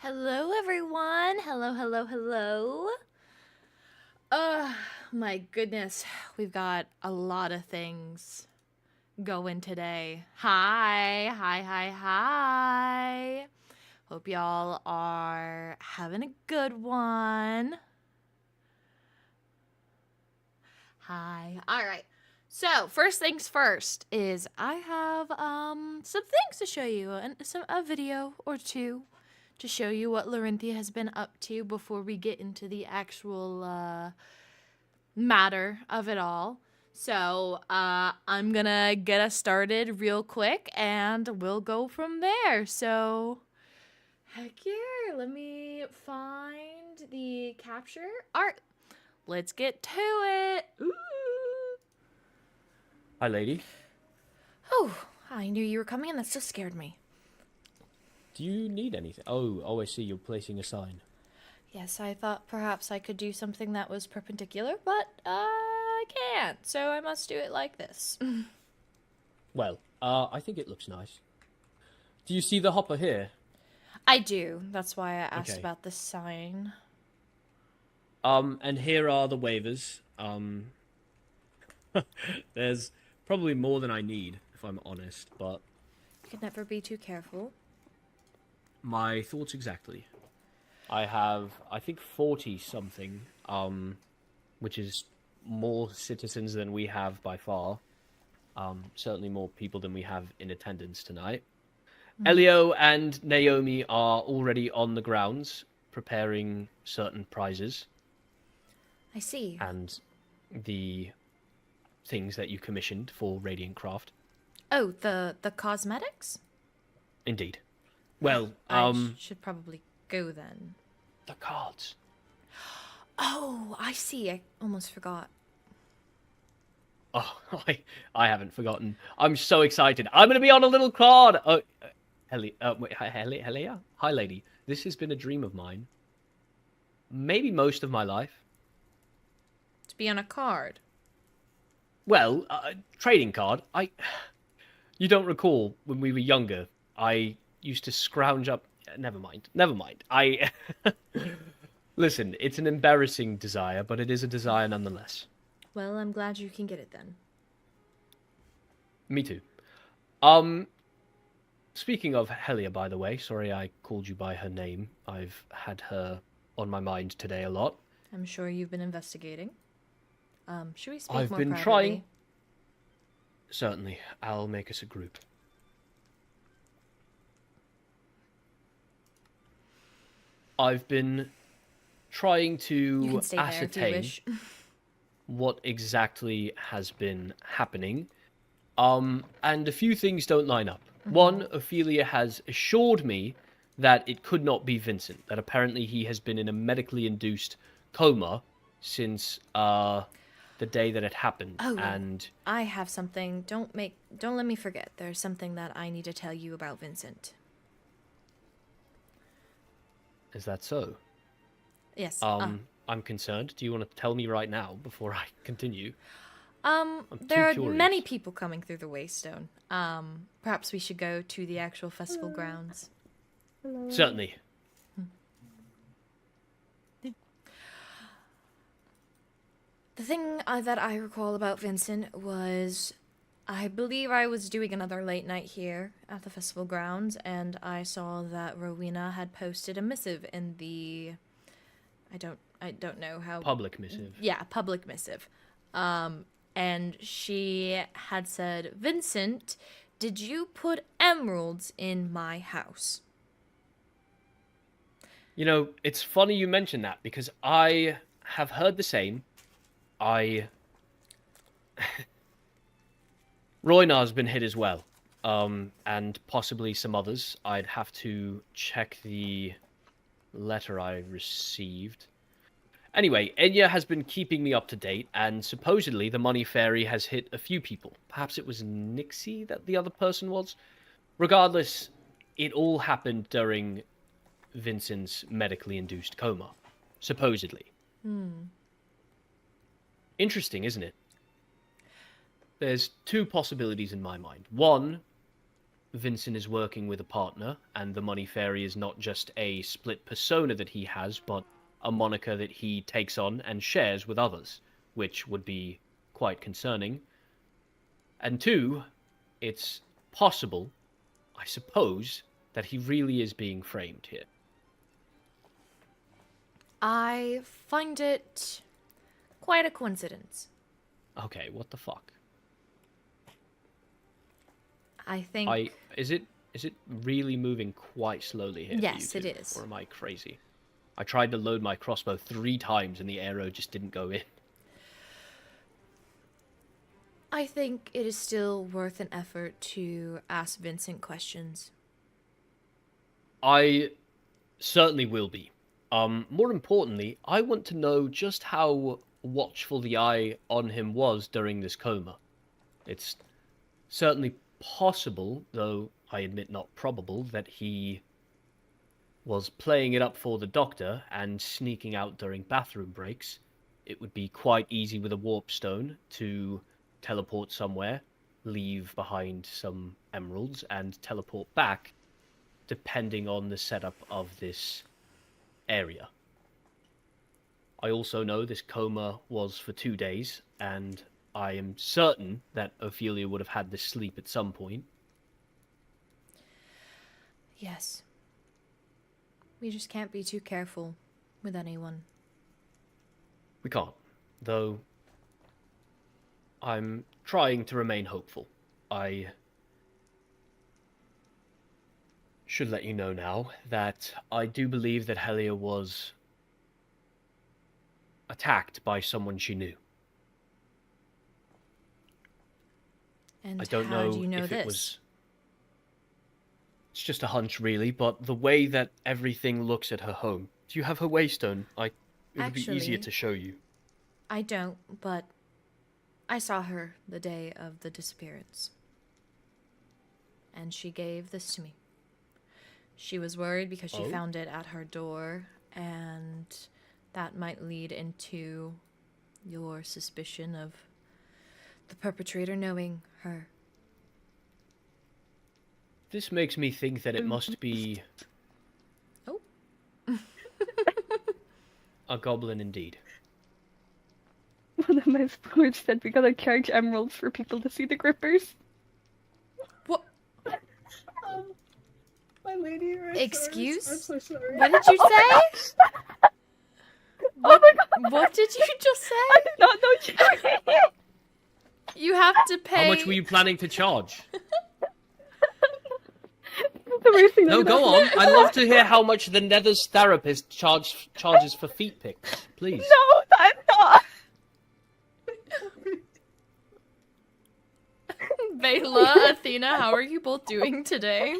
Hello, everyone. Hello, hello, hello. My goodness. We've got a lot of things going today. Hi. Hope y'all are having a good one. Hi. All right. So, first things first is I have some things to show you and a video or two to show you what Lorynthia has been up to before we get into the actual matter of it all. So, I'm gonna get us started real quick and we'll go from there. So, heck yeah, let me find the capture art. Let's get to it. Ooh. Hi, lady. Oh, I knew you were coming and that still scared me. Do you need anything? Oh, I see. You're placing a sign. Yes, I thought perhaps I could do something that was perpendicular, but I can't, so I must do it like this. Well, I think it looks nice. Do you see the hopper here? I do. That's why I asked Okay. about the sign. And here are the waivers. There's probably more than I need, if I'm honest, but You could never be too careful. my thoughts exactly. I have, I think, 40-something, which is more citizens than we have by far. Certainly more people than we have in attendance tonight. Elio and Naomi are already on the grounds, preparing certain prizes. I see. And the things that you commissioned for Radiant Craft. Oh, the cosmetics? Indeed. Well, I should probably go then. the cards. Oh, I see. I almost forgot. Oh, I haven't forgotten. I'm so excited. I'm going to be on a little card. Oh, Helia? Hi, lady. This has been a dream of mine. Maybe most of my life. To be on a card. Well, trading card. You don't recall when we were younger, I used to scrounge up... Never mind. Listen, it's an embarrassing desire, but it is a desire nonetheless. Well, I'm glad you can get it then. Me too. Speaking of Helia, by the way, sorry I called you by her name. I've had her on my mind today a lot. I'm sure you've been investigating. Should we speak I've more been privately? trying... Certainly, I'll make us a group. I've been trying You to can stay there if you ascertain wish. what exactly has been happening. And a few things don't line up. One, Ophelia has assured me that it could not be Vincent, that apparently he has been in a medically induced coma since the day that it happened. Oh, and I have something. Don't let me forget. There's something that I need to tell you about Vincent. is that so? Yes. I'm concerned. Do you want to tell me right now before I continue? There are curious. many people coming through the Waystone. Perhaps we should go to the actual festival grounds. Certainly. The thing that I recall about Vincent was, I believe I was doing another late night here at the festival grounds, and I saw that Rowena had posted a missive in the, I don't know how. Public missive. Yeah, public missive. And she had said, Vincent, did you put emeralds in my house? You know, it's funny you mention that because I have heard the same. Roynar's been hit as well. And possibly some others. I'd have to check the letter I received. Anyway, Enya has been keeping me up to date, and supposedly the money fairy has hit a few people. Perhaps it was Nixie that the other person was. Regardless, it all happened during Vincent's medically induced coma. Supposedly. Interesting, isn't it? There's two possibilities in my mind. One, Vincent is working with a partner, and the Money Fairy is not just a split persona that he has, but a moniker that he takes on and shares with others, which would be quite concerning. And 2, it's possible, I suppose, that he really is being framed here. I find it quite a coincidence. Okay, what the fuck? I think... Is it really moving quite slowly here? Yes, for you it two, is. Or am I crazy? I tried to load my crossbow 3 times and the arrow just didn't go in. I think it is still worth an effort to ask Vincent questions. I certainly will be. More importantly, I want to know just how watchful the eye on him was during this coma. It's certainly possible, though I admit not probable, that he was playing it up for the doctor and sneaking out during bathroom breaks. It would be quite easy with a warp stone to teleport somewhere, leave behind some emeralds, and teleport back, depending on the setup of this area. I also know this coma was for 2 days, and I am certain that Ophelia would have had this sleep at some point. Yes. We just can't be too careful with anyone. We can't, though I'm trying to remain hopeful. I should let you know now that I do believe that Helia was attacked by someone she knew. And I don't how know do you know if this? it was... It's just a hunch, really, but the way that everything looks at her home... Do you have her waystone? It would be easier Actually, to show you. I don't, but I saw her the day of the disappearance. And she gave this to me. She was worried because she found it at her door, and that might lead into your suspicion of the perpetrator knowing her. This makes me think that it must be... Oh. a goblin indeed. One of my scholars said we gotta charge emeralds for people to see the grippers. What? My lady, Excuse? I'm so sorry. What did you say? Oh my god! What did you just I say? did not know charging. You have to pay... How much were you planning to charge? The worst thing No, that go could on. I'd love to hear how much the Nether's therapist charges for feet pics, please. No, that's not. Vela, Athena, how are you both doing today?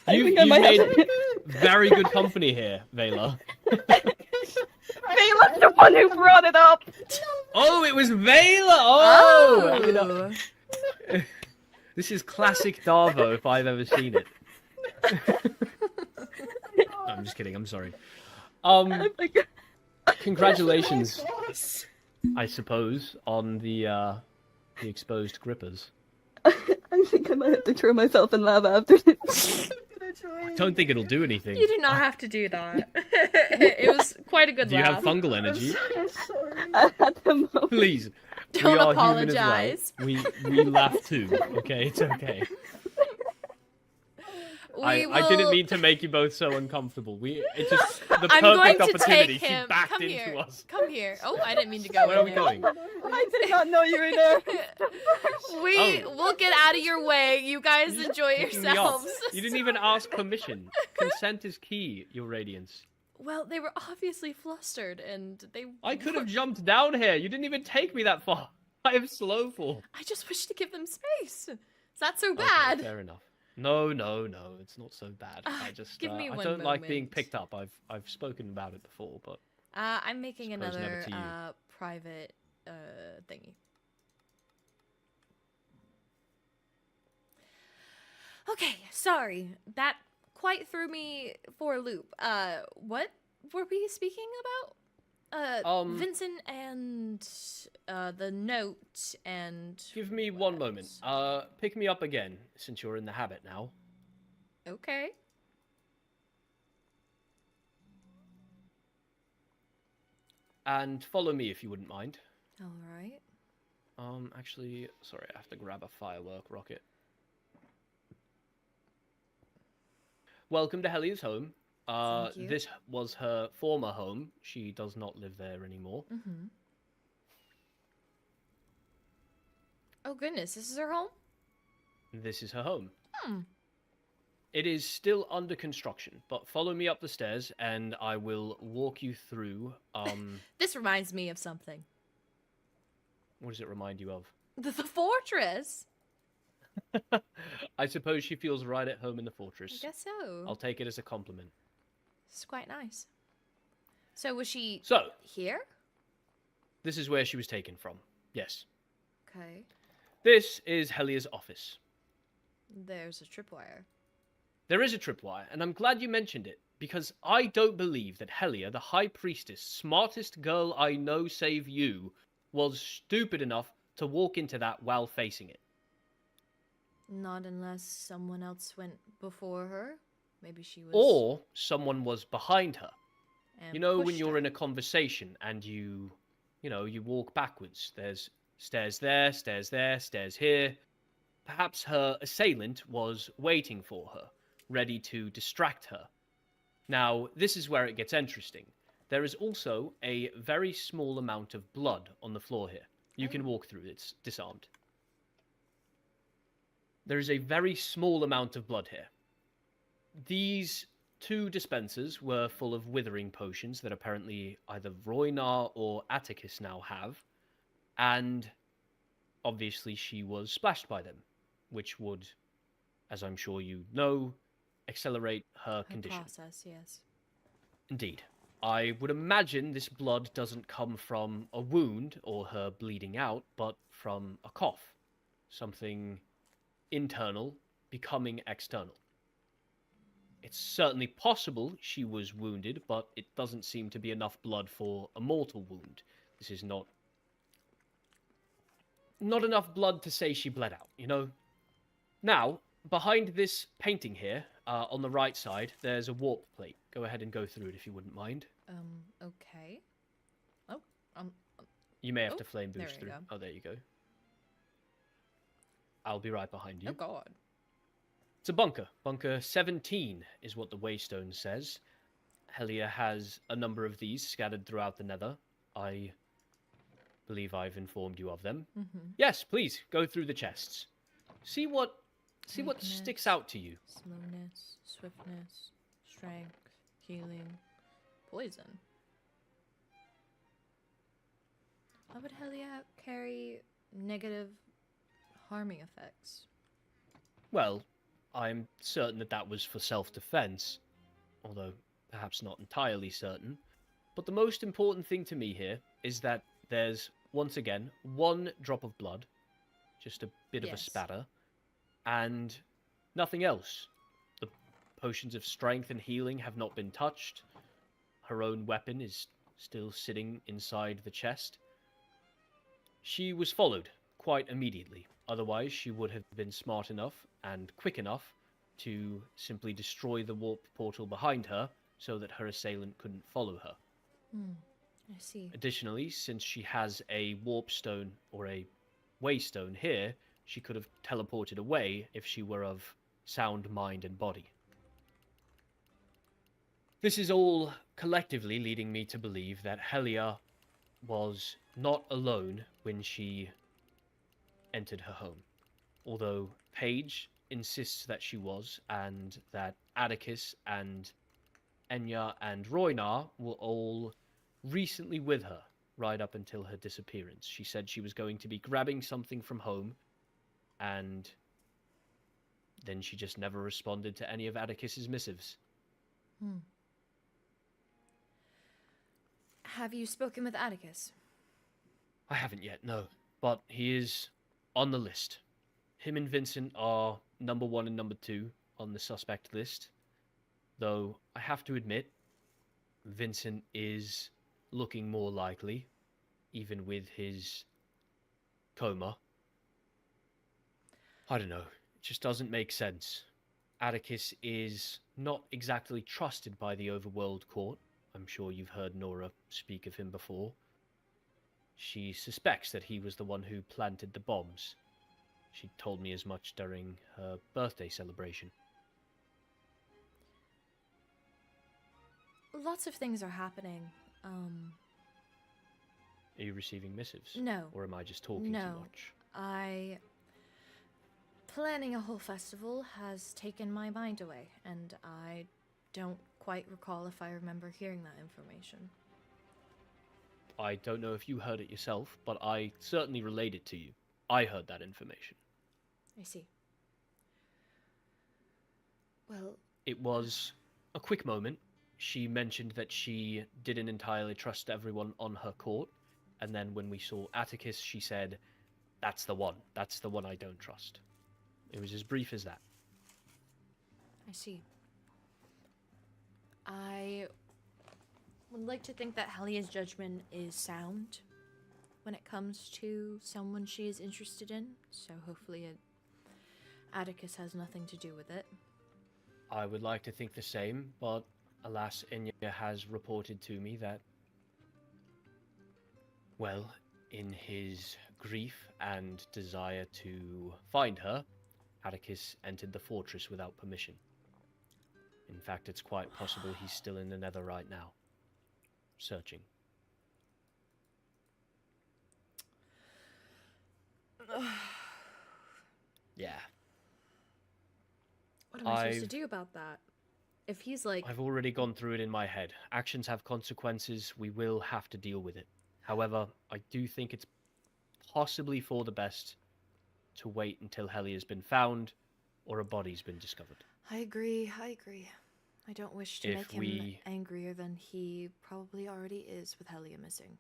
You've I might made have to- very good company here, Vela. Vela's the one who brought it up. Oh, it was Vela! Oh! Oh. This is classic Darvo, if I've ever seen it. No, I'm just kidding, I'm sorry. Oh my god. Congratulations, Boss. I suppose, on the exposed grippers. I think I might have to throw myself in lava after this. I don't think it'll do anything. You do not have to do that. It was quite a good Do you laugh. have fungal energy? I'm sorry. At the moment. Please. Don't we are apologize. Human as well. We laugh too, okay? It's okay. I didn't mean to make you both so uncomfortable. It's just the I'm going perfect to opportunity. take She him. backed Come into here. us. Come here. Oh, I didn't mean to go Where are we in there. going? I did not know you were there. We'll get out of your way. You guys enjoy Picking me up. yourselves. You didn't even ask permission. Consent is key, Your Radiance. Well, they were obviously flustered, and they. I could have jumped down here. You didn't even take me that far. I have slow fall. I just wish to give them space. Is that so Okay, bad? fair enough. No, it's not so bad. I just give me I one don't like being moment. picked up. I've spoken about it before, but I'm making Suppose never another to you. private thingy. Okay, sorry. That quite threw me for a loop. What were we speaking about? Vincent and the note and. Give me what one moment. else? Pick me up again, since you're in the habit now. Okay. And follow me if you wouldn't mind. All right. Actually, sorry, I have to grab a firework rocket. Welcome to Helia's home. Thank you. This was her former home. She does not live there anymore. Mm-hmm. Oh goodness, this is her home? This is her home. Hmm. It is still under construction, but follow me up the stairs and I will walk you through. This reminds me of something. What does it remind you of? The fortress. I suppose she feels right at home in the I fortress. guess so. I'll take it as a compliment. It's quite nice. So was she So, here? this is where she was taken from. Yes. Okay. This is Helia's office. There's a tripwire. There is a tripwire, and I'm glad you mentioned it, because I don't believe that Helia, the High Priestess, smartest girl I know save you, was stupid enough to walk into that while facing it. Not unless someone else went before her. Maybe she was. Or someone was behind her. And You know, when pushed you're her. in a conversation and you walk backwards. There's stairs there, stairs there, stairs here. Perhaps her assailant was waiting for her, ready to distract her. Now, this is where it gets interesting. There is also a very small amount of blood on the floor here. You can walk through, it's disarmed. There is a very small amount of blood here. These two dispensers were full of withering potions that apparently either Roynar or Atticus now have, and obviously she was splashed by them, which would, as I'm sure you know, accelerate her condition. Process, yes. Indeed. I would imagine this blood doesn't come from a wound or her bleeding out, but from a cough. Something internal becoming external. It's certainly possible she was wounded, but it doesn't seem to be enough blood for a mortal wound. This is not enough blood to say she bled out, you know? Now, behind this painting here, on the right side, there's a warp plate. Go ahead and go through it if you wouldn't mind. Okay. Oh, You may have Oh, to flame there boost you through. go. Oh, there you go. I'll be right behind you. oh god. It's a bunker. Bunker 17 is what the waystone says. Helia has a number of these scattered throughout the Nether. I believe I've informed you of them. Mm-hmm. Yes, please, go through the chests. See what Weakness. sticks out to you. Slowness, swiftness, strength, healing, poison. Why would Helia carry negative harming effects? Well, I'm certain that was for self-defense, although perhaps not entirely certain. But the most important thing to me here is that there's, once again, one drop of blood, just a bit of a Yes. spatter, and nothing else. The potions of strength and healing have not been touched. Her own weapon is still sitting inside the chest. She was followed quite immediately. Otherwise, she would have been smart enough and quick enough to simply destroy the warp portal behind her so that her assailant couldn't follow her. I see. Additionally, since she has a warp stone or a waystone here, she could have teleported away if she were of sound mind and body. This is all collectively leading me to believe that Helia was not alone when she entered her home. Although Paige insists that she was, and that Atticus and Enya and Roynar were all recently with her, right up until her disappearance. She said she was going to be grabbing something from home, and then she just never responded to any of Atticus's missives. Have you spoken with Atticus? I haven't yet, no. But he is on the list. Him and Vincent are number 1 and number 2 on the suspect list. Though, I have to admit, Vincent is looking more likely, even with his coma. I don't know. It just doesn't make sense. Atticus is not exactly trusted by the Overworld Court. I'm sure you've heard Nora speak of him before. She suspects that he was the one who planted the bombs. She told me as much during her birthday celebration. Lots of things are happening. Are you receiving missives? No. Or am I just talking too much? Planning a whole festival has taken my mind away, and I don't quite recall if I remember hearing that information. I don't know if you heard it yourself, but I certainly relayed it to you. I heard that information. I see. Well... It was a quick moment. She mentioned that she didn't entirely trust everyone on her court, and then when we saw Atticus, she said, that's the one I don't trust. It was as brief as that. I see. I would like to think that Helia's judgment is sound when it comes to someone she is interested in, so hopefully Atticus has nothing to do with it. I would like to think the same, but alas, Enya has reported to me that, well, in his grief and desire to find her, Atticus entered the fortress without permission. In fact, it's quite possible he's still in the Nether right now, searching. Yeah. What am I supposed to do about that? If he's like... I've already gone through it in my head. Actions have consequences. We will have to deal with it. However, I do think it's possibly for the best to wait until Helia's been found or a body's been discovered. I agree. I don't wish to make him angrier than he probably already is with Helia missing.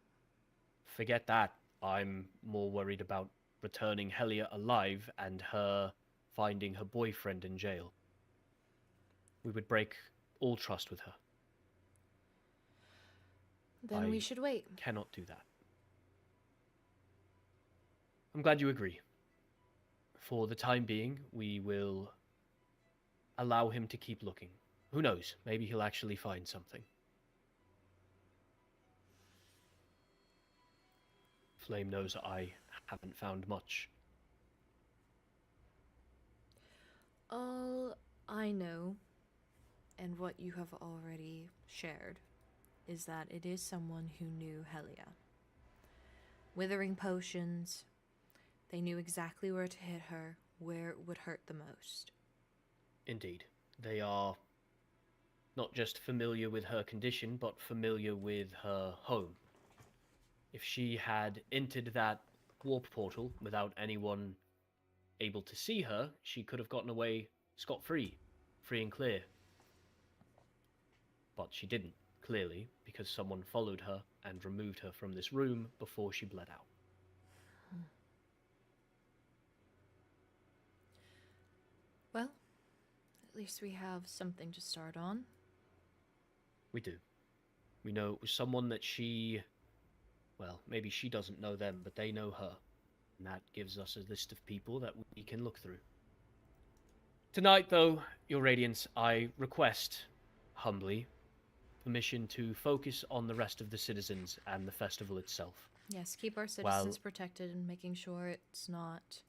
Forget that. I'm more worried about returning Helia alive and her finding her boyfriend in jail. We would break all trust with her. Then we should wait. Cannot do that. I'm glad you agree. For the time being, we will allow him to keep looking. Who knows? Maybe he'll actually find something. Flame knows I haven't found much. All I know, and what you have already shared, is that it is someone who knew Helia. Withering potions, they knew exactly where to hit her, where it would hurt the most. Indeed. They are not just familiar with her condition, but familiar with her home. If she had entered that warp portal without anyone able to see her, she could have gotten away scot-free, free and clear. But she didn't, clearly, because someone followed her and removed her from this room before she bled out. Well, at least we have something to start on. We do. We know it was someone that she... Well, maybe she doesn't know them, but they know her. And that gives us a list of people that we can look through. Tonight, though, Your Radiance, I request, humbly, permission to focus on the rest of the citizens and the festival itself. Yes, keep our citizens protected and making sure it's not...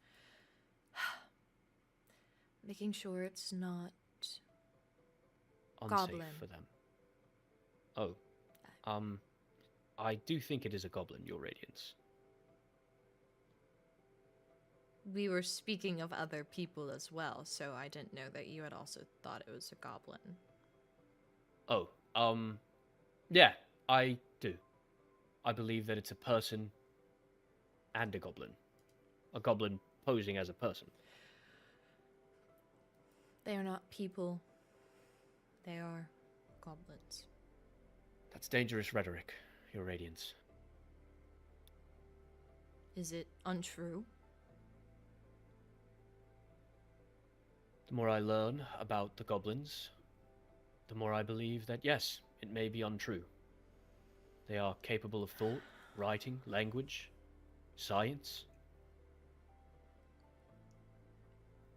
making sure it's not... Unsafe goblin. For them. Oh. I do think it is a goblin, Your Radiance. We were speaking of other people as well, so I didn't know that you had also thought it was a goblin. Oh, yeah, I do. I believe that it's a person and a goblin. A goblin posing as a person. They are not people. They are goblins. That's dangerous rhetoric, Your Radiance. Is it untrue? The more I learn about the goblins, the more I believe that, yes, it may be untrue. They are capable of thought, writing, language, science.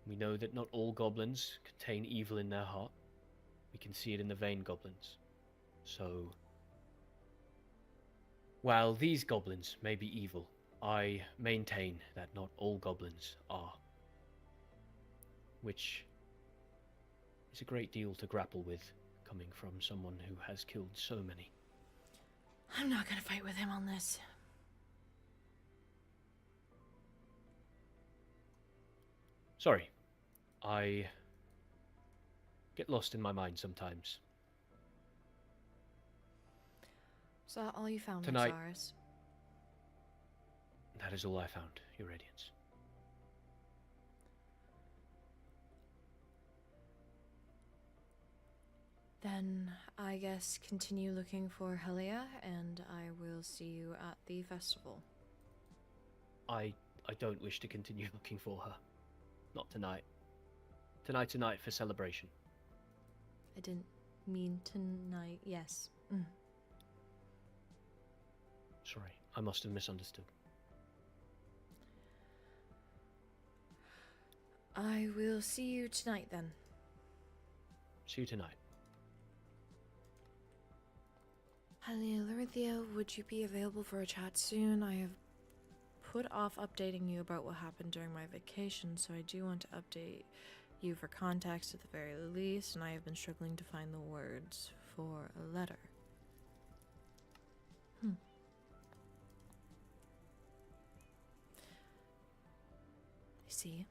We know that not all goblins contain evil in their heart. We can see it in the vein goblins. So, while these goblins may be evil, I maintain that not all goblins are. Which is a great deal to grapple with, coming from someone who has killed so many. I'm not gonna fight with him on this. Sorry, I get lost in my mind sometimes. Is that all you found, Tonight- Rexaris? That is all I found, Your Radiance. Then I guess continue looking for Helia, and I will see you at the festival. I don't wish to continue looking for her. Not tonight. Tonight's a night for celebration. I didn't mean tonight. Yes. Sorry, I must have misunderstood. I will see you tonight then. See you tonight. Helia, Lorynthia, would you be available for a chat soon? I have put off updating you about what happened during my vacation, so I do want to update you for context at the very least, and I have been struggling to find the words for a letter. I see.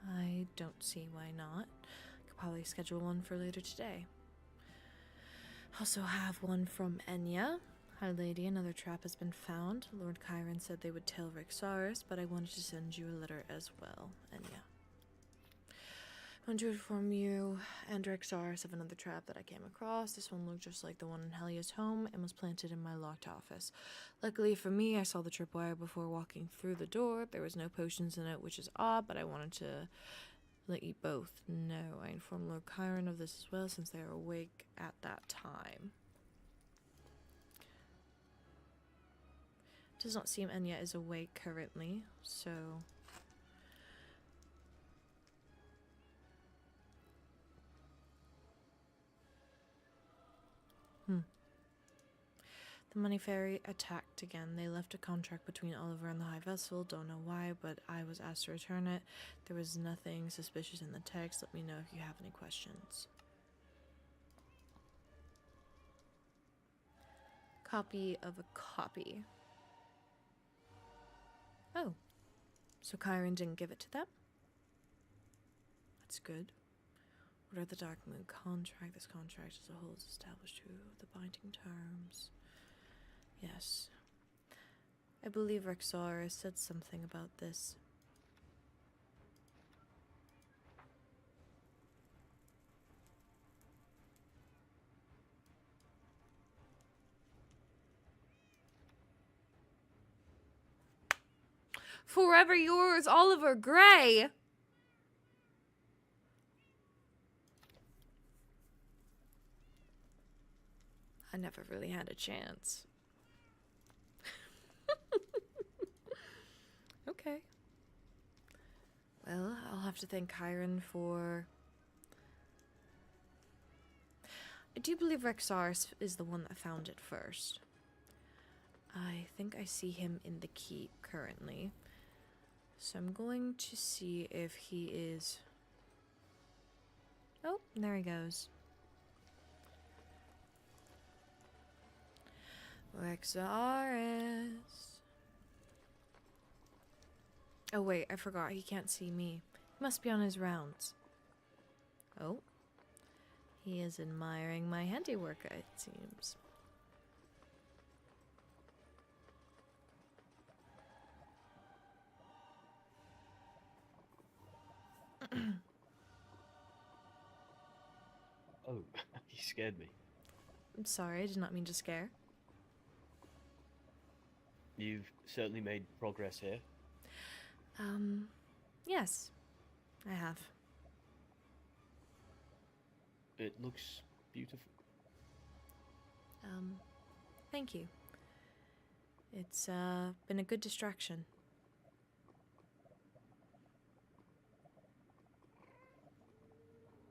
I don't see why not. Could probably schedule one for later today. Also have one from Enya. Hi lady, another trap has been found. Lord Chiron said they would tell Rexaris, but I wanted to send you a letter as well, Enya. I want to inform you and Rexaris of another trap that I came across. This one looked just like the one in Helia's home and was planted in my locked office. Luckily for me, I saw the tripwire before walking through the door. There was no potions in it, which is odd, but I wanted to let you both know. I informed Lord Chiron of this as well, since they are awake at that time. Does not seem Enya is awake currently, so... The Money Fairy attacked again. They left a contract between Oliver and the High Vessel. Don't know why, but I was asked to return it. There was nothing suspicious in the text. Let me know if you have any questions. Copy of a copy. Oh. So Chiron didn't give it to them? That's good. What are the Dark Moon contract? This contract as a whole is established through the binding terms. Yes. I believe Rexaris said something about this. Forever yours, Oliver Gray! I never really had a chance. Okay. Well, I'll have to thank Chiron for... I do believe Rexaris is the one that found it first. I think I see him in the keep currently. So I'm going to see if he is... Oh, there he goes. Rexaris. Oh wait, I forgot. He can't see me. He must be on his rounds. Oh. He is admiring my handiwork, it seems. Oh, you scared me. I'm sorry, I did not mean to scare. You've certainly made progress here. Yes, I have. It looks beautiful. Thank you. It's been a good distraction.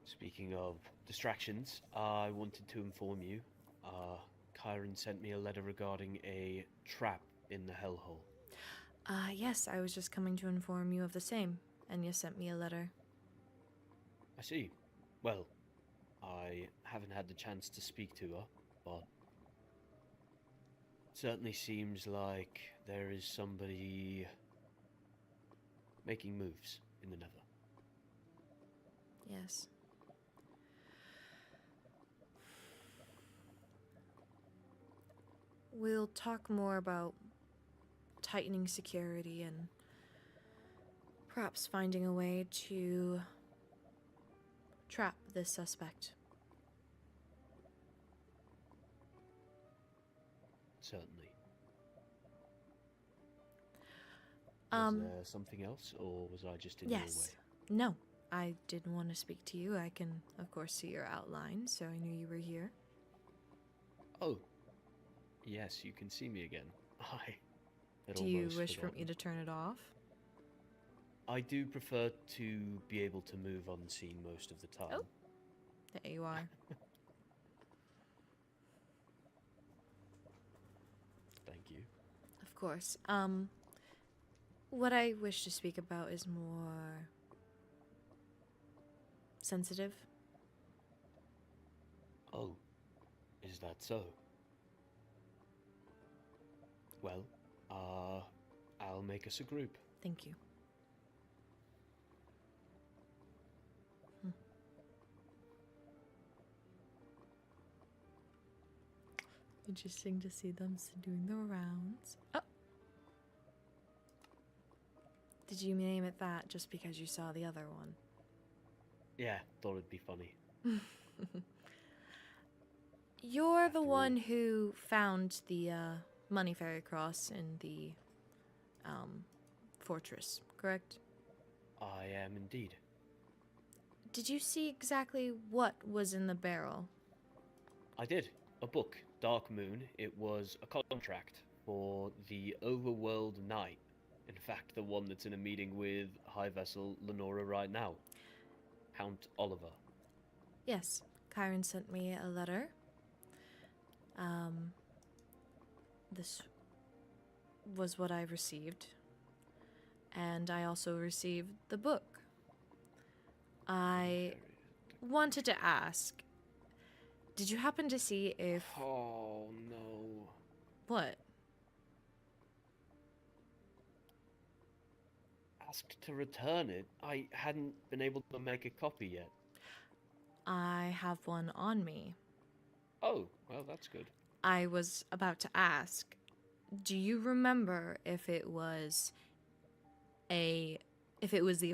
Speaking of distractions, I wanted to inform you. Kyron sent me a letter regarding a trap in the hellhole. Yes, I was just coming to inform you of the same, and you sent me a letter. I see. Well, I haven't had the chance to speak to her, but it certainly seems like there is somebody making moves in the Nether. Yes. We'll talk more about tightening security and perhaps finding a way to trap this suspect. Certainly. Was there something else, or was I just in your way? Yes. No, I didn't want to speak to you. I can, of course, see your outline, so I knew you were here. Oh. Yes, you can see me again. Do you wish for me to turn it off? I do prefer to be able to move unseen most of the time. Oh. There you are. Thank you. Of course. What I wish to speak about is more sensitive. Oh, is that so? Well, I'll make us a group. Thank you. Interesting to see them doing the rounds. Oh! Did you name it that just because you saw the other one? Yeah, thought it'd be funny. You're the one who found the money fairy cross in the fortress, correct? I am indeed. Did you see exactly what was in the barrel? I did. A book, Dark Moon. It was a contract for the Overworld Knight. In fact, the one that's in a meeting with High Vessel Lenora right now. Count Oliver. Yes, Kyron sent me a letter. This was what I received. And I also received the book. I wanted to ask, did you happen to see if... Oh, no. What? Asked to return it. I hadn't been able to make a copy yet. I have one on me. Oh, well, that's good. I was about to ask, do you remember if it was the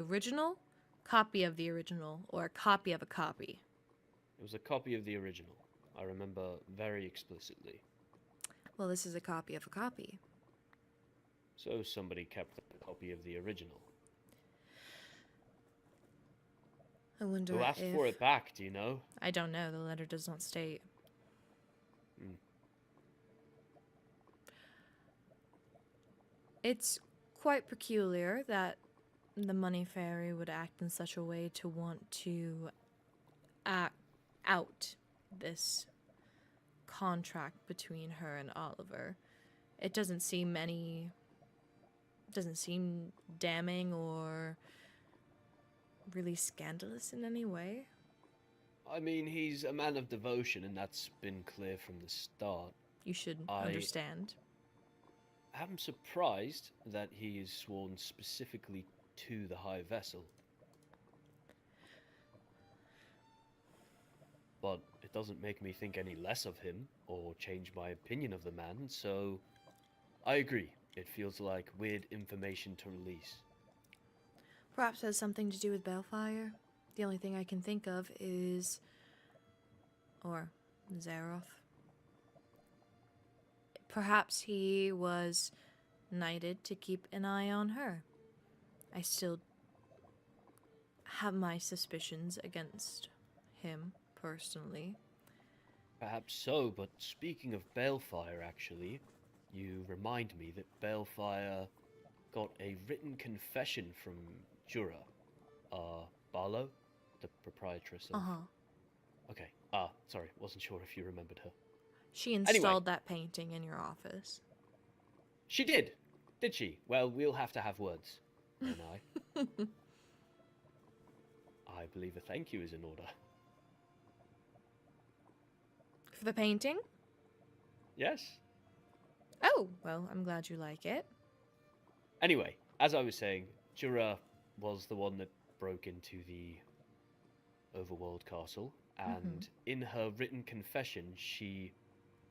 original, copy of the original, or a copy of a copy? It was a copy of the original. I remember very explicitly. Well, this is a copy of a copy. So somebody kept a copy of the original. I wonder Who asked for it back, do you know? I don't know. The letter does not state. It's quite peculiar that the money fairy would act in such a way to want to act out this contract between her and Oliver. It doesn't seem damning or really scandalous in any way. I mean, he's a man of devotion, and that's been clear from the start. You should understand. I'm surprised that he is sworn specifically to the High Vessel. But it doesn't make me think any less of him, or change my opinion of the man, so I agree. It feels like weird information to release. Perhaps it has something to do with Balefire. The only thing I can think of is... or Zaroff. Perhaps he was knighted to keep an eye on her. I still have my suspicions against him, personally. Perhaps so, but speaking of Balefire, actually, you remind me that Balefire got a written confession from Jura. Barlow, the proprietress of... Uh-huh. Okay. Sorry, wasn't sure if you remembered her. She Anyway. installed that painting in your office. She did! Did she? Well, we'll have to have words. And I believe a thank you is in order. For the painting? Yes? Oh, well, I'm glad you like it. Anyway, as I was saying, Jura was the one that broke into the Overworld Castle, and in her written confession, she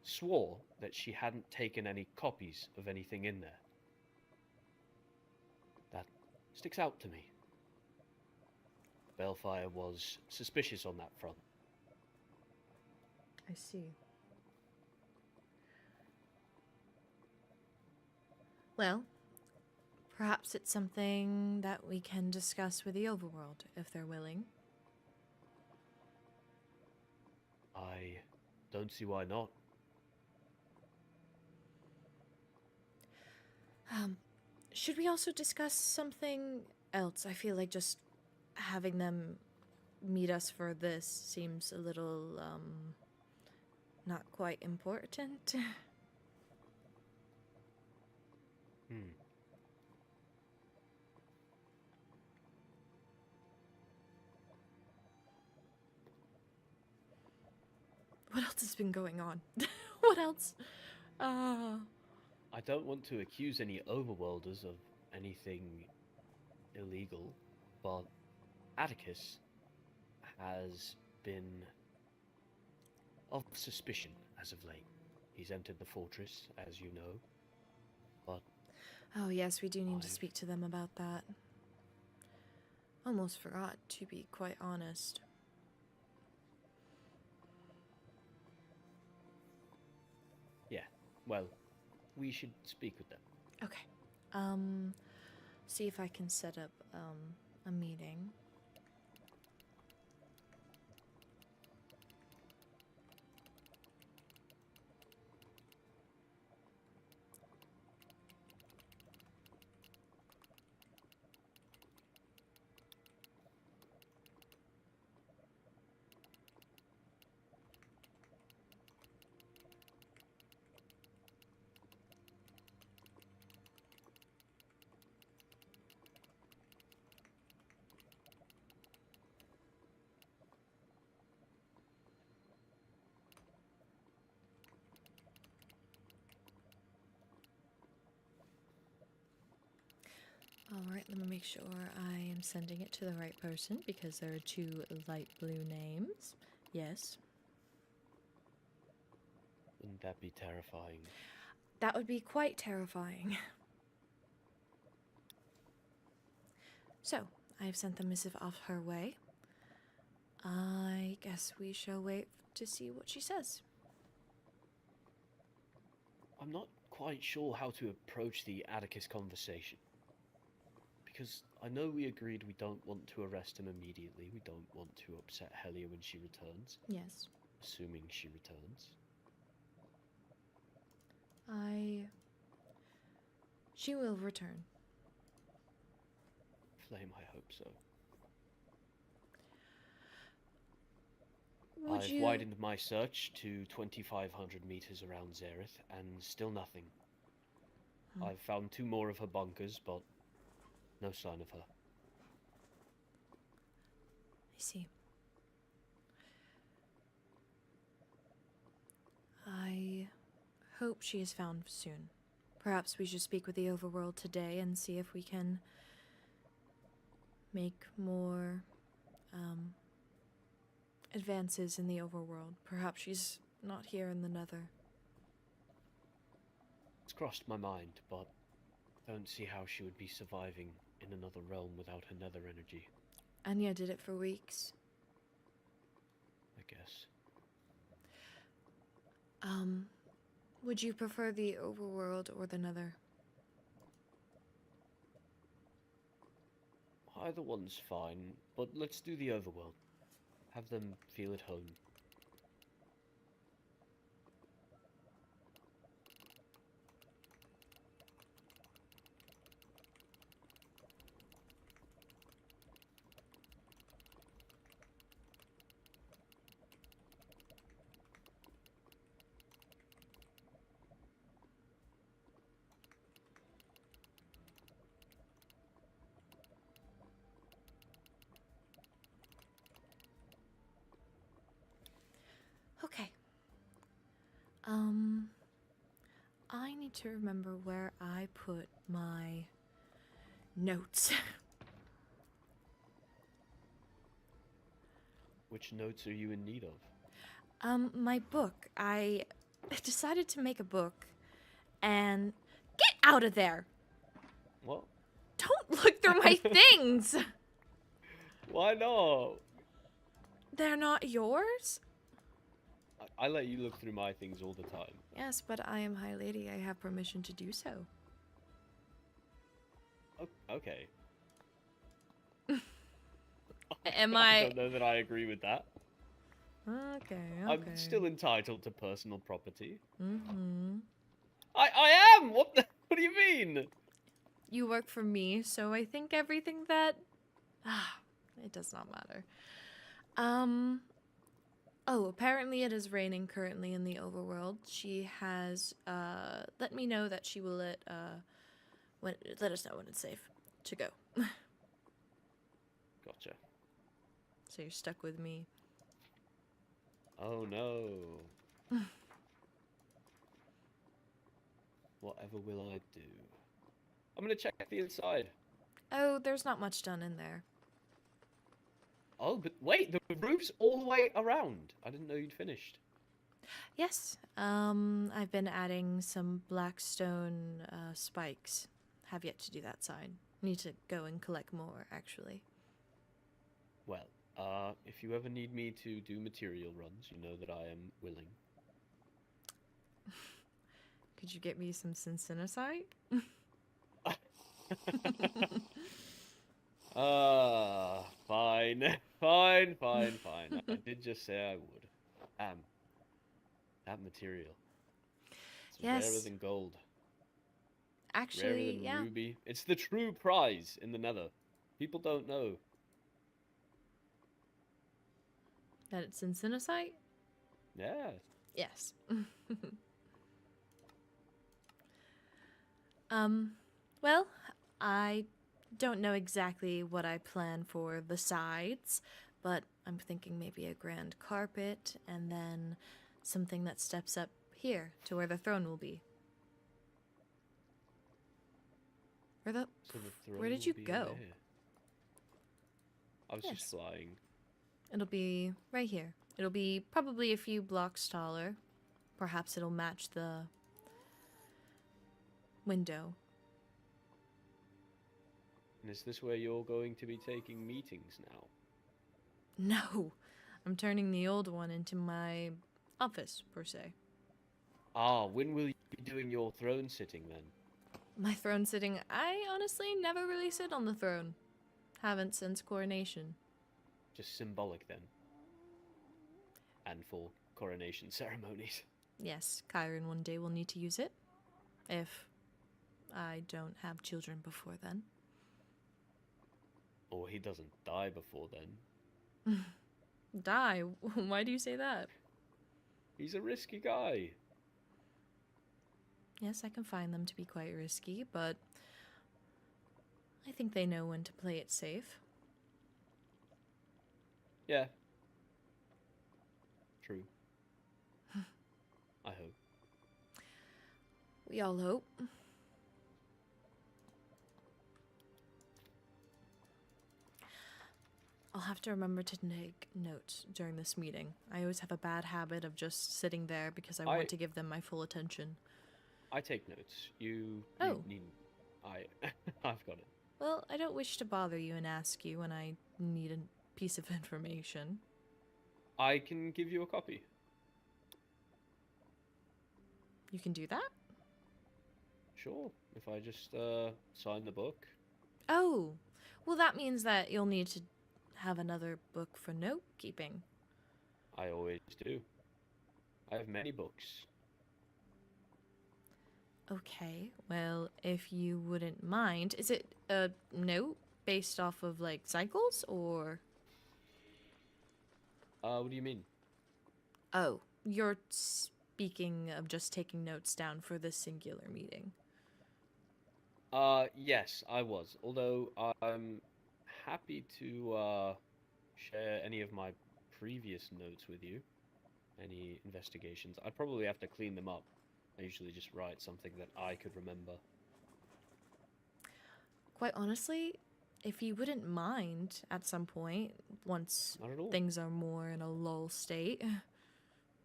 swore that she hadn't taken any copies of anything in there. That sticks out to me. Balefire was suspicious on that front. I see. Well, perhaps it's something that we can discuss with the Overworld, if they're willing. I don't see why not. Should we also discuss something else? I feel like just having them meet us for this seems a little, not quite important. What else has been going on? What else? I don't want to accuse any Overworlders of anything illegal, but Atticus has been of suspicion as of late. He's entered the fortress, as you know, but... Oh yes, we do need to speak to them about that. Almost forgot, to be quite honest. Yeah, well, we should speak with them. Okay. See if I can set up, a meeting. Alright, let me make sure I am sending it to the right person because there are 2 light blue names. Yes. Wouldn't that be terrifying? That would be quite terrifying. So, I have sent the missive off her way. I guess we shall wait to see what she says. I'm not quite sure how to approach the Atticus conversation. Because I know we agreed we don't want to arrest him immediately. We don't want to upset Helia when she returns. Yes. Assuming she returns. She will return. Flame, I hope so. Would I've you... widened my search to 2,500 meters around Xerath, and still nothing. I've found 2 more of her bunkers, but no sign of her. I see. I hope she is found soon. Perhaps we should speak with the Overworld today and see if we can make more advances in the Overworld. Perhaps she's not here in the Nether. It's crossed my mind, but I don't see how she would be surviving in another realm without her nether energy. Anya did it for weeks. I guess. Would you prefer the Overworld or the Nether? Either one's fine, but let's do the Overworld. Have them feel at home. I need to remember where I put my notes. Which notes are you in need of? My book. I decided to make a book and get out of there. What? Don't look through my things. Why not? They're not yours? I let you look through my things all the time. Yes, but I am High Lady. I have permission to do so. Okay. Am I I... don't know that I agree with that. Okay. I'm still entitled to personal property. Mm-hmm. I am! What do you mean? You work for me, so I think everything that... it does not matter. Oh, apparently it is raining currently in the overworld. She has, let me know that she will let us know when it's safe to go. Gotcha. So you're stuck with me. Oh no. Whatever will I do? I'm gonna check the inside. Oh, there's not much done in there. Oh, but wait, the roof's all the way around. I didn't know you'd finished. Yes, I've been adding some blackstone spikes. Have yet to do that side. Need to go and collect more, actually. Well, if you ever need me to do material runs, you know that I am willing. Could you get me some syntheticite? Fine. Fine. I did just say I would. That material. It's Yes. rarer than gold. Actually, Rarer than yeah. ruby. It's the true prize in the Nether. People don't know. That it's syntheticite? Yeah. Yes. Well, I don't know exactly what I plan for the sides, but I'm thinking maybe a grand carpet and then something that steps up here to where the throne will be. So the throne Where did will you be go? there. I was Yes. just flying. It'll be right here. It'll be probably a few blocks taller. Perhaps it'll match the window. And is this where you're going to be taking meetings now? No, I'm turning the old one into my office, per se. Ah, when will you be doing your throne sitting then? My throne sitting, I honestly never really sit on the throne. Haven't since coronation. Just symbolic then. And for coronation ceremonies. Yes, Chiron one day will need to use it. If I don't have children before then. Or he doesn't die before then. Die? Why do you say that? He's a risky guy. Yes, I can find them to be quite risky, but I think they know when to play it safe. Yeah. True. I hope. We all hope. I'll have to remember to take notes during this meeting. I always have a bad habit of just sitting there because I want to give them my full attention. I take notes. You Oh. need... I've got it. Well, I don't wish to bother you and ask you when I need a piece of information. I can give you a copy. You can do that? Sure. If I just sign the book. Oh, well that means that you'll need to have another book for note keeping. I always do. I have many books. Okay, well, if you wouldn't mind, is it a note based off of like cycles or? What do you mean? Oh, you're speaking of just taking notes down for this singular meeting. Yes, I was. Although I'm happy to share any of my previous notes with you. any investigations. I'd probably have to clean them up. I usually just write something that I could remember. Quite honestly, if you wouldn't mind at some point, once Not at all. things are more in a lull state.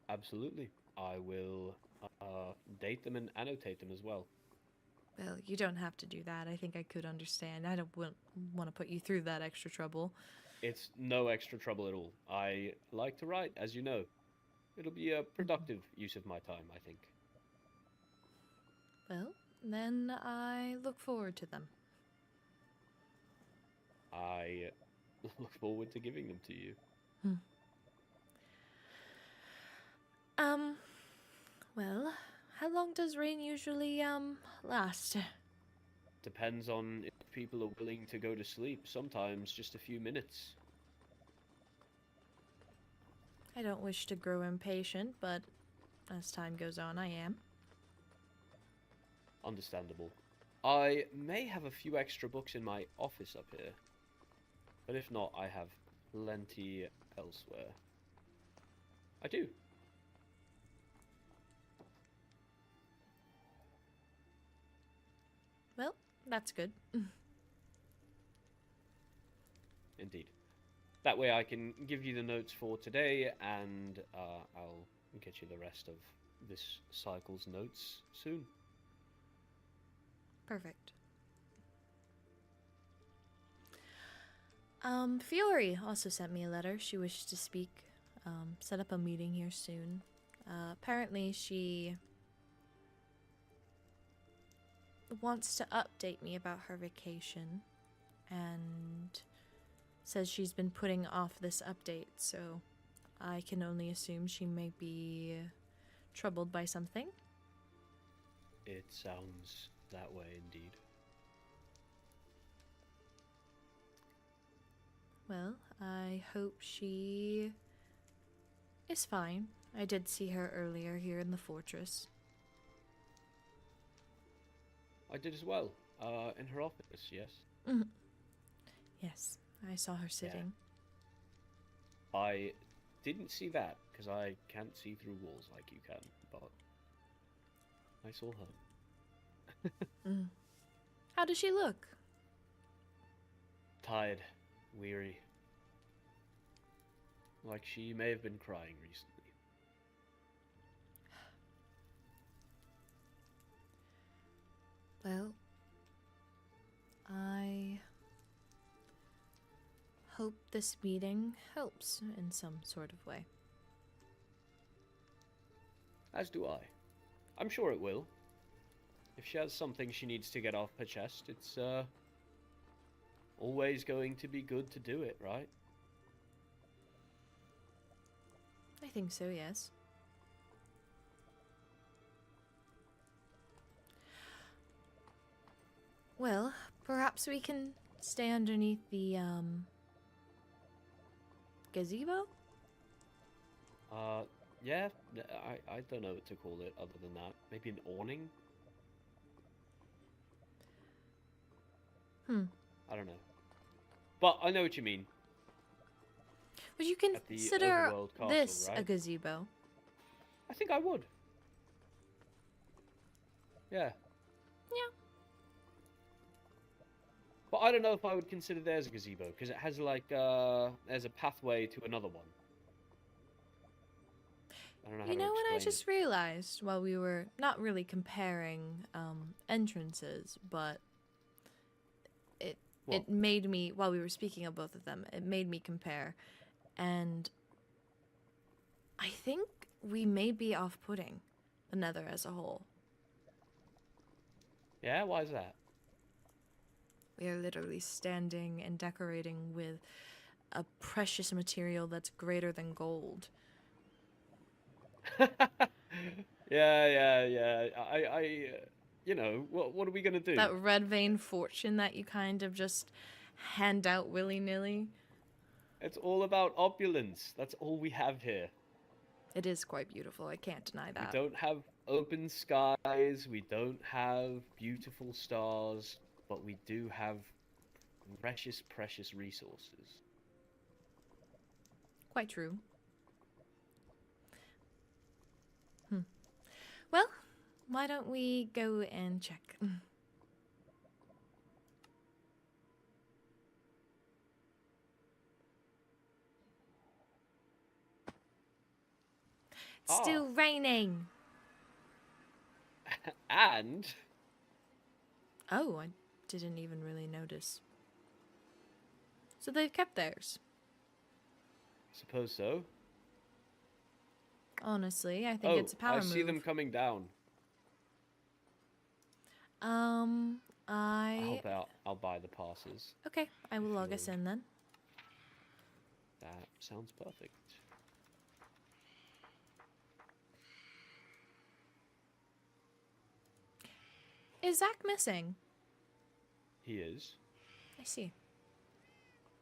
Absolutely. I will date them and annotate them as well. Well, you don't have to do that. I think I could understand. I don't want to put you through that extra trouble. It's no extra trouble at all. I like to write, as you know. It'll be a productive use of my time, I think. Well, then I look forward to them. I look forward to giving them to you. Well, how long does rain usually, last? Depends on if people are willing to go to sleep. Sometimes just a few minutes. I don't wish to grow impatient, but as time goes on, I am. Understandable. I may have a few extra books in my office up here. But if not, I have plenty elsewhere. I do. Well, that's good. Indeed. That way I can give you the notes for today, and I'll get you the rest of this cycle's notes soon. Perfect. Fiore also sent me a letter. She wishes to speak. Set up a meeting here soon. Apparently she wants to update me about her vacation and says she's been putting off this update, so I can only assume she may be troubled by something. It sounds that way indeed. Well, I hope she is fine. I did see her earlier here in the fortress. I did as well. In her office, yes. Yes, I saw her sitting. Yeah. I didn't see that, because I can't see through walls like you can, but I saw her. How does she look? Tired. Weary. Like she may have been crying recently. Well, I hope this meeting helps in some sort of way. As do I. I'm sure it will. If she has something she needs to get off her chest, it's always going to be good to do it, right? I think so, yes. Well, perhaps we can stay underneath the, gazebo? Yeah, I don't know what to call it other than that. Maybe an awning? I don't know. But I know what you mean. Would you At the consider overworld castle, this a right? gazebo? I think I would. Yeah. Yeah. But I don't know if I would consider theirs a gazebo, because it has like, there's a pathway to another one. I don't know how You to know what I explain just realized while we were not really comparing entrances, but What? it made me, while we were speaking of both of them, it made me compare. And I think we may be off-putting the Nether as a whole. Yeah, why is that? We are literally standing and decorating with a precious material that's greater than gold. Yeah. I you know, what are we gonna do? That red vein fortune that you kind of just hand out willy-nilly. It's all about opulence. That's all we have here. It is quite beautiful, I can't deny We that. don't have open skies, we don't have beautiful stars, but we do have precious, precious resources. Quite true. why don't we go and check? It's still raining. And Oh, I didn't even really notice. So they've kept theirs. suppose so. Honestly, I think it's a power I move. see them coming down. I'll buy the passes. Okay, I will log us in then. That sounds perfect. Is Zach missing? He is. I see.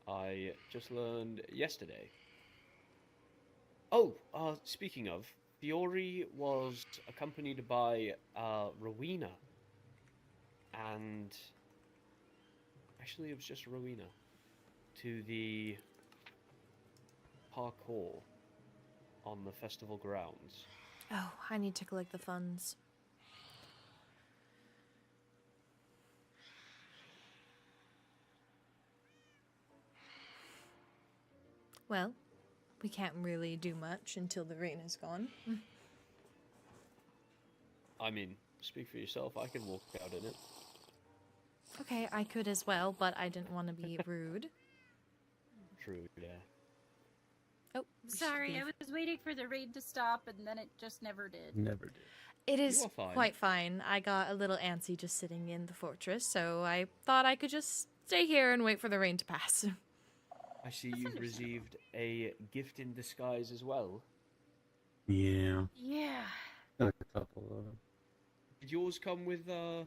I just learned yesterday. Oh, speaking of, Fiori was accompanied by Rowena. And actually it was just Rowena to the parkour on the festival grounds. Oh, I need to collect the funds. Well, we can't really do much until the rain is gone. I mean, speak for yourself, I can walk out in it. Okay, I could as well, but I didn't want to be rude. True, yeah. Oh, we should Sorry, I leave. was waiting for the rain to stop, and then it just never did. Never did. It is are fine. quite fine. I got a little antsy just sitting in the fortress, so I thought I could just stay here and wait for the rain to pass. I see you've received a gift in disguise as well. Yeah. Yeah. Got a couple of them. Did yours come with a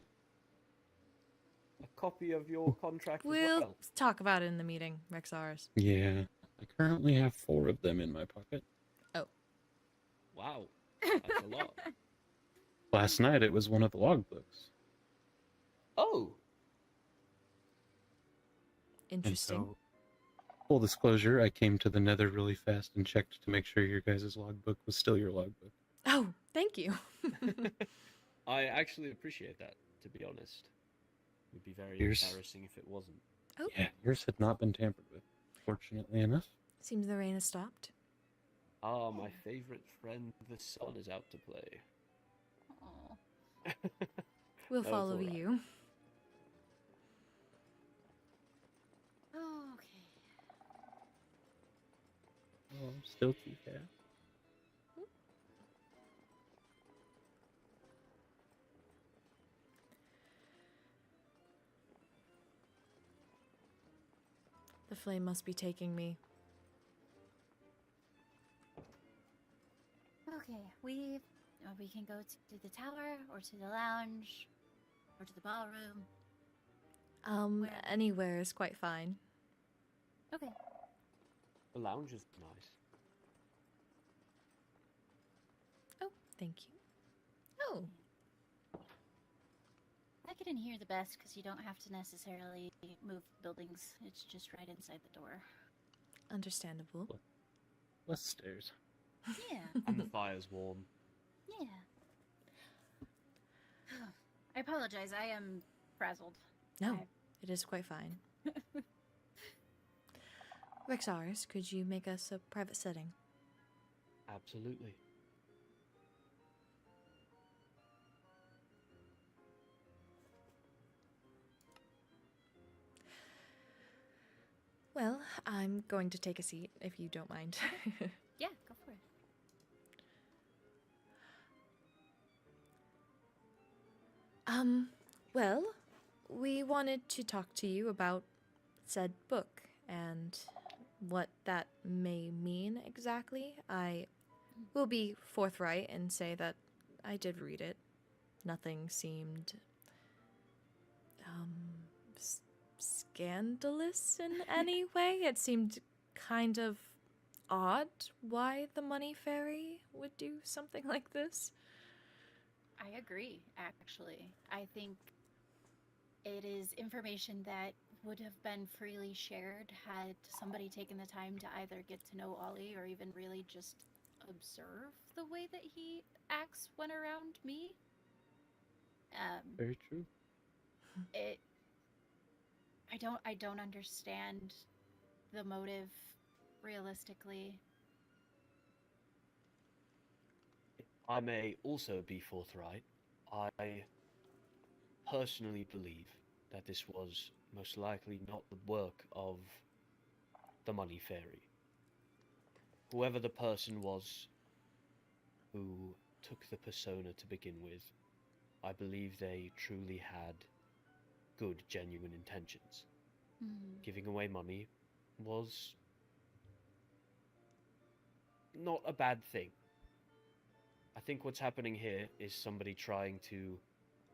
copy of your contract as We'll well? talk about it in the meeting, Rexaris. Yeah. I currently have 4 of them in my pocket. Wow, that's a lot. Last night it was one of the logbooks. Oh, Interesting. And so, full disclosure, I came to the Nether really fast and checked to make sure your guys' logbook was still your logbook. Oh, thank you. I actually appreciate that, to be honest. It would be very Yours- embarrassing if it wasn't. Oh, Yeah, yours had not been tampered with, fortunately enough. seems the rain has stopped. Ah, my favorite friend, the sun, is out to play. Oh. We'll No, it's follow alright. you. Okay. Oh, I'm still too fast. The flame must be taking me. Okay, we can go to the tower, or to the lounge, or to the ballroom. Where? Anywhere is quite fine. Okay. The lounge is nice. Oh, thank you. Oh, I get in here the best because you don't have to necessarily move buildings. It's just right inside the door. understandable. Less stairs. Yeah, And the fire's warm. yeah. I apologize. I am frazzled. No, it is quite fine. Rexaris, could you make us a private setting? Absolutely. Well, I'm going to take a seat, if you don't mind. Yeah, go for it. Well, we wanted to talk to you about said book and what that may mean exactly. I will be forthright and say that I did read it. Nothing seemed scandalous in any way. It seemed kind of odd why the money fairy would do something like this. I agree, actually. I think it is information that would have been freely shared had somebody taken the time to either get to know Ollie or even really just observe the way that he acts when around me. Very true. It. I don't understand the motive realistically. I may also be forthright. I personally believe that this was most likely not the work of the Money Fairy. Whoever the person was who took the persona to begin with, I believe they truly had good, genuine intentions. Giving away money was not a bad thing. I think what's happening here is somebody trying to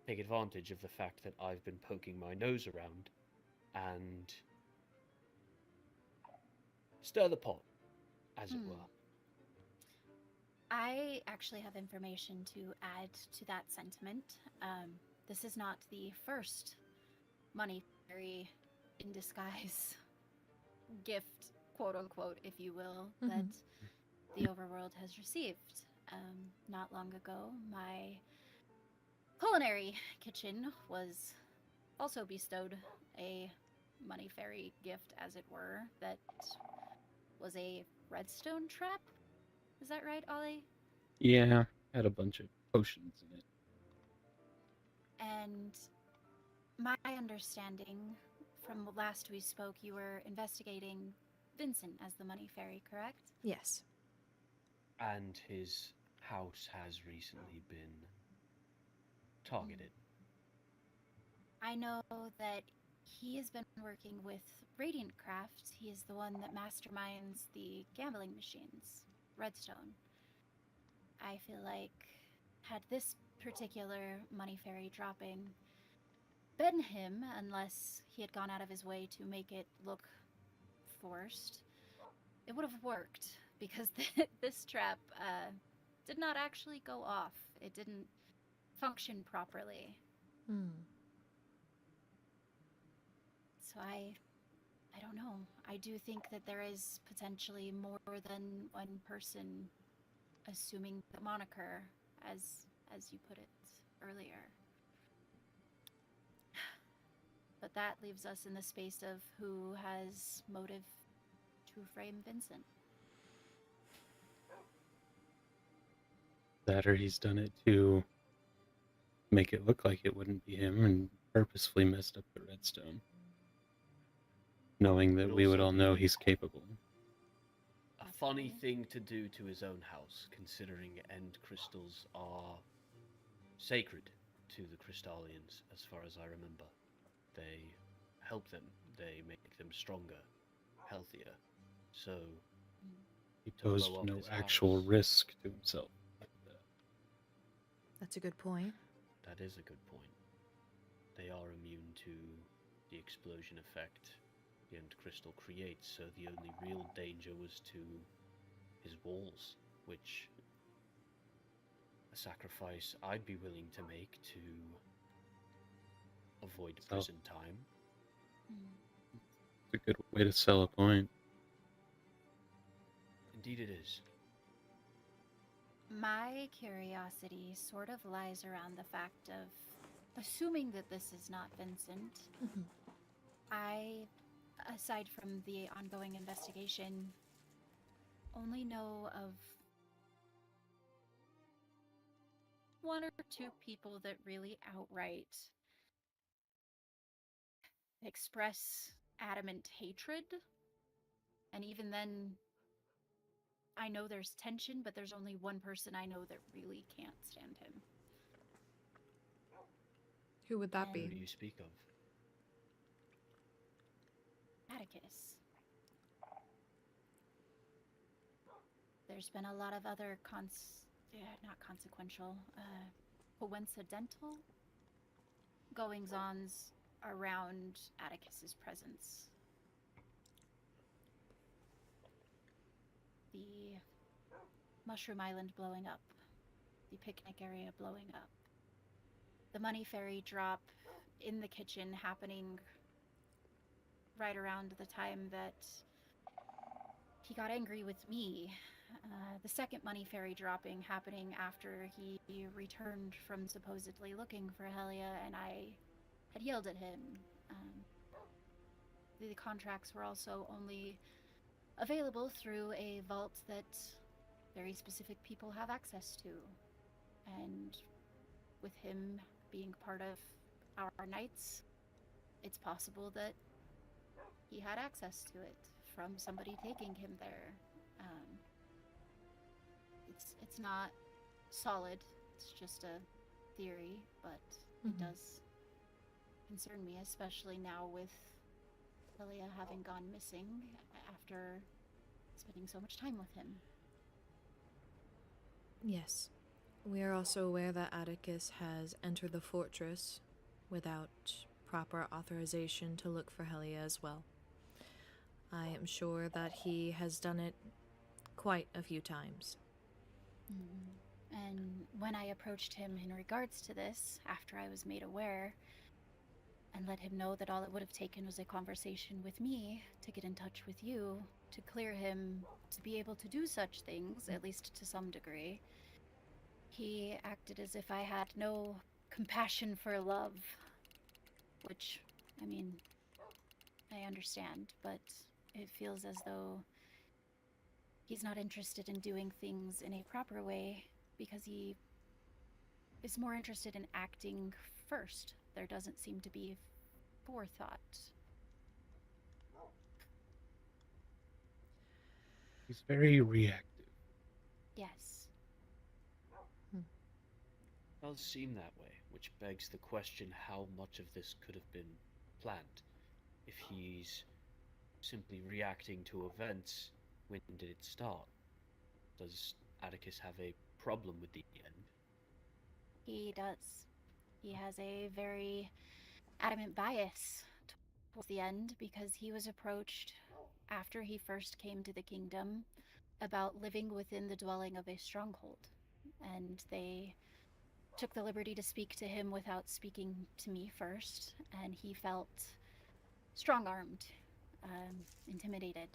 take advantage of the fact that I've been poking my nose around and stir the pot, as it were. I actually have information to add to that sentiment. This is not the first Money Fairy in disguise gift, quote unquote, if you will, that the overworld has received. Not long ago, my culinary kitchen was also bestowed a Money Fairy gift, as it were, that was a redstone trap. Is that right, Ollie? Yeah, had a bunch of potions in it. And my understanding from last we spoke, you were investigating Vincent as the Money Fairy, correct? Yes. And his house has recently been targeted. I know that he has been working with Radiant Craft. He is the one that masterminds the gambling machines, Redstone. I feel like had this particular Money Fairy dropping been him, unless he had gone out of his way to make it look forced, it would have worked, because this trap did not actually go off. It didn't function properly. So I don't know. I do think that there is potentially more than one person assuming the moniker, as you put it earlier. But that leaves us in the space of who has motive to frame Vincent. That or he's done it to make it look like it wouldn't be him and purposefully messed up the redstone, knowing that Could we would also all know be he's capable. A funny thing to do to his own house, considering end crystals are sacred to the Crystallians, as far as I remember. They help them, they make them stronger, healthier. So He posed blow up no his actual house. risk to himself. That's a good point. That is a good point. They are immune to the explosion effect the end crystal creates, so the only real danger was to his walls, which a sacrifice I'd be willing to make to avoid prison time. It's a good way to sell a point. Indeed it is. My curiosity sort of lies around the fact of, assuming that this is not Vincent, I, aside from the ongoing investigation, only know of one or two people that really outright express adamant hatred. And even then, I know there's tension, but there's only one person I know that really can't stand him. Who would that Who be? do you speak of? Atticus. There's been a lot of other not consequential, coincidental goings-ons around Atticus's presence. The Mushroom Island blowing up, the picnic area blowing up, the Money Fairy drop in the kitchen happening right around the time that he got angry with me the second money fairy dropping happening after he returned from supposedly looking for Helia, and I had yelled at him. The contracts were also only available through a vault that very specific people have access to. And with him being part of our knights, it's possible that he had access to it from somebody taking him there. It's not solid, it's just a theory, but it does concern me, especially now with Helia having gone missing after spending so much time with him. Yes. We are also aware that Atticus has entered the fortress without proper authorization to look for Helia as well. I am sure that he has done it quite a few times. And when I approached him in regards to this, after I was made aware, and let him know that all it would have taken was a conversation with me to get in touch with you, to clear him to be able to do such things, at least to some degree, he acted as if I had no compassion for love. Which, I mean, I understand, but it feels as though he's not interested in doing things in a proper way because he is more interested in acting first. There doesn't seem to be forethought. He's very reactive. Yes. Does seem that way, which begs the question how much of this could have been planned. If he's simply reacting to events, when did it start? Does Atticus have a problem with the end? He does. He has a very adamant bias towards the end because he was approached after he first came to the kingdom about living within the dwelling of a stronghold. And they took the liberty to speak to him without speaking to me first, and he felt strong-armed, intimidated.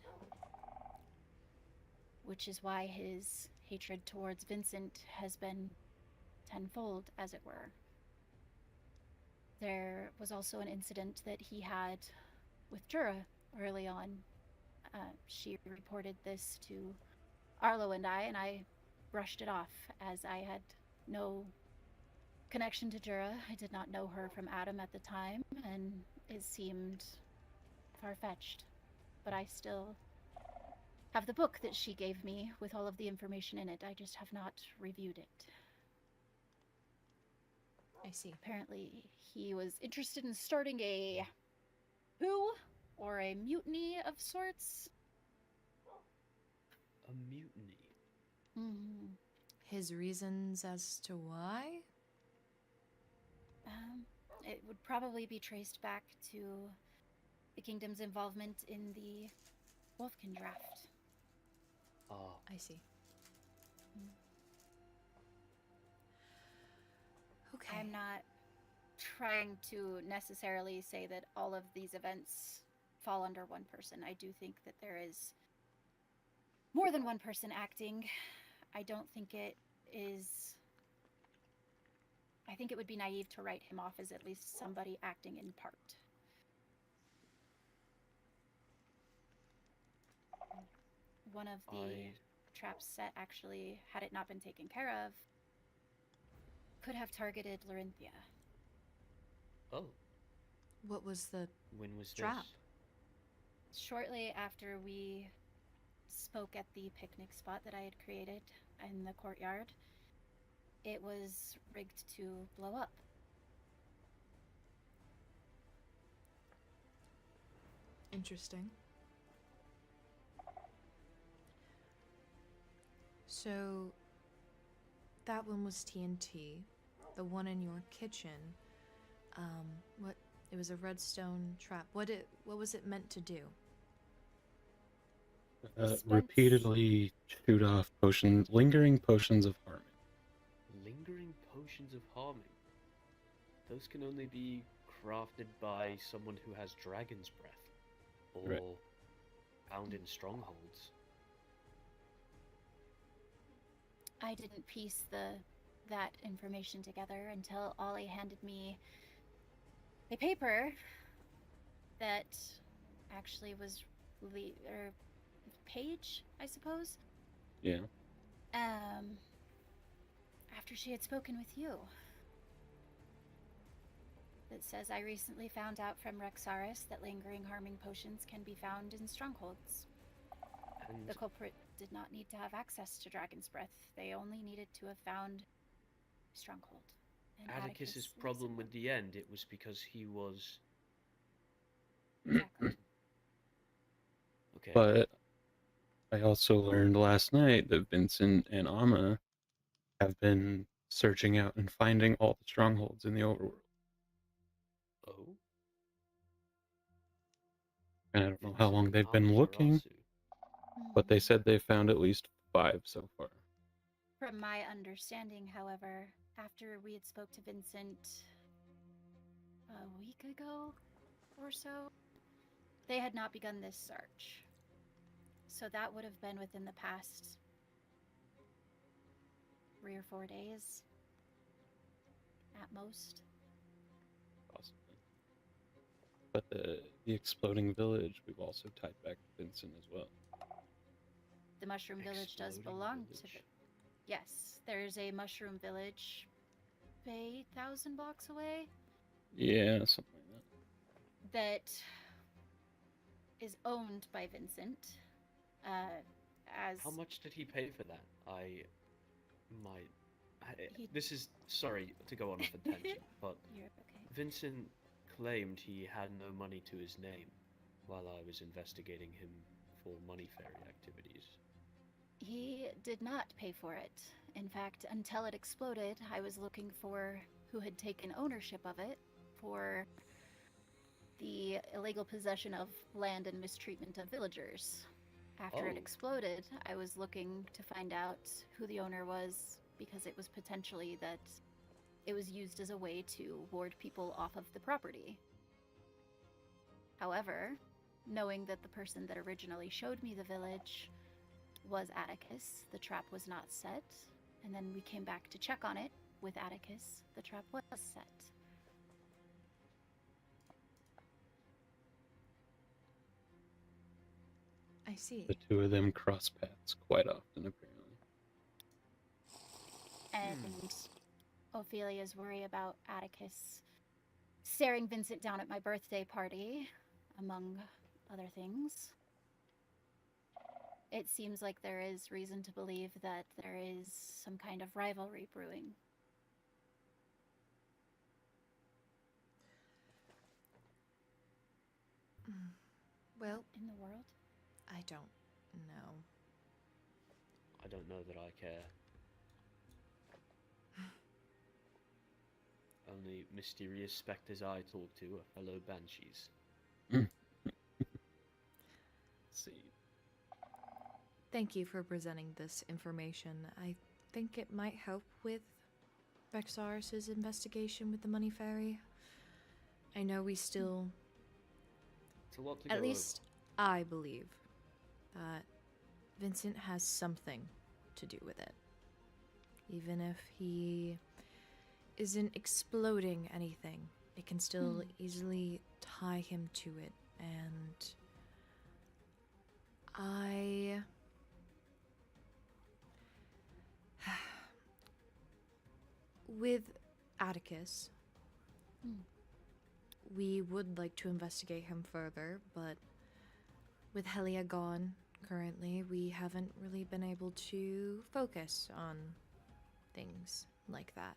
Which is why his hatred towards Vincent has been tenfold, as it were. There was also an incident that he had with Jura early on. She reported this to Arlo and I brushed it off as I had no connection to Jura. I did not know her from Adam at the time, and it seemed far-fetched. But I still have the book that she gave me with all of the information in it. I just have not reviewed it. I see. Apparently, he was interested in starting a coup or a mutiny of sorts. A mutiny? His reasons as to why? It would probably be traced back to the kingdom's involvement in the Wolfkin draft. Ah. I see. Okay. I'm not trying to necessarily say that all of these events fall under one person. I do think that there is more than one person acting. I don't think it is... I think it would be naive to write him off as at least somebody acting in part. One of the traps set, actually, had it not been taken care of, could have targeted Lorynthia. Oh. What was the When was trap? this? Shortly after we spoke at the picnic spot that I had created in the courtyard, it was rigged to blow up. Interesting. So, that one was TNT. The one in your kitchen, what? It was a redstone trap. What was it meant to do? Repeatedly shoot off potions, lingering potions of harming. Lingering potions of harming. Those can only be crafted by someone who has dragon's breath, or Right. found in strongholds. I didn't piece that information together until Ollie handed me a paper that actually was page, I suppose. Yeah. After she had spoken with you. That says, I recently found out from Rexaris that lingering harming potions can be found in strongholds. And The culprit did not need to have access to Dragon's Breath. They only needed to have found stronghold. And Atticus's lives problem in with the end, it was because he was... one. Exactly. Okay. But I also learned last night that Vincent and Amma have been searching out and finding all the strongholds in the overworld. Oh? And I don't know how Vincent long and they've been looking, Amaterasu. but they said they found at least 5 so far. From my understanding, however, after we had spoke to Vincent a week ago or so, they had not begun this search. So that would have been within the past 3 or 4 days, at most. Possibly. But the exploding village, we've also tied back to Vincent as well. The Mushroom Village does Exploding belong to village. Yes, there's a Mushroom Village 8,000 blocks away Yeah, something like that. that is owned by Vincent. As How much did he pay for that? He- This is... Sorry to go on off a tangent, but You're okay. Vincent claimed he had no money to his name while I was investigating him for money fairy activities. He did not pay for it. In fact, until it exploded, I was looking for who had taken ownership of it for the illegal possession of land and mistreatment of villagers. After it Oh. exploded, I was looking to find out who the owner was because it was potentially that it was used as a way to ward people off of the property. However, knowing that the person that originally showed me the village was Atticus, the trap was not set, and then we came back to check on it with Atticus, the trap was set. I see. The two of them cross paths quite often, apparently. And Ophelia's worry about Atticus staring Vincent down at my birthday party, among other things. It seems like there is reason to believe that there is some kind of rivalry brewing. Well, In the world? I don't know. I don't know that I care. Only mysterious spectres I talk to are fellow banshees. See. Thank you for presenting this information. I think it might help with Rexaris' investigation with the Money Fairy. I know we still, It's a lot to at go least I believe, that Vincent has something to do with it. Even if he isn't exploding anything, it can still easily tie him to it. And with Atticus, we would like to investigate him further, but with Helia gone currently, we haven't really been able to focus on things like that.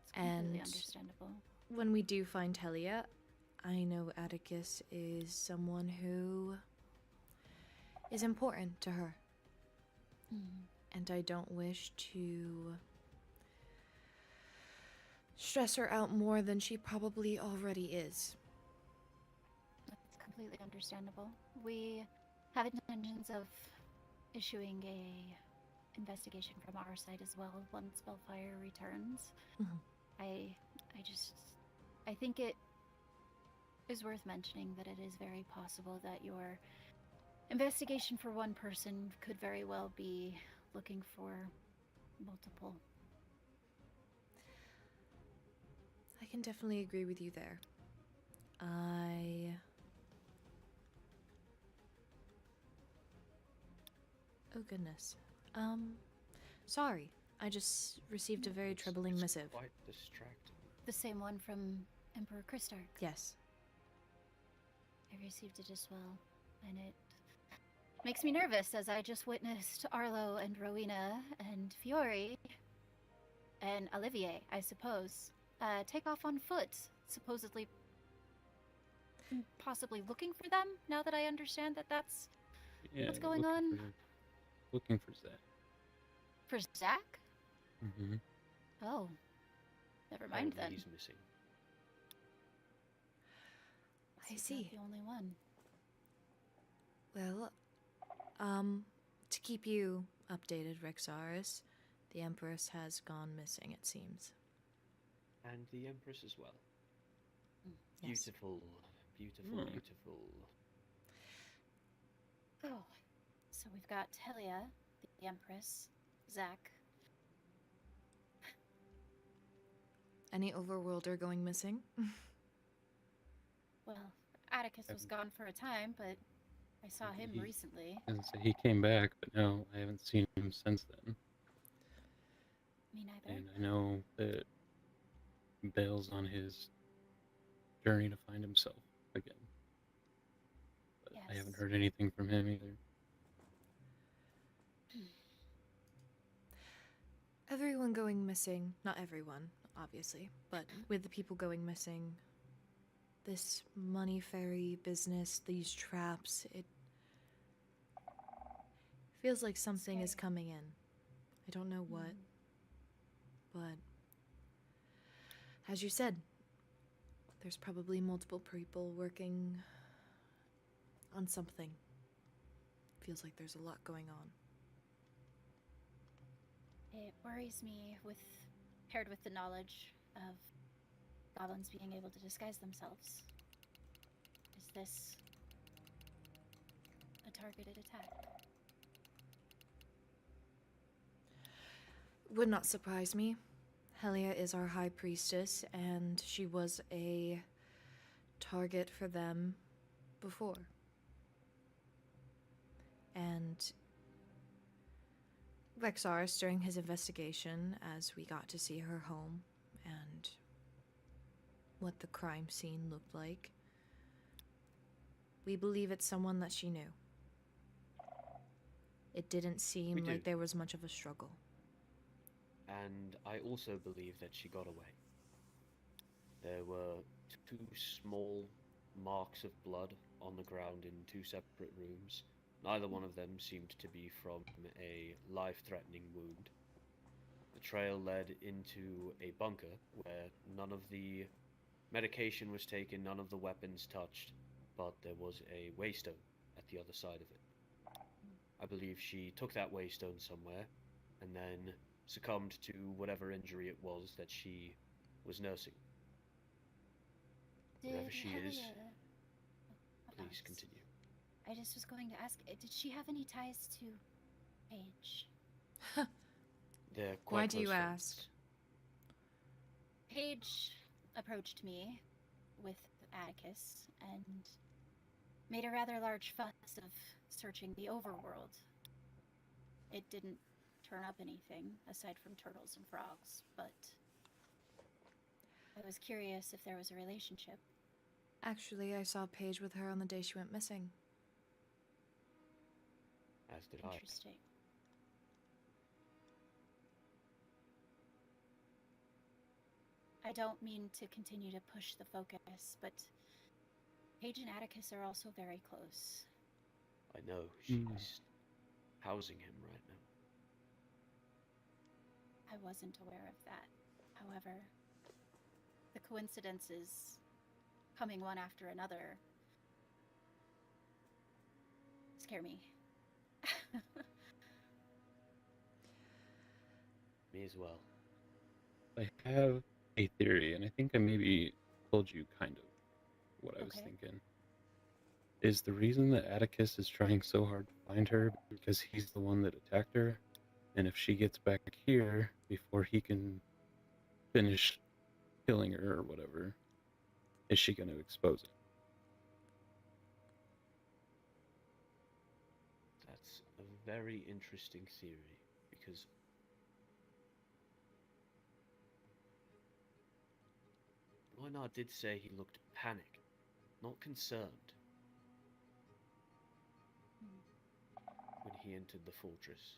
It's completely And understandable. when we do find Helia, I know Atticus is someone who is important to her. And I don't wish to stress her out more than she probably already is. That's completely understandable. We have intentions of issuing a investigation from our side as well once Spellfire returns. Mhm. I think it is worth mentioning that it is very possible that your investigation for one person could very well be looking for multiple. I can definitely agree with you there. Oh goodness. Sorry. I just received a very troubling It's missive. quite distracting. The same one from Emperor Kristark. Yes. I received it as well, and it makes me nervous as I just witnessed Arlo and Rowena and Fiore and Olivier, I suppose, take off on foot, supposedly possibly looking for them, now that I understand that that's Yeah, what's going on. Looking for Zach. For Zach? Mm-hmm. Oh. Never mind Apparently then. he's missing. I He's see. not the only one. Well, to keep you updated, Rexaris, the Empress has gone missing, it seems. And the Empress as well. Yes. Beautiful, beautiful, Hmm. beautiful. Oh. So we've got Helia, the Empress, Zach. Any overworlder going missing? Well, Atticus was gone for a time, but I saw him He- recently. As I say, he came back, but no, I haven't seen him since then. Me neither. And I know that Bale's on his journey to find himself again. But I haven't Yes. heard anything from him either. Everyone going missing, not everyone, obviously, but with the people going missing, this money fairy business, these traps, it feels like something is Scary. coming in. I don't know what, Mm. but as you said, there's probably multiple people working on something. Feels like there's a lot going on. It worries me paired with the knowledge of goblins being able to disguise themselves. Is this a targeted attack? Would not surprise me. Helia is our high priestess, and she was a target for them before. And Rexaris, during his investigation, as we got to see her home and what the crime scene looked like, we believe it's someone that she knew. It didn't seem We do. like there was much of a struggle. And I also believe that she got away. There were two small marks of blood on the ground in two separate rooms. Neither one of them seemed to be from a life-threatening wound. The trail led into a bunker where none of the medication was taken, none of the weapons touched, but there was a waystone at the other side of it. I believe she took that waystone somewhere and then succumbed to whatever injury it was that she was nursing. Wherever she is, please continue. I just was going to ask, did she have any ties to Paige? They're quite Why do you close ask? friends. Paige approached me with Atticus and made a rather large fuss of searching the overworld. It didn't turn up anything aside from turtles and frogs, but I was curious if there was a relationship. Actually, I saw Paige with her on the day she went missing. As did I. Interesting. I don't mean to continue to push the focus, but Paige and Atticus are also very close. I know she's housing him right now. I wasn't aware of that. However, the coincidences coming one after another scare me. Me as well. I have a theory, and I think I maybe told you kind of what I was Okay. thinking. Is the reason that Atticus is trying so hard to find her because he's the one that attacked her? And if she gets back here before he can finish killing her or whatever, is she going to expose it? That's a very interesting theory, because Loinar did say he looked panicked, not concerned, when he entered the fortress.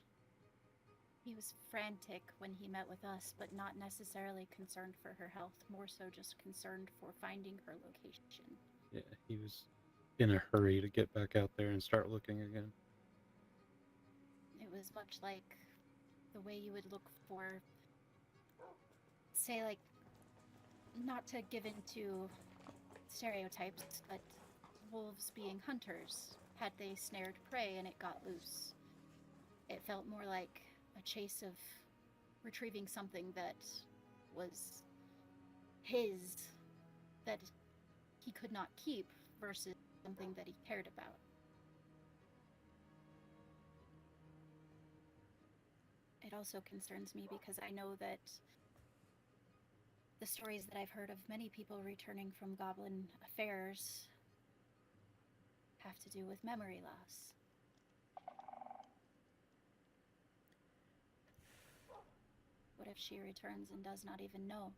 He was frantic when he met with us, but not necessarily concerned for her health, more so just concerned for finding her location. Yeah, he was in a hurry to get back out there and start looking again. It was much like the way you would look for, say, like, not to give into stereotypes, but wolves being hunters. Had they snared prey and it got loose, it felt more like a chase of retrieving something that was his, that he could not keep, versus something that he cared about. It also concerns me because I know that the stories that I've heard of many people returning from goblin affairs have to do with memory loss. What if she returns and does not even know?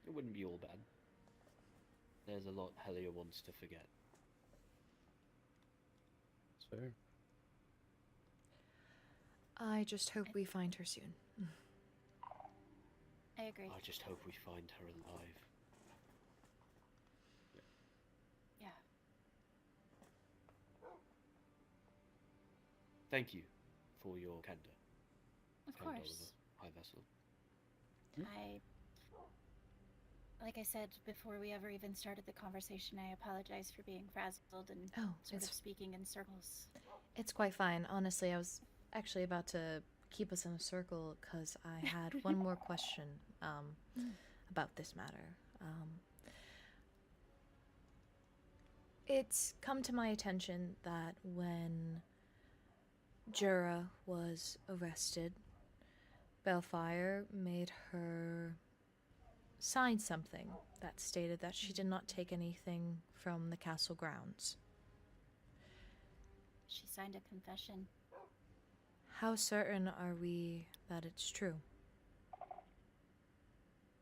It wouldn't be all bad. There's a lot Helia wants to forget. That's fair. I just hope we find her soon. I agree. I just hope we find her alive. Yeah. Thank you for your candor. Of Candor course. with a high vessel. Like I said before we ever even started the conversation, I apologize for being frazzled and Oh, sort of it's speaking in circles. it's quite fine. Honestly, I was actually about to keep us in a circle because I had one more question about this matter. It's come to my attention that when Jura was arrested, Balefire made her sign something that stated that she did not take anything from the castle grounds. She signed a confession. How certain are we that it's true?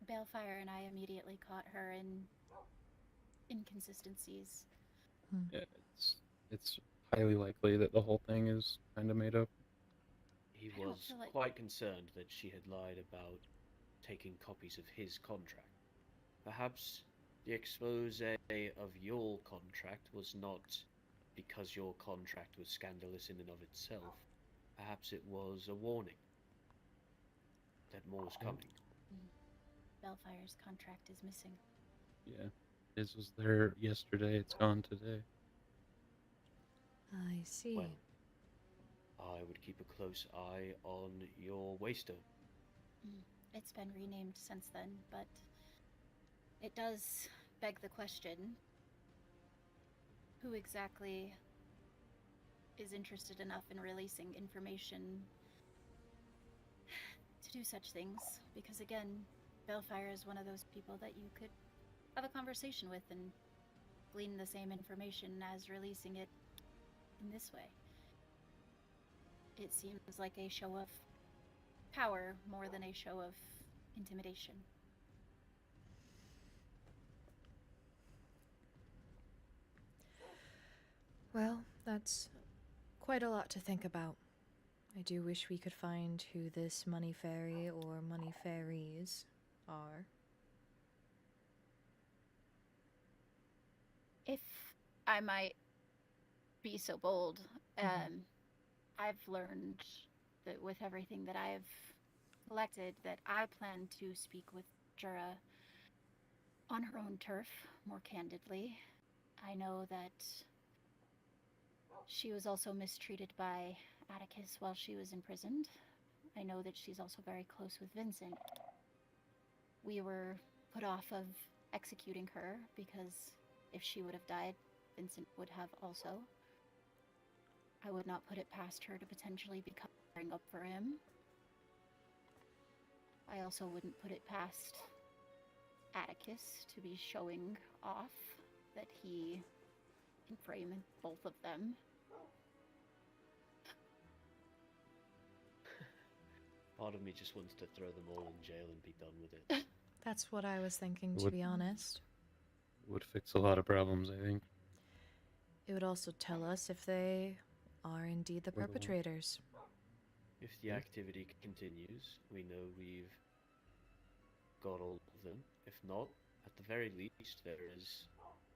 Balefire and I immediately caught her in inconsistencies. Yeah, it's highly likely that the whole thing is kind of made up. He I don't was feel like- quite concerned that she had lied about taking copies of his contract. Perhaps the expose of your contract was not because your contract was scandalous in and of itself. Perhaps it was a warning that more was coming. Balefire's contract is missing. Yeah, his was there yesterday. It's gone today. I see. Well, I would keep a close eye on your waster. It's been renamed since then, but it does beg the question, who exactly is interested enough in releasing information to do such things? Because again, Balefire is one of those people that you could have a conversation with and glean the same information as releasing it in this way. It seems like a show of power more than a show of intimidation. Well, that's quite a lot to think about. I do wish we could find who this money fairy or money fairies are. If I might be so bold, I've learned that with everything that I've collected, that I plan to speak with Jura on her own turf more candidly. I know that she was also mistreated by Atticus while she was imprisoned. I know that she's also very close with Vincent. We were put off of executing her, because if she would have died, Vincent would have also. I would not put it past her to potentially be covering up for him. I also wouldn't put it past Atticus to be showing off that he can frame both of them. Part of me just wants to throw them all in jail and be done with it. That's what I was thinking, to Would- be honest. Would fix a lot of problems, I think. It would also tell us if they are indeed the Or the one. perpetrators. If the activity continues, we know we've got all of them. If not, at the very least, there is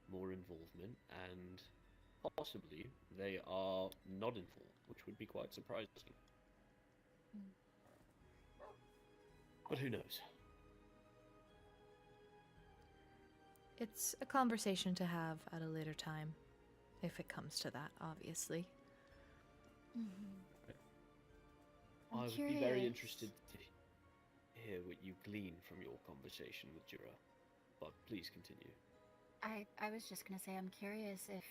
more involvement, and possibly they are not involved, which would be quite surprising. But who knows? It's a conversation to have at a later time, if it comes to that, obviously. I'm I would be very interested to hear what you glean from your conversation with Jura, but please continue. I was just gonna say, I'm curious if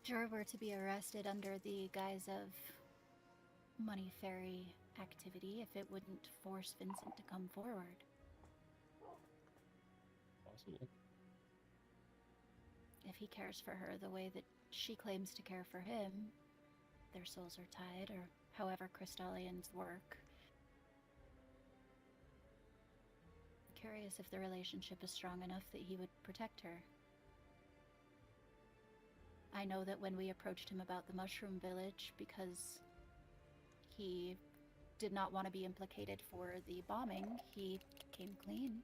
Jura were to be arrested under the guise of money fairy activity, if it wouldn't force Vincent to come forward. Possible. If he cares for her the way that she claims to care for him, their souls are tied, or however Crystallians work. Curious if the relationship is strong enough that he would protect her. I know that when we approached him about the Mushroom Village, because he did not want to be implicated for the bombing, he came clean.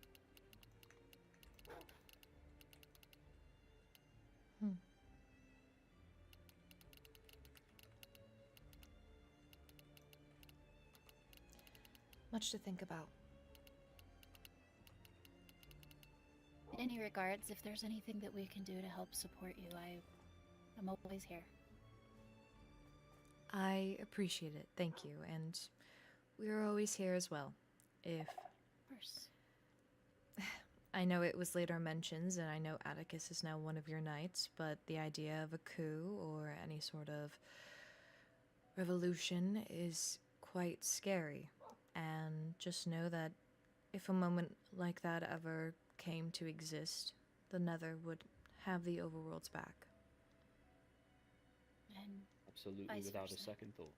Much to think about. In any regards, if there's anything that we can do to help support you, I'm always here. I appreciate it, thank you, and we're always here as well. If Of course. I know it was later mentioned, and I know Atticus is now one of your knights, but the idea of a coup or any sort of revolution is quite scary. And just know that if a moment like that ever came to exist, the Nether would have the overworld's back. And Absolutely, Vice without a versa. second thought.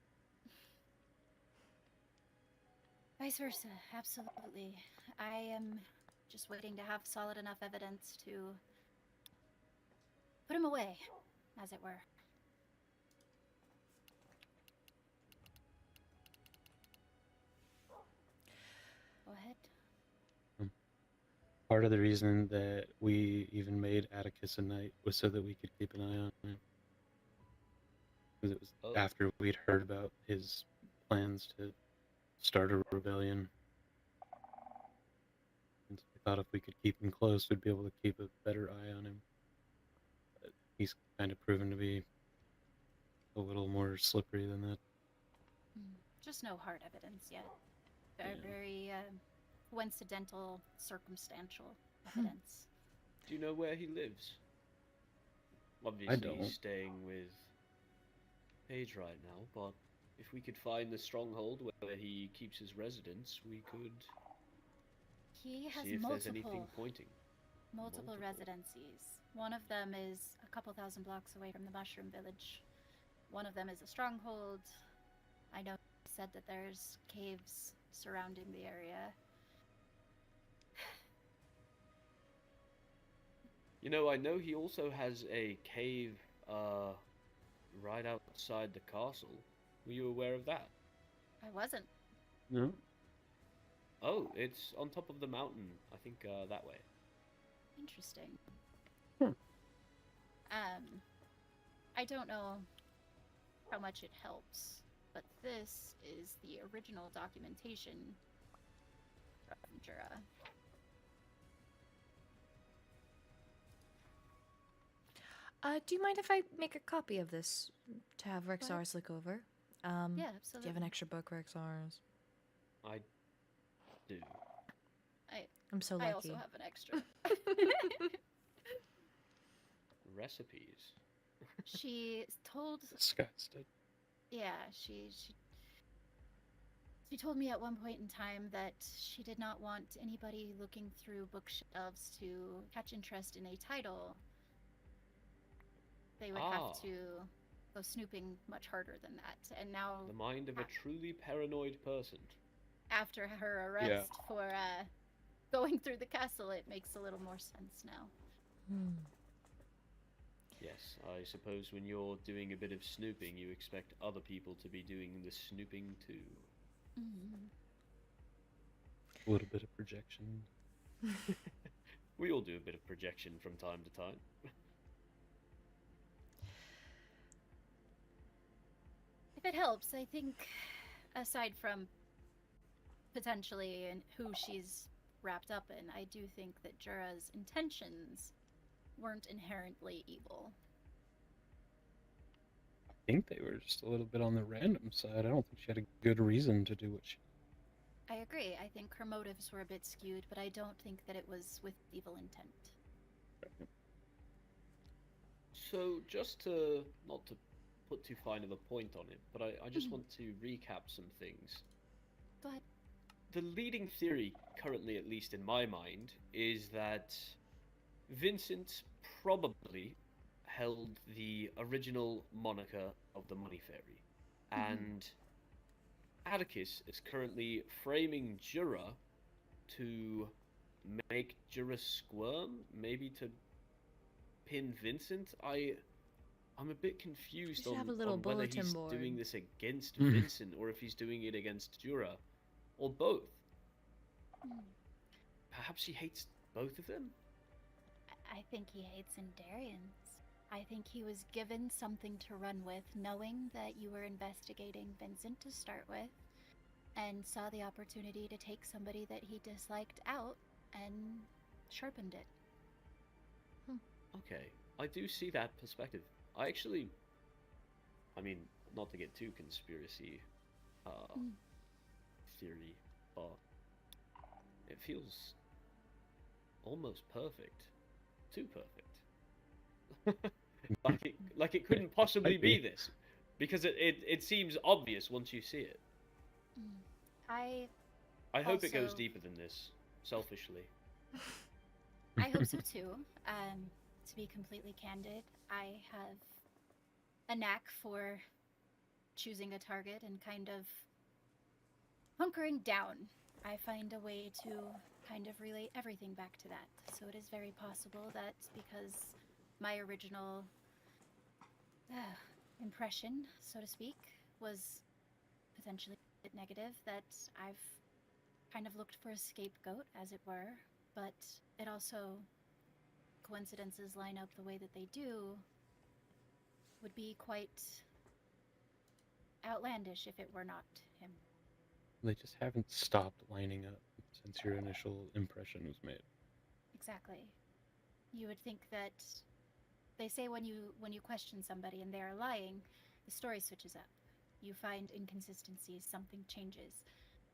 vice versa, absolutely. I am just waiting to have solid enough evidence to put him away, as it were. Go ahead. Part of the reason that we even made Atticus a knight was so that we could keep an eye on him. Because it was Oh. after we'd heard about his plans to start a rebellion. And so we thought if we could keep him close, we'd be able to keep a better eye on him. But he's kind of proven to be a little more slippery than that. Just no hard evidence yet. Yeah. Very coincidental, circumstantial evidence. Do you know where he lives? Obviously, don't. he's staying with Paige right now, but if we could find the stronghold where he keeps his residence, we could He has see if there's anything multiple pointing. Multiple. residencies. One of them is a couple thousand blocks away from the Mushroom Village. One of them is a stronghold. I know he said that there's caves surrounding the area. You know, I know he also has a cave right outside the castle. Were you aware of that? I wasn't. No? Oh, it's on top of the mountain. I think that way. Interesting. Hmm. I don't know how much it helps, but this is the original documentation from Jura. Do you mind if I make a copy of this to have Rexars look over? Yeah, Do you absolutely. have an extra book, Rexars? I do. I'm so lucky. I also have an extra. Recipes. She told, Disgusted. yeah, she told me at one point in time that she did not want anybody looking through bookshelves to catch interest in a title. They would have to go snooping much harder than that. And now, The mind of a truly paranoid person. after her arrest for going through the castle, it makes a little more sense now. Hmm. Yes, I suppose when you're doing a bit of snooping, you expect other people to be doing the snooping too. A little bit of projection. We all do a bit of projection from time to time. If it helps, I think, aside from potentially and who she's wrapped up in, I do think that Jura's intentions weren't inherently evil. I think they were just a little bit on the random side. I don't think she had a good reason to do what she. I agree. I think her motives were a bit skewed, but I don't think that it was with evil intent. So, just to, not to put too fine of a point on it, but I just want to recap some things. Go ahead. The leading theory, currently at least in my mind, is that Vincent probably held the original moniker of the Money Fairy, and Atticus is currently framing Jura to make Jura squirm, maybe to pin Vincent. I'm a bit confused should on, have a little on whether bulletin he's board. doing this against Vincent or if he's doing it against Jura, or both. Perhaps he hates both of them? I think he hates Endarians. I think he was given something to run with, knowing that you were investigating Vincent to start with, and saw the opportunity to take somebody that he disliked out and sharpened it. Okay, I do see that perspective. I mean, not to get too conspiracy theory, but it feels almost perfect. Too perfect. like it couldn't possibly be this. Because it seems obvious once you see it. I hope it goes also- deeper than this, selfishly. I hope so too. To be completely candid, I have a knack for choosing a target and kind of hunkering down. I find a way to kind of relate everything back to that. So it is very possible that because my original impression, so to speak, was potentially a bit negative, that I've kind of looked for a scapegoat, as it were, but it also, coincidences line up the way that they do, would be quite outlandish if it were not him. They just haven't stopped lining up since your initial impression was made. Exactly. You would think that they say when you question somebody and they are lying, the story switches up. You find inconsistencies, something changes.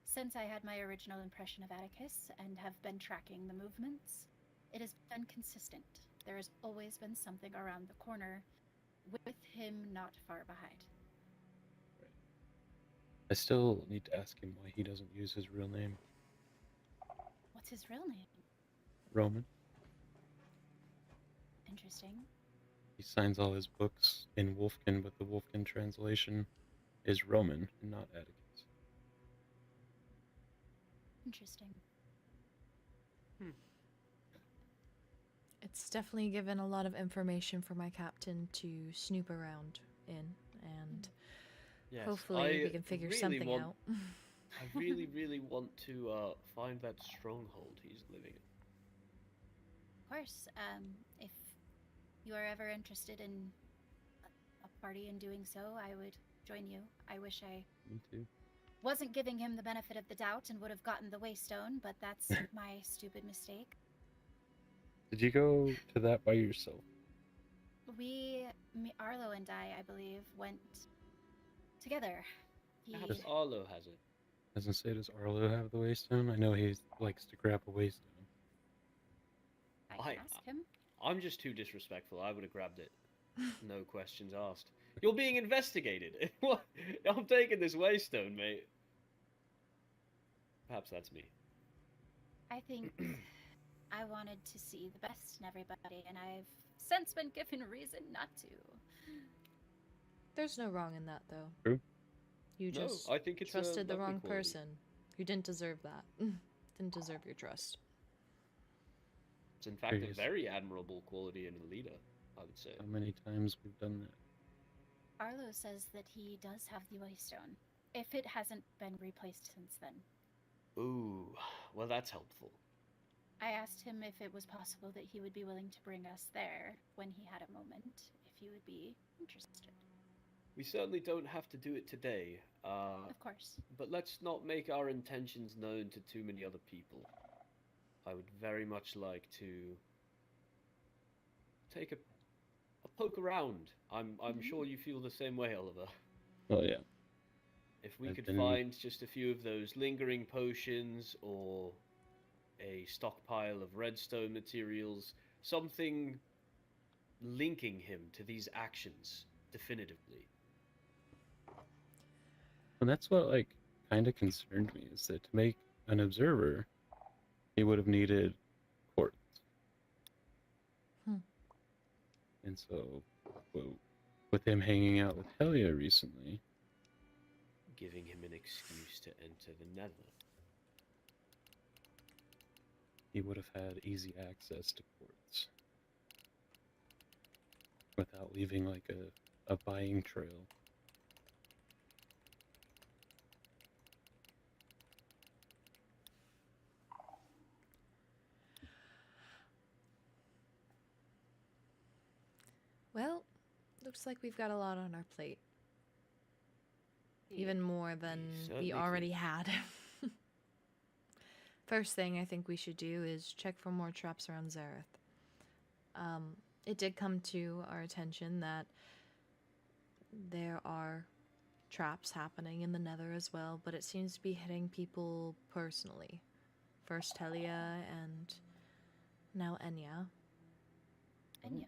Since I had my original impression of Atticus and have been tracking the movements, it has been consistent. There has always been something around the corner, with him not far behind. I still need to ask him why he doesn't use his real name. What's his real name? Roman. Interesting. He signs all his books in Wolfkin, but the Wolfkin translation is Roman and not Atticus. Interesting. It's definitely given a lot of information for my captain to snoop around in, and Yes, hopefully we can figure really something want- out. I really, really want to find that stronghold he's living in. Of course, if you are ever interested in a party in doing so, I would join you. I wish I Me too. wasn't giving him the benefit of the doubt and would have gotten the Waystone, but that's my stupid mistake. Did you go to that by yourself? Arlo and I believe, went together. He, Perhaps Arlo has it. Doesn't say, does Arlo have the Waystone? I know he likes to grab a Waystone. I can ask him. I'm just too disrespectful. I would have grabbed it. No questions asked. You're being investigated. What? I'm taking this waystone, mate. Perhaps that's me. I think I wanted to see the best in everybody, and I've since been given a reason not to. There's no wrong in that, though. True. You No, just I think it's a trusted the lovely wrong quality. person. You didn't deserve that. Didn't deserve your trust. It's in fact a Curious. very admirable quality in a leader, I would say. How many times we've done that? Arlo says that he does have the waystone, if it hasn't been replaced since then. Ooh, well that's helpful. I asked him if it was possible that he would be willing to bring us there when he had a moment, if he would be interested. We certainly don't have to do it today, Of course. but let's not make our intentions known to too many other people. I would very much like to take a poke around. I'm sure you feel the same way, Oliver. Oh yeah. If we I've could been- find just a few of those lingering potions or a stockpile of redstone materials, something linking him to these actions definitively. And that's what like kind of concerned me, is that to make an observer, he would have needed quartz. Hmm. And so, with him hanging out with Helia recently, Giving him an excuse to enter the Nether. he would have had easy access to quartz without leaving like a buying trail. Well, looks like we've got a lot on our plate. Even more than certainly we do. already had. First thing I think we should do is check for more traps around Zareth. It did come to our attention that there are traps happening in the Nether as well, but it seems to be hitting people personally. First Helia and now Enya. Enya.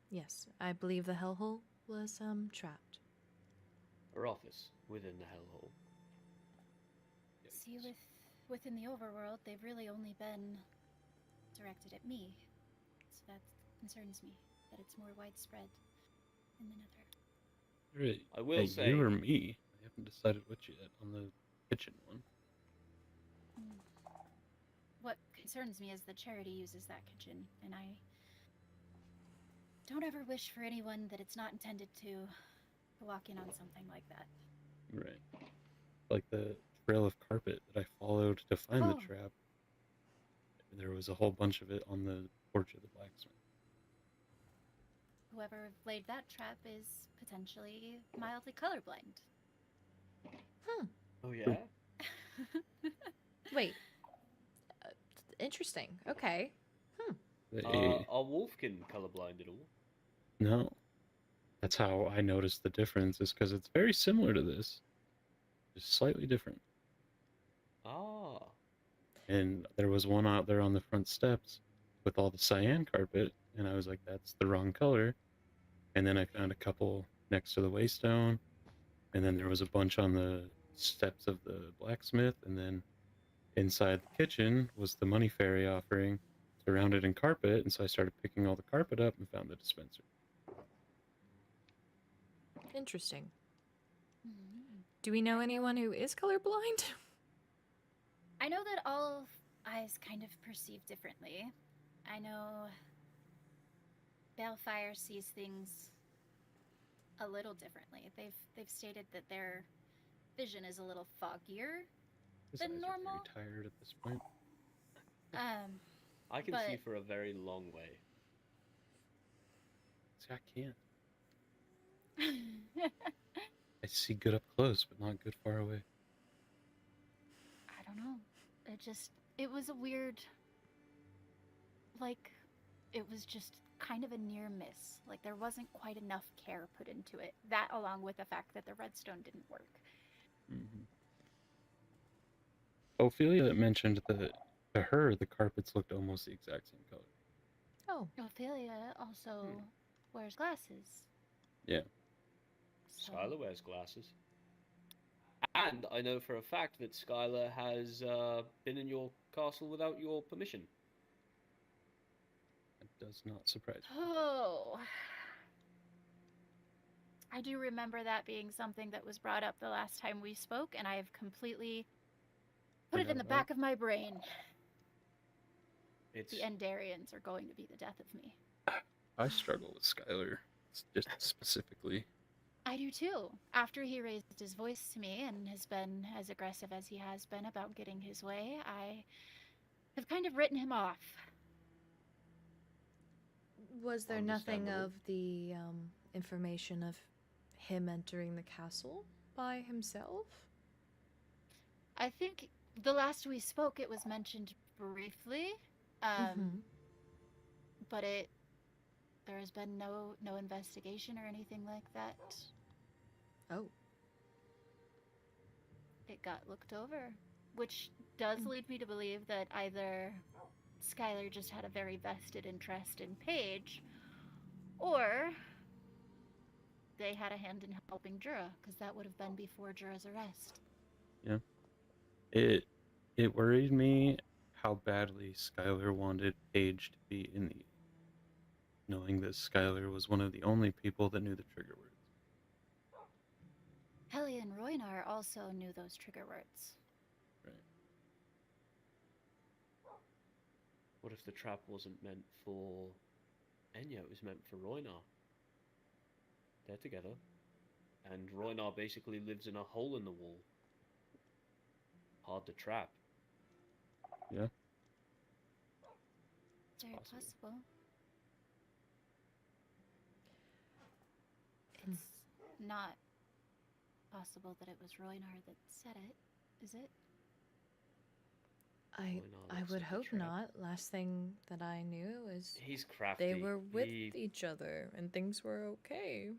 Yes, I believe the hellhole was trapped. Her office within the hellhole. See, within the overworld, they've really only been directed at me. So that concerns me, that it's more widespread in the Nether. Right. I will Hey, say, you or me? I haven't decided which yet on the kitchen one. What concerns me is the charity uses that kitchen, and I don't ever wish for anyone that it's not intended to walk in on something like that. Right. Like the trail of carpet that I followed to find the Oh. trap. There was a whole bunch of it on the porch of the blacksmith. Whoever laid that trap is potentially mildly colorblind. oh yeah? Wait. Interesting. Okay. They, Are Wolfkin colorblind at all? no. That's how I noticed the difference, is because it's very similar to this. Just slightly different. Ah. And there was one out there on the front steps with all the cyan carpet, and I was like, that's the wrong color. And then I found a couple next to the waystone, and then there was a bunch on the steps of the blacksmith, and then inside the kitchen was the money fairy offering, surrounded in carpet, and so I started picking all the carpet up and found the dispenser. Interesting. Mhm. Do we know anyone who is colorblind? I know that all eyes kind of perceive differently. I know Balefire sees things a little differently. They've stated that their vision is a little foggier. His Than eyes are normal? very tired at this point. I can see But- for a very long way. See, I can't. I see good up close, but not good far away. I don't know. It was a weird, like, it was just kind of a near miss. Like, there wasn't quite enough care put into it. That, along with the fact that the redstone didn't work. Mm-hmm. Ophelia mentioned that To her, the carpets looked almost the exact same color. Oh, Ophelia also wears glasses. Yeah. So, Skylar wears glasses. And I know for a fact that Skylar has been in your castle without your permission. That does not surprise me. oh. I do remember that being something that was brought up the last time we spoke, and I have completely put it in the Forgot about back of my brain. It's The Endarians are going to be the death of me. I struggle with Skylar, just specifically. I do too. After he raised his voice to me and has been as aggressive as he has been about getting his way, I have kind of written him off. was there nothing Understandable. of the information of him entering the castle by himself? I think the last we spoke, it was mentioned briefly, Mhm. but there has been no investigation or anything like that. Oh. It got looked over, which does Mm. lead me to believe that either Skylar just had a very vested interest in Paige, or they had a hand in helping Jura, because that would have been before Jura's arrest. It worried me how badly Skylar wanted Paige to be in the knowing that Skylar was one of the only people that knew the trigger words. Helia and Roynar also knew those trigger words. Right. what if the trap wasn't meant for Enya? It was meant for Roynar. They're together, and Roynar basically lives in a hole in the wall. Hard to trap. Yeah. Very possible. possible. Hmm. It's not possible that it was Roynar that said it, is it? I Roynar looks would like a hope trap. not. Last thing that I knew is He's crafty. they were with each other and things were okay.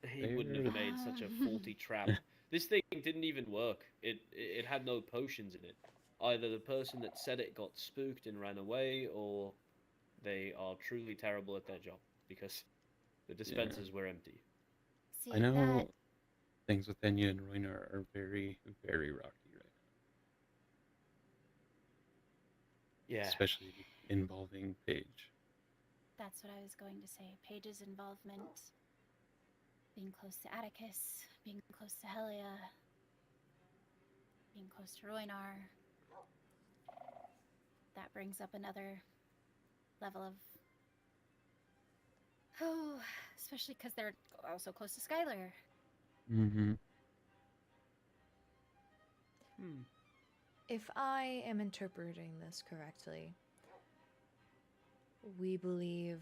He wouldn't have made such a faulty trap. This thing didn't even work. It had no potions in it. Either the person that said it got spooked and ran away, or they are truly terrible at their job, because the dispensers were empty. See, I know that things with Enya and Roynar are very, very rocky right now. Yeah. Especially involving Paige. that's what I was going to say. Paige's involvement, being close to Atticus, being close to Helia, being close to Roynar. That brings up another level of... Oh, especially because they're also close to Skylar. Mm-hmm. If I am interpreting this correctly, we believe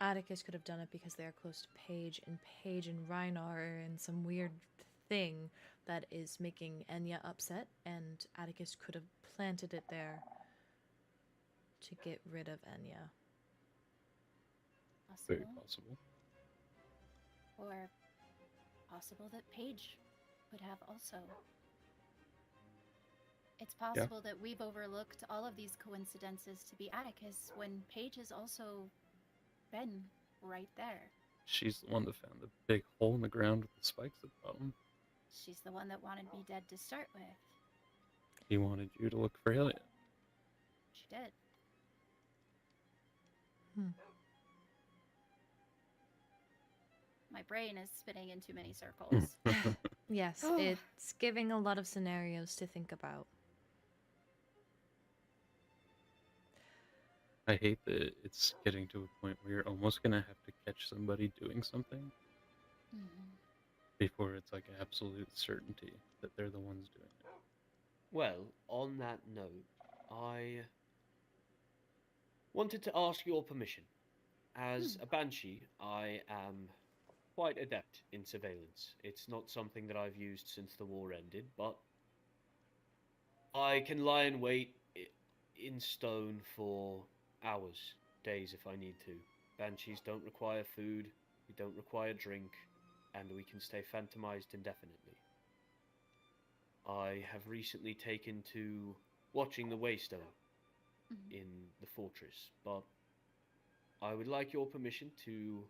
Atticus could have done it because they are close to Paige, and Paige and Reinar are in some weird thing that is making Enya upset, and Atticus could have planted it there to get rid of Enya. Very Possible. possible. Or possible that Paige would have also. It's possible that we've overlooked all of these coincidences to be Atticus when Paige has also been right there. She's the one that found the big hole in the ground with the spikes at the bottom. She's the one that wanted me dead to start with. He wanted you to look for Helia. She did. My brain is spinning in too many circles. Yes, Oh. it's giving a lot of scenarios to think about. I hate that it's getting to a point where you're almost gonna have to catch somebody doing something Mhm. before it's like absolute certainty that they're the ones doing it. Well, on that note, I wanted to ask your permission. As a banshee, I am quite adept in surveillance. It's not something that I've used since the war ended, but I can lie in wait in stone for hours, days if I need to. Banshees don't require food, we don't require drink, and we can stay phantomized indefinitely. I have recently taken to watching the Waystone Mhm. in the fortress, but I would like your permission to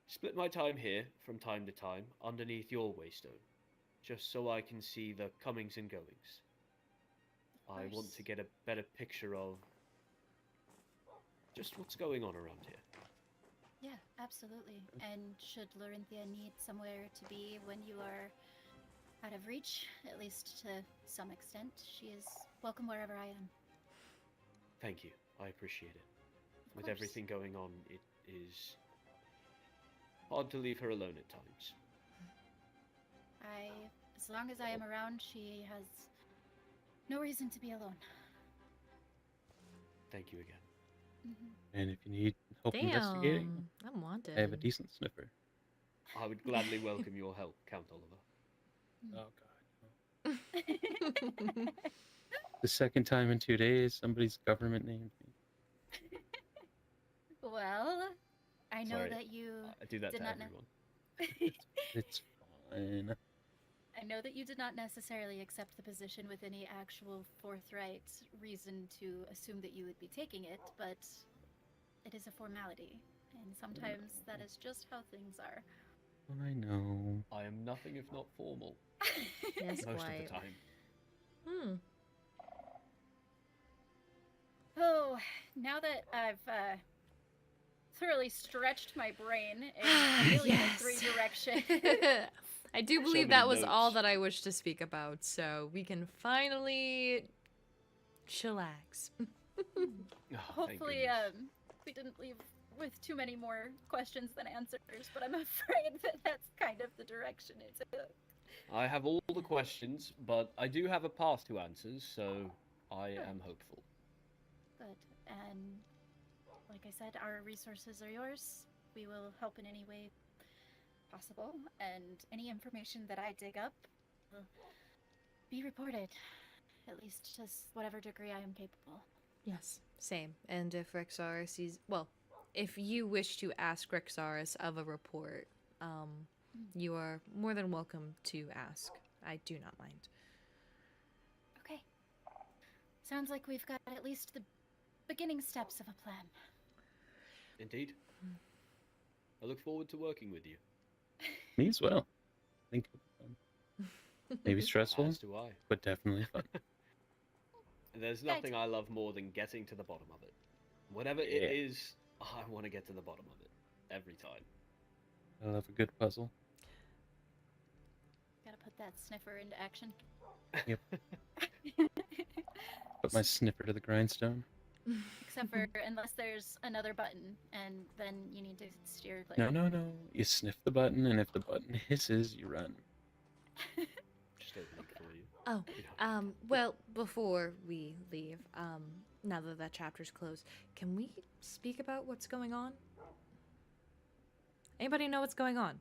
split my time here from time to time underneath your waystone, just so I can see the comings and goings. Of I want course. to get a better picture of just what's going on around here. Yeah, absolutely. And should Lorynthia need somewhere to be when you are out of reach, at least to some extent, she is welcome wherever I am. Thank you. I appreciate it. Of With course. everything going on, it is hard to leave her alone at times. As long as I am around, she has no reason to be alone. Thank you again. Mhm. And if you need help investigating, Damn, I'm wanted. I have a decent sniffer. I would gladly welcome your help, Count Oliver. Oh god. The second time in 2 days, somebody's government named me. Well, I know Sorry, that you I do that did to not know. everyone. It's fine. I know that you did not necessarily accept the position with any actual forthright reason to assume that you would be taking it, but it is a formality, and sometimes that is just how things are. I know. I am nothing if not formal Yes, most quite. of the time. Hmm. Oh, now that I've thoroughly stretched my brain in a million and three Yes. directions. I do So believe many that was all notes. that I wished to speak about, so we can finally chillax. Oh, thank Hopefully, goodness. we didn't leave with too many more questions than answers, but I'm afraid that that's kind of the direction it took. I have all the questions, but I do have a path to answers, so I am hopeful. Good. And like I said, our resources are yours. We will help in any way possible, and any information that I dig up will be reported, at least to whatever degree I am capable. Yes, same. And if Rexaris sees, well, if you wish to ask Rexaris of a report, you are more than welcome to ask. I do not mind. Okay. Sounds like we've got at least the beginning steps of a plan. Indeed. I look forward to working with you. Me as well. I think it'll be fun. Maybe stressful, As do I. but definitely fun. There's nothing I love more than getting to the bottom of it. Whatever it Yeah. is, I want to get to the bottom of it. Every time. I love a good puzzle. Gotta put that sniffer into action. Yep. Put my sniffer to the grindstone. Except for unless there's another button, and then you need to steer like. No. You sniff the button, and if the button hisses, you run. Just open it for you. Oh, You know. well, before we leave, now that that chapter's closed, can we speak about what's going on? Anybody know what's going on?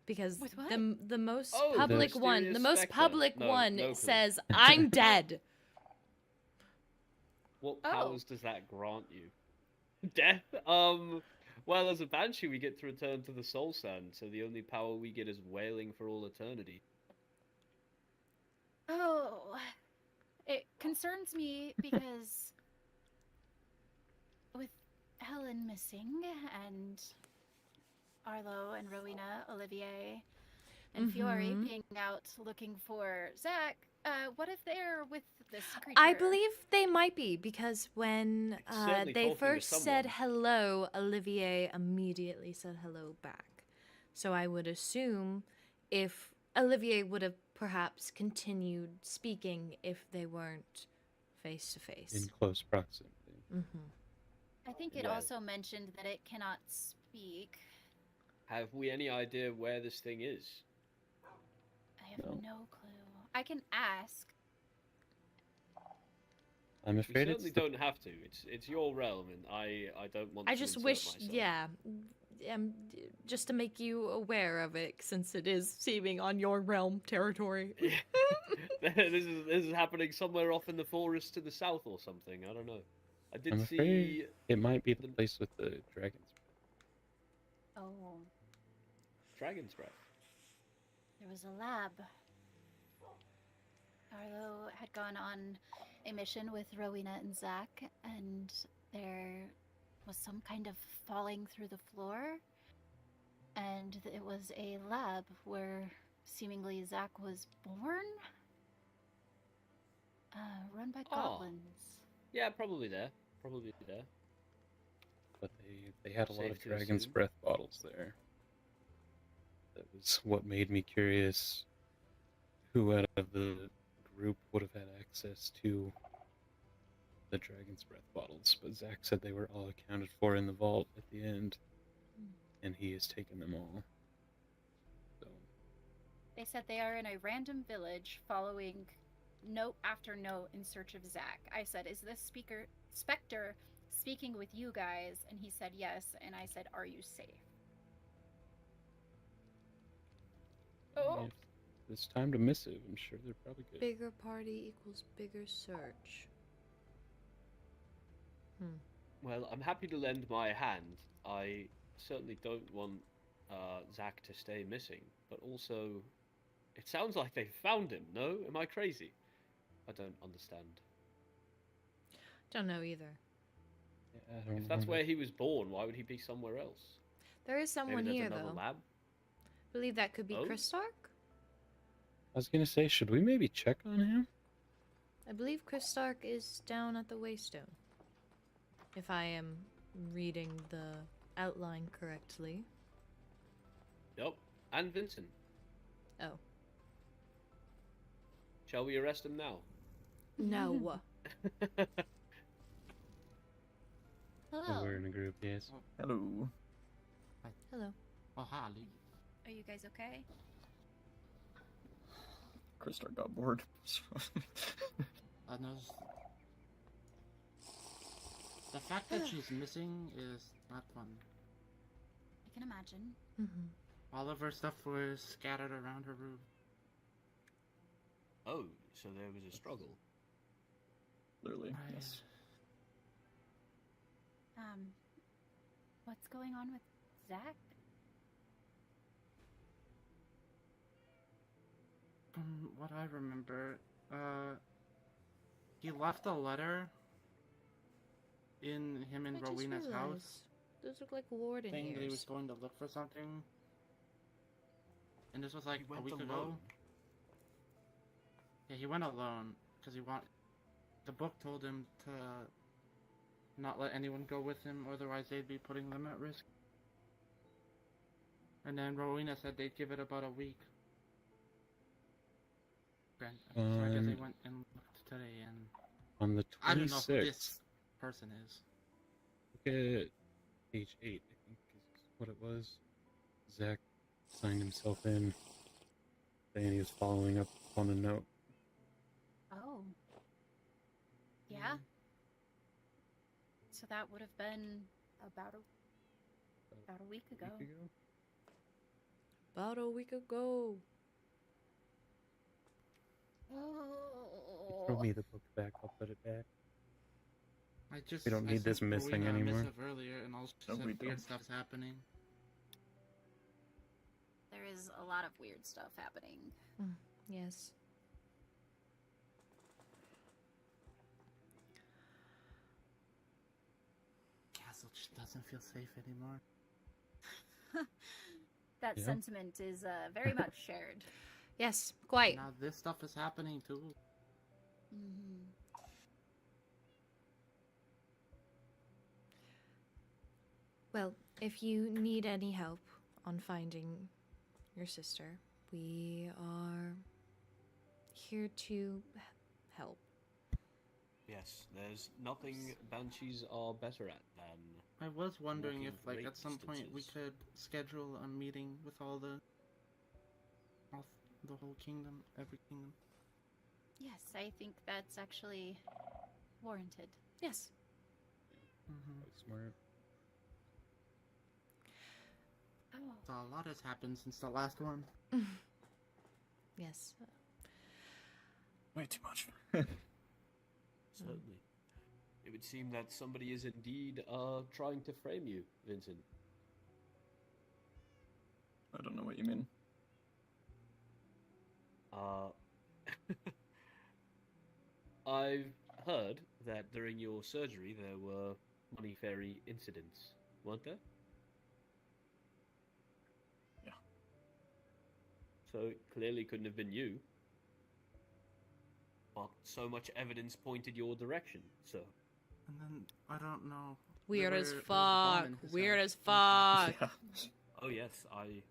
Because With what? the most Oh, the public one, the mysterious most spectre. public No, one no clue. says, "I'm dead." What Oh. powers does that grant you? Death? Well, as a banshee, we get to return to the soul sand, so the only power we get is wailing for all eternity. Oh, it concerns me because with Helen missing and Arlo and Rowena, Olivier, and Fiore Mhm. being out looking for Zach, what if they're with this creature? I believe they might be because when It's certainly they talking to first said someone. hello, Olivier immediately said hello back. So I would assume if Olivier would have perhaps continued speaking if they weren't face to In face. close proximity. I think it Well. also mentioned that it cannot speak. Have we any idea where this thing is? I have No. no clue. I can ask. I'm We afraid it's certainly the don't have to. It's your realm, and I don't want I to just insert wish, myself. yeah, just to make you aware of it since it is seeming on your realm territory. this is happening somewhere off in the forest to the south or something. I don't know. I did I'm see. afraid it might be the the- place with the dragons. Oh, Dragon's breath. there was a lab. Arlo had gone on a mission with Rowena and Zach, and there was some kind of falling through the floor, and it was a lab where seemingly Zach was born, run by Oh. goblins. Yeah, probably there. Probably there. But they had a lot Safe of to dragon's assume. breath bottles there. That was what made me curious who out of the group would have had access to the dragon's breath bottles. But Zach said they were all accounted for in the vault at the end, and he has taken them all. So They said they are in a random village following note after note in search of Zach. I said, "Is this Spectre speaking with you guys?" And he said yes, and I said, "Are you safe?" Oh. if it's time to missive, I'm sure they're probably good. Bigger party equals bigger search. Well, I'm happy to lend my hand. I certainly don't want Zach to stay missing, but also, it sounds like they found him. No, am I crazy? I don't understand. Don't know either. Yeah, I don't If that's remember. where he was born, why would he be somewhere else? There is someone Maybe here there's another though. lab. I believe that could be Oh? Christark. I was gonna say, should we maybe check on him? I believe Christark is down at the Waystone. If I am reading the outline correctly. Yep, and Vincent. Oh. Shall we arrest him now? No. Hello. We're in a group, yes. Hello. Hello. Oh, hi, Lee. Are you guys okay? Crystal got bored. I know. The fact that she's missing is not fun. I can imagine. All of her stuff was scattered around her room. Oh, so there was a struggle. Literally. I- Yes. What's going on with Zach? From what I remember, he left a letter in him and I just Rowena's house realized those look like warden saying that he was ears. going to look for something. And this was like He a went week ago. alone. Yeah, he went alone because the book told him to not let anyone go with him, otherwise they'd be putting them at risk. And then Rowena said they'd give it about a week. So I guess they went and looked today, and On the I don't know who 26th, this person is. look at page 8, I think is what it was. Zach signed himself in, saying he was following up on a note. Oh. Yeah? So that would have been about a week ago. About a week ago. Oh. Throw me the book back, I'll put it back. I just We don't need this sent missing Rowena a anymore. missive earlier, and all she No, said we weird don't. stuff's happening. There is a lot of weird stuff happening. Yes. Castle just doesn't feel safe anymore. That Yeah. sentiment is very much shared. Yes, quite. Now this stuff is happening too. Mm-hmm. Well, if you need any help on finding your sister, we are here to help. Yes, there's nothing banshees are better at than. I was wondering if, Walking like, great at some point we distances. could schedule a meeting with all the whole kingdom, every kingdom. Yes, I think that's actually warranted. Yes. Mm-hmm. Smart. Oh. So a lot has happened since the last one. Yes. Way too much. Certainly. It would seem that somebody is indeed trying to frame you, Vincent. I don't know what you mean. I've heard that during your surgery there were money fairy incidents, weren't there? Yeah. So it clearly couldn't have been you. But so much evidence pointed your direction, so. And then I don't know. Weird as There was a bomb fuck. in his Weird house. as fuck. Yeah. Oh yes, I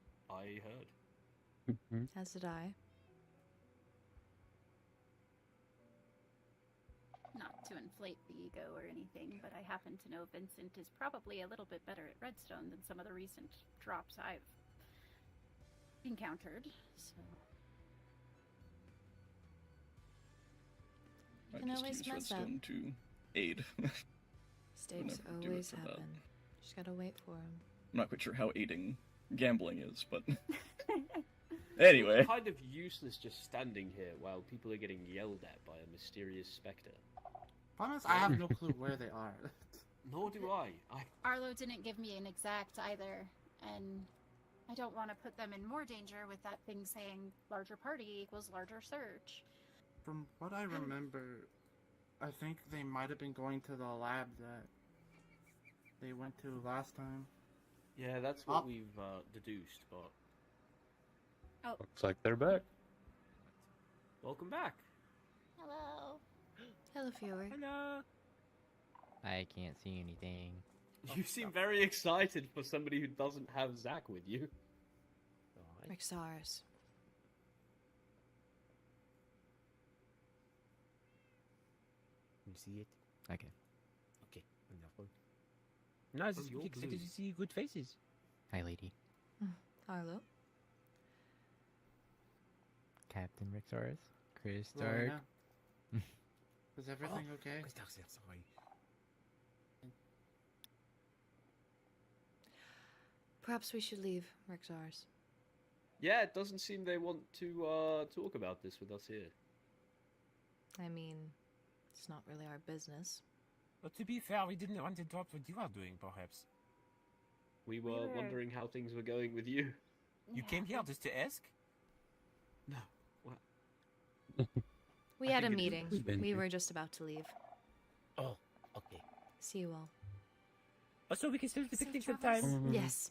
heard. Mhm. As did I. Not to inflate the ego or anything, but I happen to know Vincent is probably a little bit better at redstone than some of the recent drops I've encountered. So I can just always use mess up. redstone to aid. Mistakes never do it always for that. happen. Just gotta wait for them. I'm not quite sure how aiding gambling is, but anyway. It's kind of useless just standing here while people are getting yelled at by a mysterious spectre. Promise, I have no clue where they are. Nor do I. Arlo didn't give me an exact either, and I don't want to put them in more danger with that thing saying larger party equals larger search. From what I remember, I think they might have been going to the lab that they went to last time. Yeah, that's what we've deduced, but Looks like they're back. welcome back. Hello. Hello, Fury. Hello. I can't see anything. You seem very excited for somebody who doesn't have Zach with you. Alright. Rexaris. You see it? Okay. Okay. Wonderful. Nice. Oh, you're Excited blue. to see good faces. Hi, lady. Arlo. Captain Rexaris. Chris Well, Stark. yeah. Is everything okay? Sorry. Perhaps we should leave, Rexaris. Yeah, it doesn't seem they want to talk about this with us here. I mean, it's not really our business. But to be fair, we didn't want to drop what you are doing, perhaps. We were wondering how things were going with you. You came here just to ask? No. What? We I had a think it meeting. was been We here. were just about to leave. Oh, okay. See you all. Oh, so we can still do Safe picnic travels. sometime? Mhm. Yes.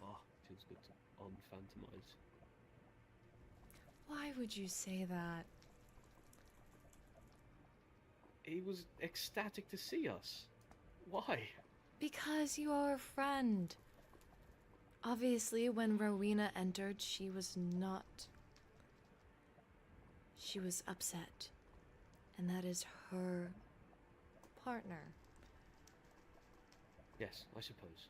Oh, feels good to unphantomize. Why would you say that? He was ecstatic to see us. Why? Because you are a friend. Obviously, when Rowena entered, she was not. She was upset. And that is her partner. Yes, I suppose.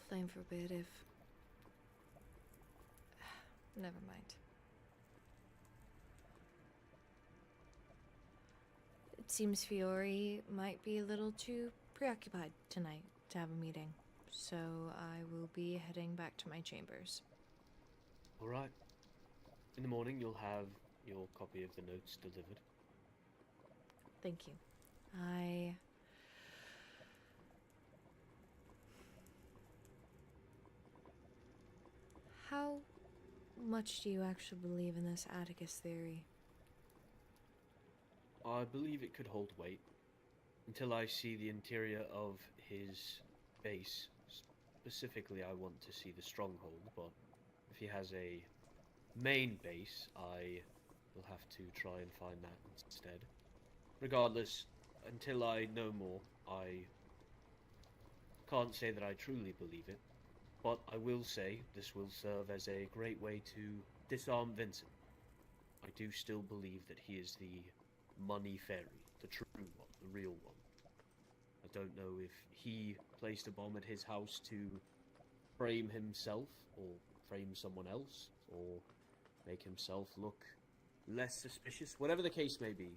Flame forbid if. Never mind. It seems Fiore might be a little too preoccupied tonight to have a meeting, so I will be heading back to my chambers. All right. In the morning, you'll have your copy of the notes delivered. Thank you. How much do you actually believe in this Atticus theory? I believe it could hold weight until I see the interior of his base. Specifically, I want to see the stronghold, but if he has a main base, I will have to try and find that instead. Regardless, until I know more, I can't say that I truly believe it, but I will say this will serve as a great way to disarm Vincent. I do still believe that he is the money fairy, the true one, the real one. I don't know if he placed a bomb at his house to frame himself, or frame someone else, or make himself look less suspicious. Whatever the case may be,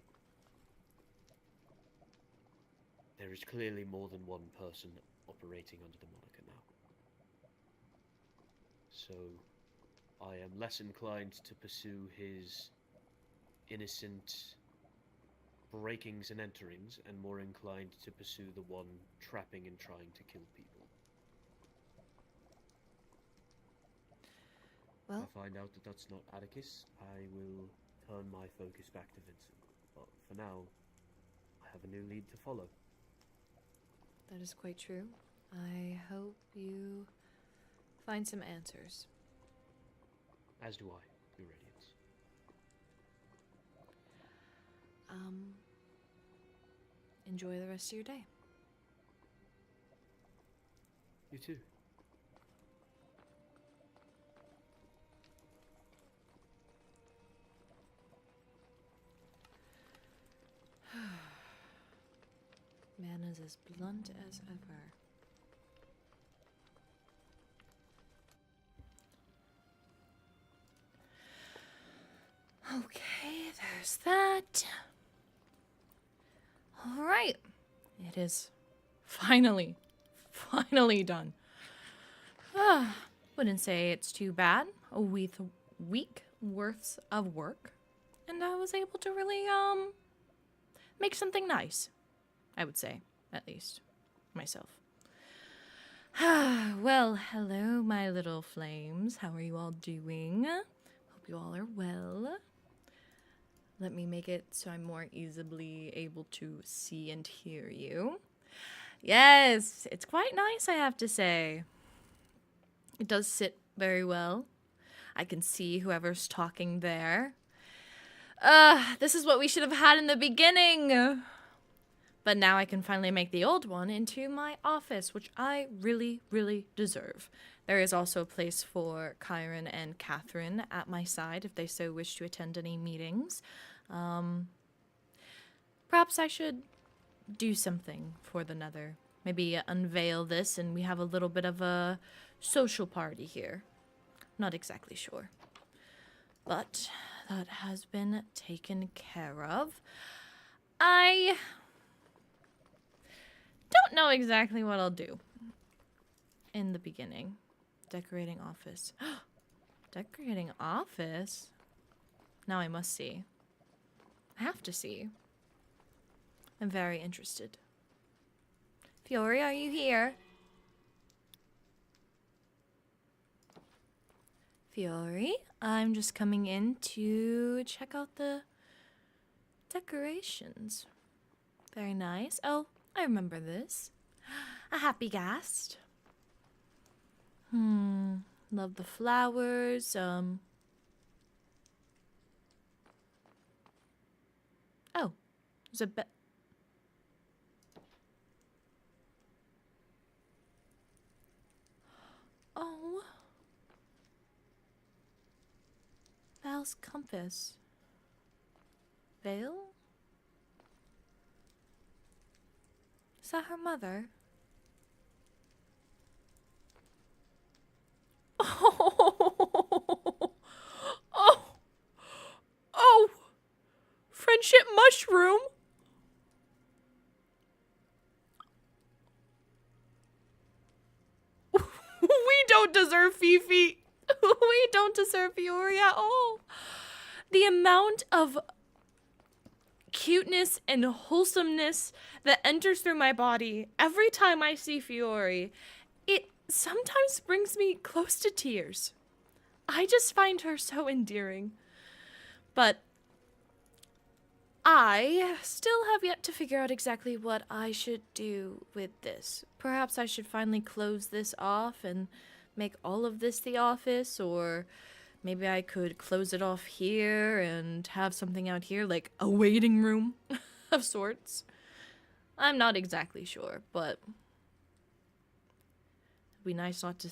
there is clearly more than one person operating under the moniker now. So, I am less inclined to pursue his innocent breakings and enterings, and more inclined to pursue the one trapping and trying to kill people. Well, If I find out that that's not Atticus, I will turn my focus back to Vincent. But for now, I have a new lead to follow. that is quite true. I hope you find some answers. As do I, Your Radiance. Enjoy the rest of your day. You too. Man is as blunt as ever. Okay, there's that. All right. It is finally done. Wouldn't say it's too bad. A week worth of work. And I was able to really, make something nice. I would say, at least. Myself. Well, hello, my little flames. How are you all doing? Hope you all are well. Let me make it so I'm more easily able to see and hear you. Yes, it's quite nice, I have to say. It does sit very well. I can see whoever's talking there. This is what we should have had in the beginning. But now I can finally make the old one into my office, which I really, really deserve. There is also a place for Kyron and Catherine at my side if they so wish to attend any meetings. Perhaps I should do something for the Nether. Maybe unveil this and we have a little bit of a social party here. Not exactly sure. But that has been taken care of. I don't know exactly what I'll do in the beginning. Decorating office. Decorating office? Now I must see. I have to see. I'm very interested. Fiore, are you here? Fiore, I'm just coming in to check out the decorations. Very nice. Oh, I remember this. A happy ghast. Love the flowers. Oh, there's a bit. Oh. Val's compass. Vale? Is that her mother? Oh! Oh! Friendship mushroom? We don't deserve Fifi. We don't deserve Fiore at all. The amount of cuteness and wholesomeness that enters through my body every time I see Fiore, it sometimes brings me close to tears. I just find her so endearing. But I still have yet to figure out exactly what I should do with this. Perhaps I should finally close this off and make all of this the office, or maybe I could close it off here and have something out here, like a waiting room of sorts. I'm not exactly sure, but it'd be nice not to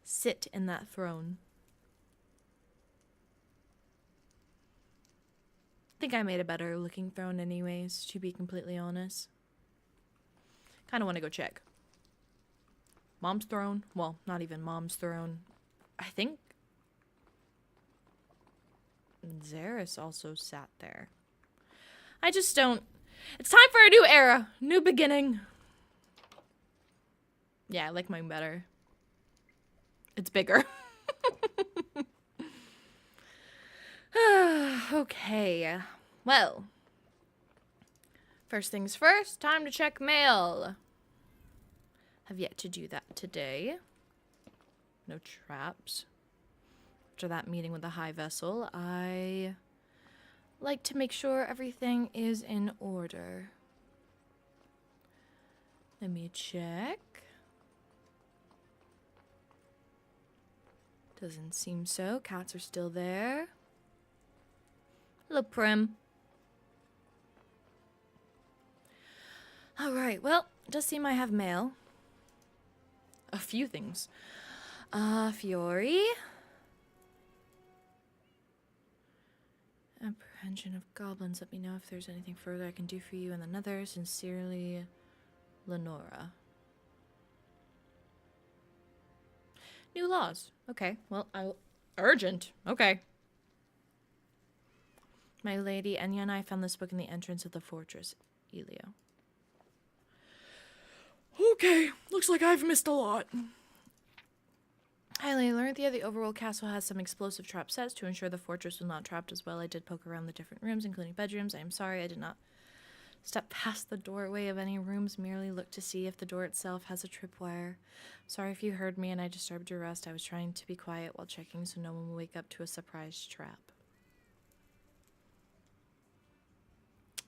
sit in that throne. I think I made a better looking throne anyways, to be completely honest. Kind of want to go check. Mom's throne? Well, not even Mom's throne. I think Xeris also sat there. I just don't... It's time for a new era. New beginning. Yeah, I like mine better. It's bigger. Okay. Well. First things first, time to check mail. Have yet to do that today. No traps. After that meeting with the high vessel, I like to make sure everything is in order. Let me check. Doesn't seem so. Cats are still there. Hello, Prim. Alright, well, it does seem I have mail. A few things. Fiore. Apprehension of goblins. Let me know if there's anything further I can do for you in the Nether. Sincerely, Lenora. New laws. Okay, well, urgent. Okay. My lady, Enya and I found this book in the entrance of the fortress, Helia. Okay, looks like I've missed a lot. Hi, Lady Lorynthia. The overworld castle has some explosive trap sets to ensure the fortress was not trapped as well. I did poke around the different rooms, including bedrooms. I am sorry I did not step past the doorway of any rooms, merely look to see if the door itself has a tripwire. Sorry if you heard me and I disturbed your rest. I was trying to be quiet while checking so no one will wake up to a surprise trap.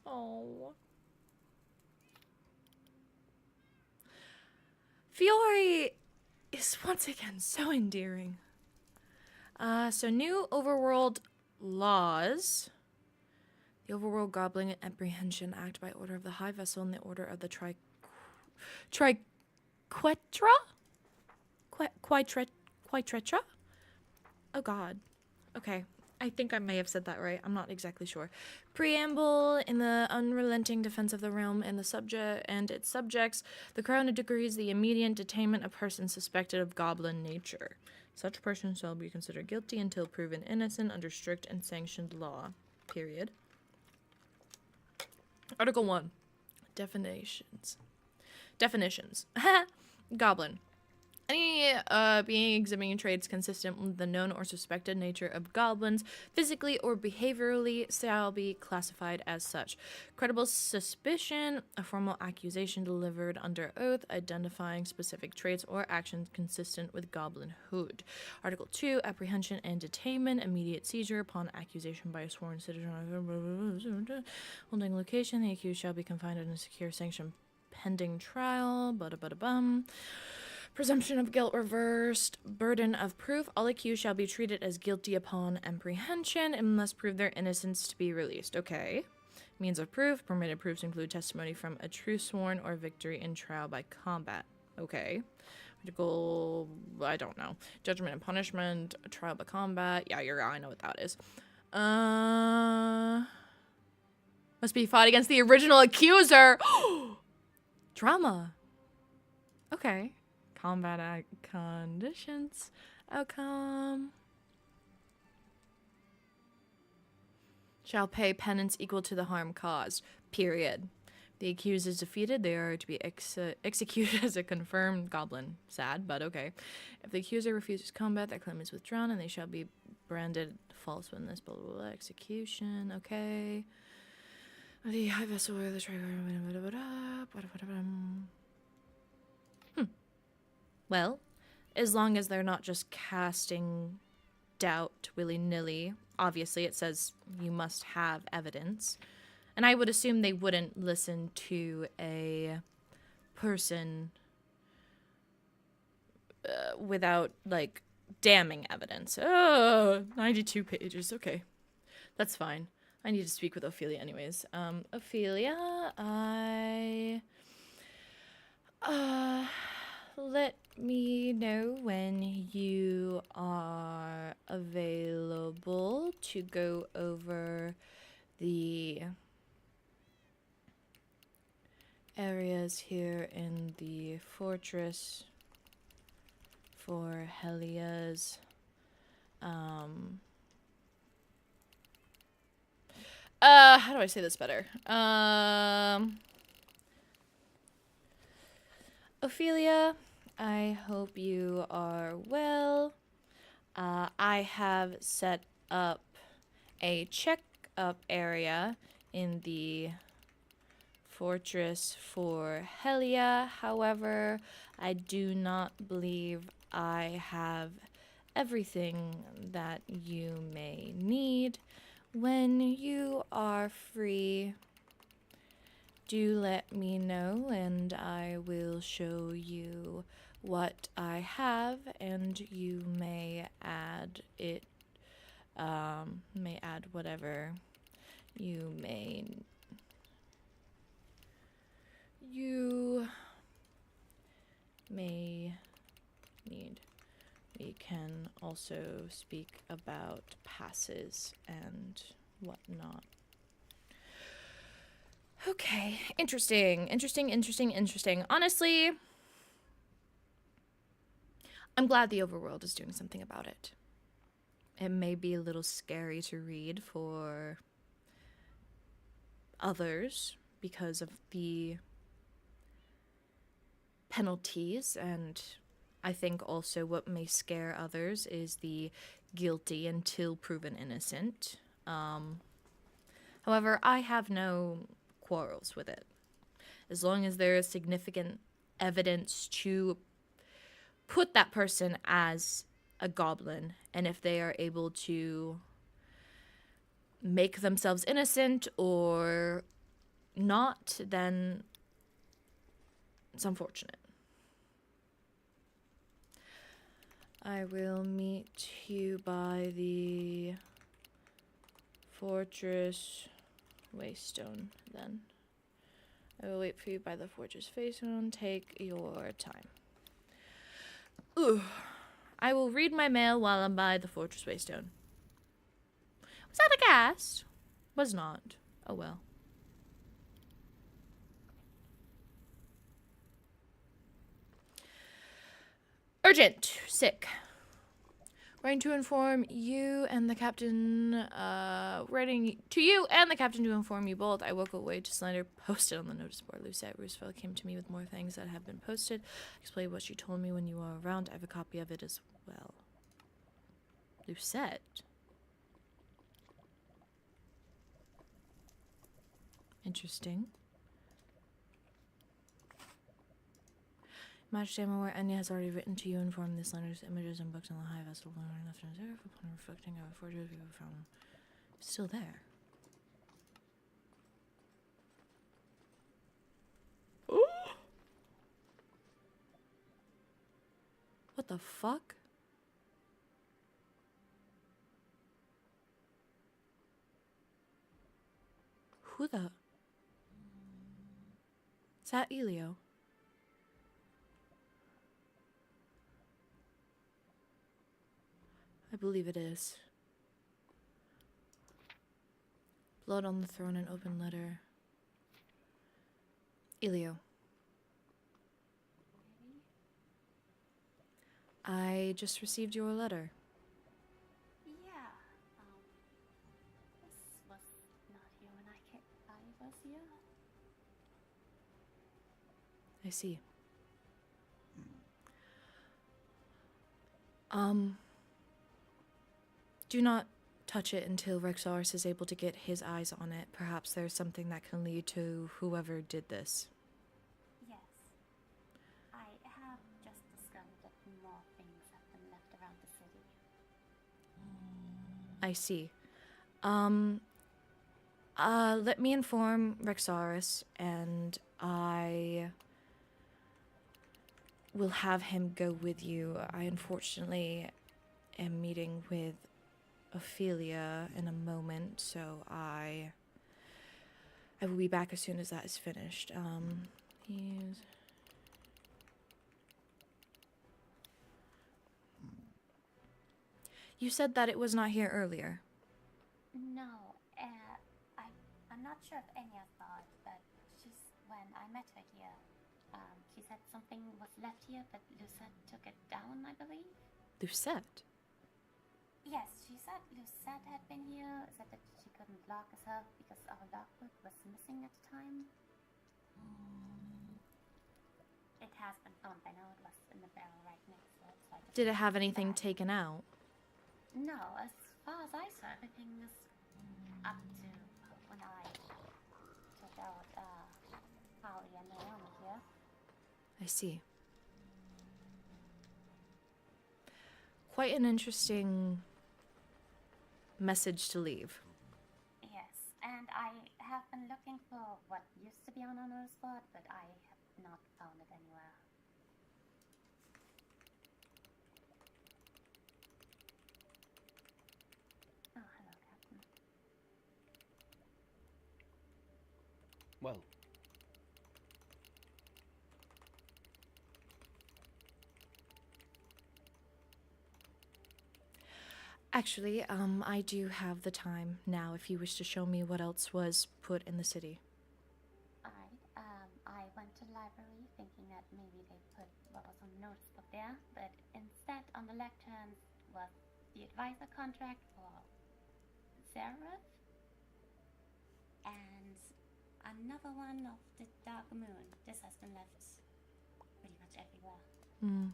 Oh. Fiore is once again so endearing. So new overworld laws. The Overworld Goblin Apprehension Act by order of the High Vessel and the order of the Quitretra? Oh god. Okay. I think I may have said that right. I'm not exactly sure. Preamble. In the unrelenting defense of the realm and the subject and its subjects, the crown decrees the immediate detainment of persons suspected of goblin nature. Such persons shall be considered guilty until proven innocent under strict and sanctioned law. Period. Article 1. Definitions. Goblin. Any being exhibiting traits consistent with the known or suspected nature of goblins, physically or behaviorally, shall be classified as such. Credible suspicion, a formal accusation delivered under oath, identifying specific traits or actions consistent with goblinhood. Article 2. Apprehension and detainment, immediate seizure upon accusation by a sworn citizen. Holding location, the accused shall be confined in a secure sanction pending trial. Presumption of guilt reversed. Burden of proof. All accused shall be treated as guilty upon apprehension and must prove their innocence to be released. Okay. Means of proof. Permitted proofs include testimony from a true sworn or victory in trial by combat. Okay. Article, I don't know. Judgment and punishment. Trial by combat. Yeah, I know what that is. Must be fought against the original accuser. Drama. Okay. Combat conditions. Outcome. Shall pay penance equal to the harm caused. Period. If the accused is defeated, they are to be executed as a confirmed goblin. Sad, but okay. If the accuser refuses combat, their claim is withdrawn and they shall be branded false witness. Blah, blah, blah. Execution. Okay. The high vessel or the Well, as long as they're not just casting doubt willy-nilly. Obviously, it says you must have evidence. And I would assume they wouldn't listen to a person without, like, damning evidence. Oh, 92 pages. Okay. That's fine. I need to speak with Ophelia anyways. Ophelia, let me know when you are available to go over the areas here in the fortress for Helia's how do I say this better? Ophelia, I hope you are well. I have set up a check-up area in the fortress for Helia. However, I do not believe I have everything that you may need. When you are free, do let me know and I will show you what I have, and you may add it, may add whatever you may need. We can also speak about passes and whatnot. Okay, interesting. Honestly, I'm glad the overworld is doing something about it. It may be a little scary to read for others because of the penalties, and I think also what may scare others is the guilty until proven innocent. However, I have no quarrels with it. As long as there is significant evidence to put that person as a goblin, and if they are able to make themselves innocent or not, then it's unfortunate. I will meet you by the fortress waystone then. I will wait for you by the fortress waystone. Take your time. Ooh. I will read my mail while I'm by the fortress waystone. Was that a gas? Was not. Oh well. Urgent. Sick. Writing to inform you and the captain, writing to you and the captain to inform you both. I woke away to Slender posted on the notice board. Lucette Roosevelt came to me with more things that have been posted. Explain what she told me when you were around. I have a copy of it as well. Lucette? Interesting. Majesty, I'm aware Anya has already written to you and informed this lender's images and books on the high vessel left in reserve upon reflecting on forgeries we have found. Still there. What the fuck? Who the? Is that Elio? I believe it is. Blood on the throne, an open letter. Elio. I just received your letter. Yeah, this was not here when I was here. I see. Do not touch it until Rexaurus is able to get his eyes on it. Perhaps there's something that can lead to whoever did this. Yes. I have just discovered that more things have been left around the city. I see. Let me inform Rexaurus, and I will have him go with you. I unfortunately am meeting with Ophelia in a moment, so I will be back as soon as that is finished. You said that it was not here earlier. No, I'm not sure if Anya thought, but when I met her here, she said something was left here, but Lucette took it down, I believe. Lucette? Yes, she said Lucette had been here, said that she couldn't lock herself because our lockbook was missing at the time. It has been found. I know it was in the barrel right next to it. So Did it have anything taken out? No, as far as I saw, everything was up to when I took out I see. Quite an interesting message to leave. Yes, and I have been looking for what used to be on our spot, but I have not found it anywhere. Oh, hello, Captain. Well, Actually, I do have the time now if you wish to show me what else was put in the city. Alright, I went to the library thinking that maybe they put what was on the notice book there, but instead on the lectern was the advisor contract for Zareth and another one of the Dark Moon. This has been left pretty much everywhere.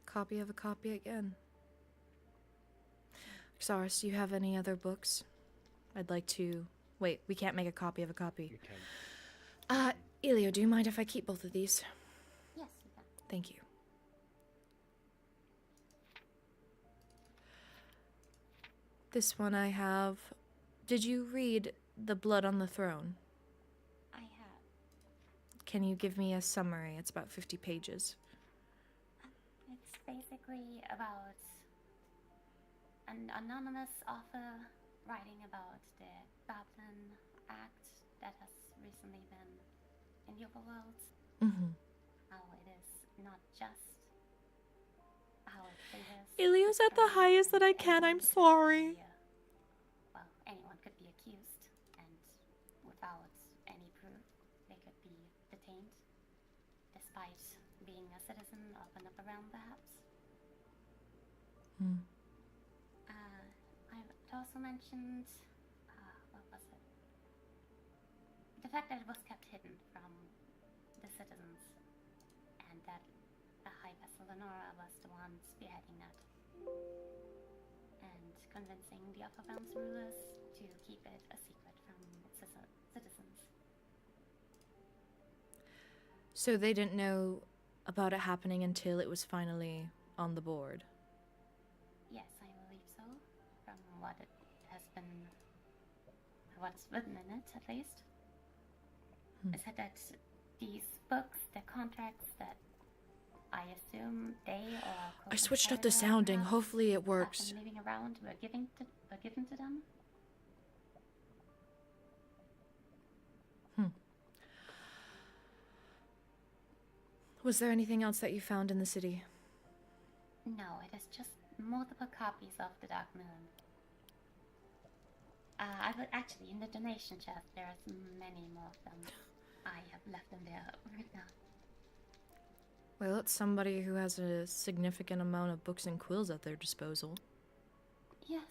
Copy of a copy again. Xaris, do you have any other books? I'd like to... Wait, we can't make a copy of a copy. you can. Elio, do you mind if I keep both of these? Yes, you can. Thank you. This one I have... Did you read The Blood on the Throne? I have. Can you give me a summary? It's about 50 pages. It's basically about an anonymous author writing about the Goblin Act that has recently been in the overworld. Mm-hmm. How it is not just how it favors. Elio's at the highest that I can, I'm sorry. Well, anyone could be accused, and without any proof, they could be detained, despite being a citizen of another realm, perhaps. Hmm. I also mentioned, what was it? The fact that it was kept hidden from the citizens, and that the High Vessel Lenora was the one spearheading that, and convincing the Upper Realms rulers to keep it a secret from citizens. So they didn't know about it happening until it was finally on the board. Yes, I believe so. From what it has been, what's written in it, at least. It said that these books, the contracts that I assume they or I switched up the sounding. Hopefully it works. Moving around were given to them. Was there anything else that you found in the city? No, it is just multiple copies of the Dark Moon. I would actually, in the donation chest, there's many more of them. I have left them there right now. Well, it's somebody who has a significant amount of books and quills at their disposal. Yes.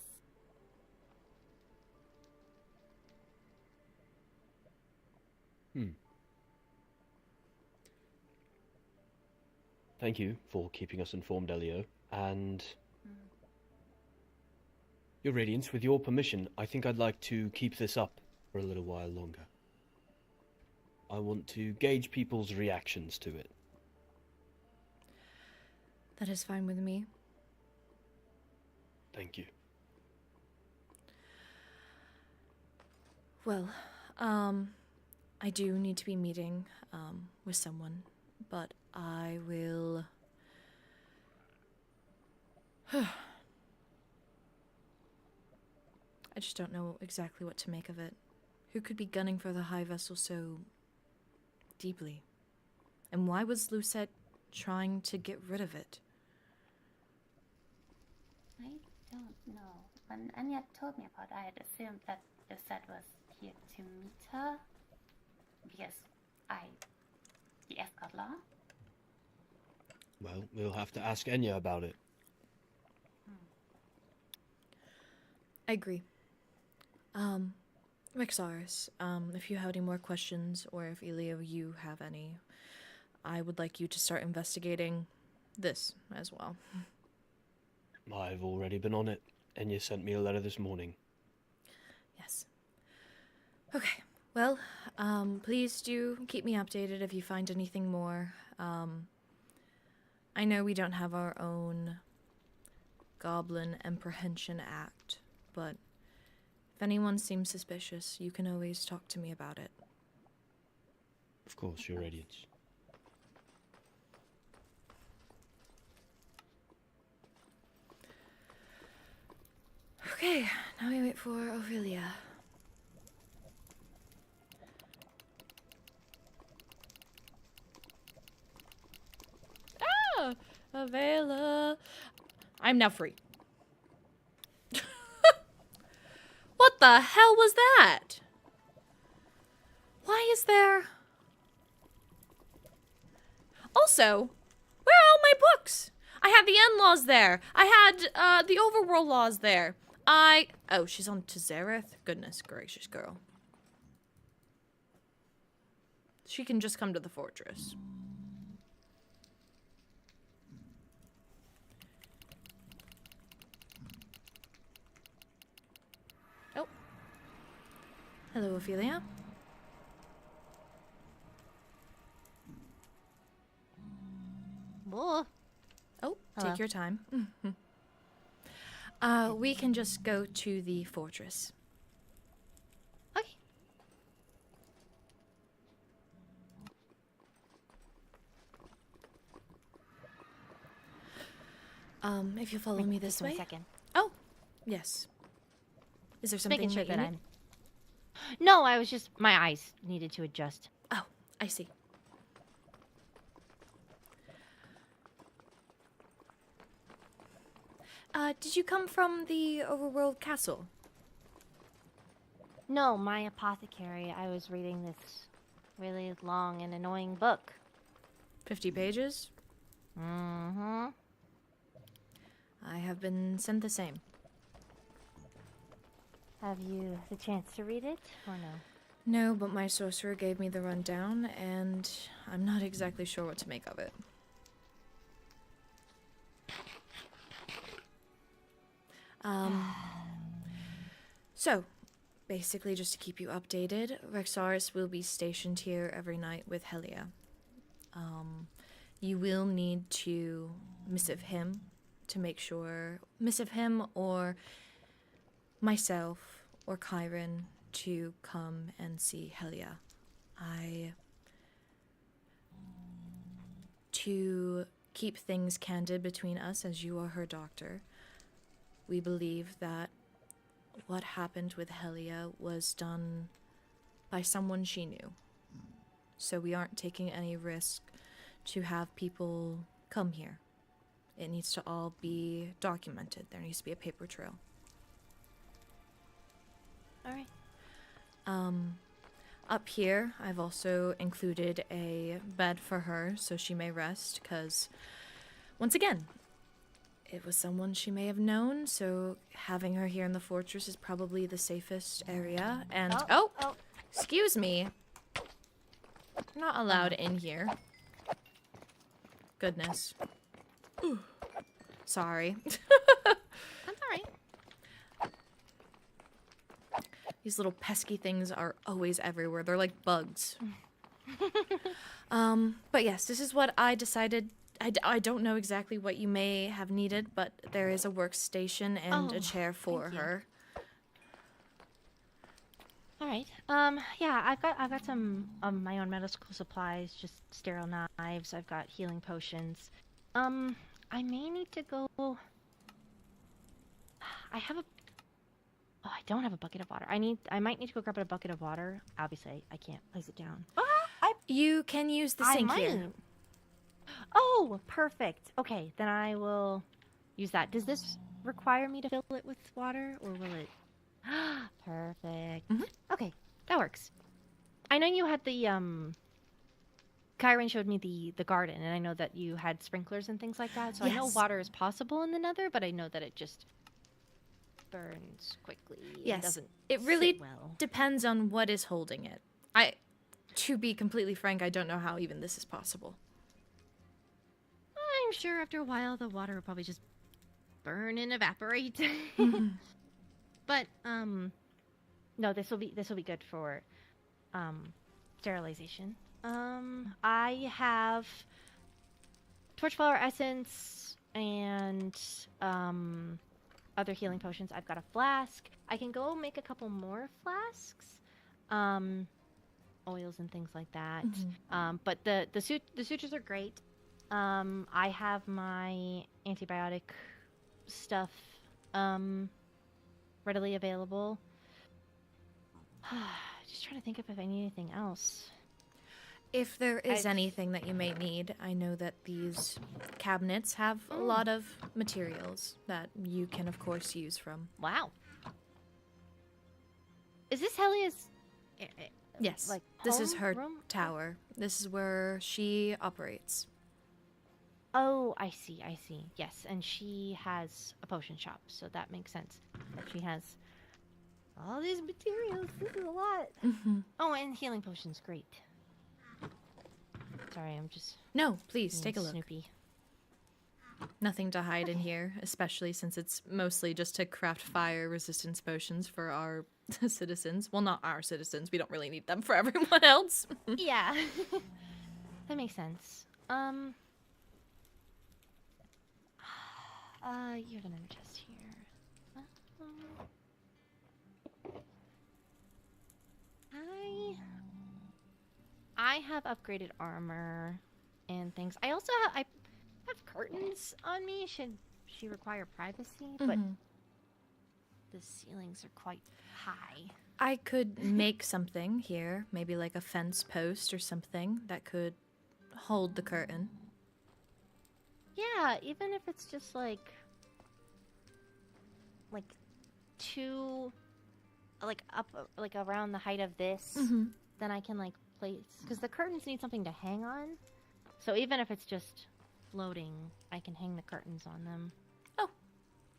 Thank you for keeping us informed, Elio. And Your Radiance, with your permission, I think I'd like to keep this up for a little while longer. I want to gauge people's reactions to it. That is fine with me. Thank you. Well, I do need to be meeting with someone, but I will... I just don't know exactly what to make of it. Who could be gunning for the High Vessel so deeply? And why was Lucette trying to get rid of it? I don't know. When Anya told me about it, I had assumed that Lucette was here to meet her. Because the escort law. Well, we'll have to ask Enya about it. I agree. Rexaris, if you have any more questions, or if Elio, you have any, I would like you to start investigating this as well. I've already been on it. Enya sent me a letter this morning. Yes. Okay. Well, please do keep me updated if you find anything more. I know we don't have our own Goblin Apprehension Act, but if anyone seems suspicious, you can always talk to me about it. Of course, Your Radiance. Okay, now we wait for Ophelia. Ah! Avela. I'm now free. What the hell was that? Why is there... Also, where are all my books? I had the end laws there. I had the overworld laws there. Oh, she's on Tazareth? Goodness gracious, girl. She can just come to the fortress. Oh. Hello, Ophelia. Whoa. Oh, Hello. take your time. We can just go to the fortress. Okay. If you follow me this Just 1 way. second. Oh, yes. Is there Just something making sure that that you I'm. No, I was just my eyes needed to adjust. Oh, I see. Did you come from the Overworld Castle? No, my apothecary. I was reading this really long and annoying book. 50 pages? Mm-hmm. I have been sent the same. Have you the chance to read it, or no? No, but my sorcerer gave me the rundown, and I'm not exactly sure what to make of it. So, basically just to keep you updated, Rexaris will be stationed here every night with Helia. You will need to missive him to make sure, missive him or myself or Kyron to come and see Helia. To keep things candid between us as you are her doctor, we believe that what happened with Helia was done by someone she knew. So we aren't taking any risk to have people come here. It needs to all be documented. There needs to be a paper trail. Alright. Up here, I've also included a bed for her so she may rest, because, once again, it was someone she may have known, so having her here in the fortress is probably the safest area. And, oh. Excuse me. I'm not allowed in here. Goodness. Sorry. That's alright. These little pesky things are always everywhere. They're like bugs. But yes, this is what I decided. I don't know exactly what you may have needed, but there is a workstation and a chair for her. All right. Yeah, I've got some of my own medical supplies, just sterile knives. I've got healing potions. I may need to go. I don't have a bucket of water. I might need to go grab a bucket of water. Obviously, I can't place it down. You can use the sink here. Oh, perfect. Okay, then I will use that. Does this require me to fill it with water, or will it? Perfect. Okay, that works. I know you had the Kyron showed me the garden, and I know that you had sprinklers and things like that. So I know water is possible in the Nether, but I know that it just burns quickly. Yes, and doesn't it really sit well. depends on what is holding it. To be completely frank, I don't know how even this is possible. I'm sure after a while the water will probably just burn and evaporate. But no, this will be good for sterilization. I have torchflower essence and other healing potions. I've got a flask. I can go make a couple more flasks. Oils and things like that. But the sutures are great. I have my antibiotic stuff readily available. Just trying to think if I need anything else. If there is anything that you may need, I know that these cabinets have a lot of materials that you can, of course, use from. Wow. Is this Helia's? Yes. Like This is her room? tower. This is where she operates. Oh, I see. I see. Yes, and she has a potion shop, so that makes sense. That she has all these materials. This is a lot. Oh, and healing potions. Great. Sorry, I'm just. No, please take a look. Snoopy. Nothing to hide in here, especially since it's mostly just to craft fire resistance potions for our citizens. Well, not our citizens. We don't really need them for everyone else. Yeah. That makes sense. You have another chest here. I have upgraded armor and things. I also have curtains on me. Should she require privacy? But the ceilings are quite high. I could make something here, maybe like a fence post or something that could hold the curtain. Yeah, even if it's just like two, up, around the height of this, then I can place, because the curtains need something to hang on. So even if it's just floating, I can hang the curtains on them. Oh,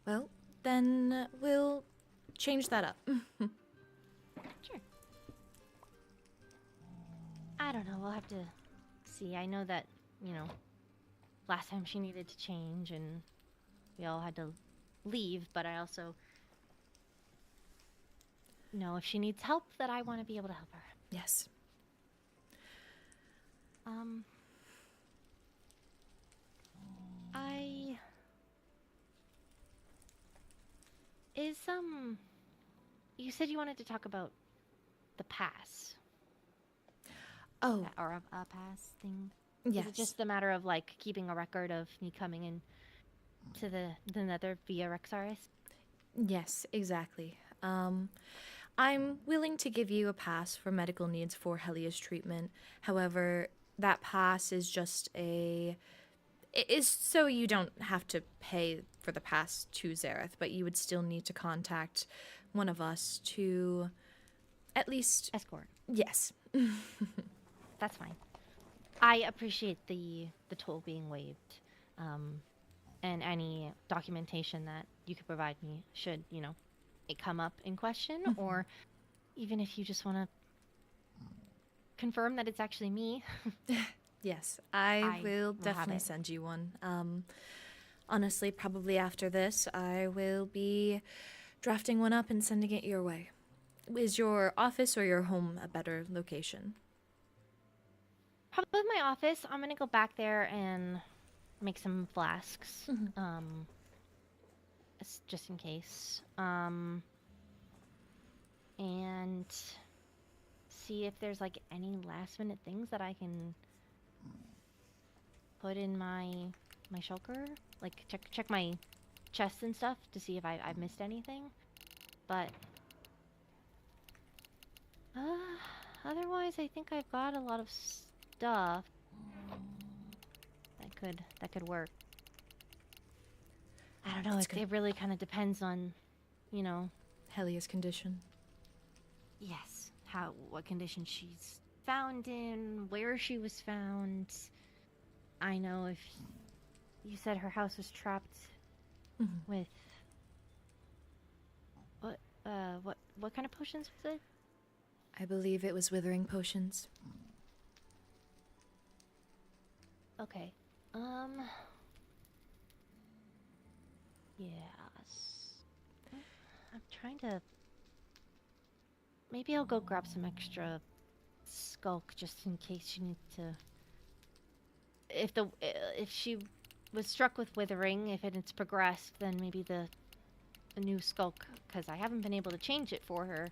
well, then we'll change that up. Sure. I don't know. We'll have to see. I know that, last time she needed to change and we all had to leave, but I also know if she needs help that I want to be able to help her. Yes. You said you wanted to talk about the pass. Oh. Or a pass thing. Yes. Is it just a matter of keeping a record of me coming in to the Nether via Rexaris? Yes, exactly. I'm willing to give you a pass for medical needs for Helia's treatment. However, that pass is just it is so you don't have to pay for the pass to Zareth, but you would still need to contact one of us to at least escort. Yes. That's fine. I appreciate the toll being waived, and any documentation that you could provide me should, it come up in question, or even if you just want to confirm that it's actually me. Yes, I will definitely send you one. Honestly, probably after this, I will be drafting one up and sending it your way. Is your office or your home a better location? Probably my office. I'm gonna go back there and make some flasks, just in case. And see if there's any last minute things that I can put in my shulker, check my chest and stuff to see if I've missed anything. But otherwise, I think I've got a lot of stuff that could work. I don't know. It really kind of depends on, Helia's condition. Yes, what condition she's found in, where she was found. I know if you said her house was trapped with what kind of potions was it? I believe it was withering potions. Okay. Yes. I'm trying to. Maybe I'll go grab some extra skulk just in case you need to. if she was struck with withering, if it's progressed, then maybe the new skulk, because I haven't been able to change it for her,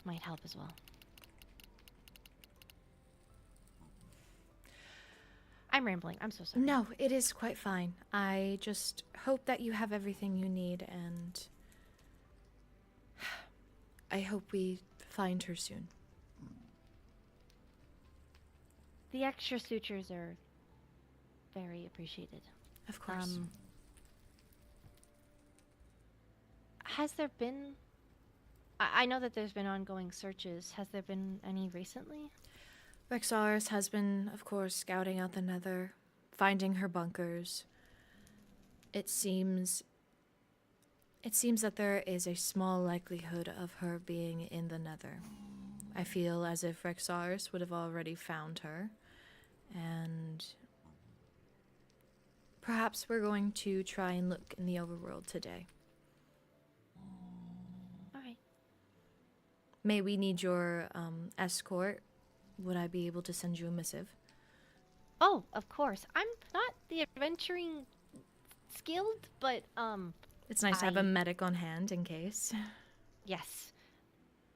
might help as well. I'm rambling. I'm so sorry. No, it is quite fine. I just hope that you have everything you need, and I hope we find her soon. The extra sutures are very appreciated. Of course. Has there been... I know that there's been ongoing searches. Has there been any recently? Rexaris has been, of course, scouting out the Nether, finding her bunkers. It seems that there is a small likelihood of her being in the Nether. I feel as if Rexaris would have already found her, and perhaps we're going to try and look in the overworld today. Alright. May we need your escort? Would I be able to send you a missive? Oh, of course. I'm not the adventuring skilled, but It's nice to have a medic on hand in case. Yes.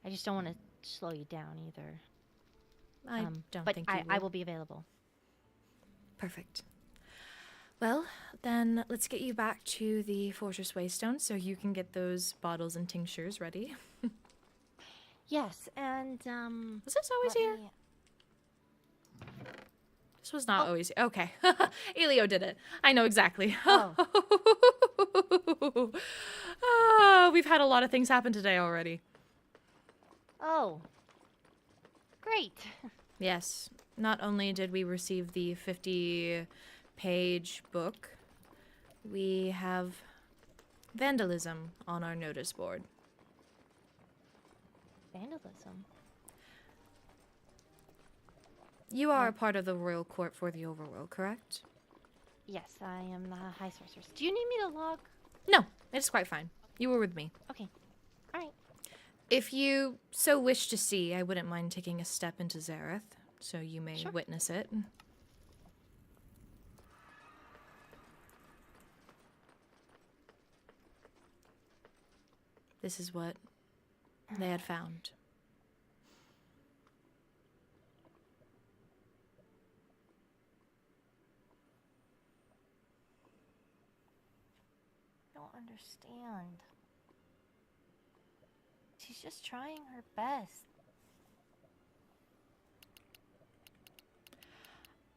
I just don't want to slow you down either. I don't but think you I will be available. Perfect. Well, then let's get you back to the Fortress Waystone so you can get those bottles and tinctures ready. Yes, and Was this always here? This was not always. Okay. Elio did it. I know exactly. Oh. We've had a lot of things happen today already. Oh. Great. Yes. Not only did we receive the 50-page book, we have vandalism on our notice board. Vandalism? You are a part of the royal court for the overworld, correct? Yes, I am the High Sorceress. Do you need me to log? No, it's quite fine. You were with me. Okay. Alright. If you so wish to see, I wouldn't mind taking a step into Zareth, so you may Sure. witness it. This is what they had found. I don't understand. She's just trying her best.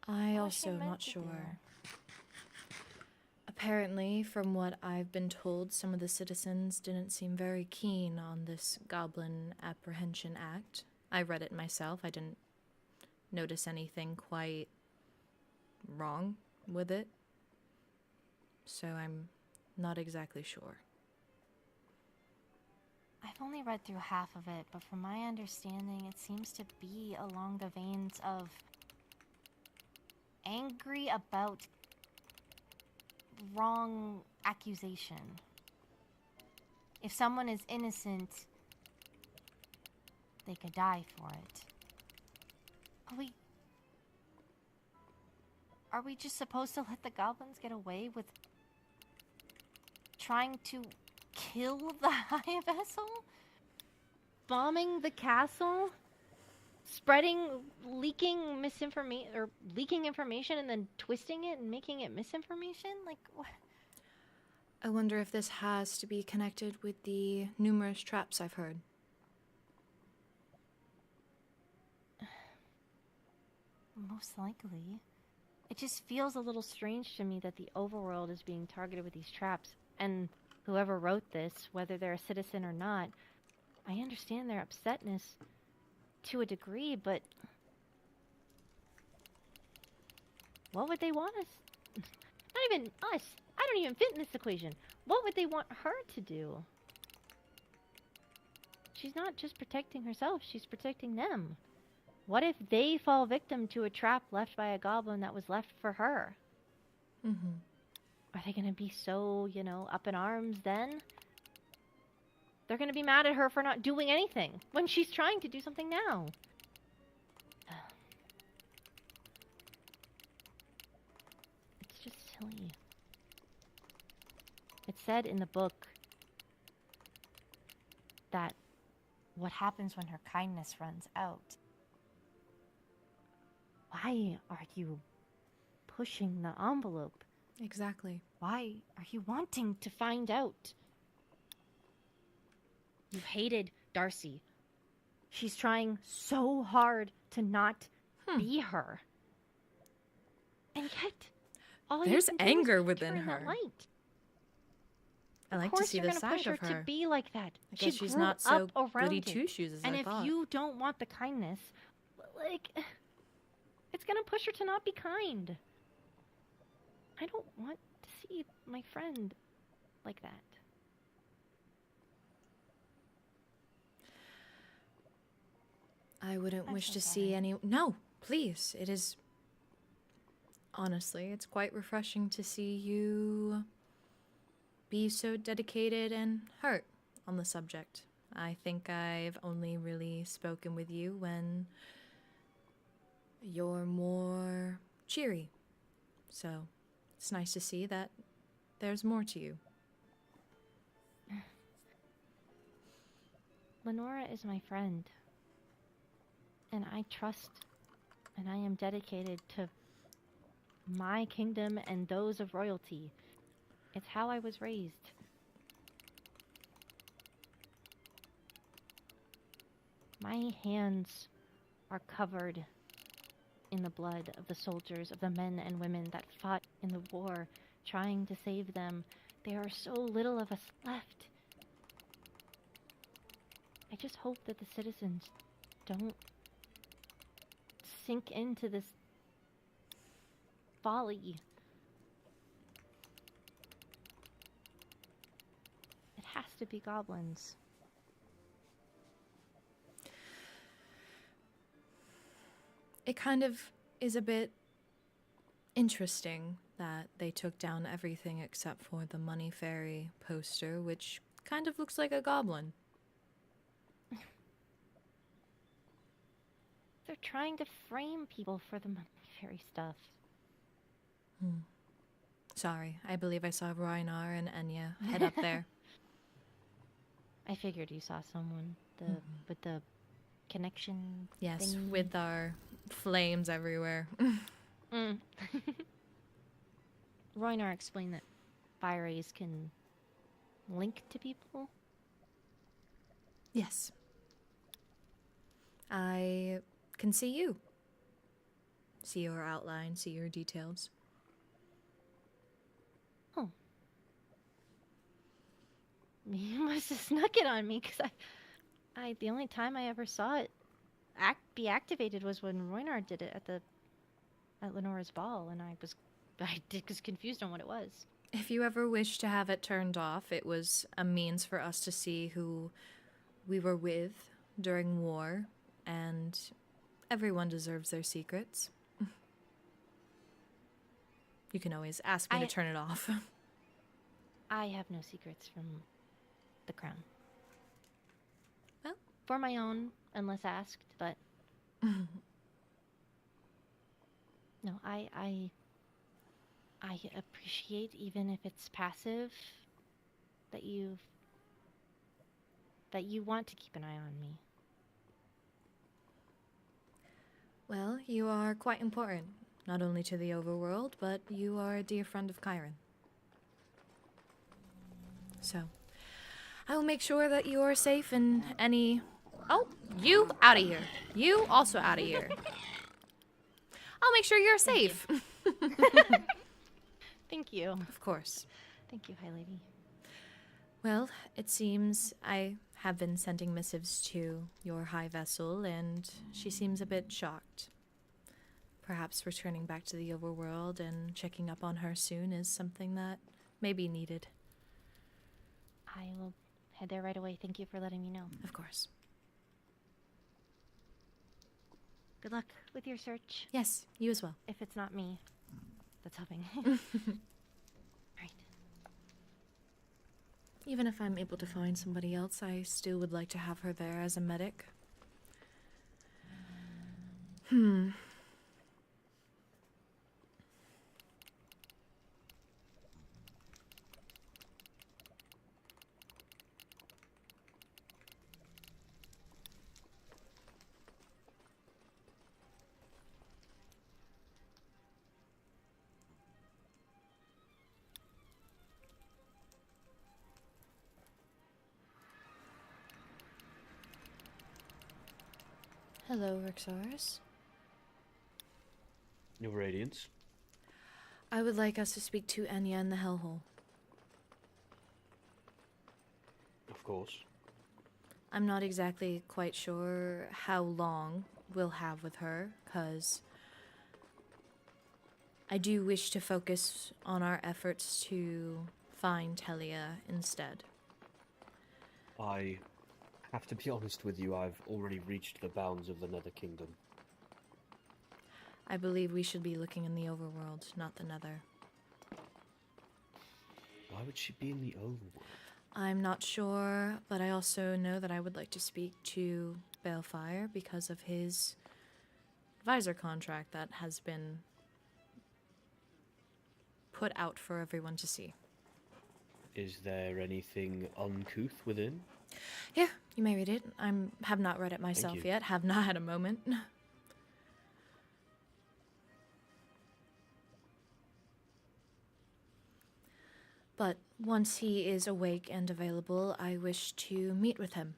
I What was she also meant not to sure. do? Apparently, from what I've been told, some of the citizens didn't seem very keen on this Goblin Apprehension Act. I read it myself. I didn't notice anything quite wrong with it. So I'm not exactly sure. I've only read through half of it, but from my understanding, it seems to be along the veins of angry about wrong accusation. If someone is innocent, they could die for it. Are we just supposed to let the goblins get away with trying to kill the High Vessel? Bombing the castle? Leaking misinformation, or leaking information and then twisting it and making it misinformation? Like, what? I wonder if this has to be connected with the numerous traps I've heard. Most likely. It just feels a little strange to me that the overworld is being targeted with these traps. And whoever wrote this, whether they're a citizen or not, I understand their upsetness to a degree, but what would they want us? Not even us. I don't even fit in this equation. What would they want her to do? She's not just protecting herself, she's protecting them. What if they fall victim to a trap left by a goblin that was left for her? Mm-hmm. Are they going to be so, up in arms then? They're going to be mad at her for not doing anything when she's trying to do something now. said in the book that what happens when her kindness runs out. Why are you pushing the envelope? Exactly. Why are you wanting to find out? You hated Darcy. She's trying so hard to not be her. And yet, all There's you can anger do is within turn that her. light. I like Of to course see you're the gonna side push her of her. to be like that. I She guess she's grew not so up around goody it. two-shoes as and I if thought. you don't want the kindness, like, it's gonna push her to not be kind. I don't want to see my friend like that. I wouldn't I'm wish so to sorry. see any. No, please. It is. Honestly, it's quite refreshing to see you be so dedicated and hurt on the subject. I think I've only really spoken with you when you're more cheery. So it's nice to see that there's more to you. Lenora is my friend. And I trust and I am dedicated to my kingdom and those of royalty. It's how I was raised. My hands are covered in the blood of the soldiers, of the men and women that fought in the war, trying to save them. There are so little of us left. I just hope that the citizens don't sink into this folly. It has to be goblins. It kind of is a bit interesting that they took down everything except for the Money Fairy poster, which kind of looks like a goblin. They're trying to frame people for the Money Fairy stuff. Sorry, I believe I saw Rhinar and Enya head up there. I figured you saw someone with the connection. Yes, thingy. with our flames everywhere. Rhinar explained that fire rays can link to people. Yes. I can see you. See your outline, see your details. Oh. You must have snuck it on me, because the only time I ever saw it be activated was when Rhinar did it at Lenora's ball, and I was confused on what it was. If you ever wish to have it turned off, it was a means for us to see who we were with during war, and everyone deserves their secrets. You can always ask me to turn it off. I have no secrets from the crown. Well, for my own, unless asked, but no, I appreciate, even if it's passive, that you want to keep an eye on me. Well, you are quite important, not only to the overworld, but you are a dear friend of Chiron. So, I will make sure that you are safe in any... Oh, you out of here. You also out of here. I'll make sure you're safe. Thank you. Of course. Thank you, High Lady. Well, it seems I have been sending missives to your high vessel, and she seems a bit shocked. Perhaps returning back to the overworld and checking up on her soon is something that may be needed. I will head there right away. Thank you for letting me know. Of course. Good luck with your search. Yes, you as well. If it's not me that's helping. Right. Even if I'm able to find somebody else, I still would like to have her there as a medic. Hello, Rixaris. Your Radiance. I would like us to speak to Enya in the Hellhole. Of course. I'm not exactly quite sure how long we'll have with her, because I do wish to focus on our efforts to find Helia instead. I have to be honest with you, I've already reached the bounds of the Nether Kingdom. I believe we should be looking in the overworld, not the Nether. Why would she be in the overworld? I'm not sure, but I also know that I would like to speak to Balefire because of his advisor contract that has been put out for everyone to see. Is there anything uncouth within? Yeah, you may read it. I have not read it myself you. yet, have not had a moment. But once he is awake and available, I wish to meet with him.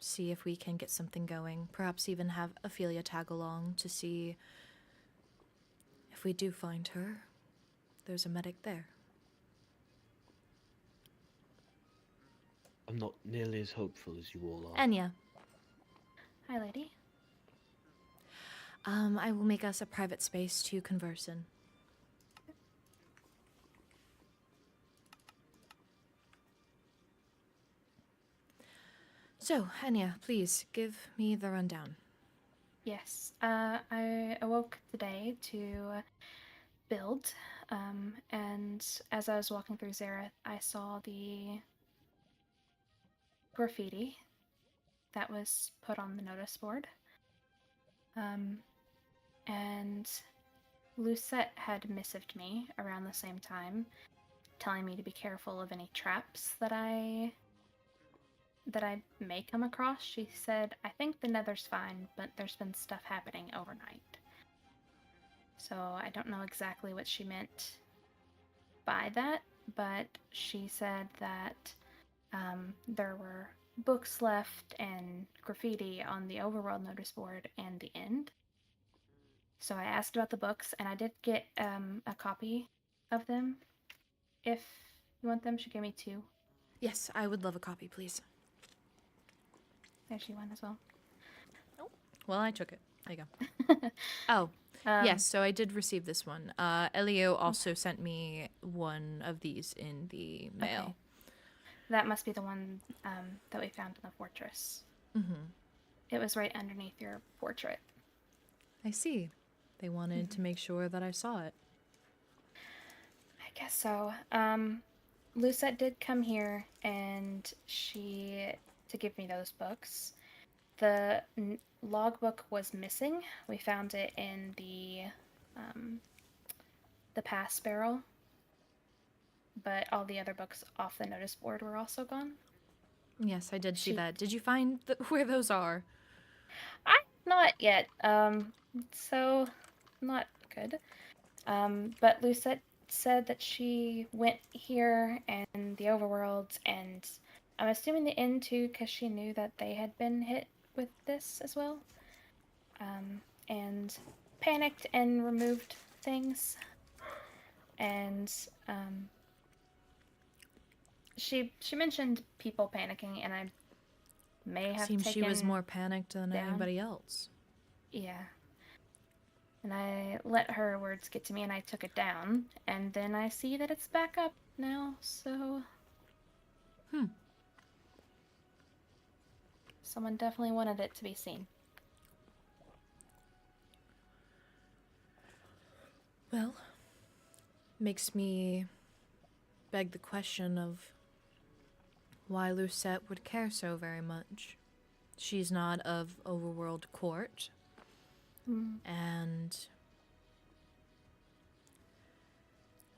See if we can get something going. Perhaps even have Ophelia tag along to see if we do find her. There's a medic there. I'm not nearly as hopeful as you all are. Enya. Hi, lady. I will make us a private space to converse in. So, Enya, please give me the rundown. Yes, I awoke today to build, and as I was walking through Zareth, I saw the graffiti that was put on the notice board. And Lucette had missived me around the same time, telling me to be careful of any traps that I may come across. She said, I think the Nether's fine, but there's been stuff happening overnight. So I don't know exactly what she meant by that, but she said that there were books left and graffiti on the overworld notice board and the end. So I asked about the books, and I did get a copy of them. If you want them, she gave me 2. Yes, I would love a copy, please. There's you one as well. Well, I took it. There you go. Oh, yes, so I did receive this one. Elio also sent me one of these in the mail. Okay. That must be the one that we found in the fortress. Mm-hmm. It was right underneath your portrait. I see. They wanted to make sure that I saw it. I guess so. Lucette did come here, and to give me those books. The logbook was missing. We found it in the pass barrel, but all the other books off the notice board were also gone. Yes, I did see that. Did you find where those are? Not yet. So not good. But Lucette said that she went here and the overworlds, and I'm assuming the inn too, because she knew that they had been hit with this as well. And panicked and removed things. And she mentioned people panicking, and I may have Seems taken she was more panicked than down. anybody else. Yeah. And I let her words get to me, and I took it down, and then I see that it's back up now, so... Someone definitely wanted it to be seen. Well, makes me beg the question of why Lucette would care so very much. She's not of overworld court, and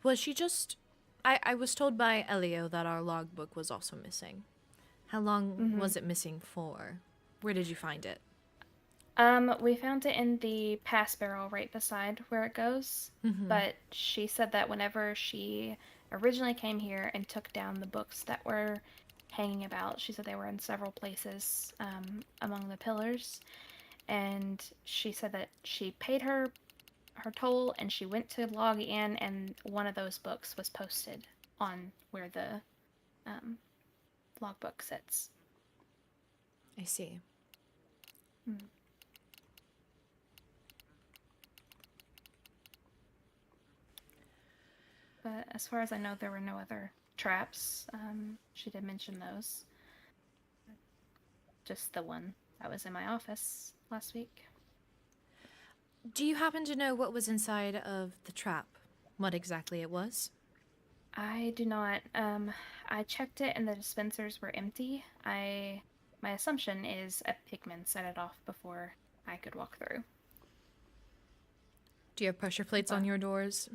was she just... I was told by Elio that our logbook was also missing. How long was it missing for? Where did you find it? We found it in the pass barrel right beside where it goes, but she said that whenever she originally came here and took down the books that were hanging about, she said they were in several places among the pillars, and she said that she paid her toll, and she went to log in, and one of those books was posted on where the logbook sits. I see. But as far as I know, there were no other traps. She did mention those. Just the one that was in my office last week. Do you happen to know what was inside of the trap? What exactly it was? I do not. I checked it and the dispensers were empty. My assumption is a pigman set it off before I could walk through. Do you have pressure plates on your doors?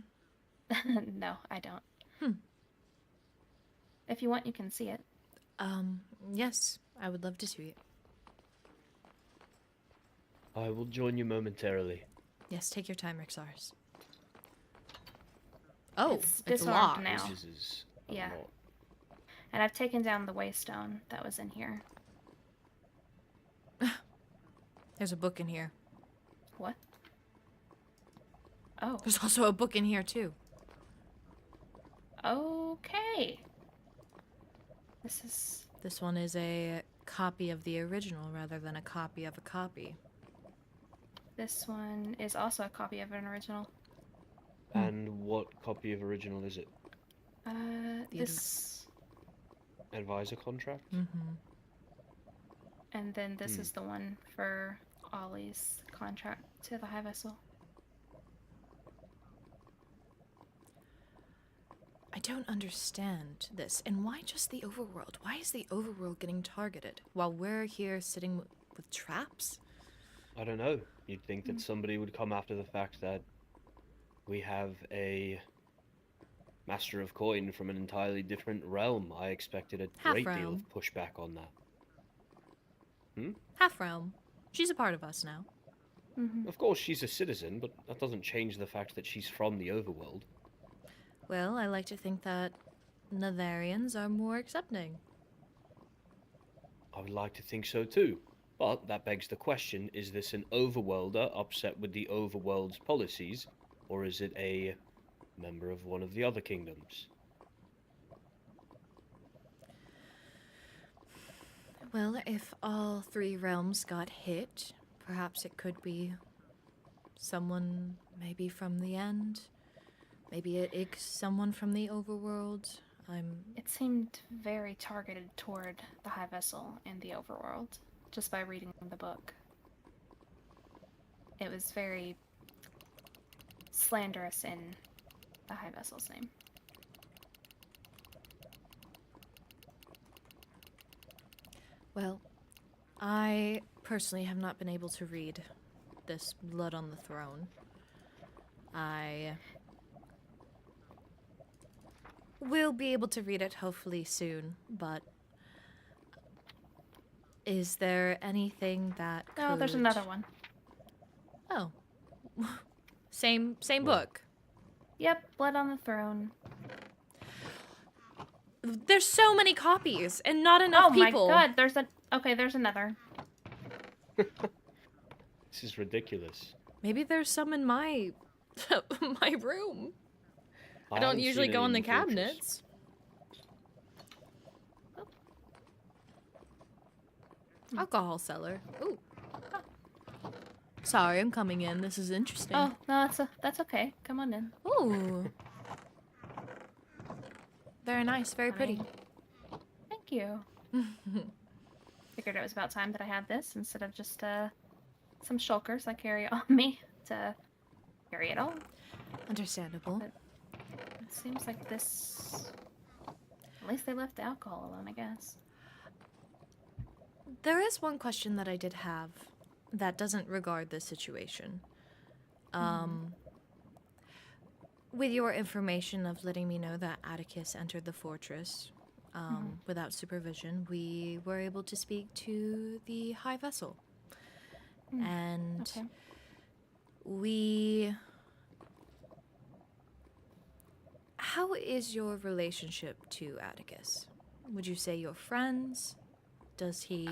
No, I don't. If you want, you can see it. Yes, I would love to see it. I will join you momentarily. Yes, take your time, Rixars. Oh, It's it's disarmed locked. now. This is Yeah. not- And I've taken down the waystone that was in here. There's a book in here. What? Oh. There's also a book in here, too. Okay. This one is a copy of the original rather than a copy of a copy. This one is also a copy of an original. And what copy of original is it? This... Advisor contract? Mm-hmm. And then this is the one for Ollie's contract to the High Vessel. I don't understand this. And why just the overworld? Why is the overworld getting targeted while we're here sitting with traps? I don't know. You'd think that somebody would come after the fact that we have a Master of Coin from an entirely different realm. I expected a Half great deal realm. of pushback on that. Half realm. She's a part of us now. Of course, she's a citizen, but that doesn't change the fact that she's from the overworld. Well, I like to think that Netherians are more accepting. I would like to think so too. But that begs the question, is this an overworlder upset with the overworld's policies, or is it a member of one of the other kingdoms? Well, if all three realms got hit, perhaps it could be someone maybe from the end. Maybe someone from the overworld. It seemed very targeted toward the High Vessel and the overworld, just by reading the book. It was very slanderous in the High Vessel's name. Well, I personally have not been able to read this Blood on the Throne. I will be able to read it hopefully soon, but is there anything that Oh, there's could- another one. Oh. Same Well. book. Yep, Blood on the Throne. There's so many copies and not enough Oh people. my god, there's another. This is ridiculous. Maybe there's some in my my room. I don't haven't usually seen go any in the fortress. cabinets. Alcohol cellar. Ooh. Sorry, I'm coming in. This is interesting. Oh, no, that's okay. Come on in. Ooh. Very nice. Very pretty. Thank you. Figured it was about time that I had this instead of just some shulkers I carry on me to carry it all. Understandable. But it seems like this... At least they left the alcohol alone, I guess. There is one question that I did have that doesn't regard this situation. With your information of letting me know that Atticus entered the fortress without supervision, we were able to speak to the High Vessel. And how is your relationship to Atticus? Would you say you're friends? Does he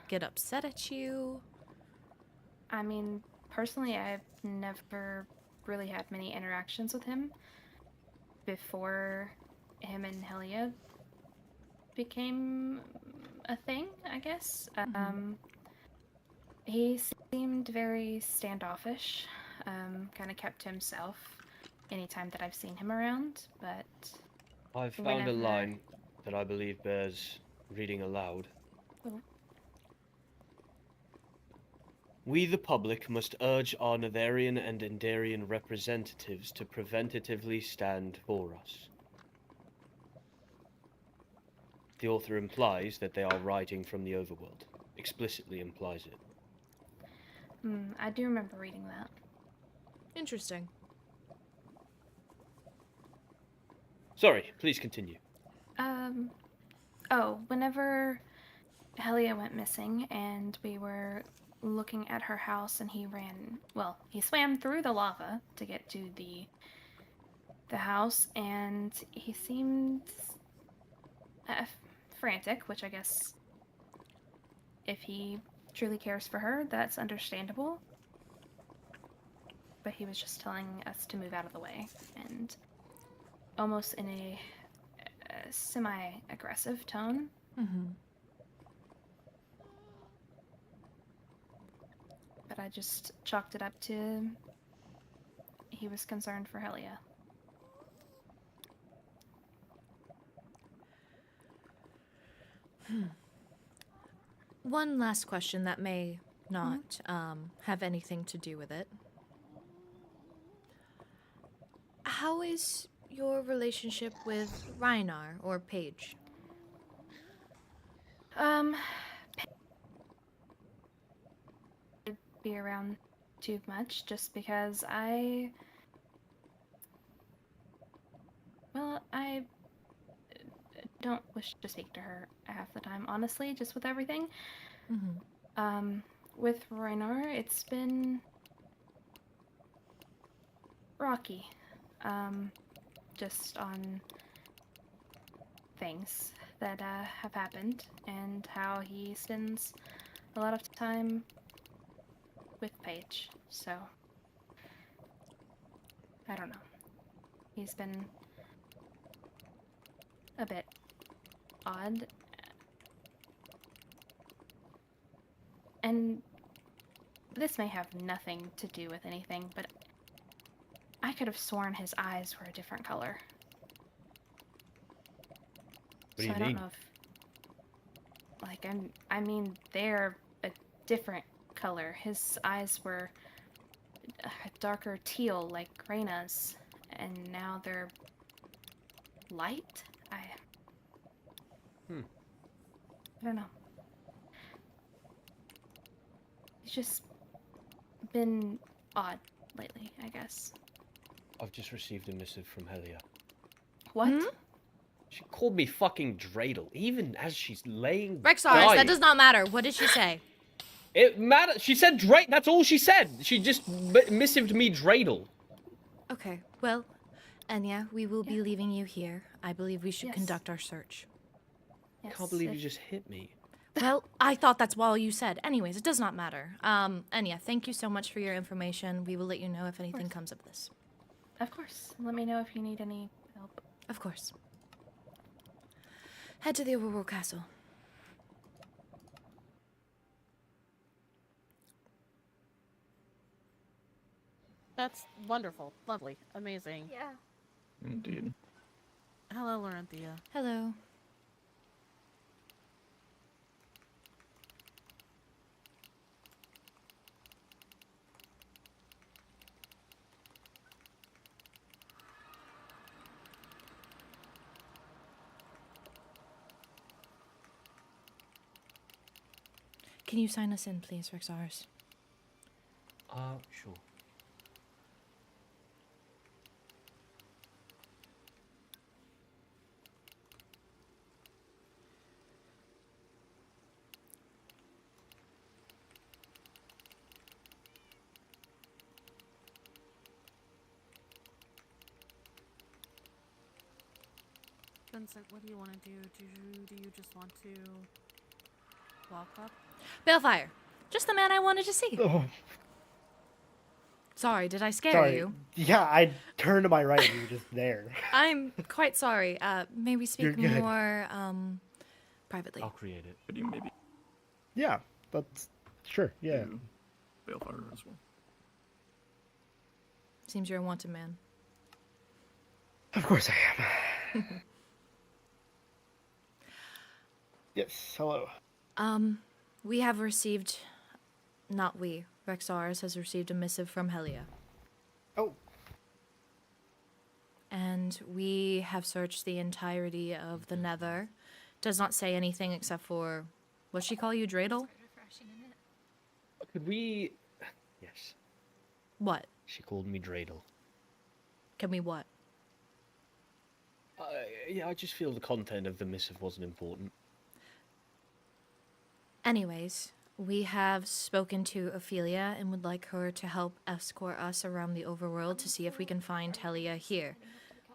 get upset at you? I mean, personally, I've never really had many interactions with him before him and Helia became a thing, I guess. He seemed very standoffish, kind of kept to himself anytime that I've seen him around, but I've found a line that I believe bears reading aloud. Oh. We, the public, must urge our Netherian and Endarian representatives to preventatively stand for us. The author implies that they are writing from the overworld. Explicitly implies it. I do remember reading that. Interesting. Sorry, please continue. Oh, whenever Helia went missing and we were looking at her house and he swam through the lava to get to the house, and he seemed frantic, which I guess if he truly cares for her, that's understandable. But he was just telling us to move out of the way, and almost in a semi-aggressive tone. But I just chalked it up to he was concerned for Helia. One last question that may not have anything to do with it. How is your relationship with Reinar or Paige? Be around too much just because I don't wish to speak to her half the time, honestly, just with everything. With Reinar, it's been rocky, just on things that have happened and how he spends a lot of time with Paige, so I don't know. He's been a bit odd. And this may have nothing to do with anything, but I could have sworn his eyes were a different color. What do you I mean? don't know if, like, I mean, they're a different color. His eyes were a darker teal, like Reyna's, and now they're light. I don't know. He's just been odd lately, I guess. I've just received a missive from Helia. What? She called me fucking dreidel, even as she's laying Rexars, dying. that does not matter. What did she say? It matters. She said dreidel. That's all she said. She just missived me dreidel. Okay, well, Enya, we will be leaving you here. I believe we should Yes. conduct our search. I can't believe you just hit me. Well, I thought that's all you said. Anyways, it does not matter. Enya, thank you so much for your information. We will let you know if anything comes of this. Of course. Let me know if you need any help. Of course. Head to the overworld castle. That's wonderful. Lovely. Amazing. Yeah. Indeed. Hello, Lorynthia. Hello. Can you sign us in, please, Rexars? Sure. Vincent, what do you want to do? Do you just want to walk up? Balefire, Just the man I wanted to see. Oh, Sorry, did I scare sorry. you? Yeah, I turned to my right and you were just there. I'm quite sorry. May we speak You're good. more privately? I'll create it. Could you maybe Yeah, that's sure. Yeah. do Balefire as well? Seems you're a wanted man. Of course I am. Yes. Hello. We have received, not we, Rexaris has received a missive from Helia. Oh. And we have searched the entirety of the Nether. Does not say anything except for, what's she call you, Dreidel? Could we... Yes. What? She called me Dreidel. Can we what? Yeah, I just feel the content of the missive wasn't important. Anyways, we have spoken to Ophelia and would like her to help escort us around the overworld to see if we can find Helia here.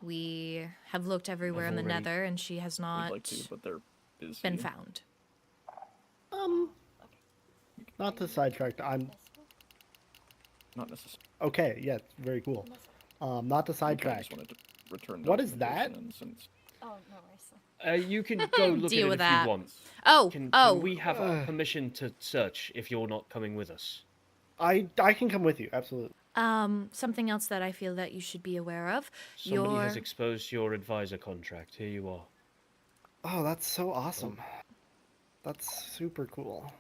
We have looked everywhere in the already- Nether and she has not We'd like to, but they're busy. been found. Not to sidetrack. I'm Not necessarily. okay. Yeah, it's very cool. Not to I sidetrack. just wanted to return What is that? documentation, and since Oh, no worries. You can go look Deal at it with if that. you want. Oh, Can oh. we have permission to search if you're not coming with us? I can come with you. Absolutely. Something else that I feel that you should be aware of. Somebody has exposed your advisor contract. Here you are. Oh, that's so awesome. That's super cool.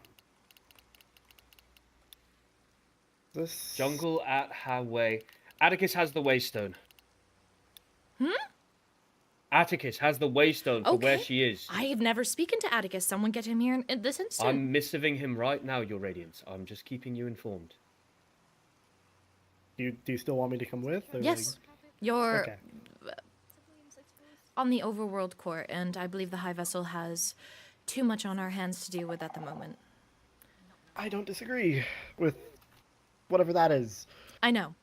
This Jungle at Howay. Atticus has the waystone. Atticus has the waystone for where Okay. she is. I have never spoken to Atticus. Someone get him here in this instant. I'm missiving him right now, Your Radiance. I'm just keeping you informed. Do you still want me to come with? Or Yes. You're Okay. on the overworld court, and I believe the High Vessel has too much on our hands to deal with at the moment. I don't disagree with whatever that is. I know.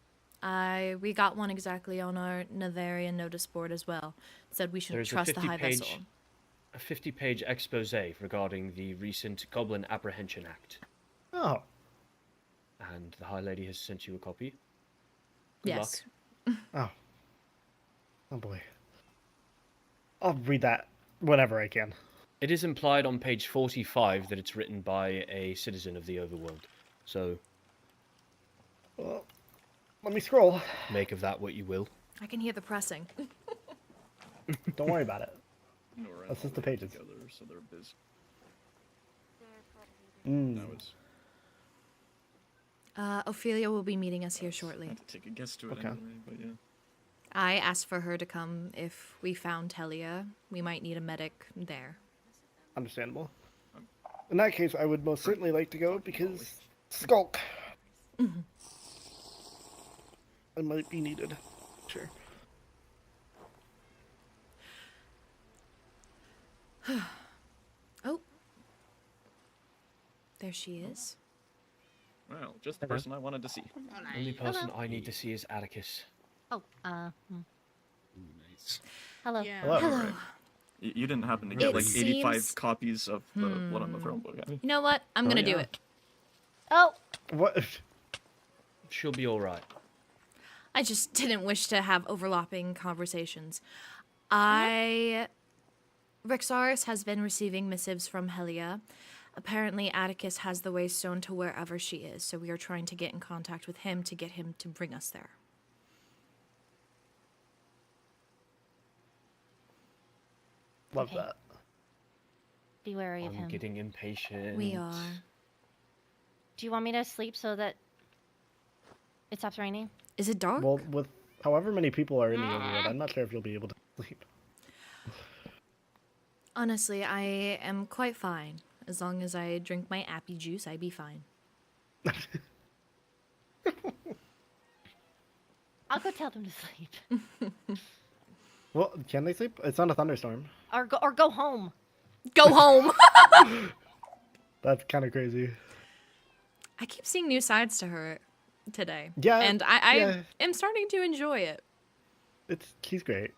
We got one exactly on our Netherian notice board as well. It said we should There's trust the High Vessel. a 50-page expose regarding the recent Goblin Apprehension Act. Oh. And the High Lady has sent you a copy. Good Yes. luck. Oh. Oh boy. I'll read that whenever I can. It is implied on page 45 that it's written by a citizen of the overworld. So, Well, let me scroll. make of that what you will. I can hear the pressing. Don't worry about it. Nora and That's just the Olive pages. together, so they're busy. Mm. That was Ophelia will be meeting us here shortly. I had to take a guess to it Okay. anyway, but yeah. I asked for her to come if we found Helia. We might need a medic there. Understandable. In that case, I would most certainly like to go because Skulk. I might be needed. Sure. Oh. There she is. Well, just the person I wanted to see. The only person I need to see is Atticus. Oh, Nice. hello. Yeah. Hello. Hello. You didn't happen to get It like 85 seems- copies of the Blood on the Throne book, have you? You know what? I'm gonna do yeah. it. Oh, What? She'll be alright. I just didn't wish to have overlapping conversations. Rexaris has been receiving missives from Helia. Apparently, Atticus has the waystone to wherever she is, so we are trying to get in contact with him to get him to bring us there. Love Okay. that. be wary of I'm him. getting impatient. We are. Do you want me to sleep so that it stops raining? Is it dark? Well, with however many people are in the overworld, I'm not sure if you'll be able to sleep. Honestly, I am quite fine. As long as I drink my appy juice, I be fine. I'll go tell them to sleep. Well, can they sleep? It's not a thunderstorm. Or go home. Go home! That's kind of crazy. I keep seeing new sides to her today. Yeah, And I yeah. am starting to enjoy it. He's great.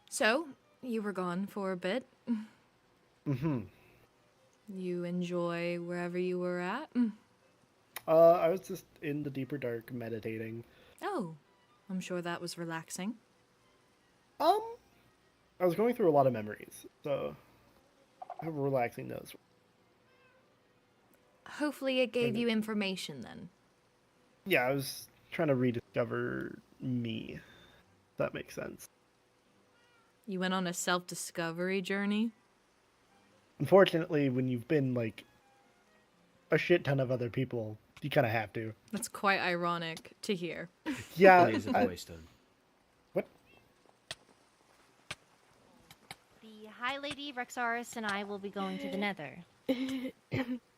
So, you were gone for a bit. Mm-hmm. You enjoy wherever you were at? I was just in the deeper dark meditating. Oh, I'm sure that was relaxing. I was going through a lot of memories, so I have relaxing those. Hopefully it gave you information then. Yeah, I was trying to rediscover me. If that makes sense. You went on a self-discovery journey? Unfortunately, when you've been like a shit ton of other people, you kind of have to. That's quite ironic to hear. Yeah. It is a Waystone. What? The High Lady Rexaris and I will be going to the Nether.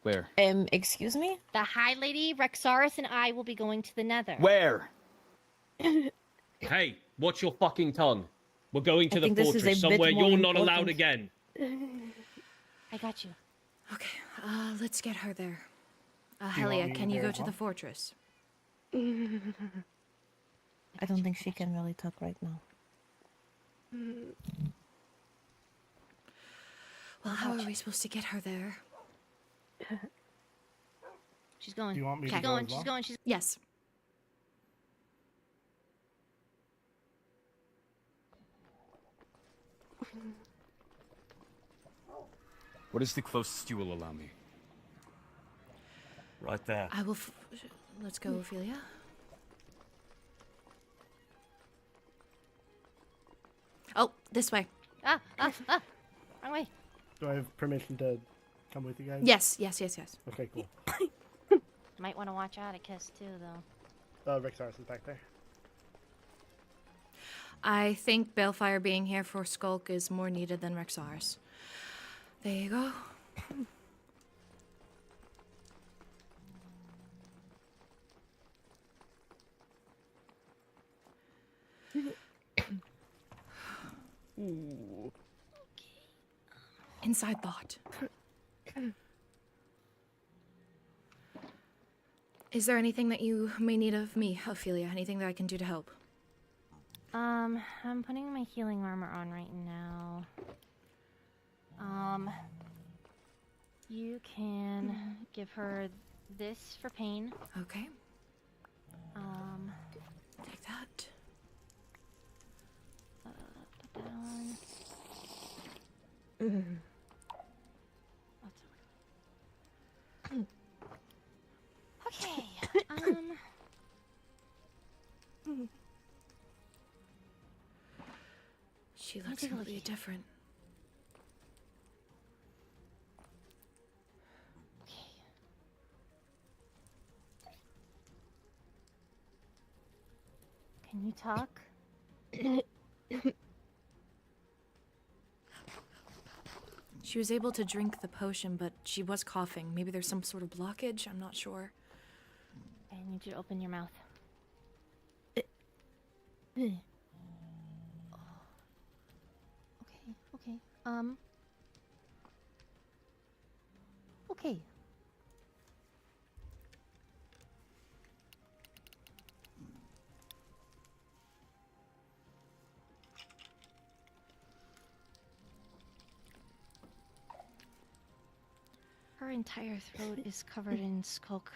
Where? Excuse me? The High Lady Rexaris and I will be going to the Nether. Where? Hey, watch your fucking tongue. We're going to I the think this is fortress a bit somewhere more you're not allowed important. again. I got you. Okay, let's get her there. Do you want Helia, me can you there go as to the well? fortress? I don't think she can really talk right now. Well, how are we supposed to get her there? She's going. Do you want me to She's go going. as She's well? going. She's Yes. What is the closest you will allow me? Right there. I will. Let's go, Ophelia. Oh, this way. Wrong way. Do I have permission to come with you guys? Yes. Okay, cool. Might want to watch out at Kiss too, though. Rexaris is back there. I think Balefire being here for Skulk is more needed than Rexaris. There you go. Ooh. Inside thought. Is there anything that you may need of me, Ophelia? Anything that I can do to help? I'm putting my healing armor on right now. You can give her this for pain. Okay. Take that. Put that on. Okay. She looks take a look completely here. different. Can you talk? She was able to drink the potion, but she was coughing. Maybe there's some sort of blockage. I'm not sure. I need you to open your mouth. Okay. Okay. Her entire throat is covered in skulk,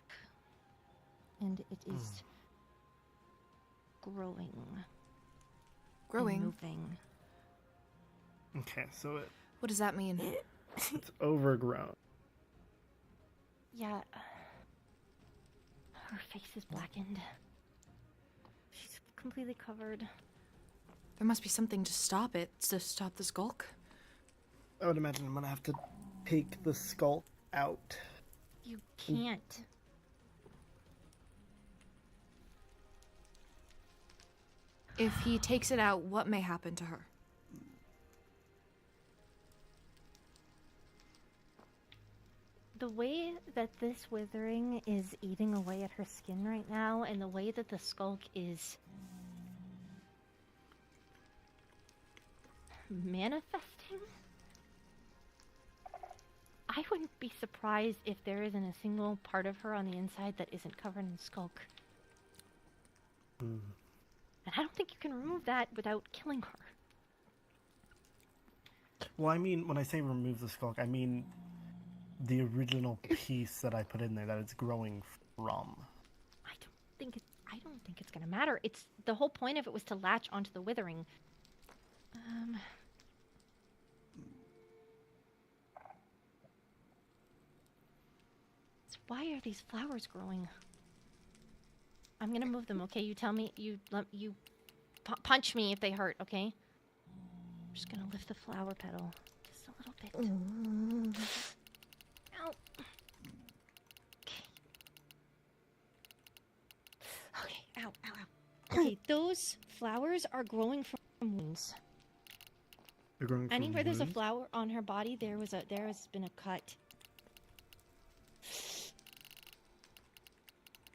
and it is growing. Growing? And moving. Okay, so What does that mean? it's overgrown. Yeah. Her face is blackened. She's completely covered. There must be something to stop it, to stop the skulk. I would imagine I'm gonna have to take the skull out. You can't. If he takes it out, what may happen to her? The way that this withering is eating away at her skin right now, and the way that the skulk is manifesting, I wouldn't be surprised if there isn't a single part of her on the inside that isn't covered in skulk. And I don't think you can remove that without killing her. Well, I mean, when I say remove the skulk, I mean the original piece that I put in there that it's growing from? I don't think it's gonna matter. It's the whole point of it was to latch onto the withering. Why are these flowers growing? I'm gonna move them, okay? You tell me. You punch me if they hurt, okay? I'm just gonna lift the flower petal just a little bit. Ow. Okay. Ow, ow, ow. Okay, those flowers are growing from wounds. They're growing from Anywhere there's a wounds? flower on her body, there has been a cut.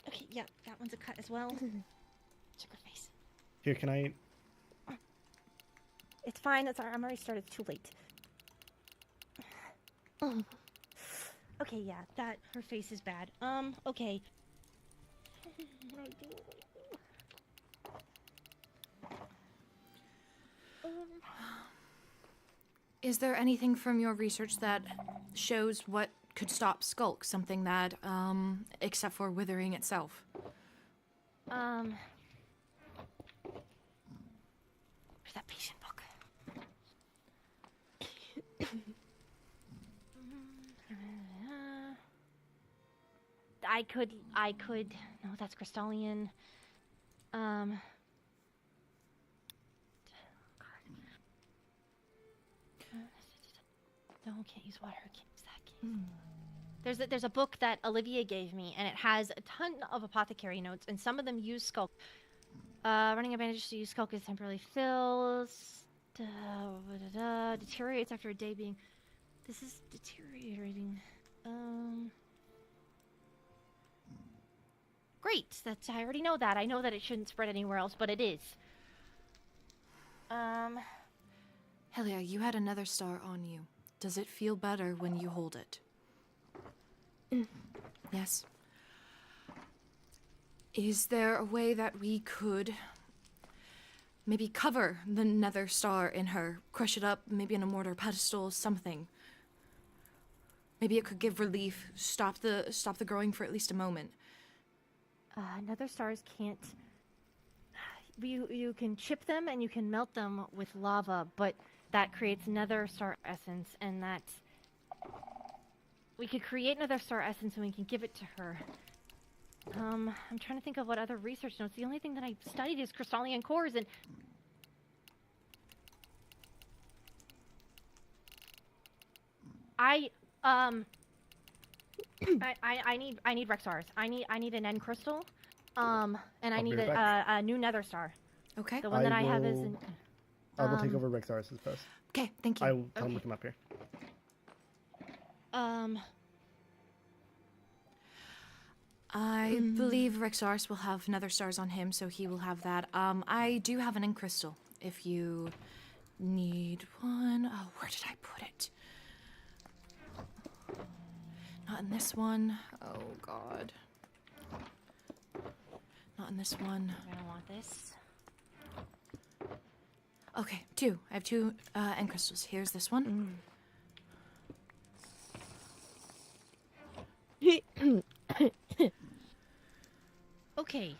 Okay, yeah, that one's a cut as well. Sugar face. Here, can I? It's fine. It's I'm already started. It's too late. Okay, yeah, her face is bad. Okay. Is there anything from your research that shows what could stop Skulk? Something that, except for withering itself? Where's that patient book? I could. No, that's Crystallian. No, can't use water. Can't use that. There's a book that Olivia gave me, and it has a ton of apothecary notes, and some of them use Skulk. Running a bandage to use Skulk is temporarily fills. Deteriorates after a day being. This is deteriorating. Great. I already know that. I know that it shouldn't spread anywhere else, but it is. Helia, you had another star on you. Does it feel better when you hold it? Yes. Is there a way that we could maybe cover the nether star in her, crush it up, maybe in a mortar pedestal, something? Maybe it could give relief, stop the growing for at least a moment. Nether stars can't. You can chip them and you can melt them with lava, but that creates nether star essence, and that we could create nether star essence and we can give it to her. I'm trying to think of what other research notes. The only thing that I studied is crystalline cores, and I need Rexars. I need an end crystal, and I need a new nether star. Okay. The one that I have is. I will take over Rexaris' post. Okay, thank you. I will tell him to come up here. I believe Rexaris will have nether stars on him, so he will have that. I do have an ink crystal if you need one. Oh, where did I put it? Not in this one. Oh, God. Not in this one. I don't want this. Okay, two. I have two end crystals. Here's this one. Okay.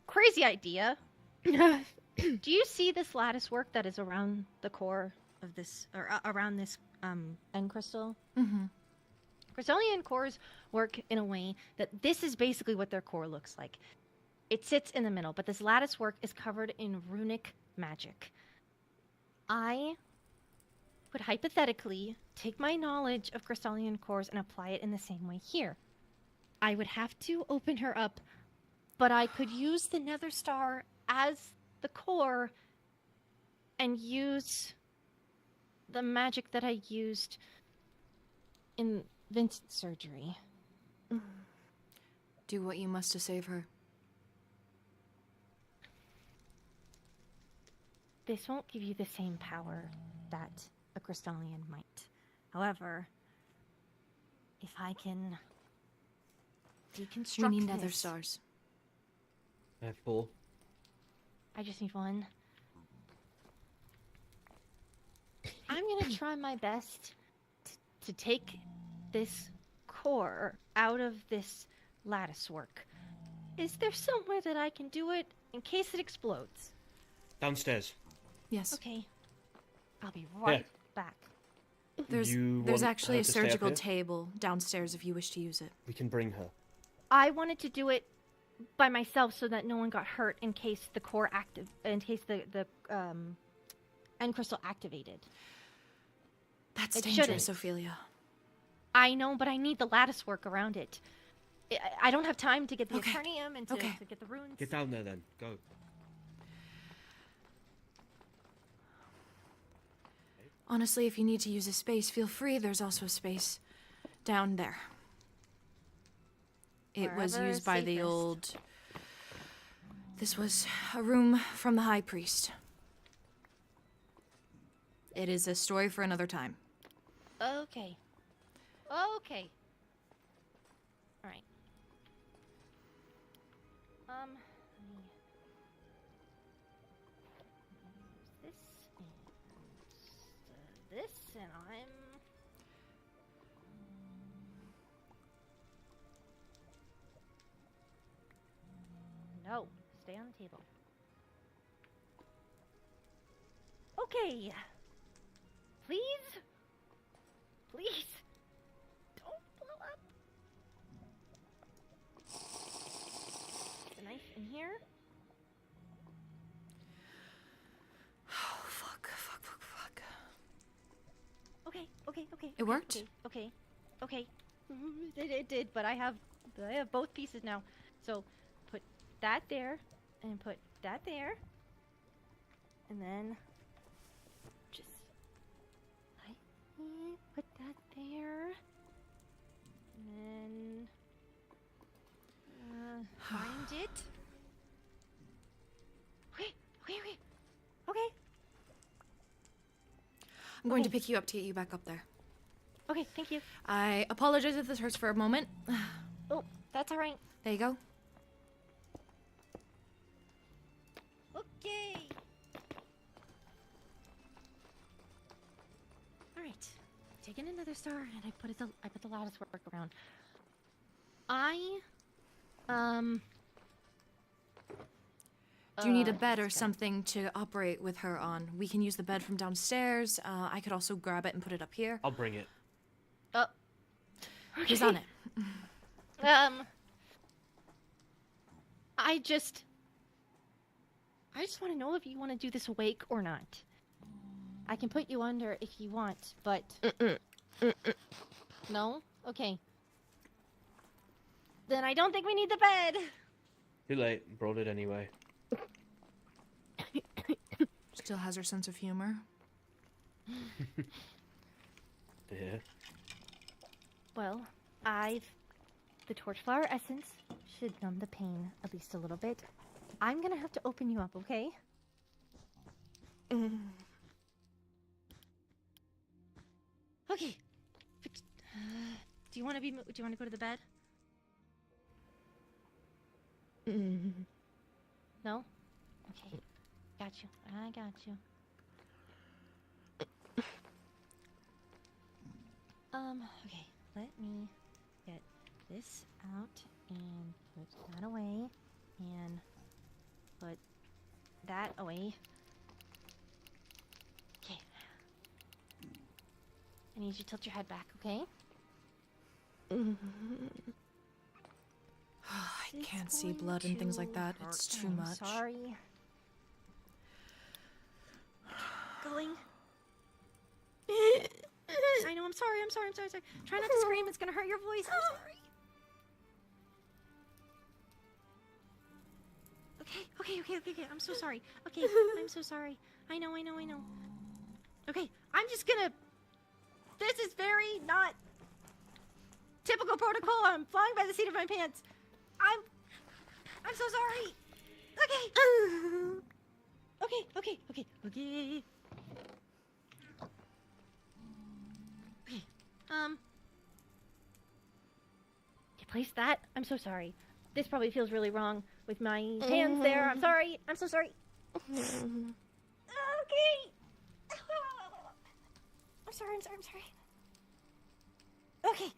Crazy idea. Do you see this lattice work that is around the core of this, or around this end crystal? Mm-hmm. Crystalline cores work in a way that this is basically what their core looks like. It sits in the middle, but this lattice work is covered in runic magic. I would hypothetically take my knowledge of crystalline cores and apply it in the same way here. I would have to open her up, but I could use the nether star as the core and use the magic that I used in Vincent's surgery. Do what you must to save her. This won't give you the same power that a crystalline might. However, if I can deconstruct We need nether this- stars. I have 4. I just need one. I'm gonna try my best to take this core out of this lattice work. Is there somewhere that I can do it in case it explodes? Downstairs. Yes. Okay. I'll be right back. There's actually her a to stay up surgical here? table downstairs if you wish to use it. We can bring her. I wanted to do it by myself so that no one got hurt in case the the end crystal activated. That's It dangerous, shouldn't. Ophelia. I know, but I need the lattice work around it. I don't have time to get the Eternium and to get the runes. Get down there then. Go. Honestly, if you need to use a space, feel free. There's also a space down there. It was Wherever used is by the safest. old... This was a room from the High Priest. It is a story for another time. Okay. Okay. All right. Let me use this and I'm. No, stay on the table. Okay. Please? Please? Don't blow up. The knife in here. Oh, fuck. Okay. It worked? Okay. It did, but I have both pieces now. So put that there, and put that there, and then just lightly put that there, and then find it. Okay. I'm going to pick you up to get you back up there. Okay, thank you. I apologize if this hurts for a moment. Oh, that's all right. There you go. Okay. All right. Taking another star, and I put the lattice work around. Do you need a bed or something to operate with her on? We can use the bed from downstairs. I could also grab it and put it up here. I'll bring it. He's on it. I just want to know if you want to do this awake or not. I can put you under if you want, but no? Okay. Then I don't think we need the bed. Too late. Brought it anyway. Still has her sense of humor. Dear. Well, the torchflower essence should numb the pain at least a little bit. I'm gonna have to open you up, okay? Okay. Do you want to go to the bed? No? Okay. Got you. I got you. Okay. Let me get this out and put that away and put that away. Okay. I need you to tilt your head back, okay? I can't see blood and things like that. It's too much. Sorry. Going. I know, I'm sorry. Try not to scream, it's gonna hurt your voice. I'm sorry. Okay. I'm so sorry. Okay, I'm so sorry. I know. Okay, I'm just gonna... This is very not typical protocol. I'm flying by the seat of my pants. I'm so sorry. Okay. Okay. You placed that? I'm so sorry. This probably feels really wrong with my hands there. I'm sorry. I'm so sorry. Okay. sorry. Okay.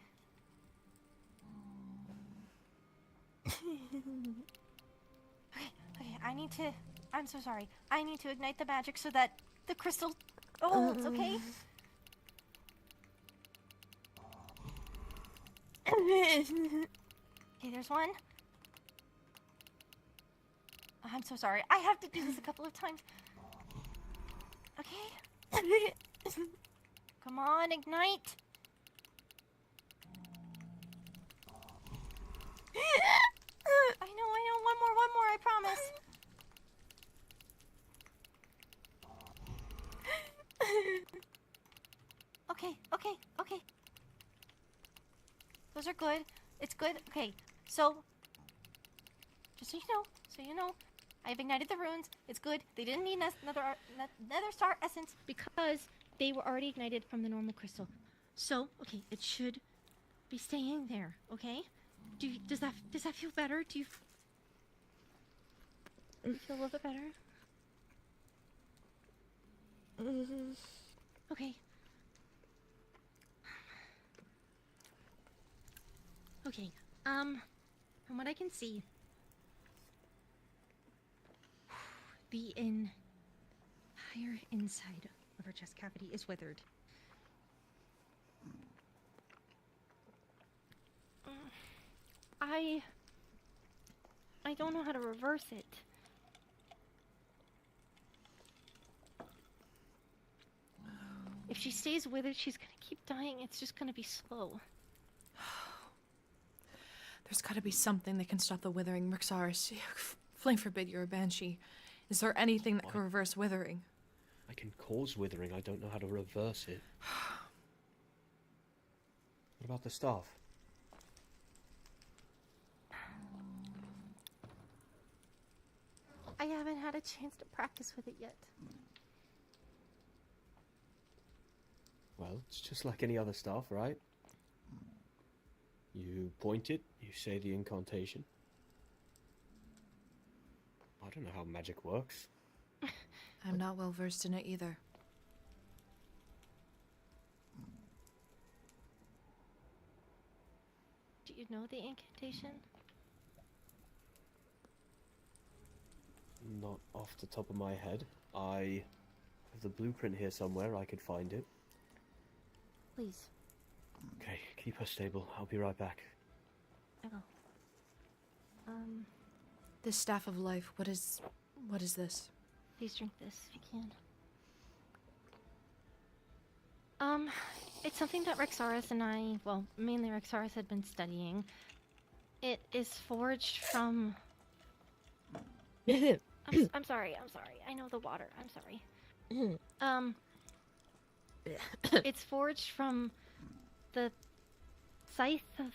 Okay, I'm so sorry. I need to ignite the magic so that the crystal... Oh, it's okay? Okay, there's one. I'm so sorry. I have to do this a couple of times. Okay. Come on, ignite. I know. One more, I promise. Okay. Those are good. It's good. Okay, so just so you know, I've ignited the runes. It's good. They didn't need nether star essence because they were already ignited from the normal crystal. So, okay, it should be staying there. Okay? Does that feel better? Do you feel a little bit better? Okay. Okay, from what I can see, the entire inside of her chest cavity is withered. I don't know how to reverse it. If she stays withered, she's gonna keep dying. It's just gonna be slow. There's gotta be something that can stop the withering, Rixaris. Flame forbid you're a banshee. Is there anything that can reverse withering? I can cause withering, I don't know how to reverse it. What about the staff? I haven't had a chance to practice with it yet. Well, it's just like any other staff, right? You point it, you say the incantation. I don't know how magic works. I'm not well versed in it either. Do you know the incantation? Not off the top of my head. I have the blueprint here somewhere, I could find it. Please. Okay, keep her stable. I'll be right back. I will. This staff of life, what is this? Please drink this if you can. It's something that Rexaris and I, well, mainly Rexaris had been studying. It is forged from... I'm sorry. I know the water. I'm sorry. It's forged from the scythe of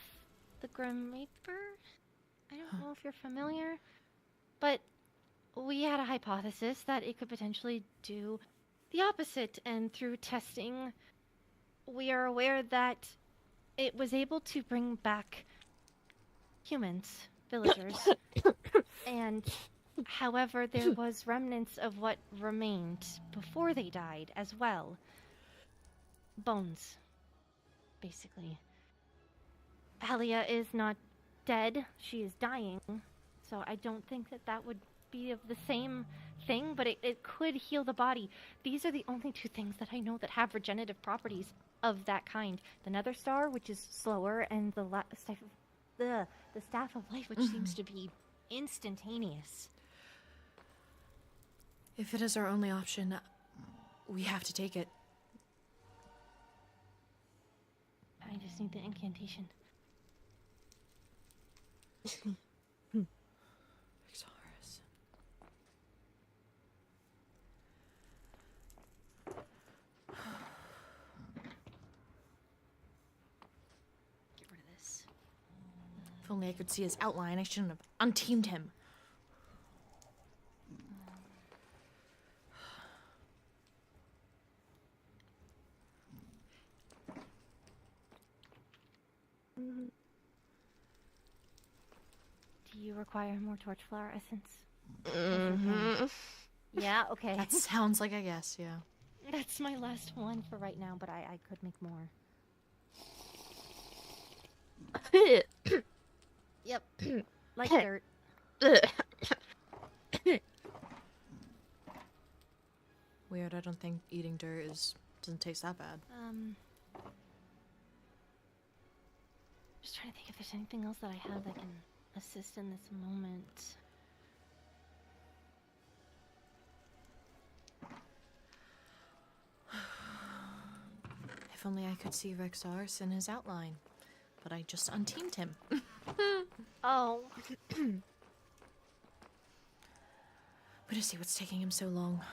the Grim Reaper. I don't know if you're familiar, but we had a hypothesis that it could potentially do the opposite, and through testing, we are aware that it was able to bring back humans, villagers, and however, there was remnants of what remained before they died as well. Bones, basically. Helia is not dead, she is dying, so I don't think that would be of the same thing, but it could heal the body. These are the only two things that I know that have regenerative properties of that kind. The Nether Star, which is slower, and the Staff of Life, which seems to be instantaneous. If it is our only option, we have to take it. I just need the incantation. Rexaris. Get rid of this. If only I could see his outline, I shouldn't have unteamed him. Do you require more torch flower essence? Mm-hmm. Yeah, okay. That sounds like a yes, yeah. That's my last one for right now, but I could make more. Yep. Like dirt. Weird, I don't think eating dirt doesn't taste that bad. Just trying to think if there's anything else that I have that can assist in this moment. If only I could see Rexars in his outline. But I just unteamed him. Oh. But to see what's taking him so long.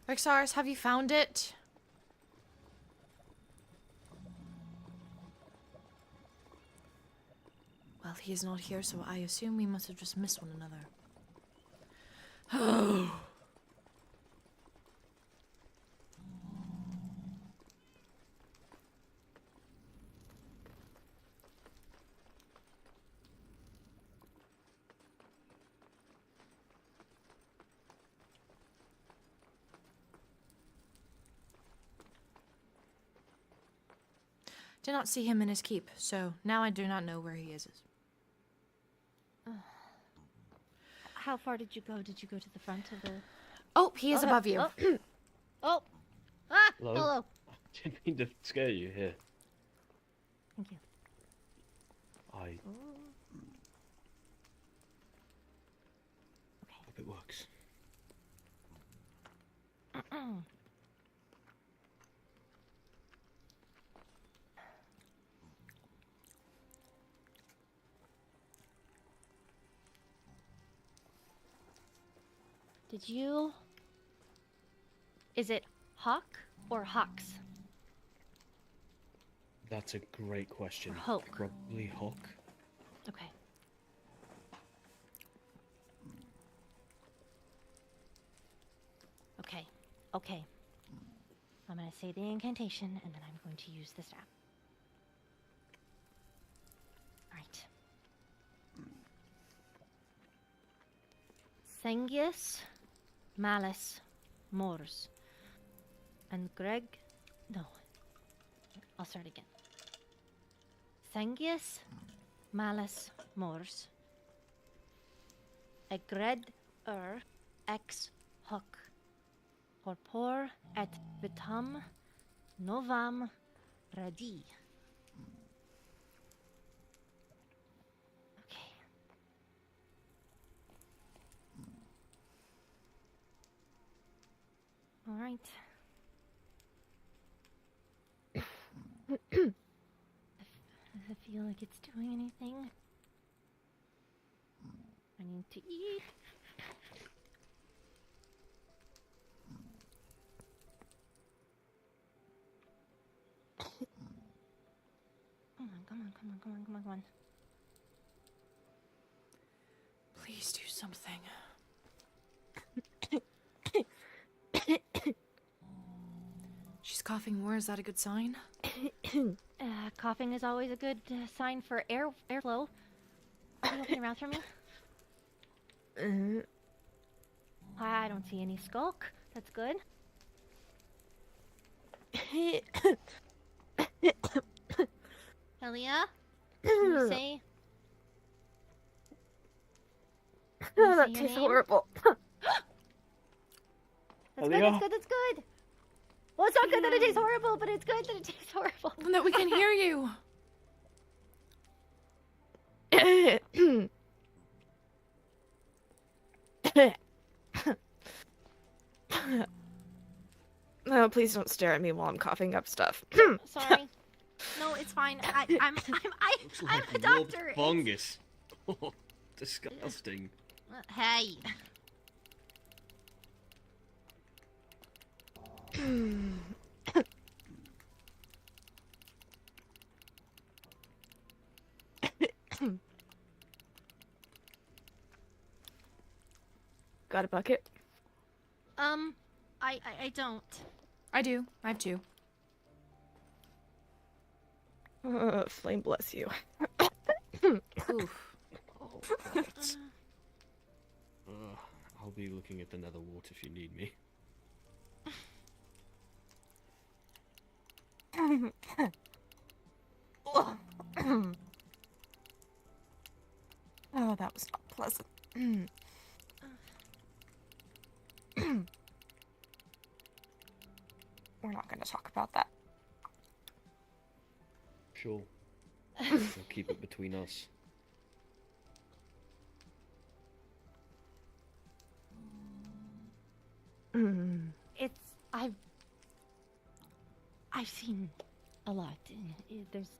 Rexars, have you found it? Well, he is not here, so I assume we must have just missed one another. Oh. Did not see him in his keep, so now I do not know where he is. How far did you go? Did you go to the front of the... Oh, he is above you. Oh. Oh. Ah, Hello? hello. I didn't mean to scare you here. Thank you. I hope it works. Did you... Is it Hawk or Hawks? That's a great question. Or Hulk. Probably Hawk. Okay. Okay. Okay. I'm gonna say the incantation, and then I'm going to use the staff. Alright. Sengius, Malus, Mors. And Greg... No. I'll start again. Sengius, Malus, Mors. Egred ex hoc. Corpor et vitam novam radi. Okay. All right. Does it feel like it's doing anything? I need to eat. Come on. Please do something. She's coughing more. Is that a good sign? Coughing is always a good sign for airflow. Can you open your mouth for me? I don't see any skulk. That's good. Helia? Can you say... That tastes horrible. That's good. Well, it's not good that it tastes horrible, but it's good that it tastes horrible. And that we can hear you. No, please don't stare at me while I'm coughing up stuff. Sorry. No, it's fine. I'm a doctor. Fungus. Oh, disgusting. Hey. Got a bucket? I don't. I do. I have 2. Flame bless you. Oof. Oh, I'll be looking at the nether wart if you need me. Oh, that was not pleasant. We're not going to talk about that. Sure. We'll keep it between us. I've seen a lot. There's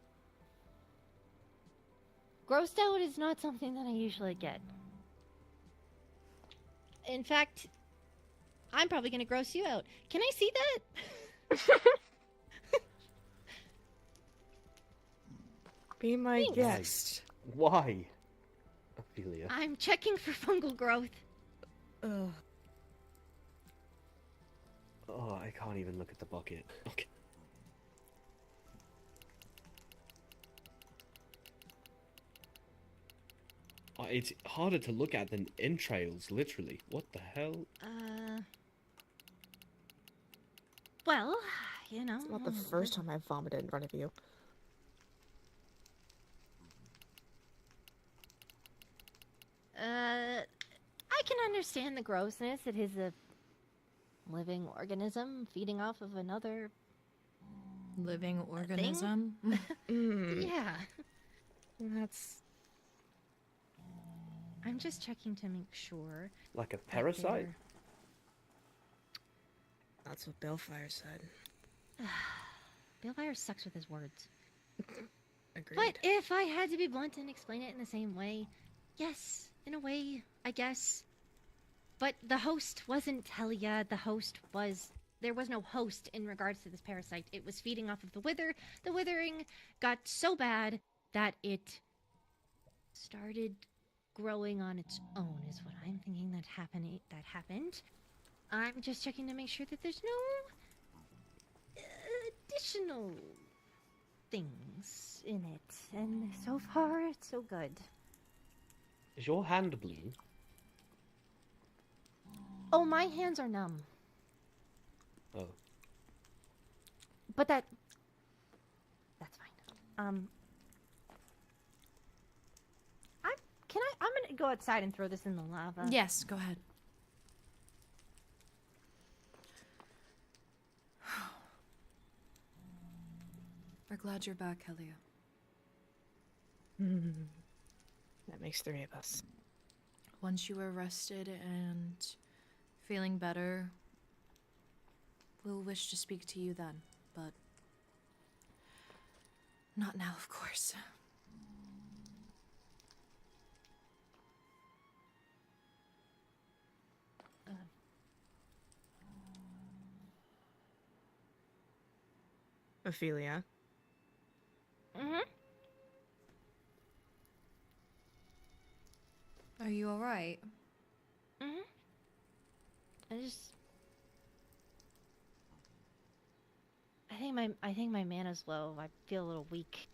grossed out is not something that I usually get. In fact, I'm probably gonna gross you out. Can I see that? Be my Thanks. guest. Why? Ophelia. I'm checking for fungal growth. Ugh. Oh, I can't even look at the bucket. Okay. Oh, it's harder to look at than entrails, literally. What the hell? Well, you know. It's not the first time I've vomited in front of you. I can understand the grossness. It is a living organism feeding off of another living organism. Yeah. That's. I'm just checking to make sure. Like a parasite? That's what Balefire said. Balefire sucks with his words. Agreed. But if I had to be blunt and explain it in the same way, yes, in a way, I guess. But the host wasn't Helia. The host was... There was no host in regards to this parasite. It was feeding off of the wither. The withering got so bad that it started growing on its own, is what I'm thinking that happened. I'm just checking to make sure that there's no additional things in it. And so far, it's so good. Is your hand blue? Oh, my hands are numb. Oh. But that's fine. I'm gonna go outside and throw this in the lava. Yes, go ahead. We're glad you're back, Helia. That makes 3 of us. Once you are rested and feeling better, we'll wish to speak to you then, but not now, of course. Ophelia. Are you alright? I think my mana's low. I feel a little weak.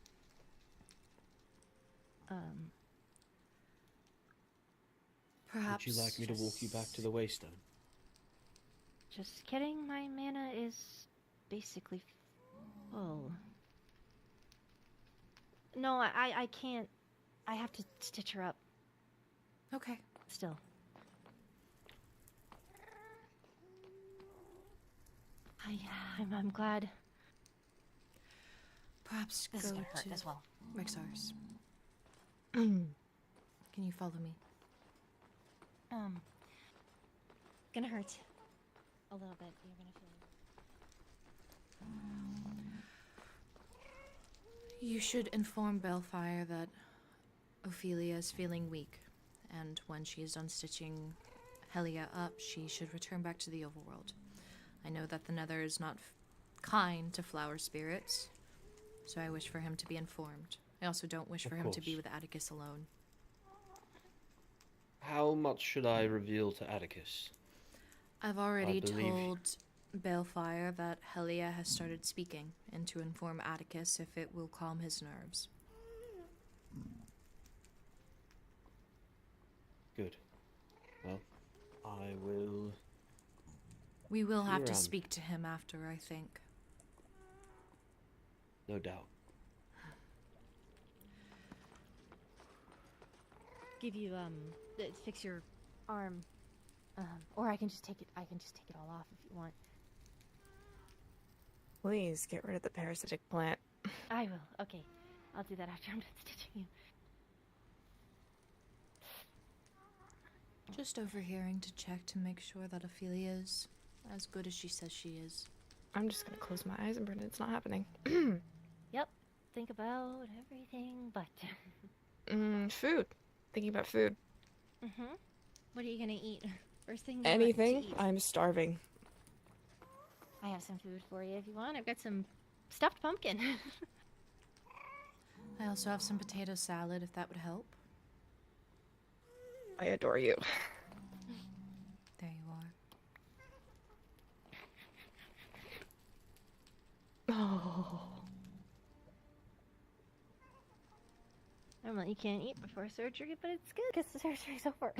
Perhaps. Would you like me to walk you back to the waystone? Just kidding. My mana is basically full. No, I can't. I have to stitch her up. Okay. Still. I'm glad. Perhaps This go is gonna hurt to as well. Rexar's. Can you follow me? Gonna hurt a little bit. You're gonna feel. You should inform Balefire that Ophelia is feeling weak, and when she is done stitching Helia up, she should return back to the overworld. I know that the Nether is not kind to flower spirits, so I wish for him to be informed. I also don't wish for him to be with Atticus alone. How much should I reveal to Atticus? I've already believe- told Balefire that Helia has started speaking, and to inform Atticus if it will calm his nerves. Good. Well, I will... We will See have you to around. speak to him after, I think. No doubt. Give you fix your arm, or I can just take it. I can just take it all off if you want. Please get rid of the parasitic plant. I will. Okay, I'll do that after I'm done stitching you. Just overhearing to check to make sure that Ophelia is as good as she says she is. I'm just gonna close my eyes and pretend it's not happening. Yep. Think about everything, but. Food. Thinking about food. What are you gonna eat? First thing. You want Anything? to eat. I'm starving. I have some food for you if you want. I've got some stuffed pumpkin. I also have some potato salad if that would help. I adore you. There you are. Oh. Normally you can't eat before surgery, but it's good because the surgery's over.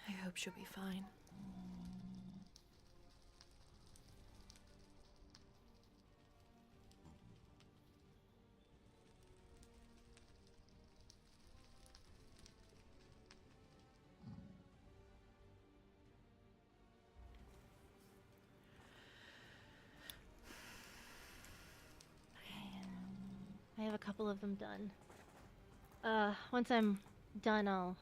I hope she'll be fine. I have a couple of them done. Once I'm done, I'll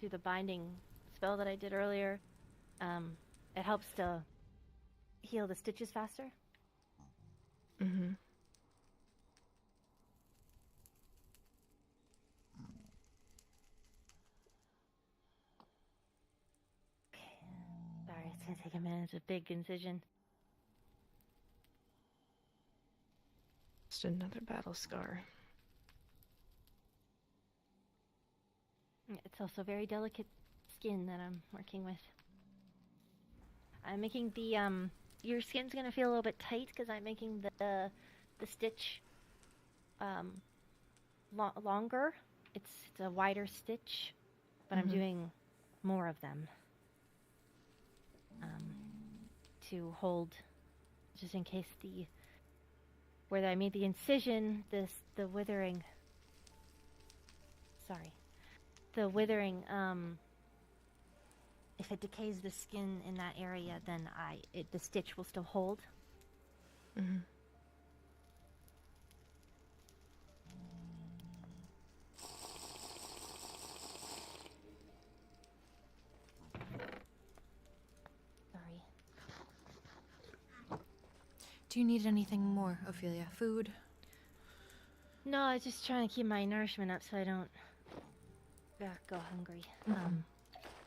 do the binding spell that I did earlier. It helps to heal the stitches faster. Sorry, it's gonna take a minute. It's a big incision. Just another battle scar. It's also very delicate skin that I'm working with. I'm making the your skin's gonna feel a little bit tight because I'm making the stitch longer. It's a wider stitch, but I'm doing more of them to hold, just in case where I made the incision, the withering. Sorry. The withering, if it decays the skin in that area, then the stitch will still hold. Sorry. Do you need anything more, Ophelia? Food? No, I was just trying to keep my nourishment up so I don't go hungry.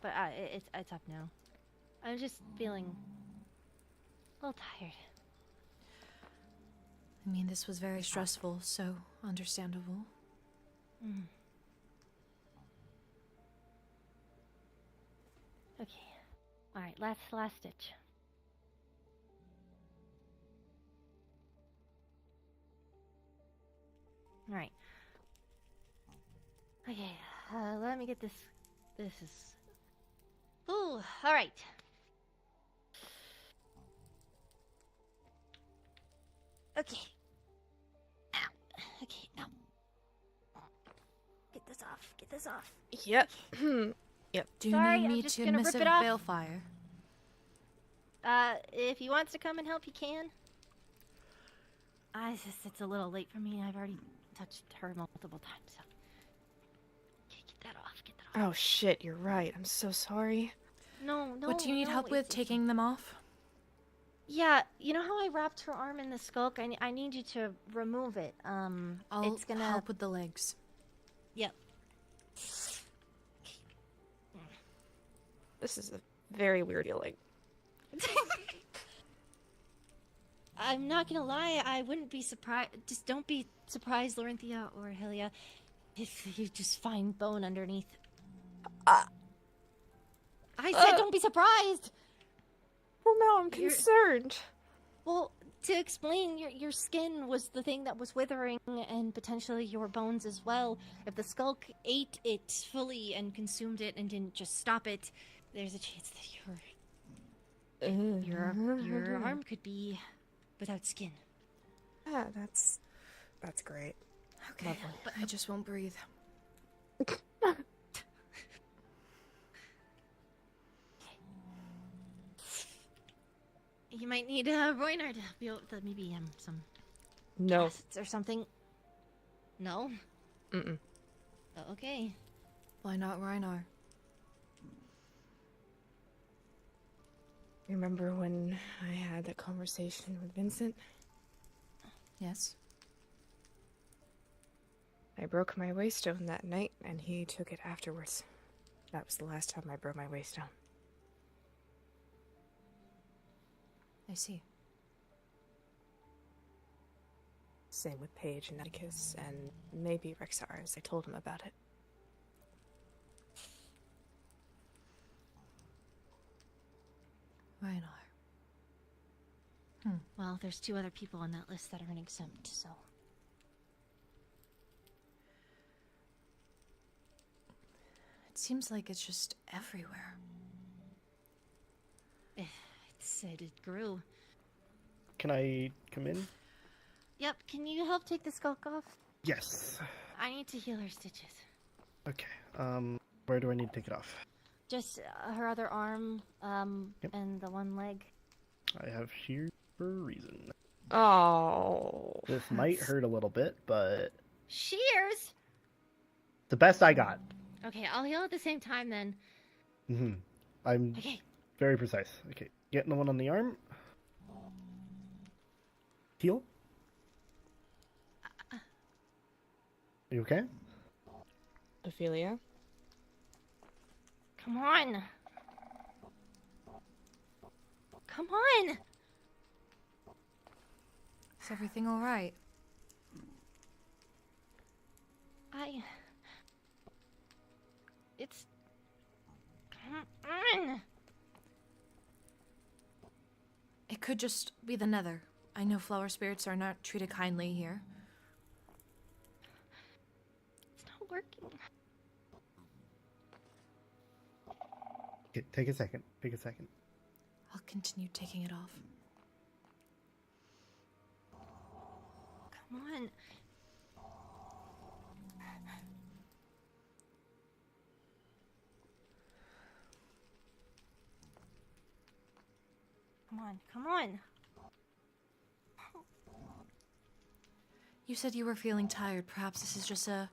But it's up now. I'm just feeling a little tired. I mean, this was very stressful, so understandable. Okay. Alright, last stitch. Alright. Okay, let me get this. This is... Ooh, alright. Okay. Ow. Okay, ow. Get this off, get this off. Yep. Yep. Do you Sorry, need I'm me just to gonna rip missive it off. Balefire? If he wants to come and help, he can. It's a little late for me. I've already touched her multiple times, so... Okay, get that off, get that off. Oh shit, you're right. I'm so sorry. No, What do you need help with taking them off? Yeah, you know how I wrapped her arm in the skulk? I need you to remove it. I'll help with the legs. Yep. This is the very weird feeling. I'm not gonna lie, I wouldn't be surprised. Just don't be surprised, Lorynthia or Helia, if you just find bone underneath. I said don't be surprised! Well, now I'm concerned. Well, to explain, your skin was the thing that was withering, and potentially your bones as well. If the skulk ate it fully and consumed it and didn't just stop it, there's a chance that your arm could be without skin. Yeah, that's great. Okay, but I just won't breathe. You might need Roynar to be able to maybe some No. casts or something. No? Mm-mm. Oh, okay. Why not Reinar? Remember when I had that conversation with Vincent? Yes. I broke my waystone that night, and he took it afterwards. That was the last time I broke my waystone. I see. Same with Paige and Atticus, and maybe Rexar, as I told him about it. Reinar. Well, there's 2 other people on that list that aren't exempt, so... It seems like it's just everywhere. It said it grew. Can I come in? Yep, can you help take the skulk off? Yes. I need to heal her stitches. Okay. Where do I need to take it off? Just her other arm, and the one leg. I have shears for a reason. Oh. This might hurt a little bit, but Shears? the best I got. Okay, I'll heal at the same time then. I'm Okay. very precise. Okay, getting the one on the arm. Heal. You okay? Ophelia? Come on. Come on. Is everything all right? It's... Come on. It could just be the Nether. I know flower spirits are not treated kindly here. It's not working. Okay, take a second. Take a second. I'll continue taking it off. Come on. Come on, come on. You said you were feeling tired. Perhaps this is just a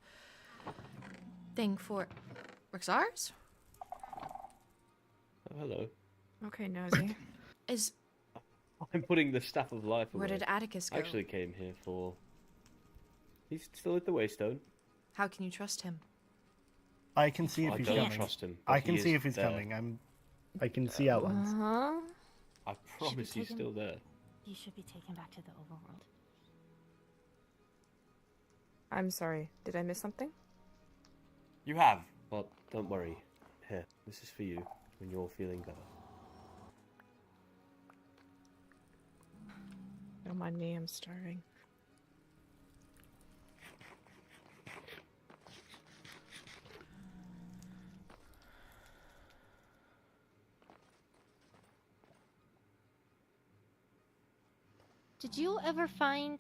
thing for Rexars? Oh, hello. Okay, nosy. I'm putting the Staff of Life away. Where did Atticus go? I actually came here for... He's still at the Waystone. How can you trust him? I can see if he's coming. I don't trust him. I but can he see is if he's there. coming. I can see outlines. I promise he's still there. You should be taken back to the overworld. I'm sorry. Did I miss something? You have. But don't worry. Here, this is for you when you're feeling better. Don't mind me, I'm starving. Did you ever find...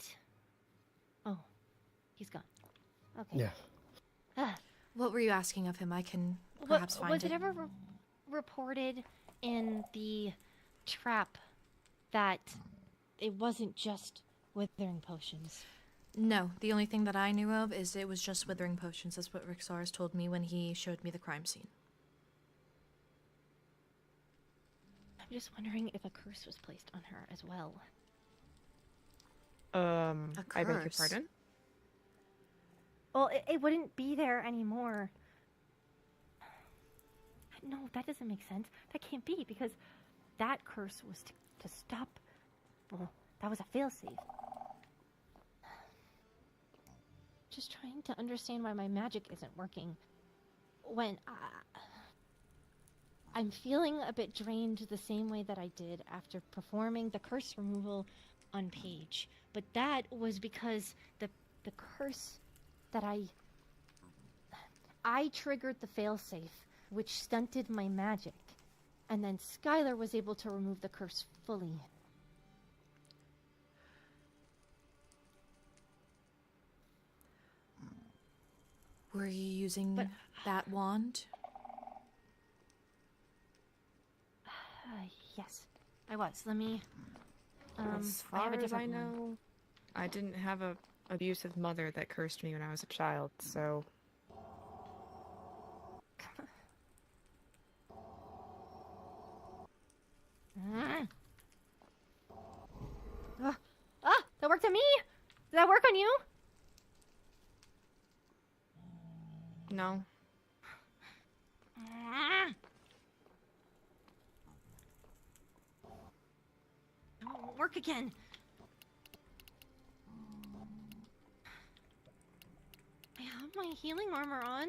Oh, he's gone. Okay. Yeah. Ah. What were you asking of him? I can perhaps find it. Was it ever reported in the trap that it wasn't just withering potions? No, the only thing that I knew of is it was just withering potions. That's what Rexars told me when he showed me the crime scene. I'm just wondering if a curse was placed on her as well. A I beg your curse? pardon? Well, it wouldn't be there anymore. no, that doesn't make sense. That can't be, because that curse was to stop. Well, that was a failsafe. Just trying to understand why my magic isn't working. When I'm feeling a bit drained the same way that I did after performing the curse removal on Paige. But that was because the curse that I triggered the failsafe, which stunted my magic. And then Skylar was able to remove the curse fully. Were you using that wand? Yes, I was. Let me. As I have far a as I different one. know, I didn't have a abusive mother that cursed me when I was a child, so. That worked on me? Did that work on you? No. It won't work again. I have my healing armor on.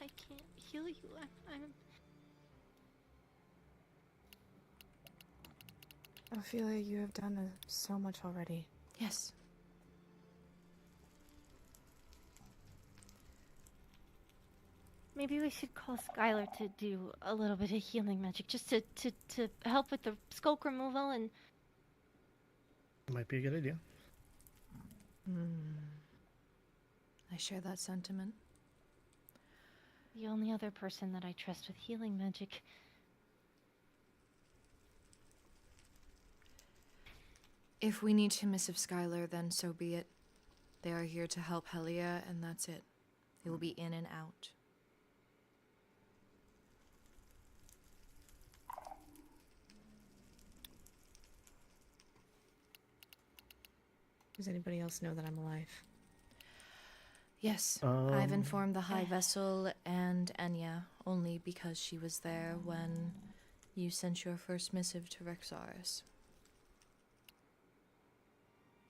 I can't heal you. I'm... Ophelia, you have done so much already. Yes. Maybe we should call Skylar to do a little bit of healing magic, just to help with the skulk removal and... Might be a good idea. I share that sentiment. The only other person that I trust with healing magic. If we need to missive Skylar, then so be it. They are here to help Helia, and that's it. They will be in and out. Does anybody else know that I'm alive? Yes, I've informed the High Vessel and Enya, only because she was there when you sent your first missive to Rexaris.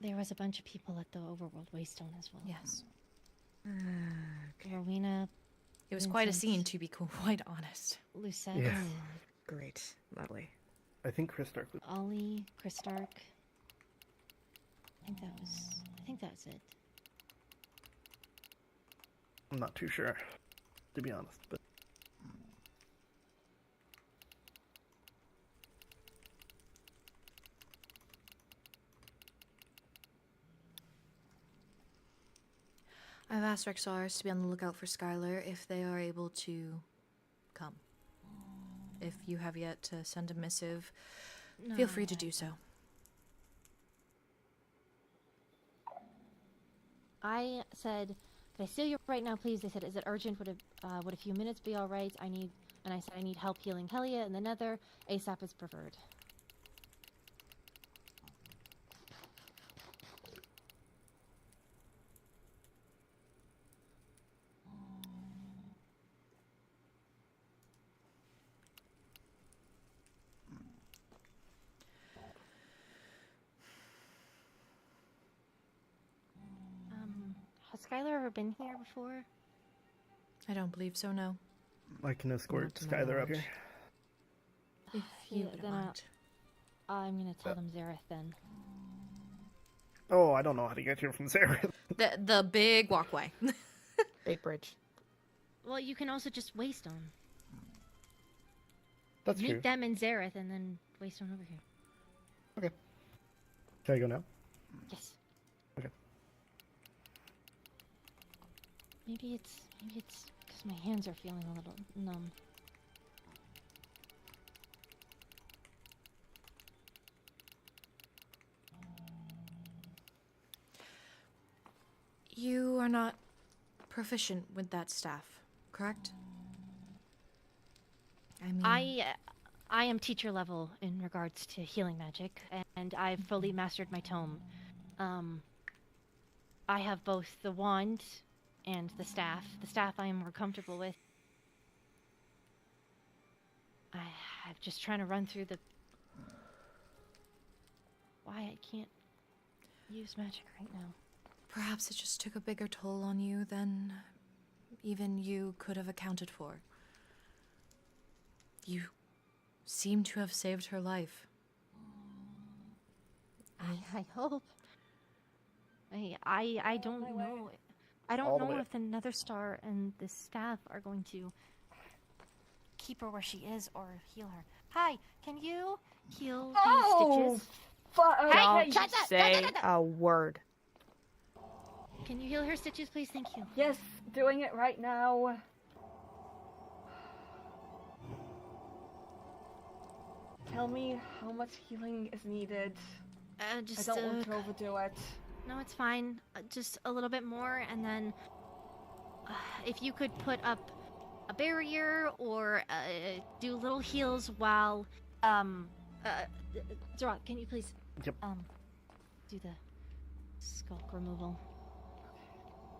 There was a bunch of people at the Overworld Waystone as well. Yes. Rowena. It was quite a Vincent, scene, to be quite honest. Lucette. Yeah. Great. Lovely. I think Chris Stark was... Ollie, Chris Stark. I think that was it. I'm not too sure, to be honest, but... I've asked Rexaris to be on the lookout for Skylar if they are able to come. If you have yet to send a missive, feel free to do so. I said, "Can I steal you right now, please?" They said, "Is it urgent? Would a few minutes be all right? I said, "I need help healing Helia in the Nether. ASAP is preferred." Has Skylar ever been here before? I don't believe so, no. I can escort Not to my Skylar up knowledge. here. If you then want. I'm gonna tell them Zareth then. Oh, I don't know how to get here from Zareth. The big walkway. Big bridge. Well, you can also just Waystone. That's Meet true. them in Zareth and then Waystone over here. Okay. Can I go now? Yes. Okay. Maybe it's because my hands are feeling a little numb. You are not proficient with that staff, correct? I mean... I am teacher level in regards to healing magic, and I've fully mastered my tome. I have both the wand and the staff. The staff I am more comfortable with. I'm just trying to run through the... Why I can't use magic right now. Perhaps it just took a bigger toll on you than even you could have accounted for. You seem to have saved her life. I hope. I don't know. I All don't the know way if the Nether Star and the staff are going to keep her where she is or heal her. Hi, can you heal these stitches? Don't shut up, say a word. Can you heal her stitches, please? Thank you. Yes, doing it right now. Tell me how much healing is needed. I Just don't want to overdo it. No, it's fine. Just a little bit more, and then if you could put up a barrier or do little heals while Zara, can you please Yep. do the skulk removal?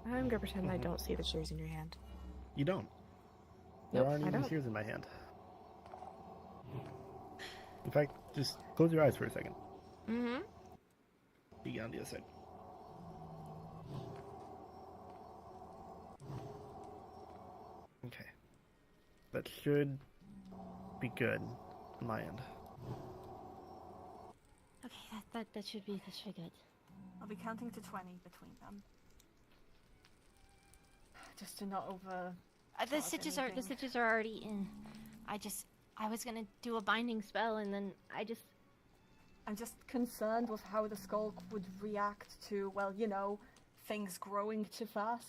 I'm gonna pretend I don't see the shears in your hand. You don't. There Nope, aren't I even don't. shears in my hand. In fact, just close your eyes for a second. Mm-hmm. Be on the other side. Okay. That should be good on my end. Okay, that should be good. I'll be counting to 20 between them. Just to not over. The stitches are already in. I was gonna do a binding spell, and then I'm just concerned with how the skull would react to, well, you know, things growing too fast.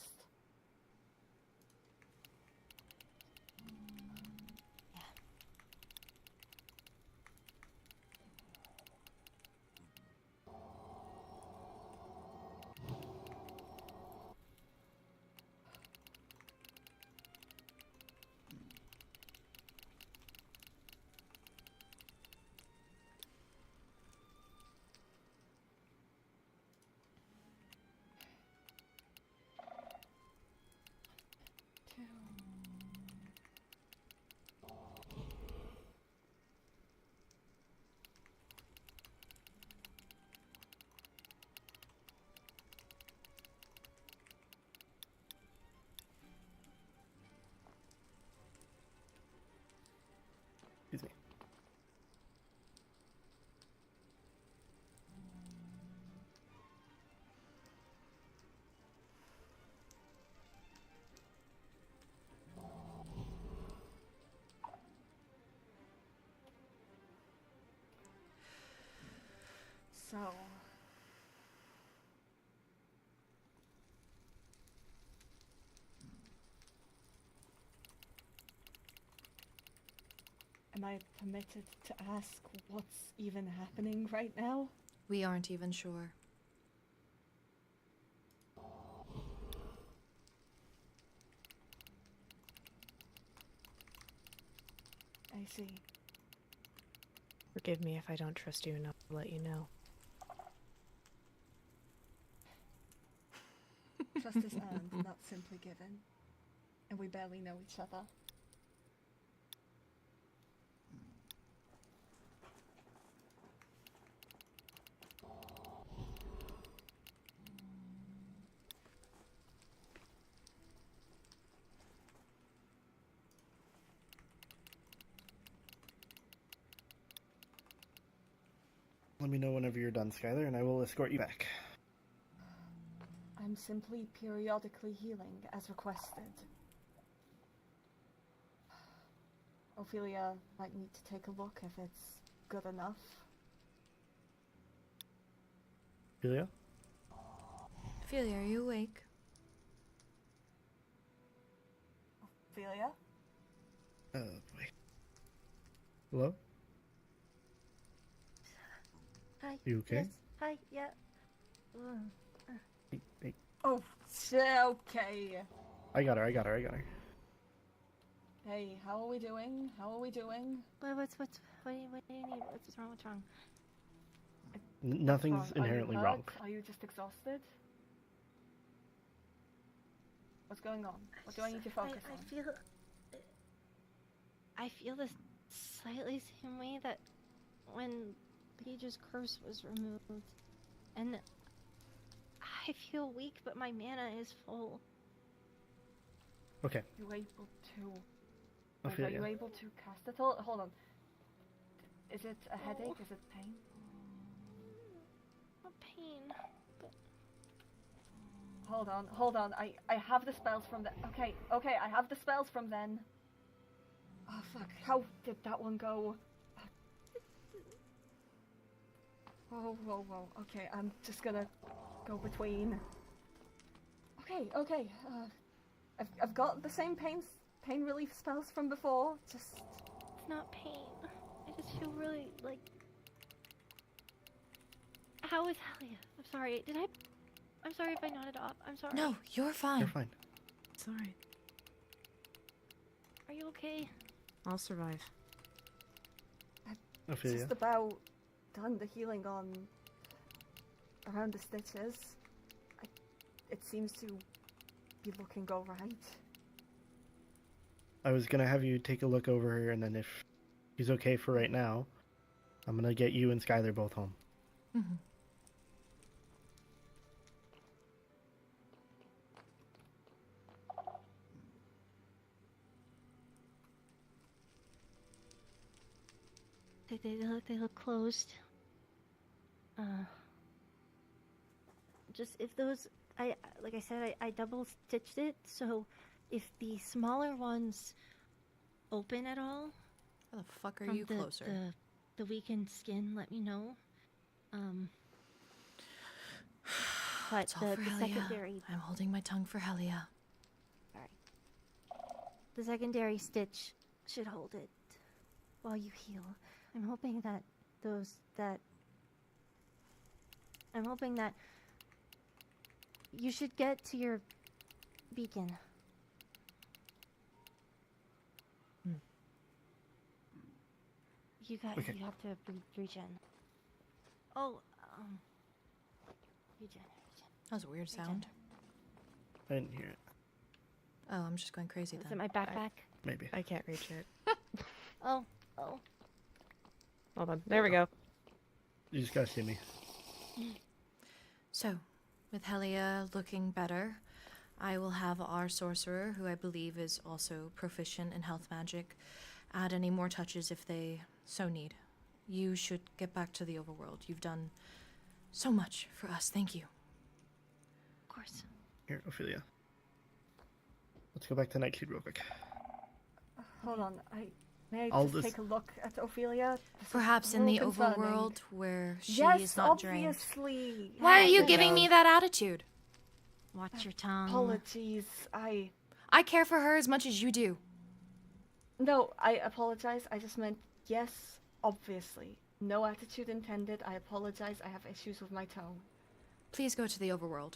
Excuse me. So. Am I permitted to ask what's even happening right now? We aren't even sure. I see. Forgive me if I don't trust you enough to let you know. Trust is earned, not simply given. And we barely know each other. Let me know whenever you're done, Skylar, and I will escort you back. I'm simply periodically healing as requested. Ophelia might need to take a look if it's good enough. Helia? Ophelia, are you awake? Ophelia? Oh boy. Hello? Hi. You okay? Yes. Hi. Yeah. Hey. Oh, okay. I got her. Hey, how are we doing? What do you need? What's wrong? Nothing's Are you inherently hurt? wrong. Are you just exhausted? What's going on? What do I need to focus on? I feel the slightly same way that when Paige's curse was removed, and I feel weak, but my mana is full. Okay. Are you able to? I Wait, feel are you ya. able to cast it? Hold on. Is it a headache? Is it pain? A pain. But... Hold on. I have the spells from the. Okay, I have the spells from then. Oh fuck! How did that one go? Whoa. Okay, I'm just gonna go between. Okay. I've got the same pain relief spells from before. Just. It's not pain. I just feel really like. How is Helia? I'm sorry. I'm sorry if I nodded off. I'm sorry. No, you're fine. You're fine. It's alright. Are you okay? I'll survive. I feel ya. Just about done the healing on around the stitches. It seems to be looking alright. I was gonna have you take a look over her, and then if he's okay for right now, I'm gonna get you and Skylar both home. Mm-hmm. They look closed. Just if those, like I said, I double stitched it, so if the smaller ones open at all. How the fuck are from you closer? The weakened skin, let me know. But It's all for the Helia. secondary. I'm holding my tongue for Helia. Alright. The secondary stitch should hold it while you heal. I'm hoping that you should get to your beacon. You have to regen. Oh, regen. That was a weird sound. I didn't hear it. Oh, I'm just going crazy Is then. it my backpack? Maybe. I can't reach it. Oh. Hold on. There we go. You just gotta see me. So, with Helia looking better, I will have our sorcerer, who I believe is also proficient in health magic, add any more touches if they so need. You should get back to the overworld. You've done so much for us. Thank you. Of course. Here, Ophelia. Let's go back to Nightshade real quick. Hold on, may I I'll just take a look at Ophelia? This is Perhaps a in the little concerning. overworld where she Yes, is not drained. obviously. Why are you Yes. giving me that attitude? Watch your tongue. Apologies, I care for her as much as you do. No, I apologize. I just meant yes, obviously. No attitude intended. I apologize. I have issues with my tone. Please go to the overworld.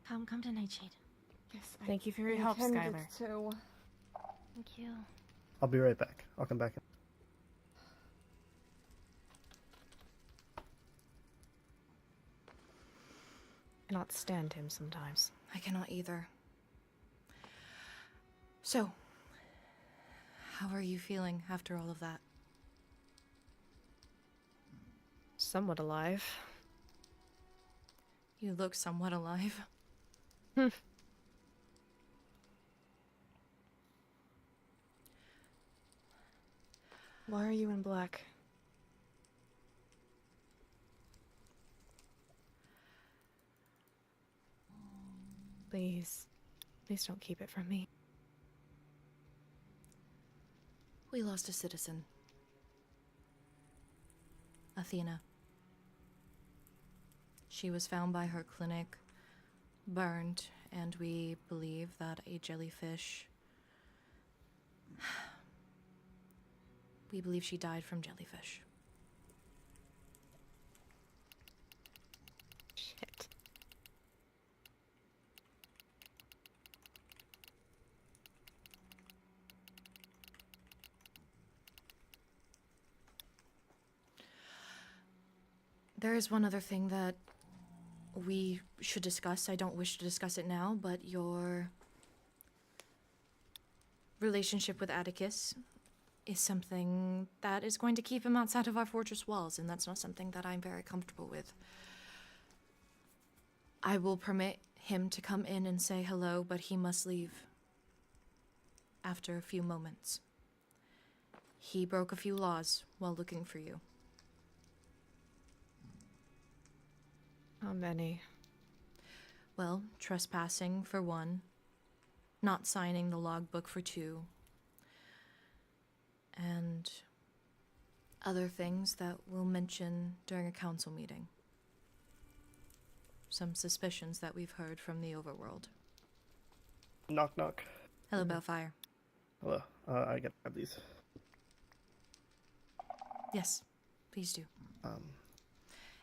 Come to Nightshade. Yes. Thank you for your help, intended Skylar. to. Thank you. I'll be right back. I'll come back. I cannot stand him sometimes. I cannot either. So, how are you feeling after all of that? Somewhat alive. You look somewhat alive. Why are you in black? Please don't keep it from me. We lost a citizen. Athena. She was found by her clinic, burned, and we believe that a jellyfish... We believe she died from jellyfish. Shit. There is one other thing that we should discuss. I don't wish to discuss it now, but your relationship with Atticus is something that is going to keep him outside of our fortress walls, and that's not something that I'm very comfortable with. I will permit him to come in and say hello, but he must leave after a few moments. He broke a few laws while looking for you. How many? Well, trespassing for one, not signing the logbook for two, and other things that we'll mention during a council meeting. Some suspicions that we've heard from the overworld. Knock, knock. Hello, Bellfire. Hello. I gotta grab these. Yes, please do. Um,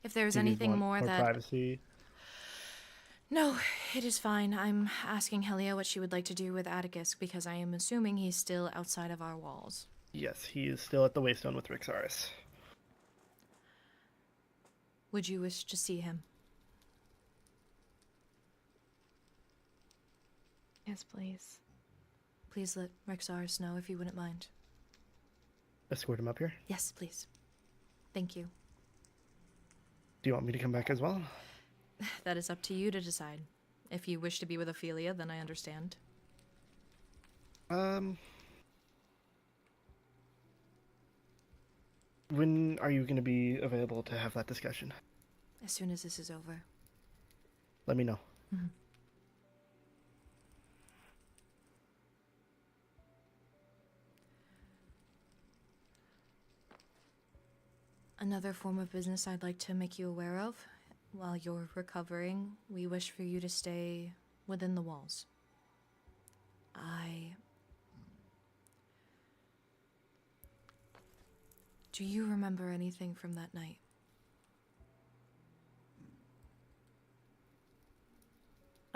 If there's do you anything want more that... privacy? No, it is fine. I'm asking Helia what she would like to do with Atticus, because I am assuming he's still outside of our walls. Yes, he is still at the Waystone with Rixaris. Would you wish to see him? Yes, please. Please let Rexaris know if you wouldn't mind. Escort him up here? Yes, please. Thank you. Do you want me to come back as well? That is up to you to decide. If you wish to be with Ophelia, then I understand. When are you going to be available to have that discussion? As soon as this is over. Let me know. Mhm. Another form of business I'd like to make you aware of. While you're recovering, we wish for you to stay within the walls. Do you remember anything from that night?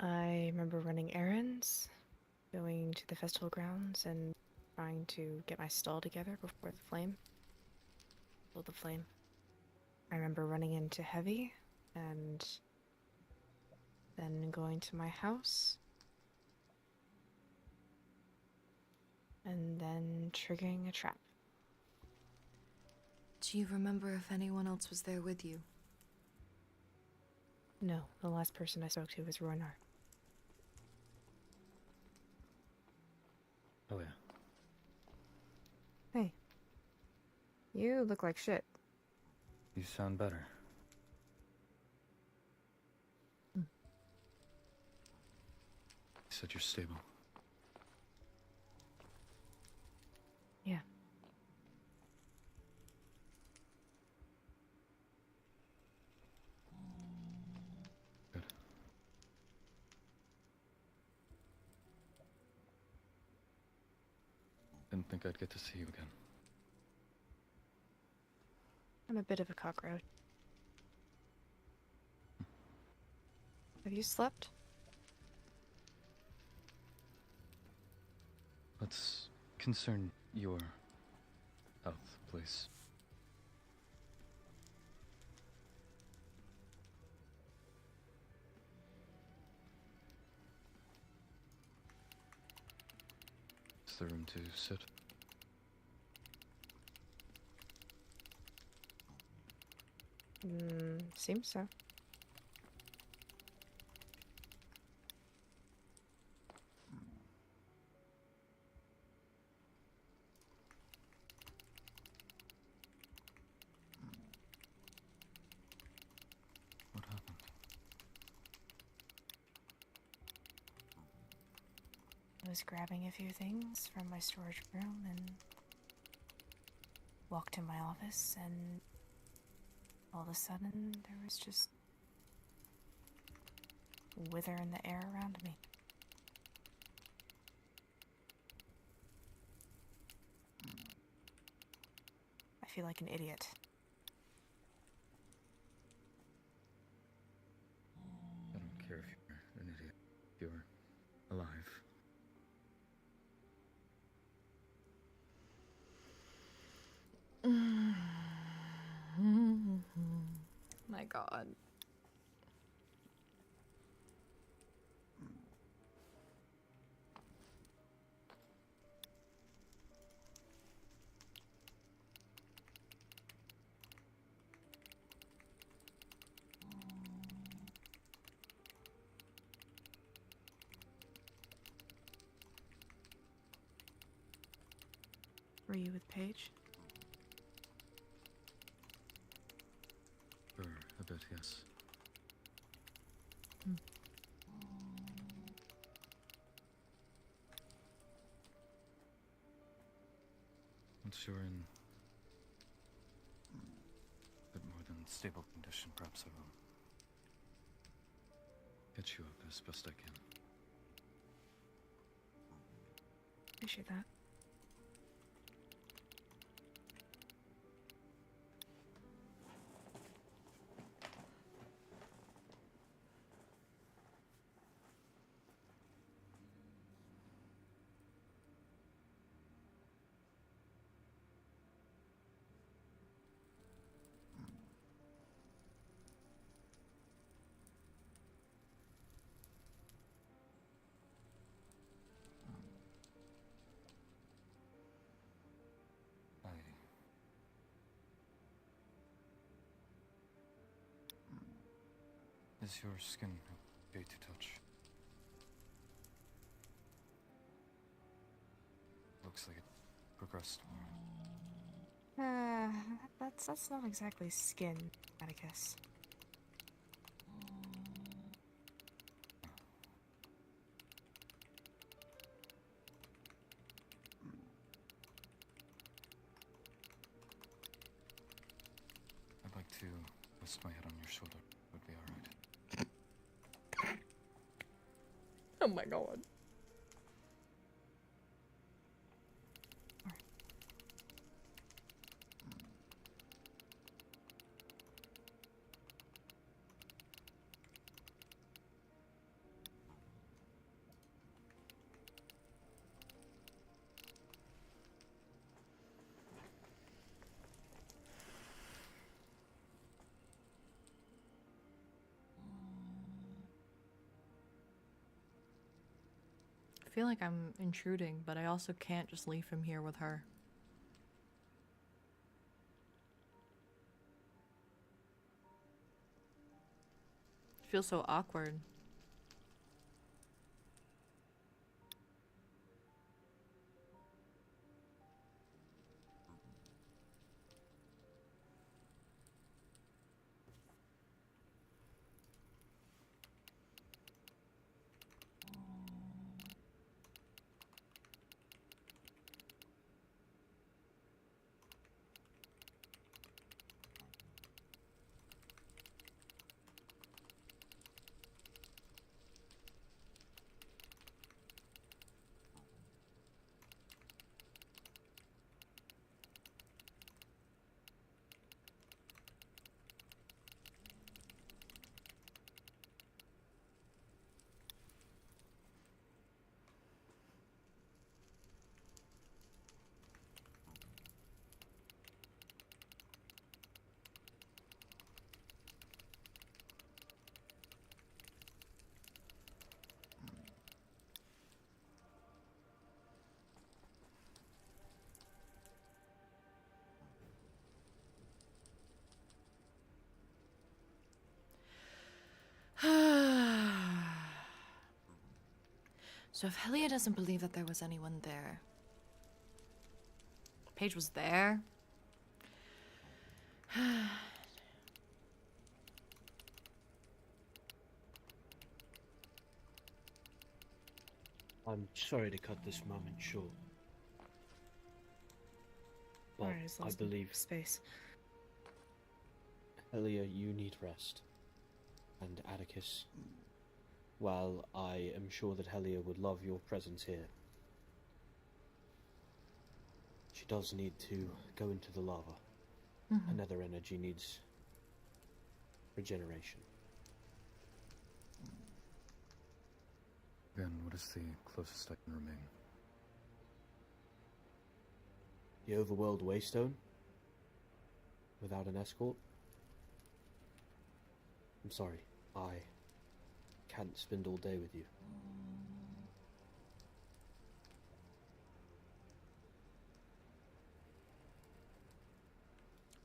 I remember running errands, going to the festival grounds, and trying to get my stall together before the flame. Build the flame. I remember running into Heavy, and then going to my house, and then triggering a trap. Do you remember if anyone else was there with you? No, the last person I spoke to was Roynar. Oh yeah. Hey. You look like shit. You sound better. You said you're stable. Yeah. Good. Didn't think I'd get to see you again. I'm a bit of a cockroach. Have you slept? Let's concern your health, please. Is the room to sit? Seems so. What happened? I was grabbing a few things from my storage room and walked to my office, and all of a sudden there was just wither in the air around me. I feel like an idiot. I don't care if you're an idiot. If you're alive. My god. Were you with Paige? Sure, a bit, yes. Once you're in a bit more than stable condition, perhaps I will get you up as best I can. Appreciate that. Is your skin okay to touch? Looks like it progressed more. That's not exactly skin, Atticus. I'd like to rest my head on your shoulder. Would be alright. Oh my god. I feel like I'm intruding, but I also can't just leave him here with her. It feels so awkward. So if Helia doesn't believe that there was anyone there, Paige was there. I'm sorry to cut this moment short. But Alright, as long I as we believe, have space. Helia, you need rest. And Atticus, while I am sure that Helia would love your presence here, she does need to go into the lava. Mhm. Another energy needs regeneration. Then what is the closest I can remain? The overworld waystone? Without an escort? I'm sorry. I can't spend all day with you.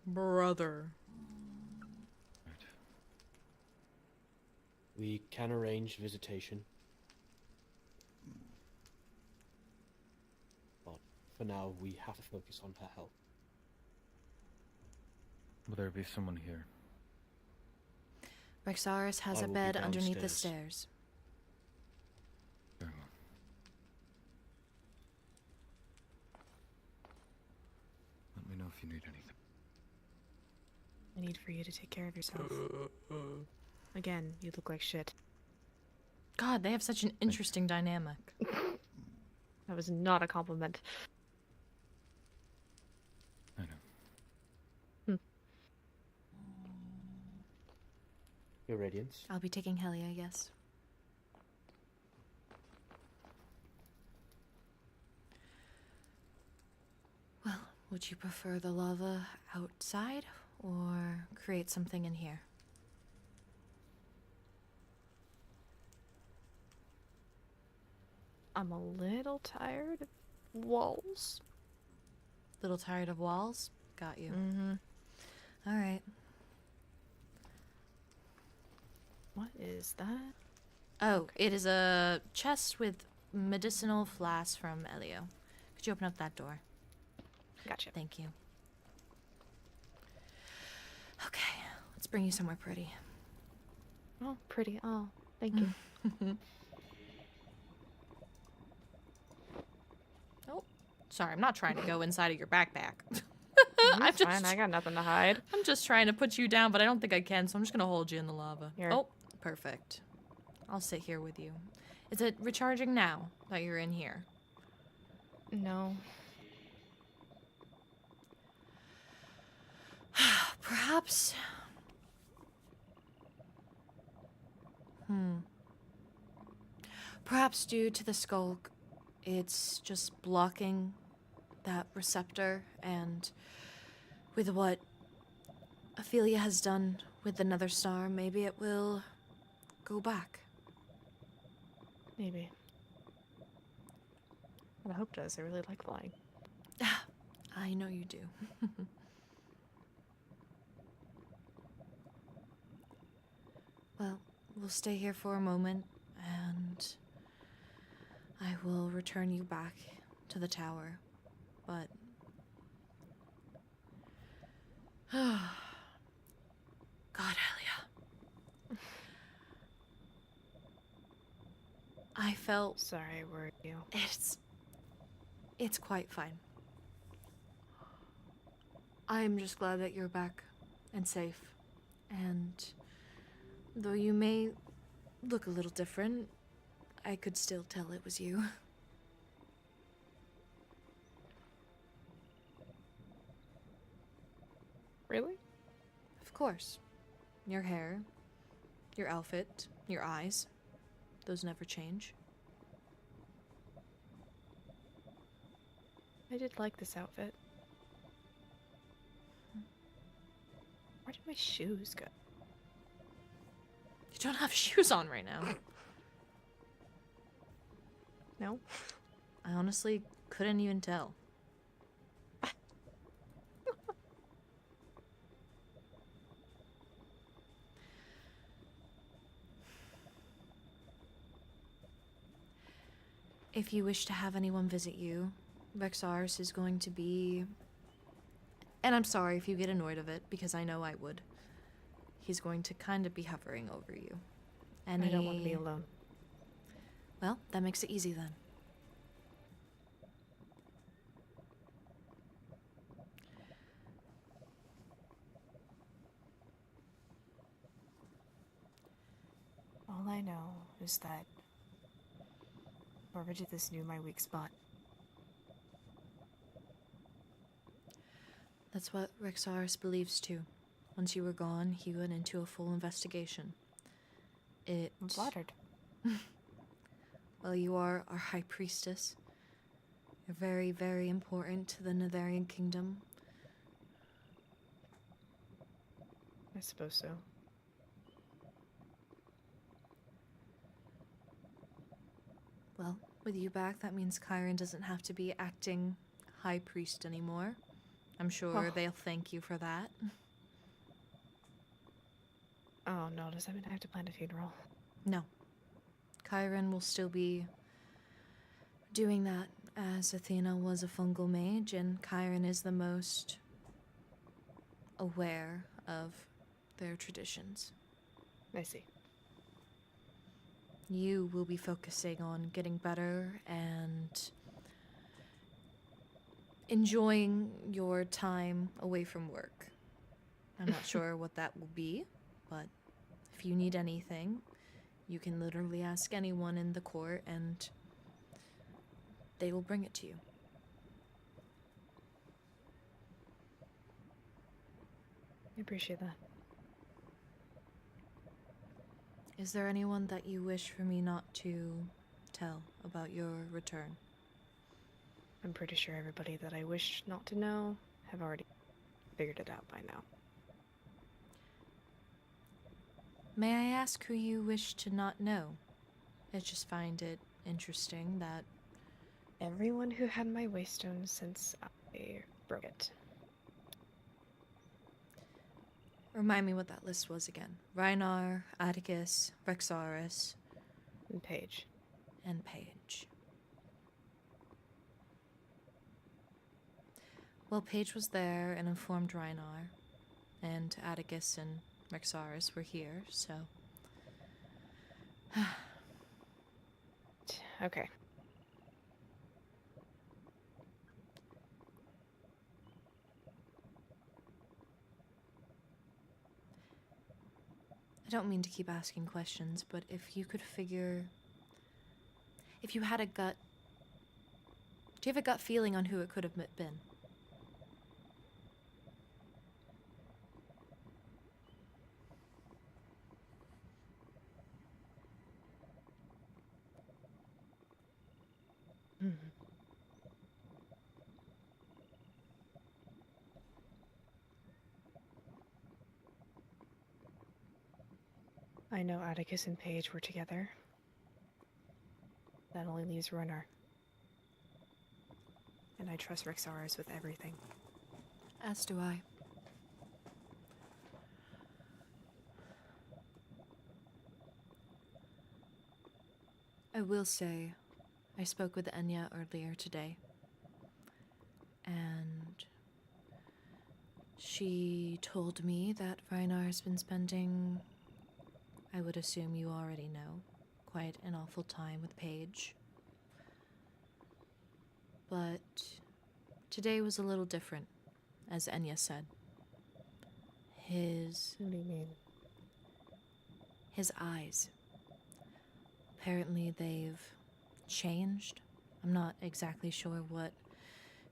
Brother. We can arrange visitation. But for now, we have to focus on her health. Will there be someone here? Rexaris has I a will be bed underneath the downstairs. stairs. Very well. Let me know if you need anything. I need for you to take care of yourself. Again, you look like shit. God, they have such an interesting dynamic. That was not a compliment. I know. Your Radiance. I'll be taking Helia, yes. Well, would you prefer the lava outside or create something in here? I'm a little tired of walls. Little tired of walls? Got you. Mm-hmm. All right. What is that? Oh, it is a chest with medicinal flasks from Elio. Could you open up that door? Gotcha. Thank you. Okay, let's bring you somewhere pretty. Oh, pretty. Oh, thank you. Oh, sorry, I'm not trying to go inside of your backpack. I'm fine. I got nothing to hide. I'm just trying to put you down, but I don't think I can, so I'm just gonna hold you in the lava. Here. Oh, perfect. I'll sit here with you. Is it recharging now that you're in here? No. Perhaps. Perhaps due to the skulk, it's just blocking that receptor, and with what Helia has done with the Nether Star, maybe it will go back. Maybe. What I hope does. I really like flying. I know you do. Well, we'll stay here for a moment, and I will return you back to the tower. But God, Helia. I felt sorry I worried you. It's quite fine. I'm just glad that you're back and safe. And though you may look a little different, I could still tell it was you. Really? Of course. Your hair, your outfit, your eyes. Those never change. I did like this outfit. Where did my shoes go? You don't have shoes on right now. No? I honestly couldn't even tell. If you wish to have anyone visit you, Rexaris is going to be... And I'm sorry if you get annoyed of it, because I know I would. He's going to kind of be hovering over you. And I don't want to be alone. Well, that makes it easy then. All I know is that whoever did this knew my weak spot. That's what Rexaris believes too. Once you were gone, he went into a full investigation. I'm flattered. Well, you are our high priestess. You're very, very important to the Netherian kingdom. I suppose so. Well, with you back, that means Kyron doesn't have to be acting high priest anymore. I'm sure Oh. they'll thank you for that. Oh no, does that mean I have to plan a funeral? No. Kyron will still be doing that, as Athena was a fungal mage, and Kyron is the most aware of their traditions. I see. You will be focusing on getting better and enjoying your time away from work. I'm not sure what that will be, but if you need anything, you can literally ask anyone in the court and they will bring it to you. I appreciate that. Is there anyone that you wish for me not to tell about your return? I'm pretty sure everybody that I wish not to know have already figured it out by now. May I ask who you wish to not know? I just find it interesting that Everyone who had my waystone since I broke it. Remind me what that list was again. Rhynar, Atticus, Rexaris, and Paige. And Paige. Well, Paige was there and informed Rhynar, and Atticus and Rexaris were here, so... Okay. I don't mean to keep asking questions, but if you could figure... If you had a gut... Do you have a gut feeling on who it could have been? I know Atticus and Paige were together. That only leaves Rhynar. And I trust Rexaris with everything. As do I. I will say, I spoke with Enya earlier today, and she told me that Rhynar has been spending, I would assume you already know, quite an awful time with Paige. But today was a little different, as Enya said. What do you mean? His eyes. Apparently they've changed. I'm not exactly sure what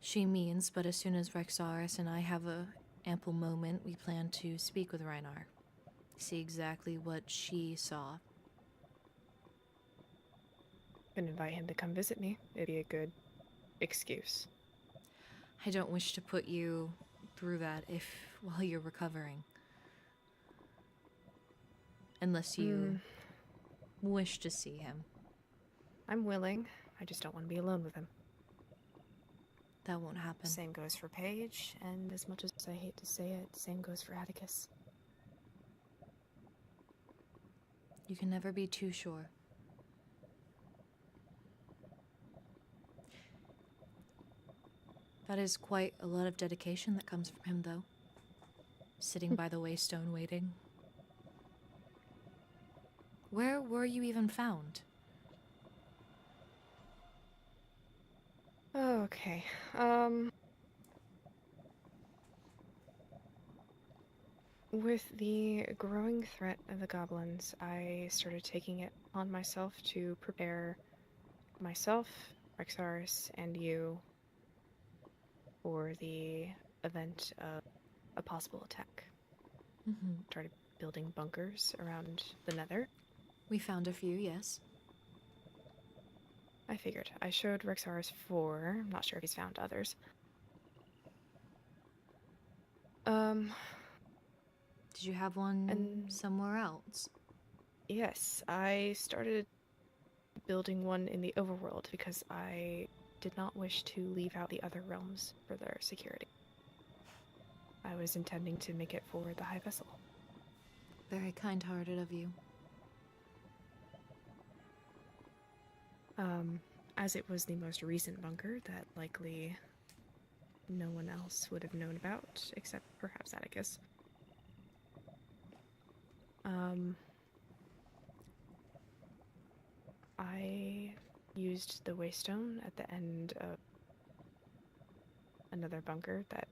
she means, but as soon as Rexaris and I have a ample moment, we plan to speak with Rhynar. See exactly what she saw. And invite him to come visit me. It'd be a good excuse. I don't wish to put you through that while you're recovering. Unless you wish to see him. I'm willing. I just don't want to be alone with him. That won't happen. Same goes for Paige, and as much as I hate to say it, same goes for Atticus. You can never be too sure. That is quite a lot of dedication that comes from him, though. Sitting by the waystone waiting. Where were you even found? Okay. With the growing threat of the goblins, I started taking it on myself to prepare myself, Rexaris, and you for the event of a possible attack. Started building bunkers around the Nether. We found a few, yes. I figured. I showed Rexaris 4. I'm not sure if he's found others. Did you have one somewhere else? Yes, I started building one in the overworld because I did not wish to leave out the other realms for their security. I was intending to make it for the High Vessel. Very kind-hearted of you. As it was the most recent bunker that likely no one else would have known about, except perhaps Atticus. I used the waystone at the end of another bunker that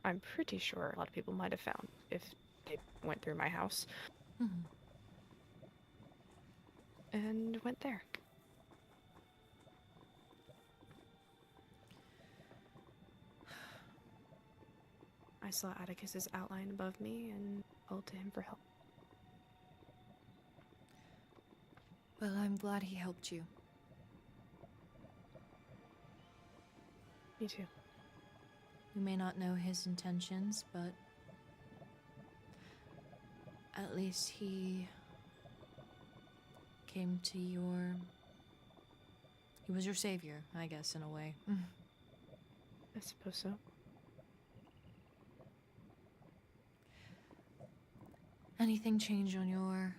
I'm pretty sure a lot of people might have found if they went through my house. And went there. I saw Atticus's outline above me and called to him for help. Well, I'm glad he helped you. Me too. You may not know his intentions, but at least he came to your... He was your savior, I guess, in a way. I suppose so. Anything change on your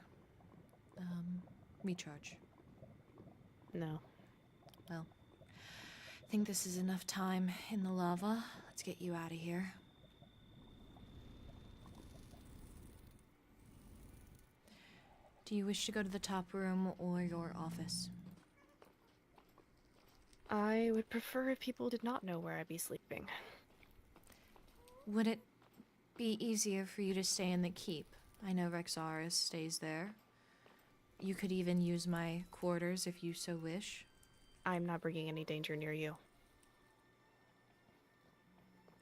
recharge? No. Well, I think this is enough time in the lava. Let's get you out of here. Do you wish to go to the top room or your office? I would prefer if people did not know where I'd be sleeping. Would it be easier for you to stay in the keep? I know Rexaris stays there. You could even use my quarters if you so wish. I'm not bringing any danger near you.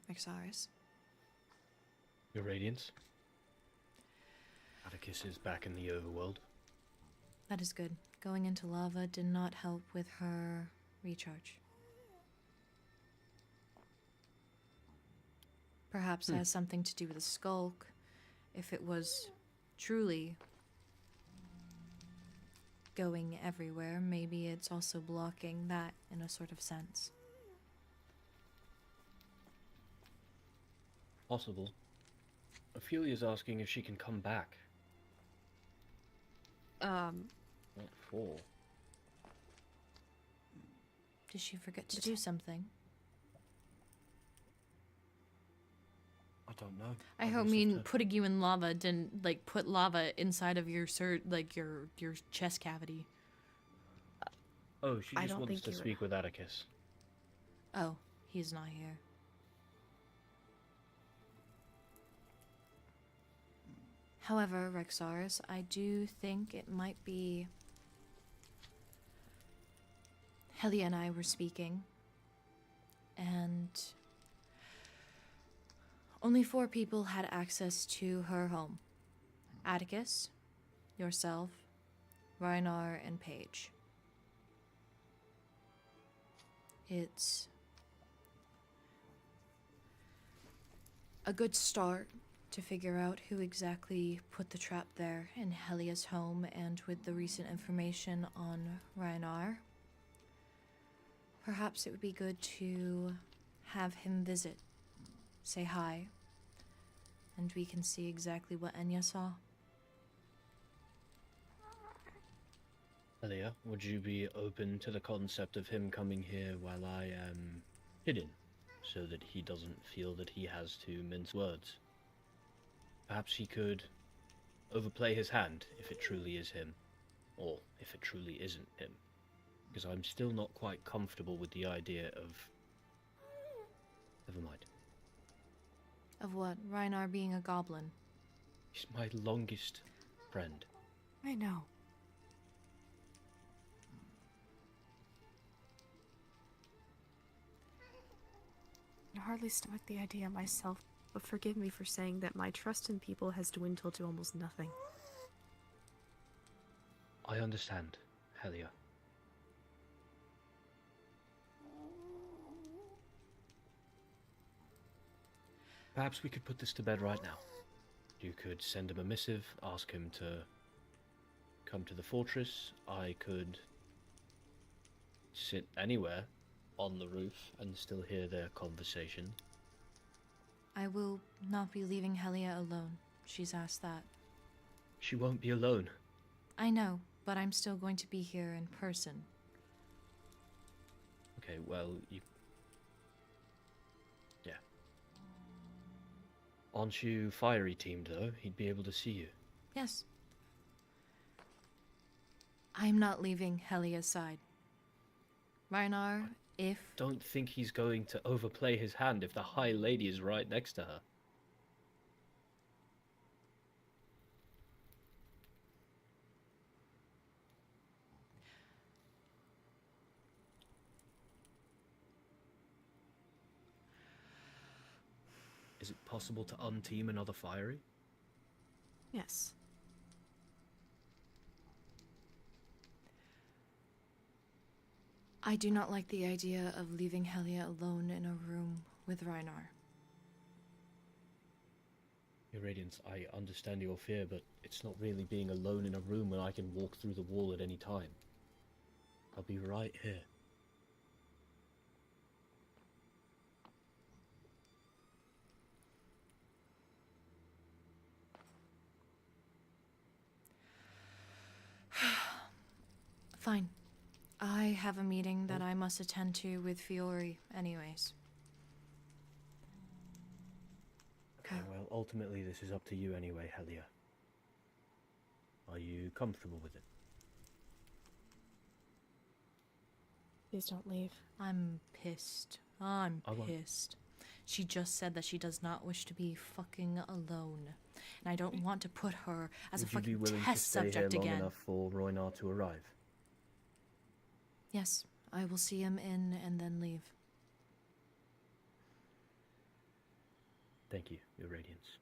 Rexaris? Your Radiance? Atticus is back in the overworld. That is good. Going into lava did not help with her recharge. Perhaps that has something to do with the skulk. If it was truly going everywhere, maybe it's also blocking that in a sort of sense. Possible. Ophelia's asking if she can come back. What for? Did she forget to do something? I don't know. I hope putting you in lava didn't like put lava inside of your your chest cavity. Oh, she just wants to speak with Atticus. Oh, he's not here. However, Rexaris, I do think it might be... Helia and I were speaking, and only 4 people had access to her home. Atticus, yourself, Rhinar, and Paige. It's a good start to figure out who exactly put the trap there in Helia's home, and with the recent information on Rhinar, perhaps it would be good to have him visit, say hi, and we can see exactly what Enya saw. Helia, would you be open to the concept of him coming here while I am hidden, so that he doesn't feel that he has to mince words? Perhaps he could overplay his hand if it truly is him, or if it truly isn't him. Because I'm still not quite comfortable with the idea of... Never mind. Of what? Rhinar being a goblin? He's my longest friend. I know. I can hardly stomach the idea myself, but forgive me for saying that my trust in people has dwindled to almost nothing. I understand, Helia. Perhaps we could put this to bed right now. You could send him a missive, ask him to come to the fortress, I could sit anywhere on the roof and still hear their conversation. I will not be leaving Helia alone. She's asked that. She won't be alone. I know, but I'm still going to be here in person. Okay, well, you... Yeah. Aren't you fiery teamed, though? He'd be able to see you. Yes. I'm not leaving Helia's side. Rhinar, if... Don't think he's going to overplay his hand if the High Lady is right next to her. Is it possible to unteam another fiery? Yes. I do not like the idea of leaving Helia alone in a room with Rhinar. Your Radiance, I understand your fear, but it's not really being alone in a room when I can walk through the wall at any time. I'll be right here. Fine. I have a meeting that I must attend to with Fiore anyways. Okay, well, ultimately this is up to you anyway, Helia. Are you comfortable with it? Please don't leave. I'm pissed. I'm I won't. pissed. She just said that she does not wish to be fucking alone. And I don't want to put her as a Would you be fucking willing to test stay here subject long again. enough for Roynar to arrive? Yes, I will see him in and then leave. Thank you, Your Radiance.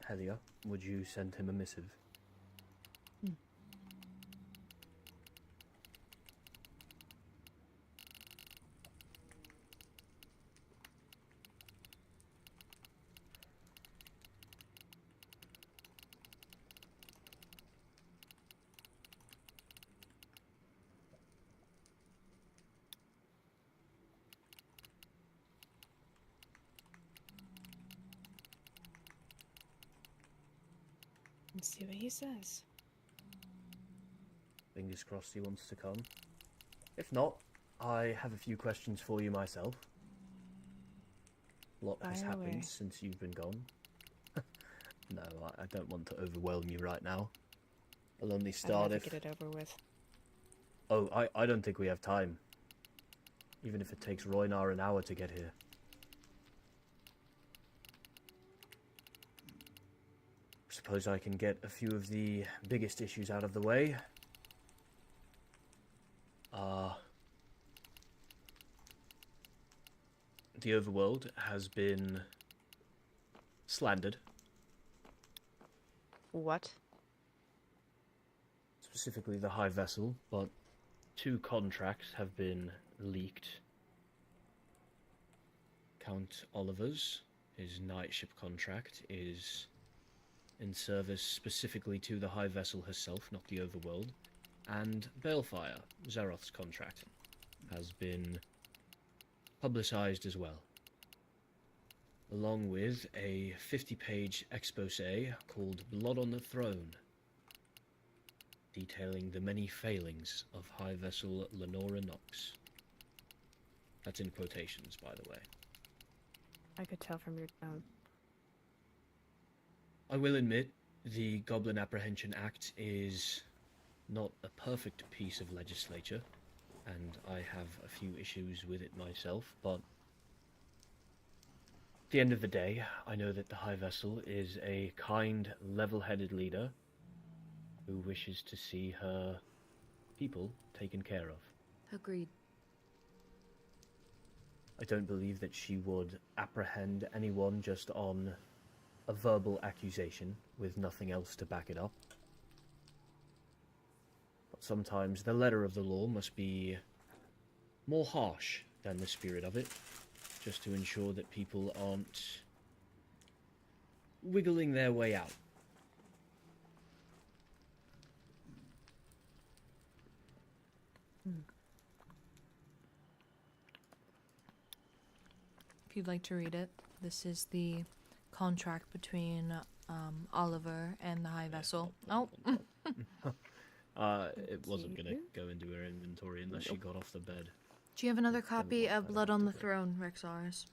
Helia, would you send him a missive? Let's see what he says. Fingers crossed he wants to come. If not, I have a few questions for you myself. A lot has Fire happened away. since you've been gone. No, I don't want to overwhelm you right now. I'll only I'd start rather if... get it over with. Oh, I don't think we have time. Even if it takes Roynar an hour to get here. Suppose I can get a few of the biggest issues out of the way. The overworld has been slandered. What? Specifically the High Vessel, but 2 contracts have been leaked. Count Oliver's, his night ship contract, is in service specifically to the High Vessel herself, not the Overworld. And Balefire, Zeroth's contract, has been publicized as well. Along with a 50-page expose called Blood on the Throne, detailing the many failings of High Vessel Lenora Nox. That's in quotations, by the way. I could tell from your tone. I will admit, the Goblin Apprehension Act is not a perfect piece of legislature, and I have a few issues with it myself, but at the end of the day, I know that the High Vessel is a kind, level-headed leader who wishes to see her people taken care of. Agreed. I don't believe that she would apprehend anyone just on a verbal accusation with nothing else to back it up. But sometimes the letter of the law must be more harsh than the spirit of it, just to ensure that people aren't wiggling their way out. if you'd like to read it. This is the contract between Oliver and the High Vessel. Oh. It wasn't gonna go into her inventory unless she got off the bed. Do you have another copy of Blood on the Throne, Rexaris?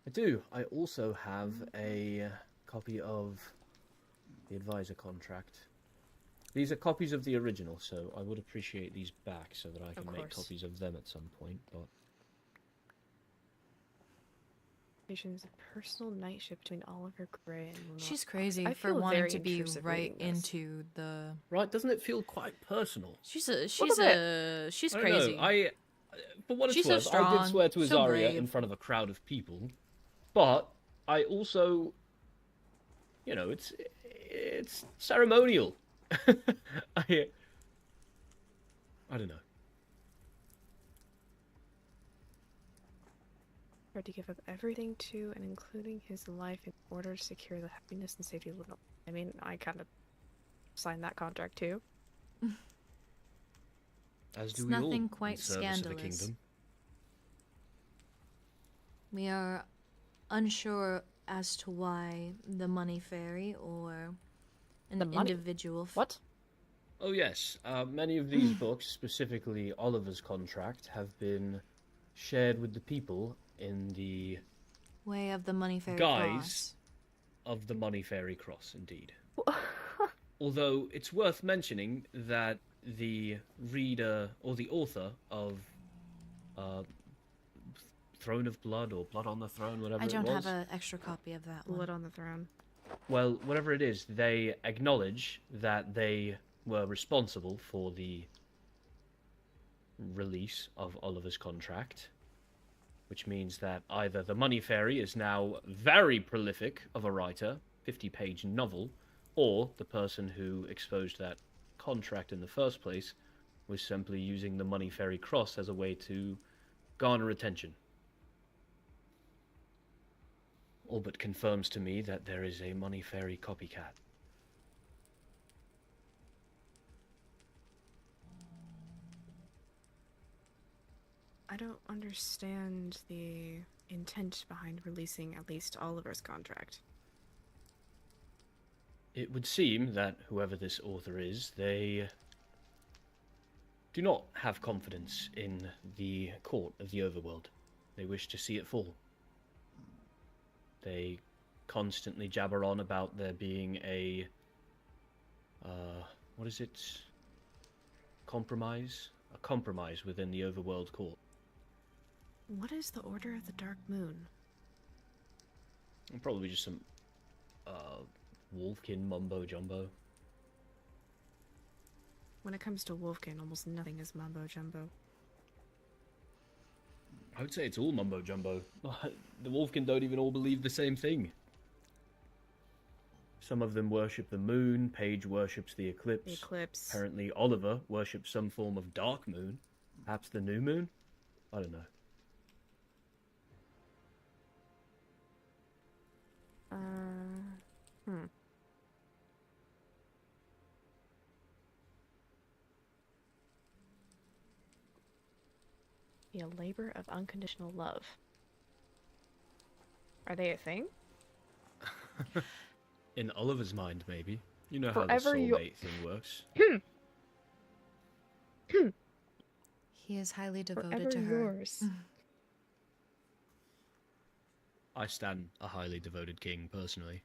I do. I also have a copy of the advisor contract. These are copies of the original, so I would appreciate these back so that I can make copies of them at some point, but... Is a personal night shift between Oliver Gray and Luna. She's crazy I for feel wanting very to be intrusive right reading this. into the... Right, doesn't it feel quite personal? She's I crazy. don't know. For what it's She's so worth, I strong, did swear to so Azaria brave. in front of a crowd of people, but I also, you know, it's ceremonial. I don't know. Tried to give up everything to and including his life in order to secure the happiness and safety of Luna. I mean, I kind of signed that contract too. As do It's we all nothing in quite service of the scandalous. kingdom. We are unsure as to why the money fairy or an The money- individual... What? Oh yes, many of these books, specifically Oliver's contract, have been shared with the people in the way of the money fairy guise cross. of the Money Fairy Cross, indeed. Although it's worth mentioning that the reader or the author of Throne of Blood or Blood on the Throne, whatever I don't it was. have an extra copy of that one. Blood on the Throne. Well, whatever it is, they acknowledge that they were responsible for the release of Oliver's contract, which means that either the Money Fairy is now very prolific of a writer, 50-page novel, or the person who exposed that contract in the first place was simply using the Money Fairy Cross as a way to garner attention. All but confirms to me that there is a Money Fairy copycat. I don't understand the intent behind releasing at least Oliver's contract. It would seem that whoever this author is, they do not have confidence in the court of the overworld. They wish to see it fall. They constantly jabber on about there being a, what is it? Compromise? A compromise within the overworld court. What is the Order of the Dark Moon? And probably just some, Wolfkin mumbo-jumbo. When it comes to Wolfkin, almost nothing is mumbo jumbo. I would say it's all mumbo-jumbo. The Wolfkin don't even all believe the same thing. Some of them worship the moon, Paige worships the eclipse. The eclipse. Apparently Oliver worships some form of dark moon. Perhaps the new moon? I don't know. Be a labor of unconditional love. Are they a thing? In Oliver's mind, maybe. You know how the Forever you- soulmate thing works. He is highly devoted Forever to her. yours. I stand a highly devoted king, personally.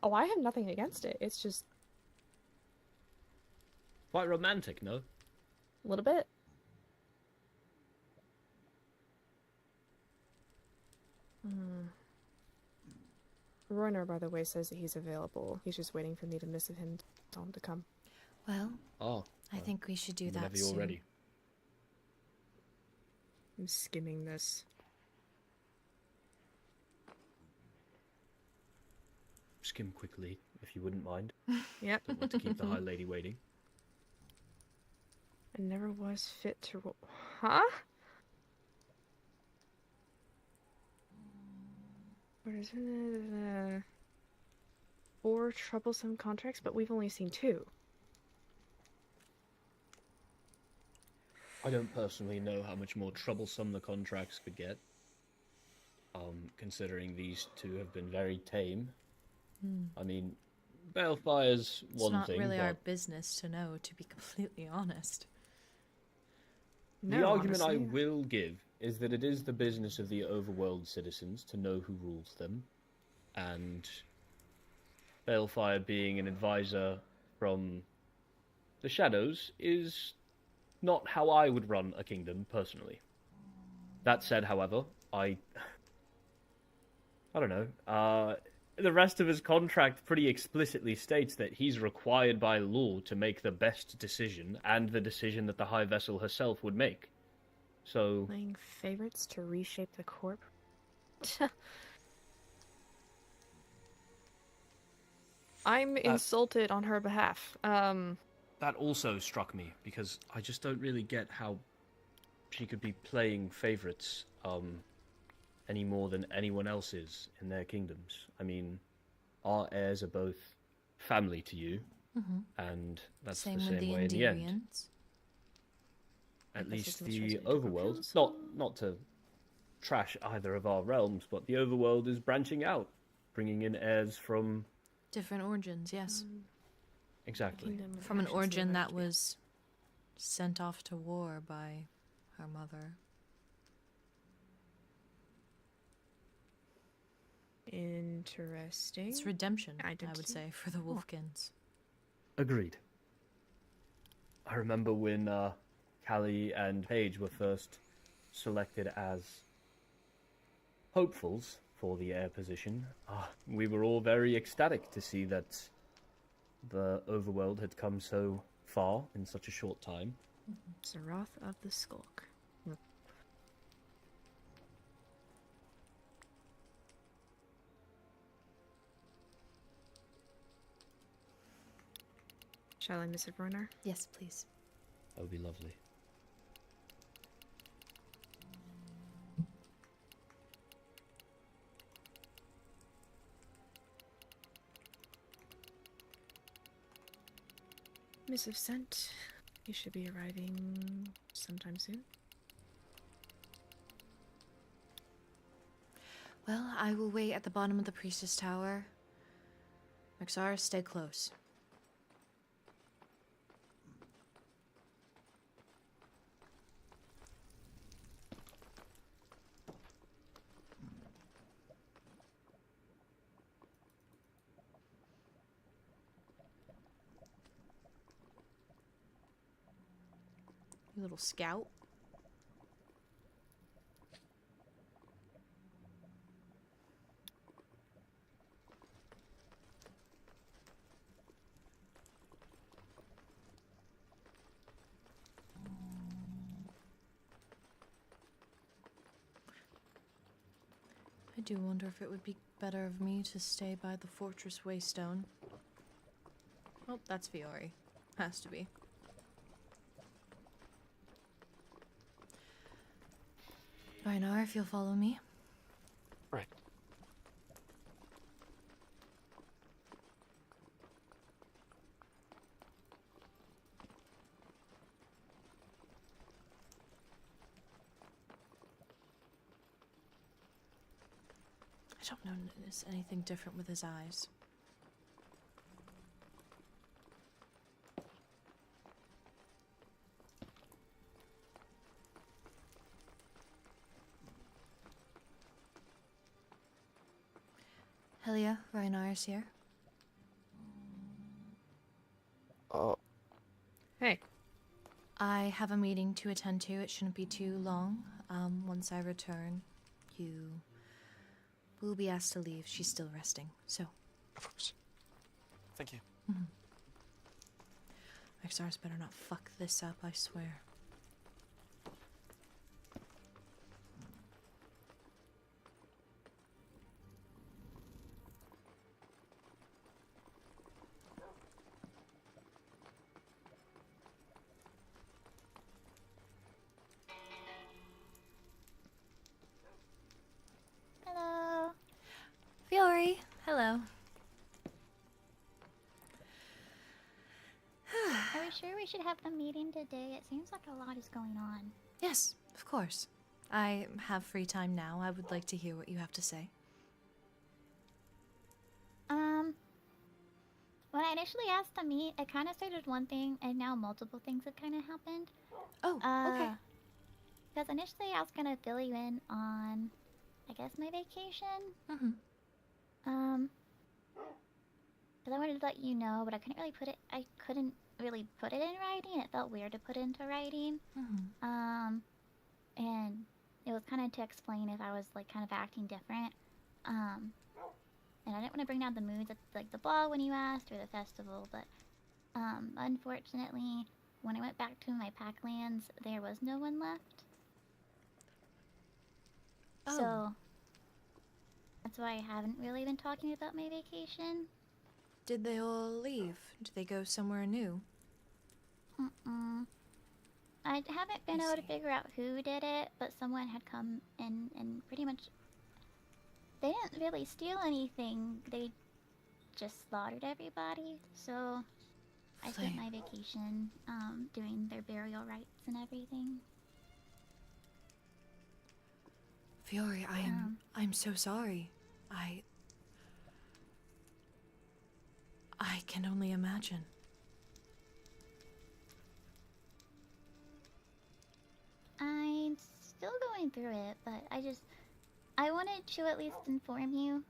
Oh, I have nothing against it. It's just Quite romantic, no? a little bit. Royner, by the way, says that he's available. He's just waiting for me to miss him, tell him to come. Well, Oh. I think we should do that Whenever you're soon. ready. I'm skimming this. Skim quickly, if you wouldn't mind. Yep. Don't want to keep the High Lady waiting. I never was fit to roll. Huh? Where is it? 4 troublesome contracts, but we've only seen 2. I don't personally know how much more troublesome the contracts could get. Considering these two have been very tame. I mean, Balefire's It's one not thing, really but our business to know, to be completely honest. the argument I will give is that it is the business of the overworld citizens to know who rules them, and Balefire being an advisor from the shadows is not how I would run a kingdom personally. That said, however, I don't know. The rest of his contract pretty explicitly states that he's required by law to make the best decision, and the decision that the High Vessel herself would make. So... Playing favorites to reshape the corp? I'm insulted on her behalf. That also struck me, because I just don't really get how she could be playing favorites, any more than anyone else is in their kingdoms. I mean, our heirs are both family to you, and that's the same way in the end. At least the overworld, not to trash either of our realms, but the overworld is branching out, bringing in heirs from... Different origins, yes. Exactly. From an origin that was sent off to war by her mother. Interesting. It's redemption, I would say, for the Wolfkins. Agreed. I remember when Callie and Paige were first selected as hopefuls for the heir position. We were all very ecstatic to see that the overworld had come so far in such a short time. It's the wrath of the Skulk. Shall I miss it, Runner? Yes, please. That would be lovely. Missive sent. You should be arriving sometime soon. Well, I will wait at the bottom of the Priestess Tower. Maxara, stay close. You little scout. I do wonder if it would be better of me to stay by the Fortress Waystone. Oh, that's Fiore. Has to be. Rhinar, if you'll follow me. Right. I don't notice anything different with his eyes. Helia, Rhinar's here. Oh. Hey. I have a meeting to attend to. It shouldn't be too long. Once I return, you will be asked to leave. She's still resting, so. Of course. Thank you. Maxars better not fuck this up, I swear. Hello. Fiore, hello. Are we sure we should have the meeting today? It seems like a lot is going on. Yes, of course. I have free time now. I would like to hear what you have to say. When I initially asked to meet, it kind of started one thing, and now multiple things have kind of happened. Oh, okay. Because initially I was gonna fill you in on, I guess, my vacation. Because I wanted to let you know, but I couldn't really put it in writing. It felt weird to put into writing. And it was kind of to explain if I was like kind of acting different. And I didn't want to bring down the moods at like the ball when you asked or the festival, but unfortunately, when I went back to my packlands, there was no one left. Oh. So that's why I haven't really been talking about my vacation. Did they all leave? Did they go somewhere new? I haven't been able to figure out who did it, but someone had come in and pretty much... They didn't really steal anything. They just slaughtered everybody. So I spent my vacation doing their burial rites and everything. Fiore, I'm so sorry. I can only imagine. I'm still going through it, but I wanted to at least inform you,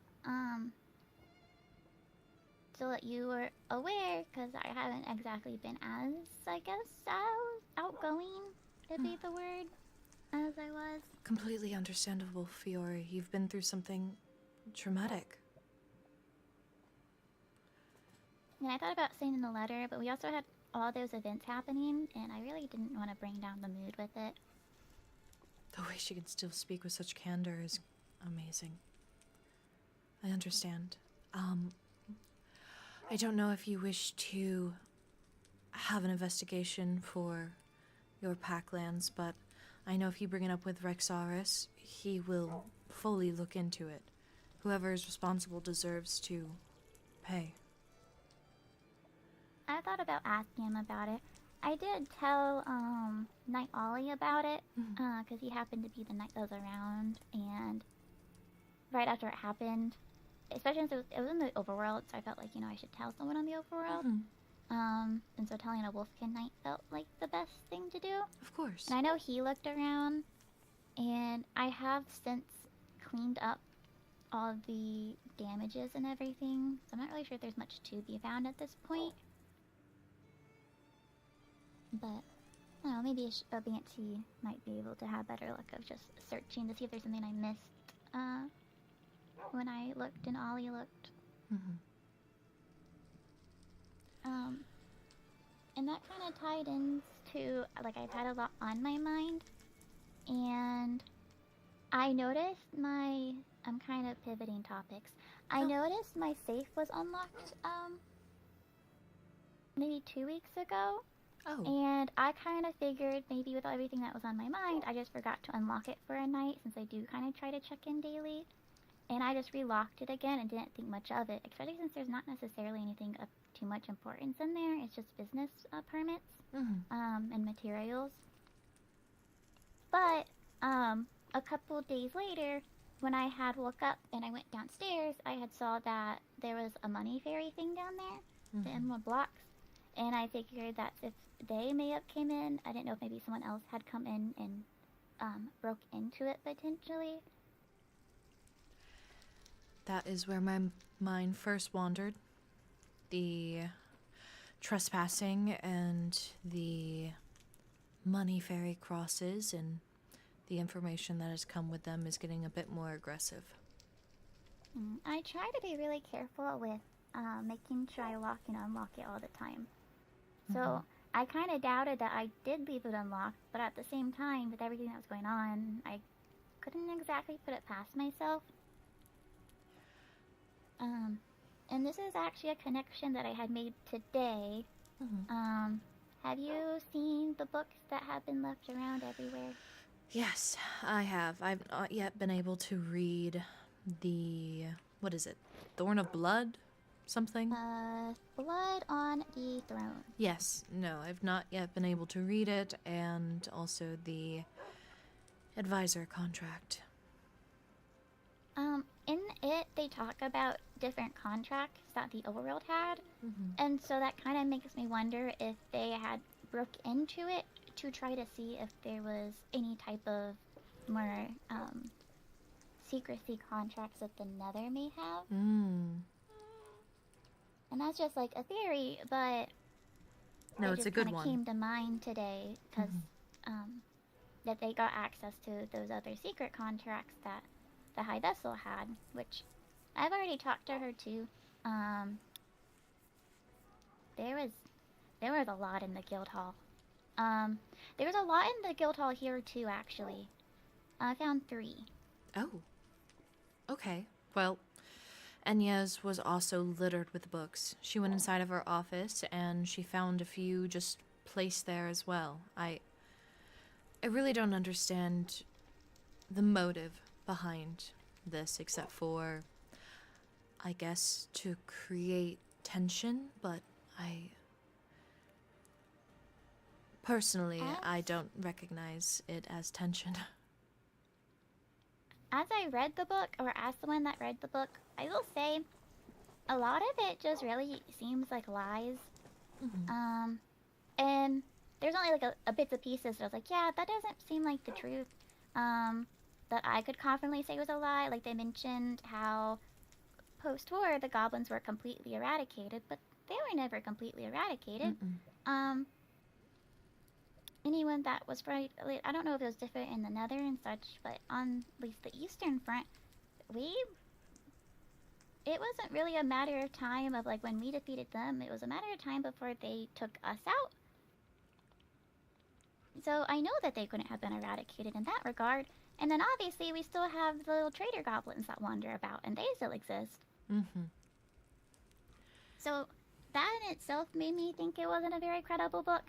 so that you were aware, because I haven't exactly been as, I guess, outgoing, to be the word, as I was. Completely understandable, Fiore. You've been through something traumatic. And I thought about sending a letter, but we also had all those events happening, and I really didn't want to bring down the mood with it. The way she can still speak with such candor is amazing. I understand. I don't know if you wish to have an investigation for your packlands, but I know if you bring it up with Rexaris, he will fully look into it. Whoever is responsible deserves to pay. I thought about asking him about it. I did tell Knight Ollie about it, because he happened to be the knight that was around, and right after it happened, especially since it was in the overworld, so I felt like, I should tell someone on the overworld. And so telling a Wolfkin knight felt like the best thing to do. Of course. And I know he looked around, and I have since cleaned up all of the damages and everything, so I'm not really sure if there's much to be found at this point. But, I don't know, maybe a Banshee might be able to have better luck of just searching to see if there's something I missed, when I looked and Ollie looked. And that kind of tied into, like, I've had a lot on my mind, and I noticed I'm kind of pivoting topics. I noticed my safe was unlocked, maybe 2 weeks ago. Oh. And I kind of figured maybe with everything that was on my mind, I just forgot to unlock it for a night, since I do kind of try to check in daily. And I just relocked it again and didn't think much of it, especially since there's not necessarily anything of too much importance in there. It's just business permits and materials. But a couple days later, when I had woke up and I went downstairs, I had saw that there was a money fairy thing down there, the emerald blocks. And I figured that if they may have came in, I didn't know if maybe someone else had come in and broke into it potentially. That is where my mind first wandered. The trespassing and the money fairy crosses and the information that has come with them is getting a bit more aggressive. I try to be really careful with making sure I lock and unlock it all the time. So I kind of doubted that I did leave it unlocked, but at the same time, with everything that was going on, I couldn't exactly put it past myself. And this is actually a connection that I had made today. Have you seen the books that have been left around everywhere? Yes, I have. I've not yet been able to read the... what is it? Thorn of Blood? something? Blood on the Throne. Yes. No, I've not yet been able to read it, and also the advisor contract. In it, they talk about different contracts that the overworld had, and so that kind of makes me wonder if they had broke into it to try to see if there was any type of more secrecy contracts that the Nether may have. Mm. And that's just like a theory, but No, it it's a just good kinda one. came to mind today because that they got access to those other secret contracts that the High Vessel had, which I've already talked to her too. There was a lot in the guild hall. There was a lot in the guild hall here too, actually. I found 3. Oh. Okay. Well, Enya's was also littered with books. She went inside of her office and she found a few just placed there as well. I really don't understand the motive behind this, except for, I guess, to create tension, but personally, I don't recognize it as tension. As I read the book, or as the one that read the book, I will say a lot of it just really seems like lies. And there's only like a bits and pieces that I was like, yeah, that doesn't seem like the truth. That I could confidently say was a lie. Like they mentioned how post-war the goblins were completely eradicated, but they were never completely eradicated. Anyone that was right, I don't know if it was different in the Nether and such, but on at least the Eastern Front, it wasn't really a matter of time of like when we defeated them, it was a matter of time before they took us out. So I know that they couldn't have been eradicated in that regard. And then obviously we still have the little trader goblins that wander about, and they still exist. So that in itself made me think it wasn't a very credible book.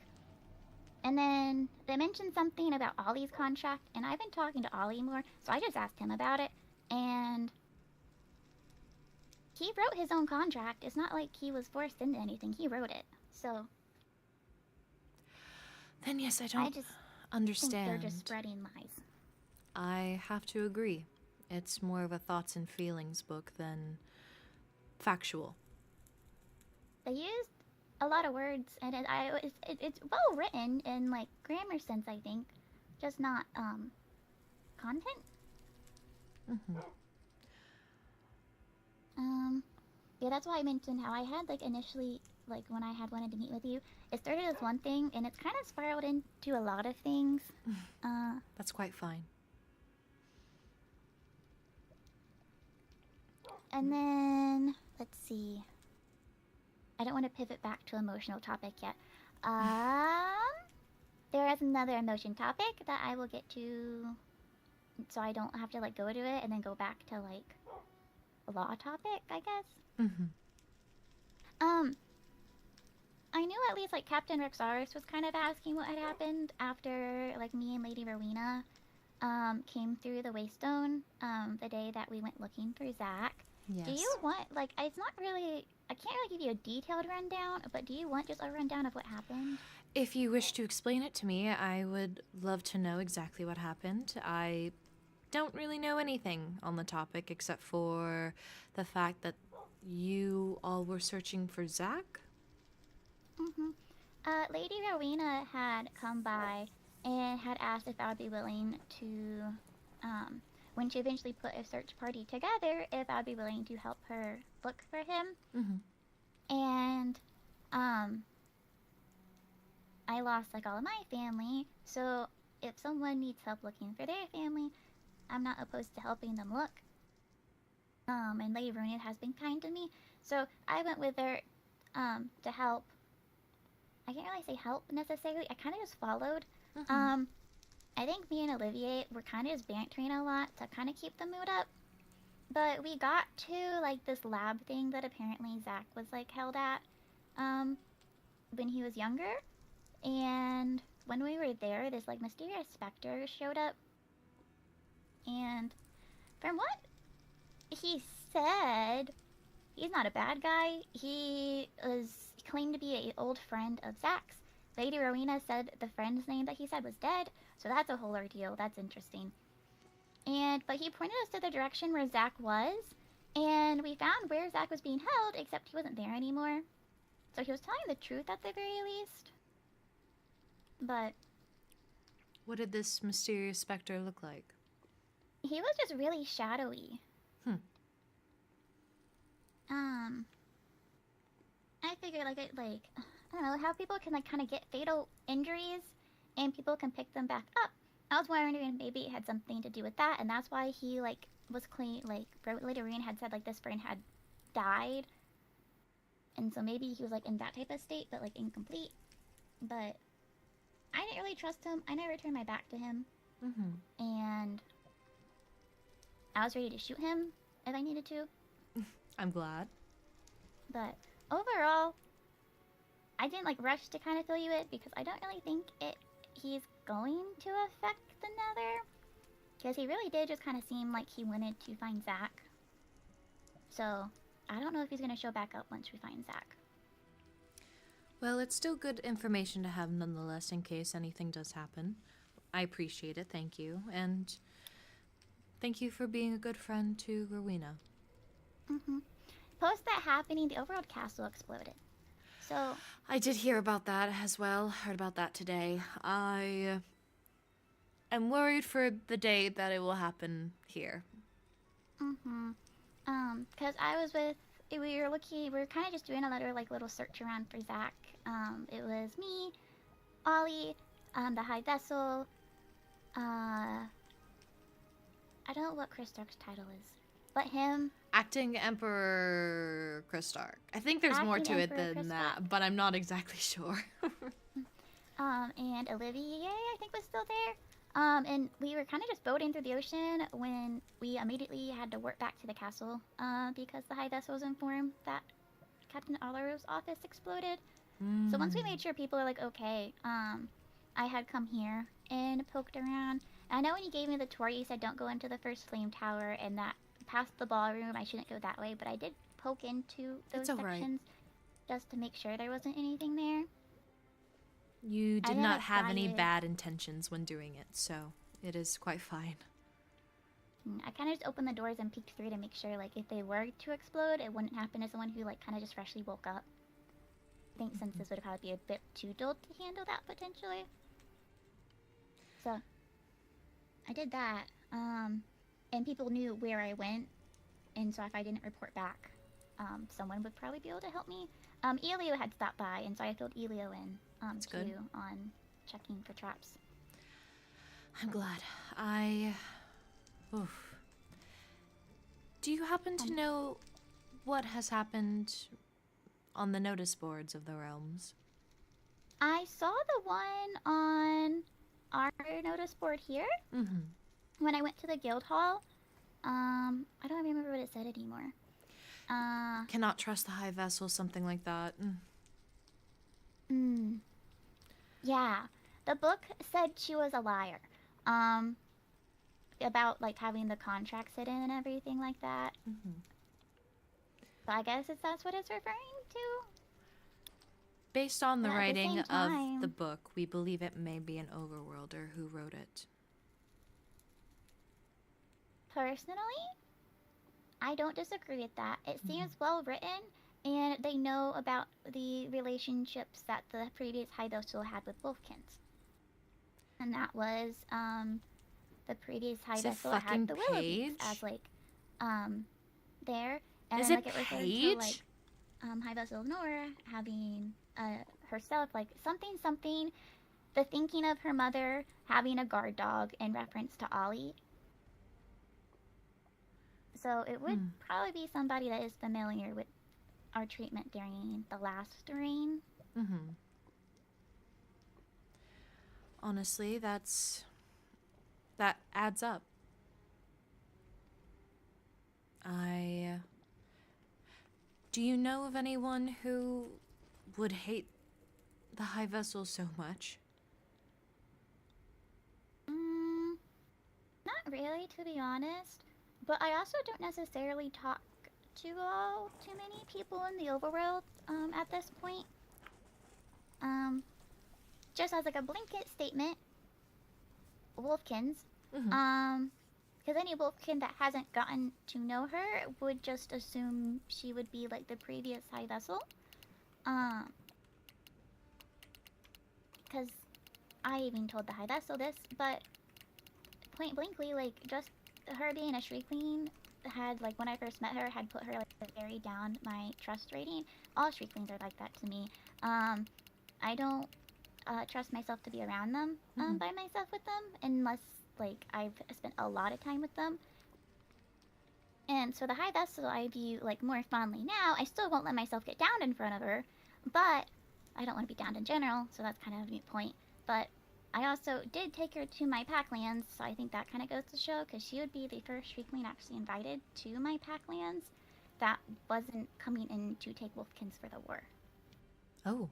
And then they mentioned something about Ollie's contract, and I've been talking to Ollie more, so I just asked him about it, and he wrote his own contract. It's not like he was forced into anything. He wrote it. So then yes, I don't understand. Think they're just spreading lies. I have to agree. It's more of a thoughts and feelings book than factual. They used a lot of words, and it's well written in like grammar sense, I think, just not content. Yeah, that's why I mentioned how I had like initially, like when I had wanted to meet with you, it started as one thing and it's kind of spiraled into a lot of things. That's quite fine. And then let's see. I don't want to pivot back to emotional topic yet. There is another emotion topic that I will get to, so I don't have to like go to it and then go back to like a law topic, I guess. I knew at least like Captain Rexaris was kind of asking what had happened after like me and Lady Rowena came through the Waystone the day that we went looking for Zach. Yes. Do you want like it's not really, I can't really give you a detailed rundown, but do you want just a rundown of what happened? If you wish to explain it to me, I would love to know exactly what happened. I don't really know anything on the topic except for the fact that you all were searching for Zach. Lady Rowena had come by and had asked if I would be willing to, when she eventually put a search party together, if I would be willing to help her look for him. And, I lost like all of my family, so if someone needs help looking for their family, I'm not opposed to helping them look. And Lady Rowena has been kind to me, so I went with her, to help. I can't really say help necessarily, I kind of just followed. I think me and Olivier were kind of just bantering a lot to kind of keep the mood up. But we got to like this lab thing that apparently Zach was like held at, when he was younger. And when we were there, this like mysterious specter showed up. And from what he said He's not a bad guy. He claimed to be an old friend of Zach's. Lady Rowena said the friend's name that he said was dead, so that's a whole ordeal. That's interesting. But he pointed us to the direction where Zach was, and we found where Zach was being held, except he wasn't there anymore. So he was telling the truth at the very least. But What did this mysterious specter look like? he was just really shadowy. I figured I don't know, how people can kind of get fatal injuries and people can pick them back up. I was wondering if maybe it had something to do with that, and that's why he was clean. Lady Reen had said this friend had died, and so maybe he was in that type of state, but incomplete. But I didn't really trust him. I never turned my back to him, and I was ready to shoot him if I needed to. I'm glad. But overall, I didn't rush to kind of fill you in because I don't really think he's going to affect the Nether, because he really did just kind of seem like he wanted to find Zach. So I don't know if he's going to show back up once we find Zach. Well, it's still good information to have nonetheless in case anything does happen. I appreciate it, thank you. And thank you for being a good friend to Rowena. Post that happening, the overworld castle exploded. So I did hear about that as well. Heard about that today. I am worried for the day that it will happen here. Because we were kind of just doing a little search around for Zach. It was me, Ollie, the High Vessel, I don't know what Chris Stark's title is, but him. Acting Emperor Chris Stark. I think there's more to it than that, but I'm not exactly sure. And Olivia, I think, was still there. And we were kind of just boating through the ocean when we immediately had to warp back to the castle, because the High Vessel was informed that Captain Olaro's office exploded. So once we made sure people were okay, I had come here and poked around. I know when you gave me the tour, you said don't go into the first flame tower and that past the ballroom, I shouldn't go that way, but I did poke into those sections just to make sure there wasn't anything there. You did not have any bad intentions when doing it, so it is quite fine. I kind of just opened the doors and peeked through to make sure, if they were to explode, it wouldn't happen to someone who, kind of just freshly woke up. I think since this would probably be a bit too dull to handle that, potentially. So, I did that, and people knew where I went, and so if I didn't report back, someone would probably be able to help me. Elio had stopped by, and so I filled Elio in, too, on checking for traps. I'm glad. Oof. Do you happen to know what has happened on the notice boards of the realms? I saw the one on our notice board here. When I went to the guild hall. I don't remember what it said anymore. Cannot trust the High Vessel, something like that. Yeah. The book said she was a liar. About, having the contracts hidden and everything like that. So I guess that's what it's referring to. Based on the But at the writing same of time- the book, we believe it may be an overworlder who wrote it. Personally, I don't disagree with that. It seems well written, and they know about the relationships that the previous High Vessel had with Wolfkins. And that was, the previous High Is it Vessel had fucking the Willow Paige? Beads as, there. And Is then, it it referred Paige? to, High Vessel Nora having, herself, something, the thinking of her mother having a guard dog in reference to Ollie. So it would probably be somebody that is familiar with our treatment during the last reign. Honestly, that adds up. Do you know of anyone who would hate the High Vessel so much? Not really, to be honest. But I also don't necessarily talk to go too many people in the overworld at this point. Just as like a blanket statement, wolfkins. Because any wolfkin that hasn't gotten to know her would just assume she would be like the previous high vessel. Because I even told the high vessel this, but point blankly, like, just her being a Shriek Queen had, like, when I first met her, had put her, like, very down my trust rating. All Shriek Queens are like that to me. I don't trust myself to be around them by myself with them unless, like, I've spent a lot of time with them. And so the high vessel I view, like, more fondly now. I still won't let myself get downed in front of her, but I don't want to be downed in general, so that's kind of a moot point. But I also did take her to my pack lands, so I think that kind of goes to show, because she would be the first Shriek Queen actually invited to my pack lands that wasn't coming in to take wolfkins for the war. Oh.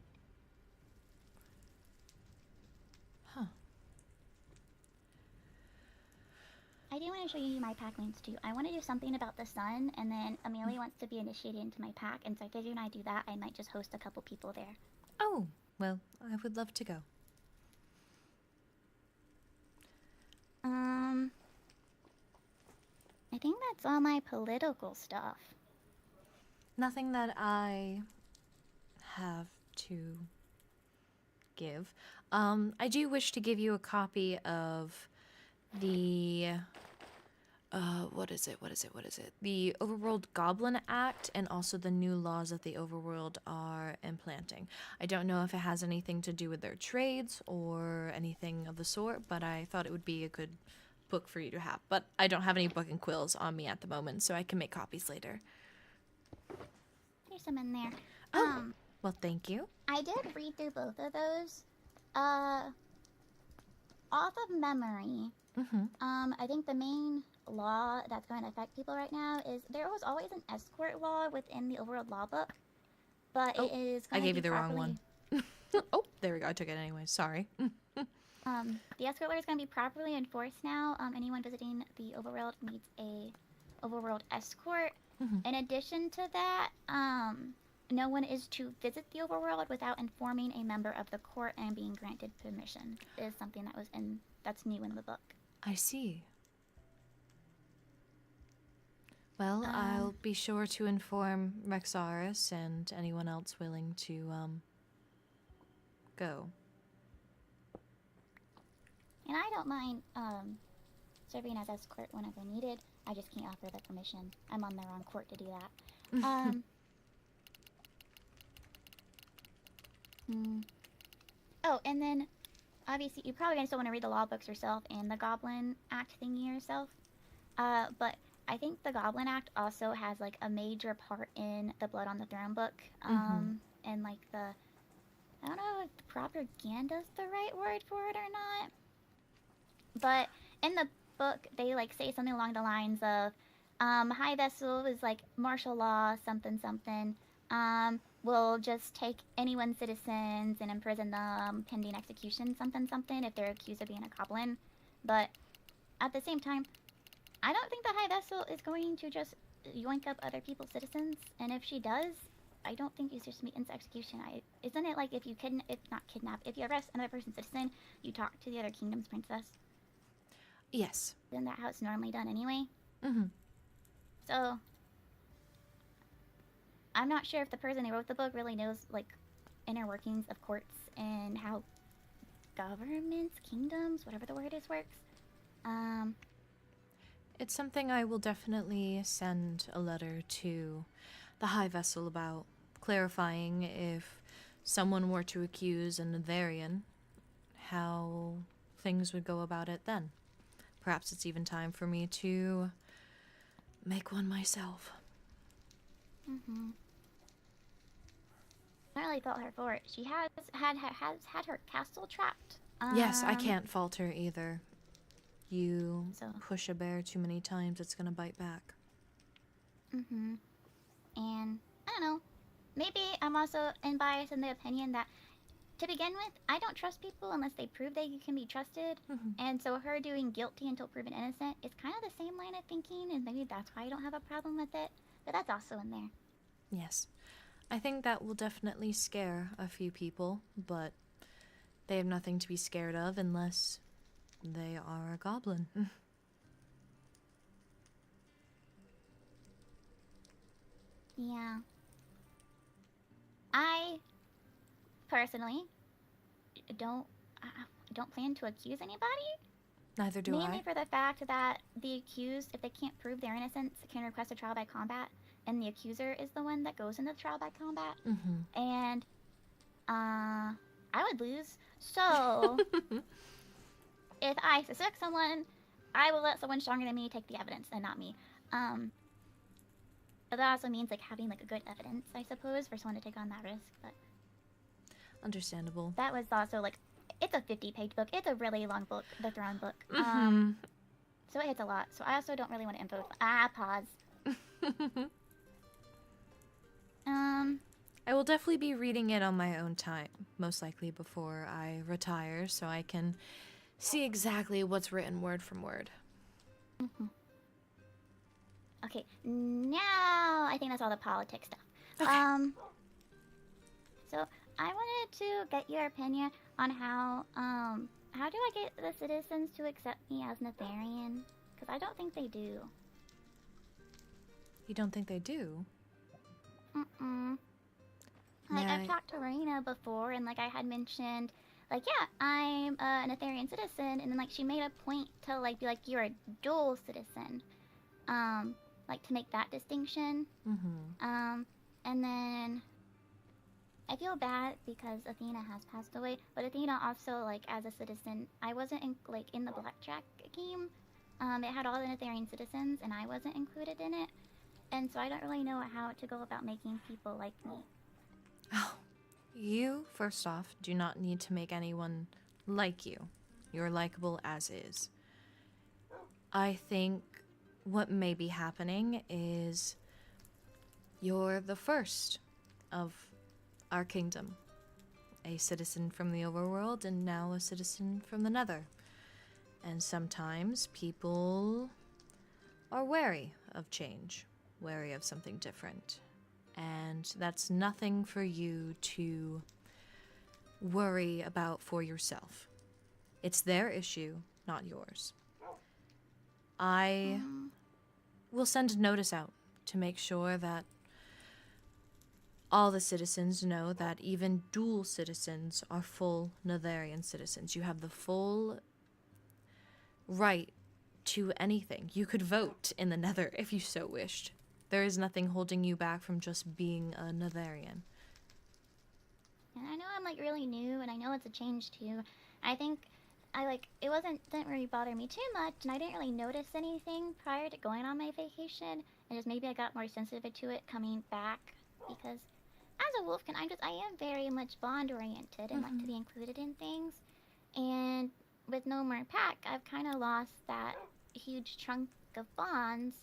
Huh. I do want to show you my pack lands too. I want to do something about the sun, and then Amelia wants to be initiated into my pack, and so I figured when I do that, I might just host a couple people there. Oh, well, I would love to go. I think that's all my political stuff. Nothing that I have to give. I do wish to give you a copy of the what is it? The Overworld Goblin Act, and also the new laws that the Overworld are implanting. I don't know if it has anything to do with their trades or anything of the sort, but I thought it would be a good book for you to have. But I don't have any book and quills on me at the moment, so I can make copies later. There's some in there. Well, thank you. I did read through both of those. Off of memory, I think the main law that's going to affect people right now is there was always an escort law within the overworld law book, but it is going I to gave be you the wrong properly... one. Oh, there we go. I took it anyway. Sorry. The escort law is going to be properly enforced now. Anyone visiting the overworld needs a overworld escort. In addition to that, no one is to visit the overworld without informing a member of the court and being granted permission. Is something that was that's new in the book. I see. Well, I'll be sure to inform Rexaris and anyone else willing to go. And I don't mind serving as escort whenever needed. I just can't offer the permission. I'm on the wrong court to do that. Oh, and then obviously you probably gonna still want to read the law books yourself and the Goblin Act thingy yourself. But I think the Goblin Act also has like a major part in the Blood on the Throne book. And like I don't know if propaganda's the right word for it or not. But in the book, they like say something along the lines of, High Vessel is like martial law, something something. Will just take anyone's citizens and imprison them pending execution, something something, if they're accused of being a goblin. But at the same time, I don't think the High Vessel is going to just yoink up other people's citizens. And if she does, I don't think it's just meet into execution. Isn't it like if you if you arrest another person's citizen, you talk to the other kingdom's princess? Yes. Isn't that how it's normally done anyway? So I'm not sure if the person who wrote the book really knows, like, inner workings of courts and how governments, kingdoms, whatever the word is, works. It's something I will definitely send a letter to the High Vessel about, clarifying if someone were to accuse an Netherian, how things would go about it then. Perhaps it's even time for me to make one myself. I really felt her for it. She has had her castle trapped. Yes, I can't fault her either. You push a bear too many times, it's gonna bite back. And I don't know. Maybe I'm also biased in the opinion that, to begin with, I don't trust people unless they prove they can be trusted. And so her doing guilty until proven innocent is kind of the same line of thinking, and maybe that's why I don't have a problem with it. but that's also in there. Yes. I think that will definitely scare a few people, but they have nothing to be scared of unless they are a goblin. Yeah. I personally don't plan to accuse anybody. Neither do Mainly I. for the fact that the accused, if they can't prove their innocence, can request a trial by combat, and the accuser is the one that goes into the trial by combat. Mm-hmm. And I would lose. So if I suspect someone, I will let someone stronger than me take the evidence and not me. But that also means like having like a good evidence, I suppose, for someone to take on that risk. But understandable. that was also like, it's a 50-page book. It's a really long book, the Throne book. Mm-hmm. So it hits a lot. So I also don't really want to info. Pause. I will definitely be reading it on my own time, most likely before I retire, so I can see exactly what's written word from word. Okay, now I think that's all the politics stuff. Okay. So I wanted to get your opinion on how do I get the citizens to accept me as Netherian? Because I don't think they do. You don't think they do? Like, May I've talked to Rena before, and like I had mentioned, like, yeah, I'm a Netherian citizen, and then like she made a point to like be like, you're a dual citizen, like to make that distinction. Mm-hmm. And then I feel bad because Athena has passed away, but Athena also, like, as a citizen, I wasn't in the blackjack game. It had all the Netherian citizens, and I wasn't included in it, and so I don't really know how to go about making people like me. Oh, you, first off, do not need to make anyone like you. You're likable as is. I think what may be happening is you're the first of our kingdom. A citizen from the overworld and now a citizen from the Nether. And sometimes people are wary of change, wary of something different. And that's nothing for you to worry about for yourself. It's their issue, not yours. I will send a notice out to make sure that all the citizens know that even dual citizens are full Netherian citizens. You have the full right to anything. You could vote in the Nether if you so wished. There is nothing holding you back from just being a Netherian. And I know I'm like really new, and I know it's a change too. I think didn't really bother me too much, and I didn't really notice anything prior to going on my vacation, and just maybe I got more sensitive to it coming back, because as a wolfkin, I am very much bond oriented and like to be included in things, and with no more pack, I've kind of lost that huge chunk of bonds,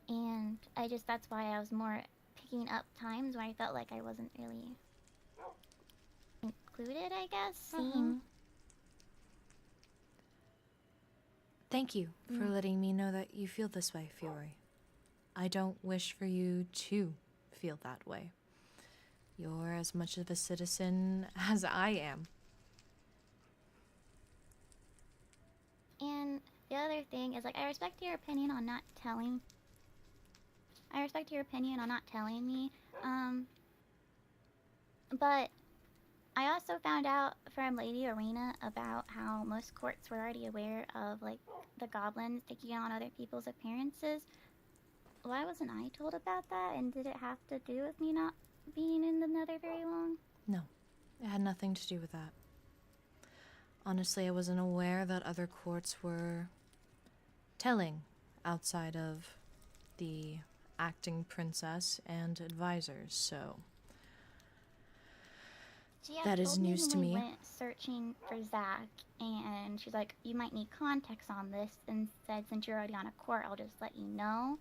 and that's why I was more picking up times where I felt like I wasn't really included, I guess, seen. Thank you for letting me know that you feel this way, Fury. I don't wish for you to feel that way. You're as much of a citizen as I am. And the other thing is, like, I respect your opinion on not telling. I respect your opinion on not telling me. But I also found out from Lady Arena about how most courts were already aware of, like, the goblins taking on other people's appearances. Why wasn't I told about that? And did it have to do with me not being in the Nether very long? No, it had nothing to do with that. Honestly, I wasn't aware that other courts were telling outside of the acting princess and advisors, so She had that is told news to when we me. went searching for Zach, and she's like, you might need context on this, and said, since you're already on a court, I'll just let you know.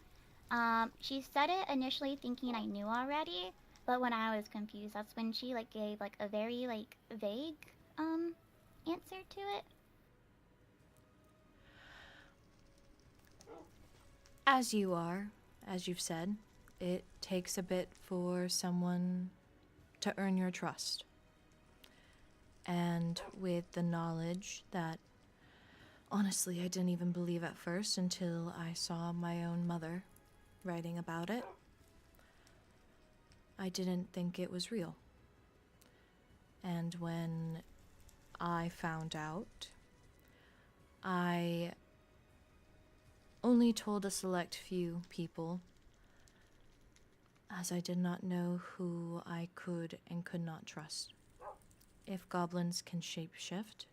She said it initially thinking I knew already, but when I was confused, that's when she, like, gave, like, a very, like, vague, answer to it. As you are, as you've said, it takes a bit for someone to earn your trust. And with the knowledge that, honestly, I didn't even believe at first until I saw my own mother writing about it, I didn't think it was real. And when I found out, I only told a select few people, as I did not know who I could and could not trust. If goblins can shapeshift,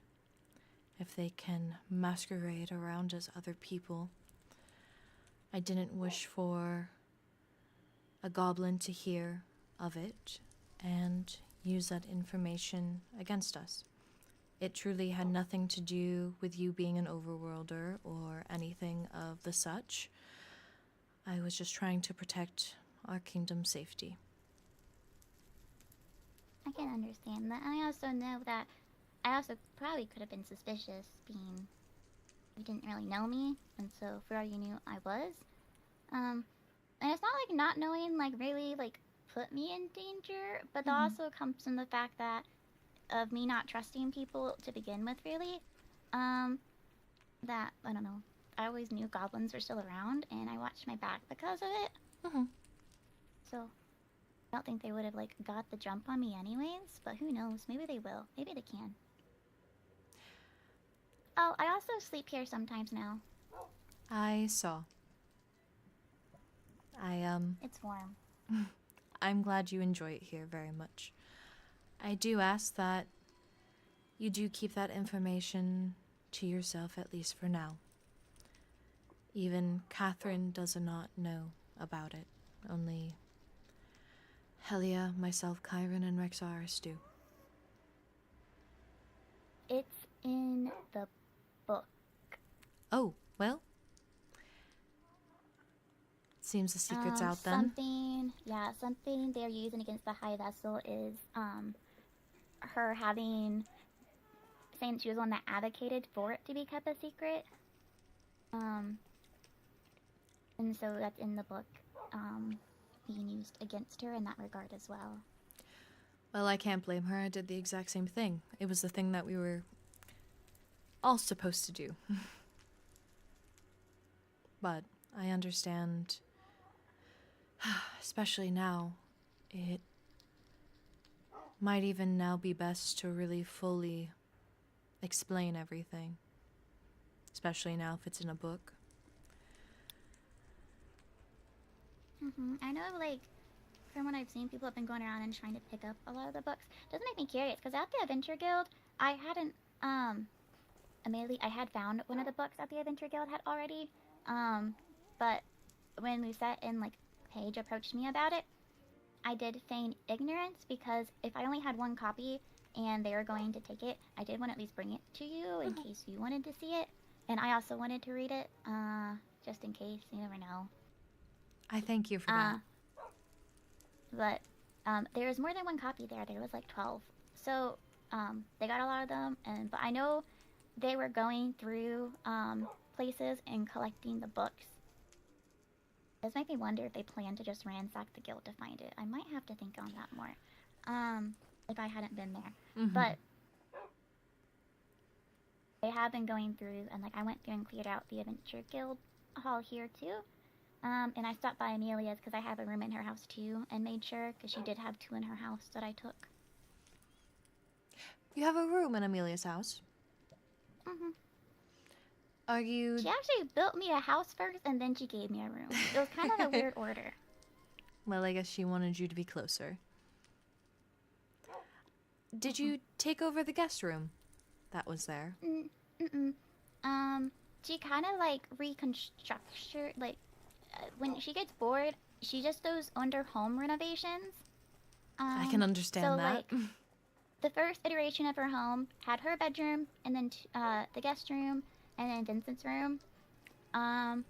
if they can masquerade around as other people, I didn't wish for a goblin to hear of it and use that information against us. It truly had nothing to do with you being an overworlder or anything of the such. I was just trying to protect our kingdom's safety. I can understand that. I also know that I also probably could have been suspicious, being you didn't really know me, and so for all you knew, I was. And it's not like not knowing like really like put me in danger, but that also comes from the fact that of me not trusting people to begin with, really. That I don't know. I always knew goblins were still around, and I watched my back because of it. So I don't think they would have like got the jump on me anyways, but who knows? Maybe they will. Maybe they can. Oh, I also sleep here sometimes now. I saw. It's warm. I'm glad you enjoy it here very much. I do ask that you do keep that information to yourself, at least for now. Even Catherine does not know about it. Only Helia, myself, Kyron, and Rexaris do. It's in the book. Oh, well. Seems the secret's out then. Something they're using against the High Vessel is, her saying she was one that advocated for it to be kept a secret. And so that's in the book, being used against her in that regard as well. Well, I can't blame her. I did the exact same thing. It was the thing that we were all supposed to do. But I understand, especially now, it might even now be best to really fully explain everything. Especially now if it's in a book. I know, like, from what I've seen, people have been going around and trying to pick up a lot of the books. Doesn't make me curious, because at the Adventure Guild, I hadn't, immediately, I had found one of the books that the Adventure Guild had already, but when Lucette and, like, Paige approached me about it, I did feign ignorance, because if I only had one copy and they were going to take it, I did want to at least bring it to you in case you wanted to see it, and I also wanted to read it, just in case, you never know. I thank you for that. But there was more than one copy there. There was like 12. So they got a lot of them. But I know they were going through places and collecting the books. This might me wonder if they plan to just ransack the guild to find it. I might have to think on that more. If I hadn't been there. But they have been going through, and like I went through and cleared out the Adventure Guild hall here too. And I stopped by Amelia's because I have a room in her house too, and made sure, because she did have 2 in her house that I took. You have a room in Amelia's house? Are you... She actually built me a house first, and then she gave me a room. It was kind of a weird order. Well, I guess she wanted you to be closer. Did you take over the guest room that was there? She kind of like reconstructed, like, when she gets bored, she just goes under home renovations. I can understand that. Like, the first iteration of her home had her bedroom, and then the guest room, and then Vincent's room. And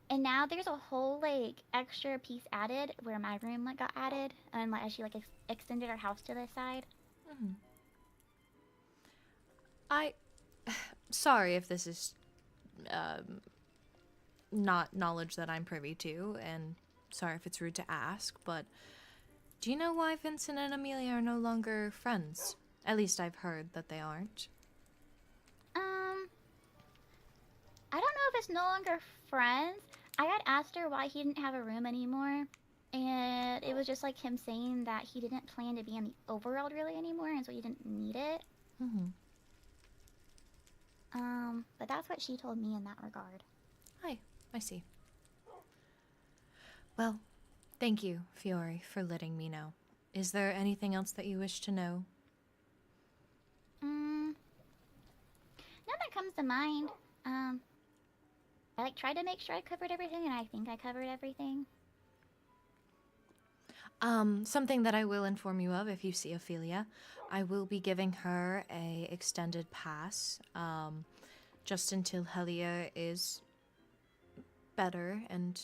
now there's a whole like extra piece added where my room like got added, and like as she like extended her house to the side. Sorry if this is not knowledge that I'm privy to, and sorry if it's rude to ask, but do you know why Vincent and Amelia are no longer friends? At least I've heard that they aren't. I don't know if it's no longer friends. I had asked her why he didn't have a room anymore, and it was just like him saying that he didn't plan to be in the overworld really anymore, and so he didn't need it. But that's what she told me in that regard. I see. Well, thank you, Fiore, for letting me know. Is there anything else that you wish to know? None that comes to mind. I tried to make sure I covered everything, and I think I covered everything. Something that I will inform you of if you see Ophelia, I will be giving her a extended pass, just until Helia is better and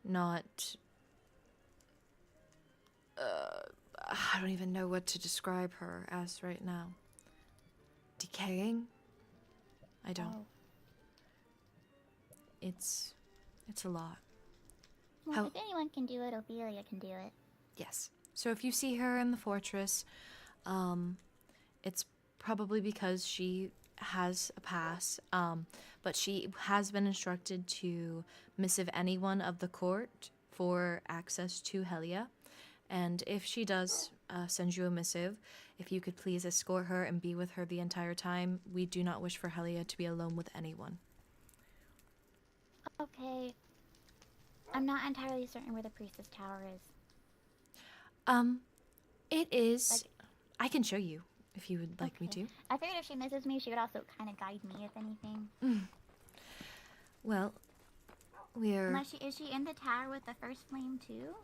not, I don't even know what to describe her as right now. Decaying? I don't. Oh. It's a lot. Well, if anyone can do it, Ophelia can do it. Yes. So if you see her in the fortress, it's probably because she has a pass, but she has been instructed to missive anyone of the court for access to Helia. And if she does send you a missive, if you could please escort her and be with her the entire time. We do not wish for Helia to be alone with anyone. Okay. I'm not entirely certain where the Priestess Tower is. It is... I can show you, if you would like me to. I figured if she misses me, she would also kind of guide me, if anything. Well, we're... Unless is she in the tower with the first flame, too?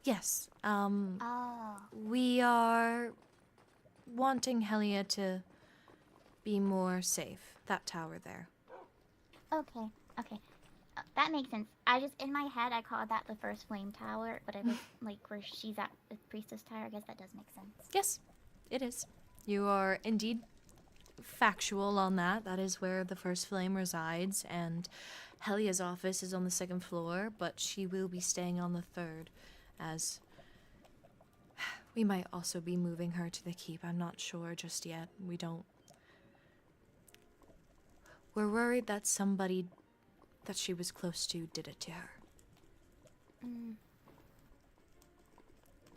Yes. Oh. We are wanting Helia to be more safe. That tower there. Okay. That makes sense. I just, in my head, I called that the first flame tower, but it was like where she's at the Priestess Tower. I guess that does make sense. Yes, it is. You are indeed factual on that. That is where the first flame resides, and Helia's office is on the 2nd floor, but she will be staying on the 3rd, as we might also be moving her to the keep. I'm not sure just yet. We're worried that somebody that she was close to did it to her.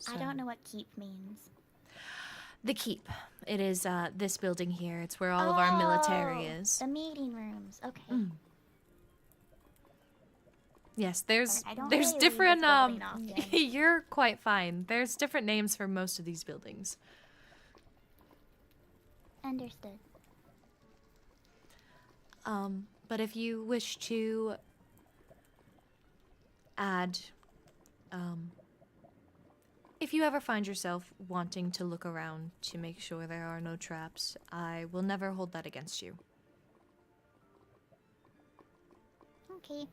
I don't know what keep means. The keep. It is this building here. It's where all of our military is. The meeting rooms. Okay. Yes, there's I don't there's really leave different this building often. You're quite fine. There's different names for most of these buildings. Understood. But if you wish to add, if you ever find yourself wanting to look around to make sure there are no traps, I will never hold that against you. Okay.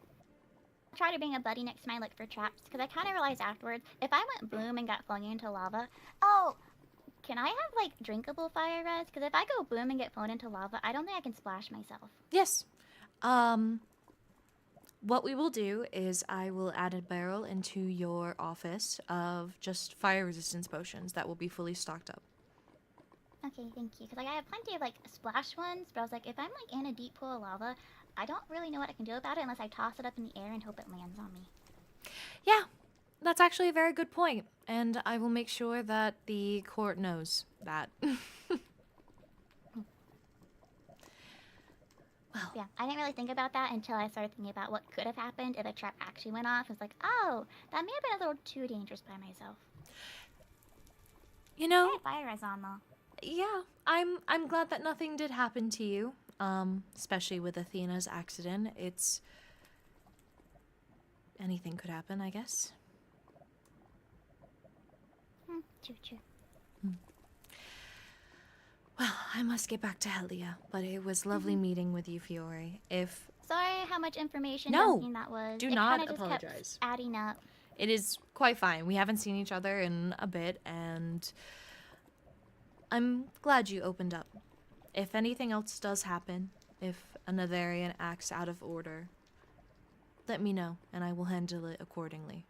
I'll try to bring a buddy next time I look for traps, because I kind of realized afterwards, if I went boom and got flung into lava, can I have, like, drinkable fire res? Because if I go boom and get flown into lava, I don't think I can splash myself. Yes. What we will do is I will add a barrel into your office of just fire resistance potions that will be fully stocked up. Okay, thank you. Because I have plenty of, like, splash ones, but I was like, if I'm, like, in a deep pool of lava, I don't really know what I can do about it unless I toss it up in the air and hope it lands on me. Yeah, that's actually a very good point, and I will make sure that the court knows that. Well, yeah, I didn't really think about that until I started thinking about what could have happened if a trap actually went off. I was like, oh, that may have been a little too dangerous by myself. You know, I had fire res on though. Yeah, I'm glad that nothing did happen to you. Especially with Athena's accident. It's anything could happen, I guess. True. Well, I must get back to Helia, but it was lovely meeting with you, Fiore. Sorry how much information No, dumping that was. do It not kinda just kept apologize. adding up. It is quite fine. We haven't seen each other in a bit, and I'm glad you opened up. If anything else does happen, if a Netherian acts out of order, let me know, and I will handle it accordingly.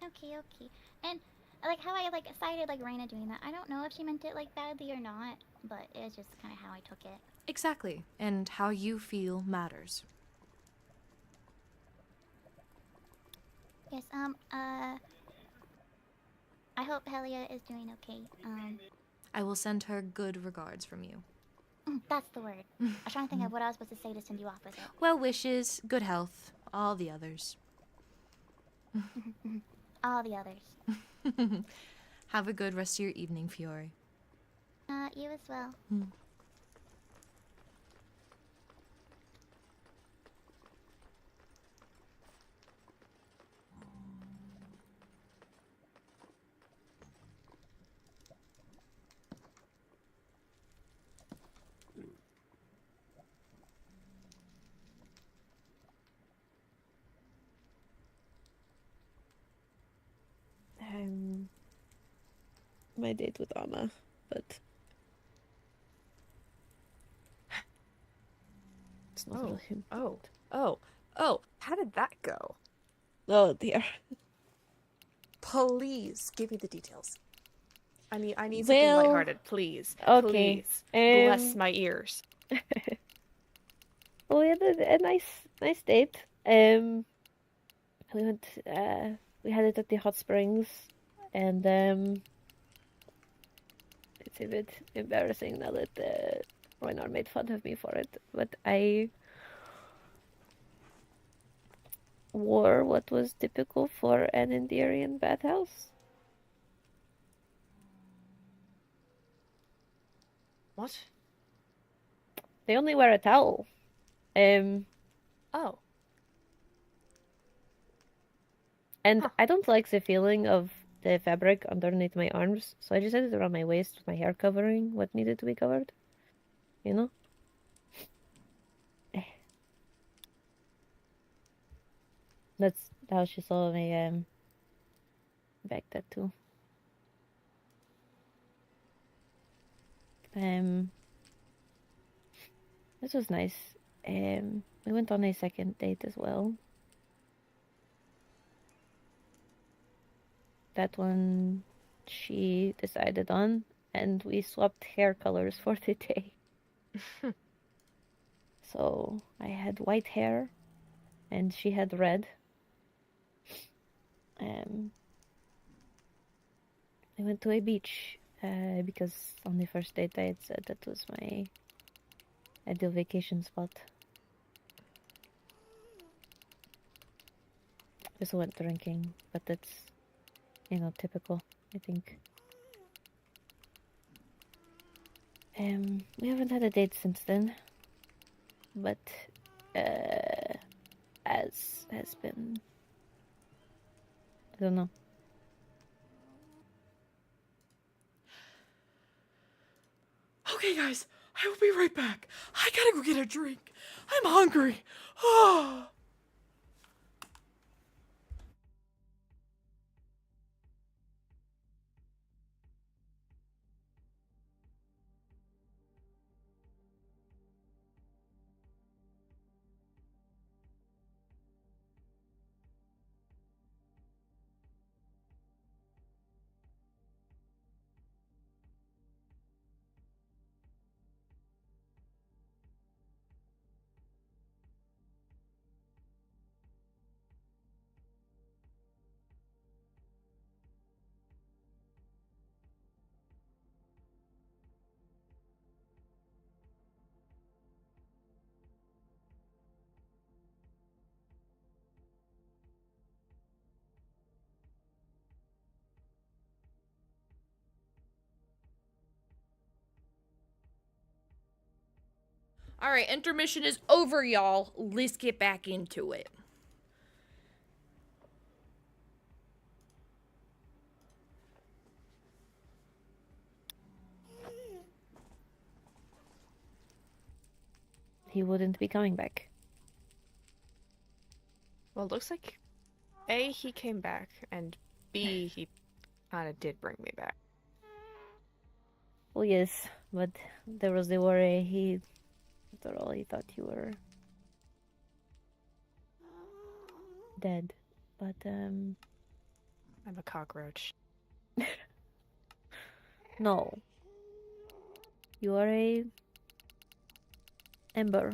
Okay, okay. And like how I like cited like Raina doing that. I don't know if she meant it like badly or not, but it's just kind of how I took it. Exactly, and how you feel matters. Yes. I hope Helia is doing okay. I will send her good regards from you. That's the word. I was trying to think of what I was supposed to say to send you off with it. Well wishes, good health, all the others. All the others. Have a good rest of your evening, Fiore. You as well. My date with Anna, but it's not really him. Oh, how did that go? Oh dear. Please give me the details. I need something Well, lighthearted, please. okay, Please. Bless my ears. Well, we had a nice date. We went. We had it at the hot springs, and it's a bit embarrassing now that Roynar made fun of me for it. But I wore what was typical for an Enderian bathhouse. What? They only wear a towel. Oh. And I don't like the feeling of the fabric underneath my arms, so I decided around my waist with my hair covering what needed to be covered. You know? That's how she saw my back tattoo. This was nice. We went on a second date as well. That one she decided on, and we swapped hair colors for the day. So I had white hair, and she had red. I went to a beach because on the first date I had said that was my ideal vacation spot. Also went drinking, but that's, typical, I think. We haven't had a date since then, but as has been, I don't know. Okay, guys, I will be right back. I gotta go get a drink. I'm hungry. Ah. All right, intermission is over, y'all. Let's get back into it. He wouldn't be coming back. Well, it looks like A, he came back, and B, he kind of did bring me back. Oh yes, but there was the worry. After all, he thought you were dead, but I'm a cockroach. no. You are a ember.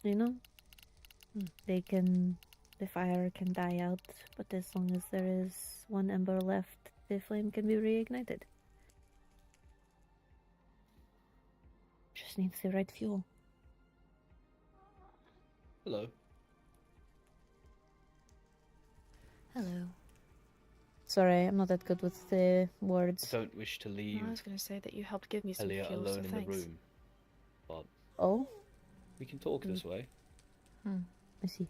You know? The fire can die out, but as long as there is one ember left, the flame can be reignited. Just needs the right fuel. Hello. Hello. Sorry, I'm not that good with the words. I don't wish to leave I was going to say that you helped give me some Helia fuel, alone so in thanks. the room. But Oh? we can talk this way. I see.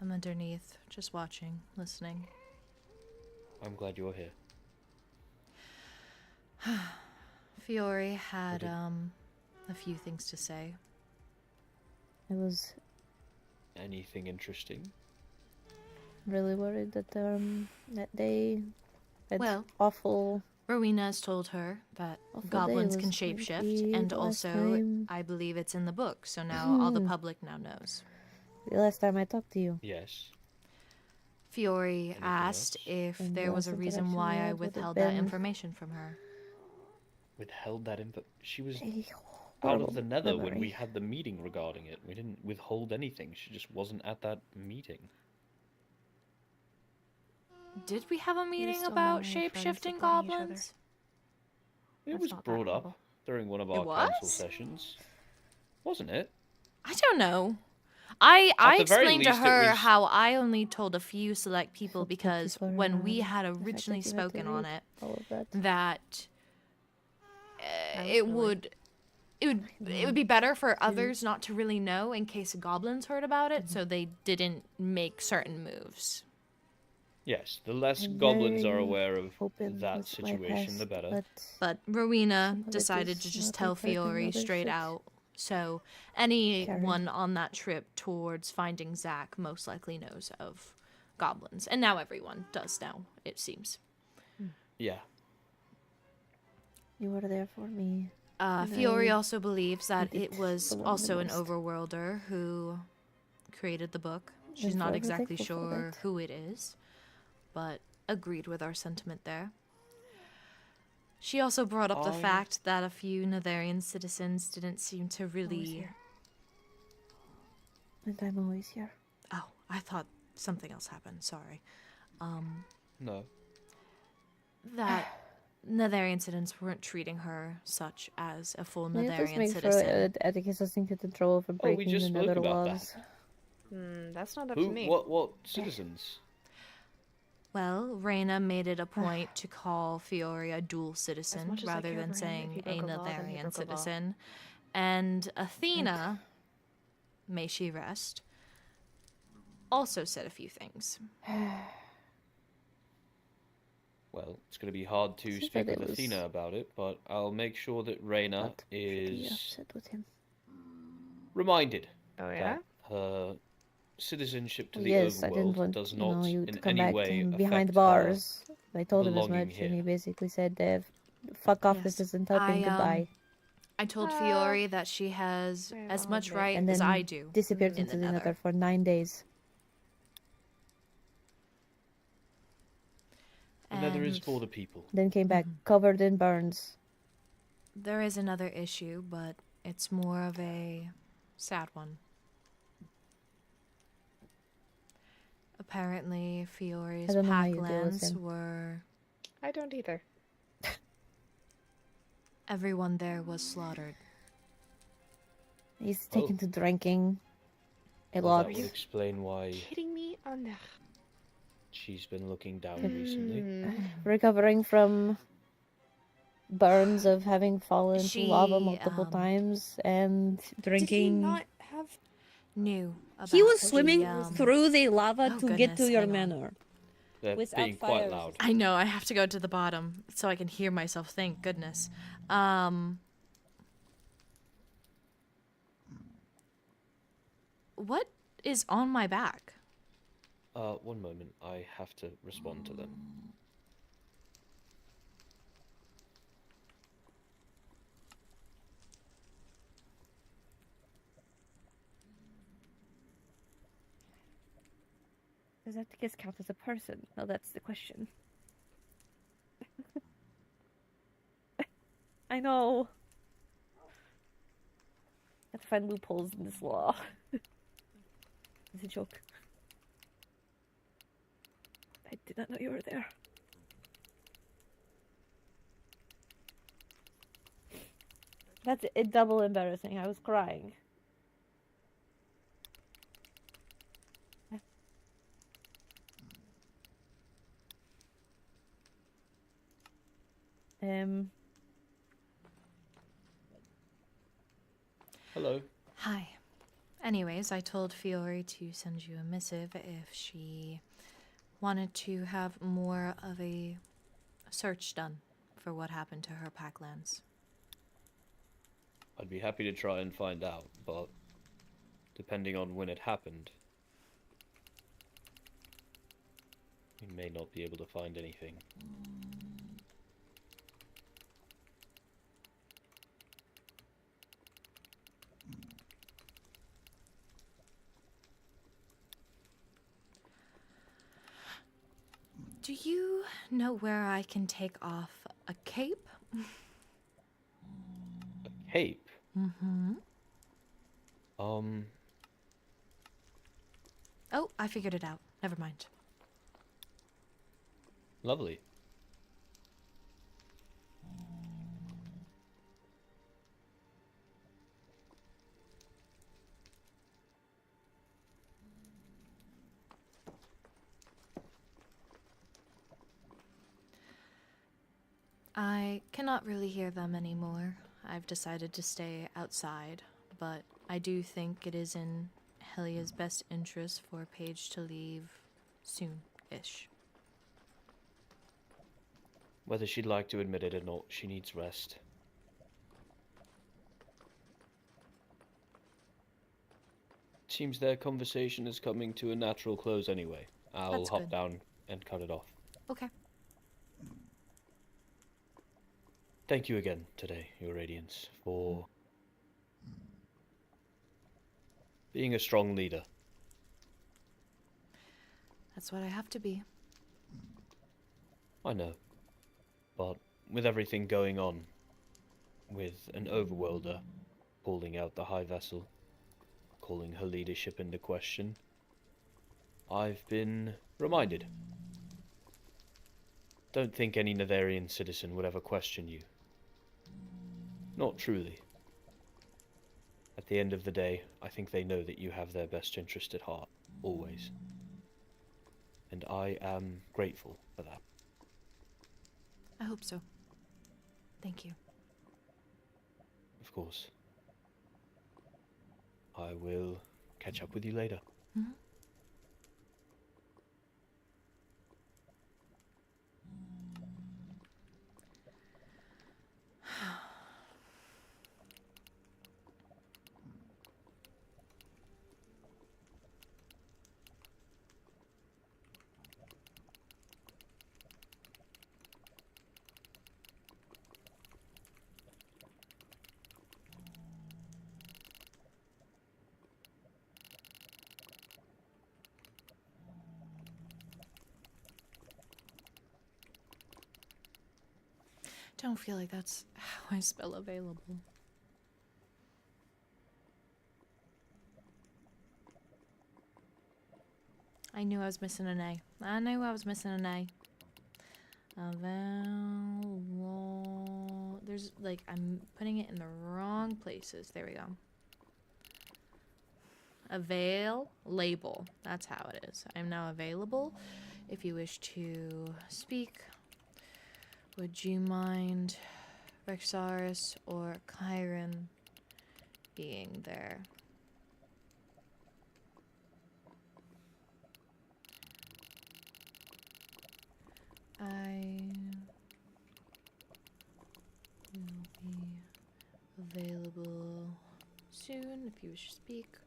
I'm underneath, just watching, listening. I'm glad you're here. Fiore had a few things to say. I was Anything interesting? really worried that they had Well, awful. Rowena's told her that Awful goblins day can was going to shapeshift, be and the last also time. I believe it's in the book, so now all the public now knows. The last time I talked to you. Yes. Fiore asked if And there the was a last reason interaction why we I had would have withheld that been information from her. Withheld that info. She was a out of horrible the Nether when we memory. had the meeting regarding it. We didn't withhold anything. She just wasn't at that meeting. Did we have a meeting still about memory of friends shape-shifting supporting each other. goblins? It That's was not that brought up horrible. during one of It our council was? sessions. Wasn't it? I don't know. I At the very explained to least, it her was- how I only told a few select people So thank you because for, when we the had fact that originally you had to spoken on read it, all of that. that was it really- would be better for others not to really know in case goblins heard about it, so they didn't make certain moves. Yes, the less I'm goblins are very aware of open that with my situation, the past, better. But Rowena some of it decided is to just not tell like hurting Fiore others, straight it's out. So anyone on that trip towards finding Zack most likely knows of goblins. And now everyone does now, it seems. Yeah. You were there for me. and Fiore I also believes that needed it was the one also the an most. overworlder who created the book. She's I'm not forever exactly thankful for sure that. who it is, but agreed with our sentiment there. She also brought up the I- fact that a few Netherian citizens didn't seem to really... here. And I'm always here. Oh, I thought something else happened. Sorry. No. That Netherian citizens weren't treating her such as a full I mean, it does Netherian make for citizen. Atticus think to control for Oh, we breaking just the spoke Nether about laws. that. That's not up to me. What citizens? Well, Reyna made it a point to call Fiore a dual citizen much as I rather care than for him, if he saying a broke a law, then he Netherian broke a law. citizen. And Athena, may she rest, also said a few things. Well, it's going to be hard to She speak said with it was Athena about it, but I'll make sure that Reyna not to be is upset with him. reminded Oh, yeah? that her citizenship to the Yes, I didn't overworld want does you not know you in to come any back way and affect behind her bars. I told him as belonging much, and here. he basically said, "Fuck off, Yes. this isn't helping. Goodbye." I told Fiore that she has as much right And as then I do. disappeared in into the the Nether. Nether for 9 days. The Nether is And for the people. Then came back covered in burns. there is another issue, but it's more of a sad one. Apparently, Fiore's I don't know how you deal with packlands him. were... I don't either. Everyone there was slaughtered. He's taken to drinking a Well, lot. that would explain why Kidding me on the... she's been looking down recently. Recovering from burns of having fallen into lava She, multiple times and drinking. have knew about He was the, swimming through the lava Oh, to get to goodness, your hang on. manor. They're Without being quite fires. loud. I know, I have to go to the bottom so I can hear myself think, goodness. What is on my back? One moment. I have to respond to them. Does Atticus count as a person? Well, that's the question. I know. I have to find loopholes in this law. It's a joke. I did not know you were there. That's double embarrassing. I was crying. Hello. Hi. Anyways, I told Fiore to send you a missive if she wanted to have more of a search done for what happened to her packlands. I'd be happy to try and find out, but depending on when it happened, we may not be able to find anything. Do you know where I can take off a cape? A cape? Mm-hmm. Oh, I figured it out. Never mind. Lovely. I cannot really hear them anymore. I've decided to stay outside, but I do think it is in Helia's best interest for Paige to leave soon-ish. Whether she'd like to admit it or not, she needs rest. Seems their conversation is coming to a natural close anyway. I'll That's hop good. down and cut it off. Okay. Thank you again today, Your Radiance, for being a strong leader. That's what I have to be. I know. But with everything going on, with an overworlder pulling out the High Vessel, calling her leadership into question, I've been reminded. Don't think any Netherian citizen would ever question you. Not truly. At the end of the day, I think they know that you have their best interest at heart, always. And I am grateful for that. I hope so. Thank you. Of course. I will catch up with you later. Mm-hmm. Don't feel like that's how I spell available. I knew I was missing an A. I knew I was missing an A. There's like, I'm putting it in the wrong places. There we go. Avail label. That's how it is. I'm now available. If you wish to speak, would you mind Rexaris or Chiron being there? I will be available soon if you wish to speak.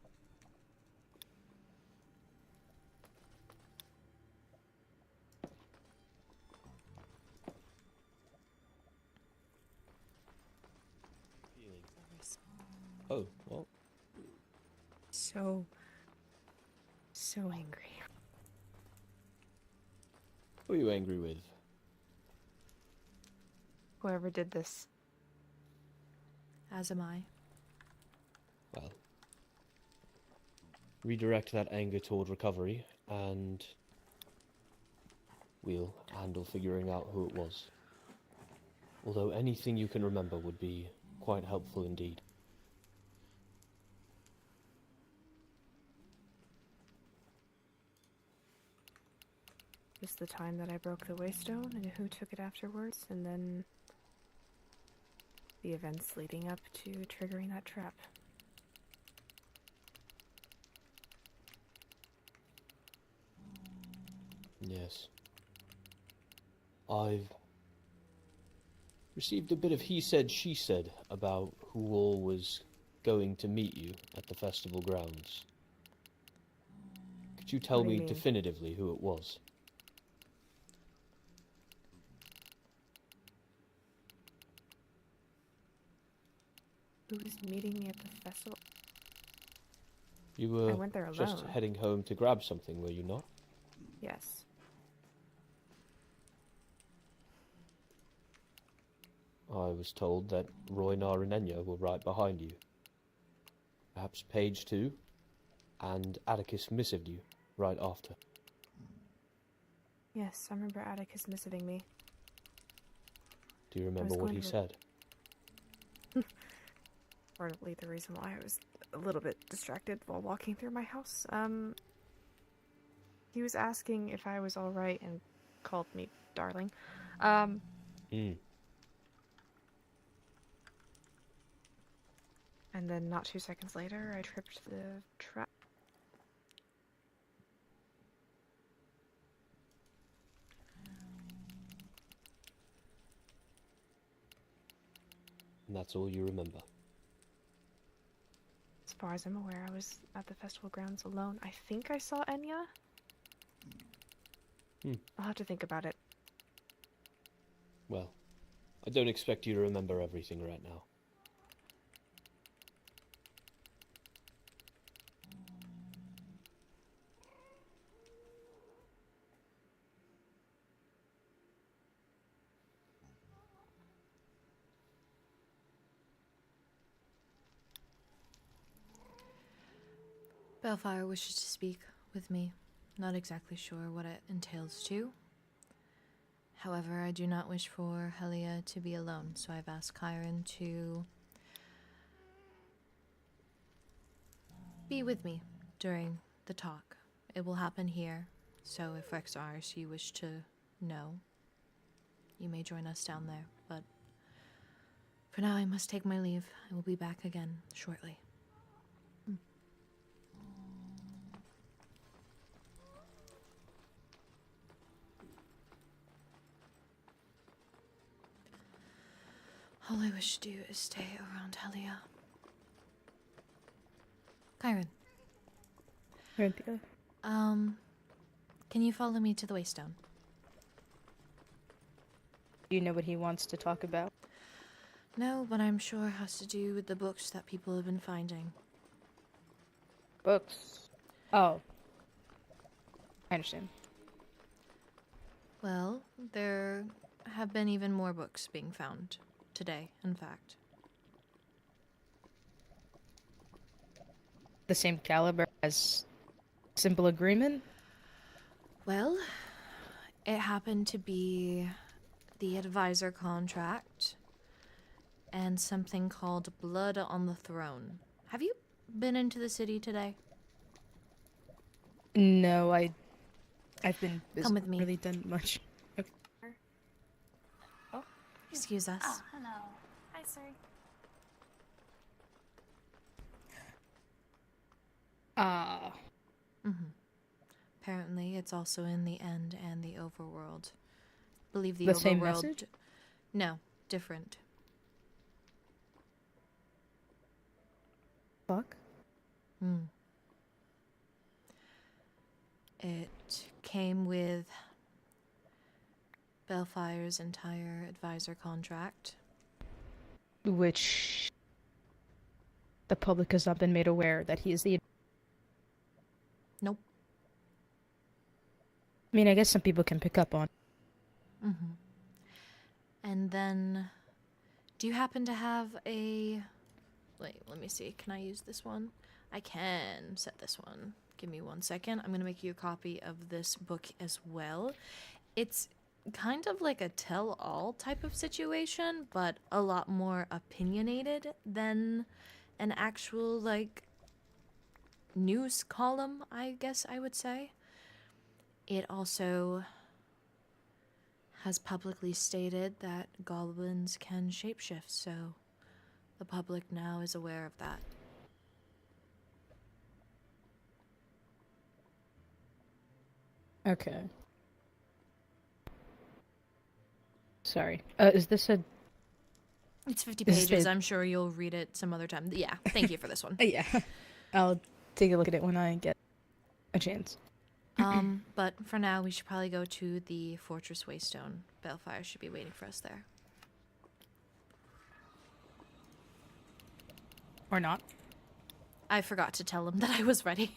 Oh, what? So angry. Who are you angry with? Whoever did this. As am I. Well, redirect that anger toward recovery, and we'll handle figuring out who it was. Although anything you can remember would be quite helpful indeed. Just the time that I broke the waystone and who took it afterwards, and then the events leading up to triggering that trap. Yes. I've received a bit of he said, she said about who all was going to meet you at the festival grounds. Could you tell What do you me mean? definitively who it was? Who was meeting me at the festival? You were I went there just alone. heading home to grab something, were you not? Yes. I was told that Roynar and Enya were right behind you. Perhaps Page too, and Atticus missived you right after. Yes, I remember Atticus missiving me. Do you remember what going he to- said? Partly the reason why I was a little bit distracted while walking through my house. He was asking if I was alright and called me darling. And then not 2 seconds later, I tripped the trap. And that's all you remember. As far as I'm aware, I was at the festival grounds alone. I think I saw Enya. I'll have to think about it. Well, I don't expect you to remember everything right now. Bellfire wishes to speak with me. Not exactly sure what it entails too. However, I do not wish for Helia to be alone, so I've asked Chiron to be with me during the talk. It will happen here, so if Rexars you wish to know, you may join us down there, but for now I must take my leave. I will be back again shortly. All I wish to do is stay around Helia. Chiron. Lorynthia. Can you follow me to the Waystone? Do you know what he wants to talk about? No, but I'm sure it has to do with the books that people have been finding. Books. Oh. I understand. Well, there have been even more books being found. Today, in fact. The same caliber as Simple Agreement? Well, it happened to be the advisor contract and something called Blood on the Throne. Have you been into the city today? No, I've been busy. Come with me. Really done much. Okay. Excuse us. Oh, hello. Hi, sir. Apparently, it's also in the end and the overworld. I believe the The overworld. same message? No, different. Fuck. It came with Bellfire's entire advisor contract. Which the public has not been made aware that he is the... Nope. I mean, I guess some people can pick up on. Mm-hmm. And then, do you happen to have a... Wait, let me see. Can I use this one? I can set this one. Give me 1 second. I'm going to make you a copy of this book as well. It's kind of like a tell-all type of situation, but a lot more opinionated than an actual, like, news column, I guess I would say. It also has publicly stated that goblins can shapeshift, so the public now is aware of that. Okay. Sorry. Is this a... It's 50 Is pages. it- I'm sure you'll read it some other time. Yeah, thank you for this one. Yeah. I'll take a look at it when I get a chance. But for now, we should probably go to the Fortress Waystone. Balefire should be waiting for us there. Or not. I forgot to tell him that I was ready.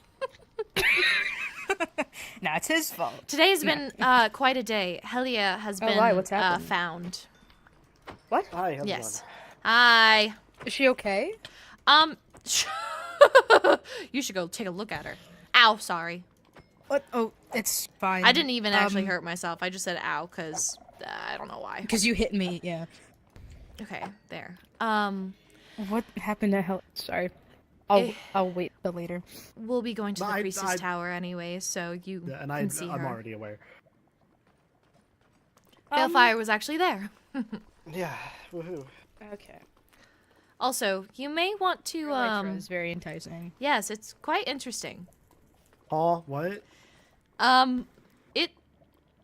Nah, it's his fault. Today's been quite a day. Helia has Oh, been why? What's happened? found. What? Hi, how's it Yes. Hi. Is she okay? You should go take a look at her. Ow, sorry. What? Oh, it's fine. I didn't even actually hurt myself. I just said ow because I don't know why. Because you hit me, yeah. Okay, there. What happened to Hell? Sorry. I'll wait till later. We'll be going to the I- Priestess I- Tower anyway, so you Yeah, and can see I'm her. already aware. Balefire was actually there. Yeah, woohoo. Okay. Also, you may want to Elytra is very enticing. Yes, it's quite interesting. Huh? What?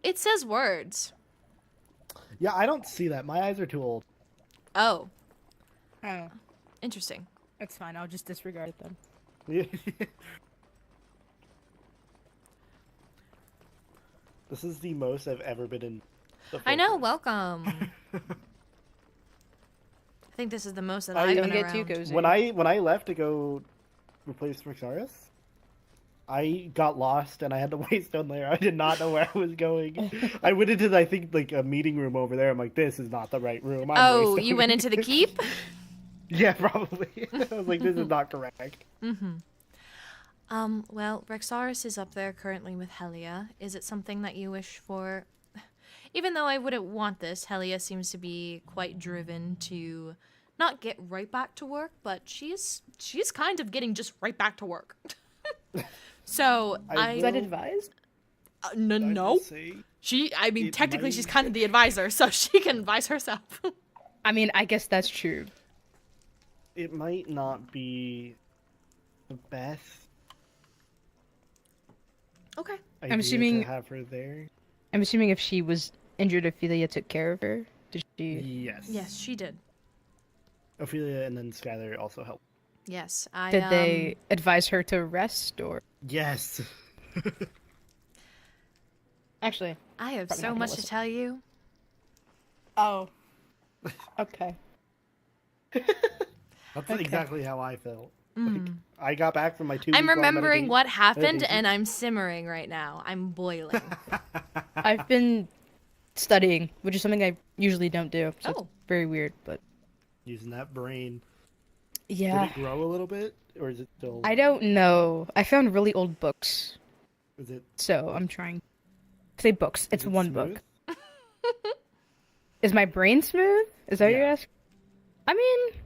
It says words. Yeah, I don't see that. My eyes are too old. Oh, Oh, interesting. that's fine. I'll just disregard it then. This is the most I've ever been in. The I know. Fortress. Welcome. I think this is the most that I- I've Don't been get too around. cozy. When I left to go replace Rixaris, I got lost and I had to Waystone there. I did not know where I was going. I went into I think like a meeting room over there. I'm like, this is not the right room. I'm Oh, you Waystoning. went into the keep? Yeah, probably. I was like, this is not correct. Mm-hmm. Well, Rexaris is up there currently with Helia. Is it something that you wish for? Even though I wouldn't want this, Helia seems to be quite driven to not get right back to work, but she's kind of getting just right back to work. So Is that advised? No. I mean, technically she's kind of the advisor, so she can advise herself. I mean, I guess that's true. It might not be the best. Okay. idea assuming- to have her there. I'm assuming if she was injured, Ophelia took care of her. Did she? Yes. Yes, she did. Ophelia and then Skylar also helped. Yes, I Did they advise her to rest or? Yes. Actually, I have probably so not gonna much to listen. tell you. Oh. Okay. That's Okay. exactly how I felt. Mm. Like, I got back from my 2 I'm remembering meditation. what happened, meditation. and I'm simmering right now. I'm boiling. I've been studying, which is something I usually don't do. So Oh. it's very weird, but Using that brain. yeah. Did it grow a little bit, or is it still? I don't know. I found really old books, Is it? so I'm trying. Say books. It's it one smooth? book. Is my brain smooth? Is that what you're asking? I mean,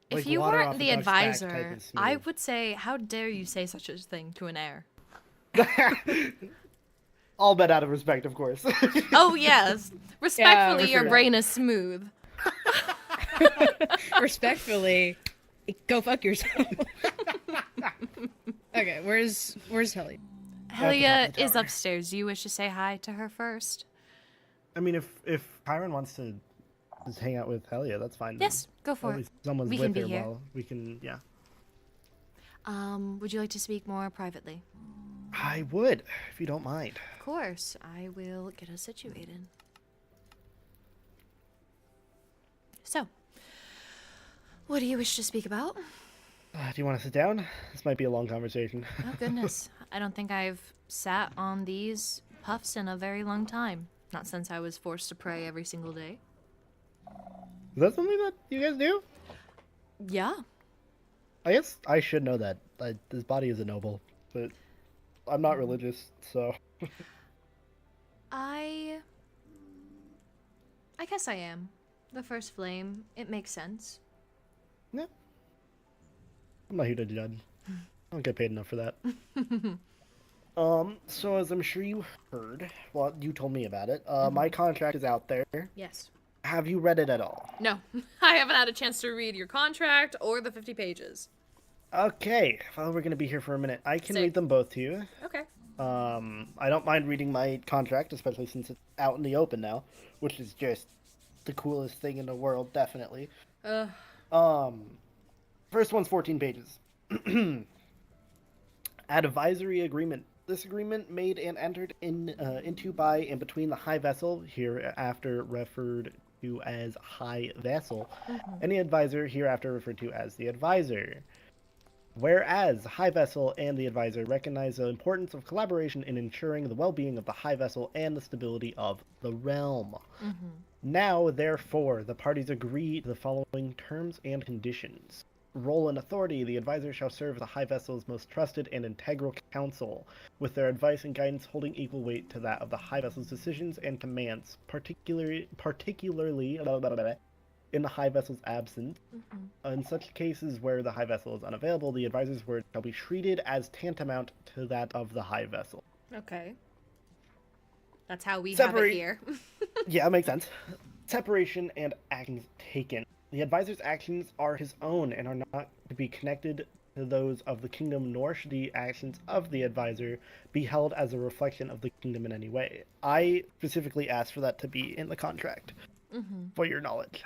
If Like you water weren't off the a duck's back type advisor, of I smooth. would say, how dare you say such a thing to an heir? All bet out of respect, of course. Oh, yes. Respectfully, your sure. brain is smooth. respectfully, go fuck yourself. Okay, where's Helly? Helia is upstairs. Do you wish to say hi to her first? I mean, if Kyron wants to just hang out with Helia, that's fine. Yes, go for At it. least someone's We with can be her here. while we can. Yeah, Would you like to speak more privately? I would, if you don't mind. Of course. I will get us situated. So, what do you wish to speak about? Do you want to sit down? This might be a long conversation. Oh, goodness. I don't think I've sat on these puffs in a very long time. Not since I was forced to pray every single day. Is that something that you guys do? Yeah. I guess I should know that. This body is a noble, but I'm not religious, so. I guess I am. The first flame, it makes sense. Yeah. I'm not here to judge. I don't get paid enough for that. So as I'm sure you heard, well, you told me about it, my contract is out there. Yes. Have you read it at all? No, I haven't had a chance to read your contract or the 50 pages. Okay, well, we're gonna be here for a minute. I can Sick. read them both to you. Okay. I don't mind reading my contract, especially since it's out in the open now, which is just the coolest thing in the world, definitely. First one's 14 pages. Advisory agreement. This agreement made and entered into by and between the High Vessel, hereafter referred to as High Vessel, and the Advisor, hereafter referred to as the Advisor. Whereas High Vessel and the Advisor recognize the importance of collaboration in ensuring the well-being of the High Vessel and the stability of the realm. Now, therefore, the parties agree to the following terms and conditions. Role and authority. The Advisor shall serve the High Vessel's most trusted and integral counsel, with their advice and guidance holding equal weight to that of the High Vessel's decisions and commands, particularly in the High Vessel's absence. In such cases where the High Vessel is unavailable, the Advisor's word shall be treated as tantamount to that of the High Vessel. Okay. That's how we have it here. Yeah, it makes sense. Separation and actions taken. The Advisor's actions are his own and are not to be connected to those of the kingdom, nor should the actions of the Advisor be held as a reflection of the kingdom in any way. I specifically asked for that to be in the contract, for your knowledge.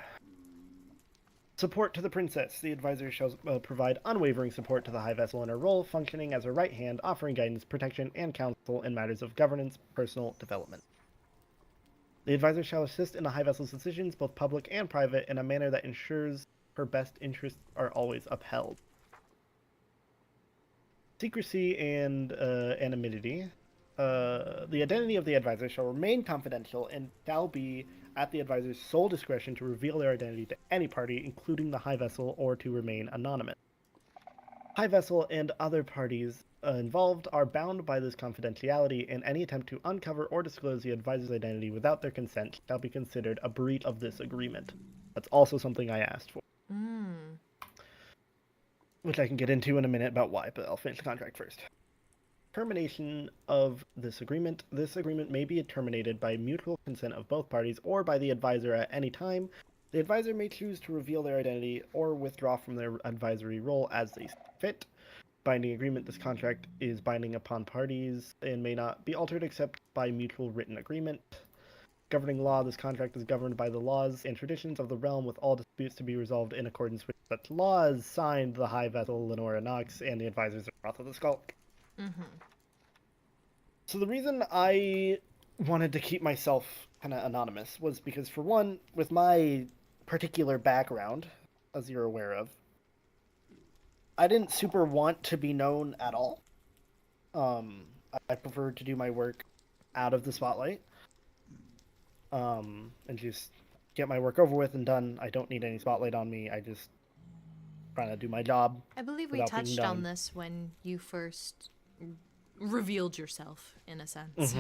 Support to the princess. The Advisor shall provide unwavering support to the High Vessel in her role, functioning as her right hand, offering guidance, protection, and counsel in matters of governance, personal development. The Advisor shall assist in the High Vessel's decisions, both public and private, in a manner that ensures her best interests are always upheld. Secrecy and anonymity. The identity of the Advisor shall remain confidential and shall be at the Advisor's sole discretion to reveal their identity to any party, including the High Vessel, or to remain anonymous. High Vessel and other parties involved are bound by this confidentiality, and any attempt to uncover or disclose the Advisor's identity without their consent shall be considered a breach of this agreement. That's also something I asked for. Which I can get into in a minute about why, but I'll finish the contract first. Termination of this agreement. This agreement may be terminated by mutual consent of both parties or by the Advisor at any time. The Advisor may choose to reveal their identity or withdraw from their advisory role as they see fit. Binding agreement. This contract is binding upon parties and may not be altered except by mutual written agreement. Governing law. This contract is governed by the laws and traditions of the realm, with all disputes to be resolved in accordance with such laws. Signed, the High Vessel, Lenora Knox, and the Advisors of Wrath of the Skulk. So the reason I wanted to keep myself kind of anonymous was because, for one, with my particular background, as you're aware of, I didn't super want to be known at all. I preferred to do my work out of the spotlight, and just get my work over with and done. I don't need any spotlight on me. I just trying to do my job. I believe we without being touched done. on this when you first revealed yourself, in a sense.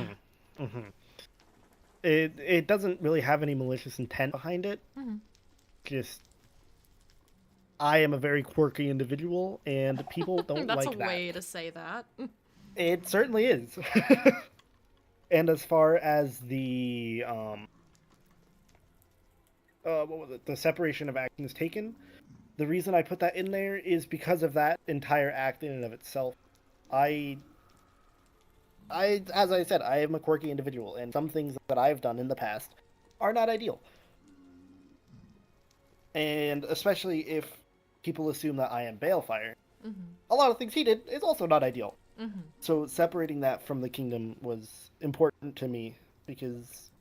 It doesn't really have any malicious intent behind it. Just, I am a very quirky individual, and people don't That's like a that. way to say that. It certainly is. And as far as the what was it? The separation of actions taken. The reason I put that in there is because of that entire act in and of itself. As I said, I am a quirky individual, and some things that I've done in the past are not ideal. And especially if people assume that I am Balefire, a lot of things he did is also not ideal. So separating that from the kingdom was important to me, because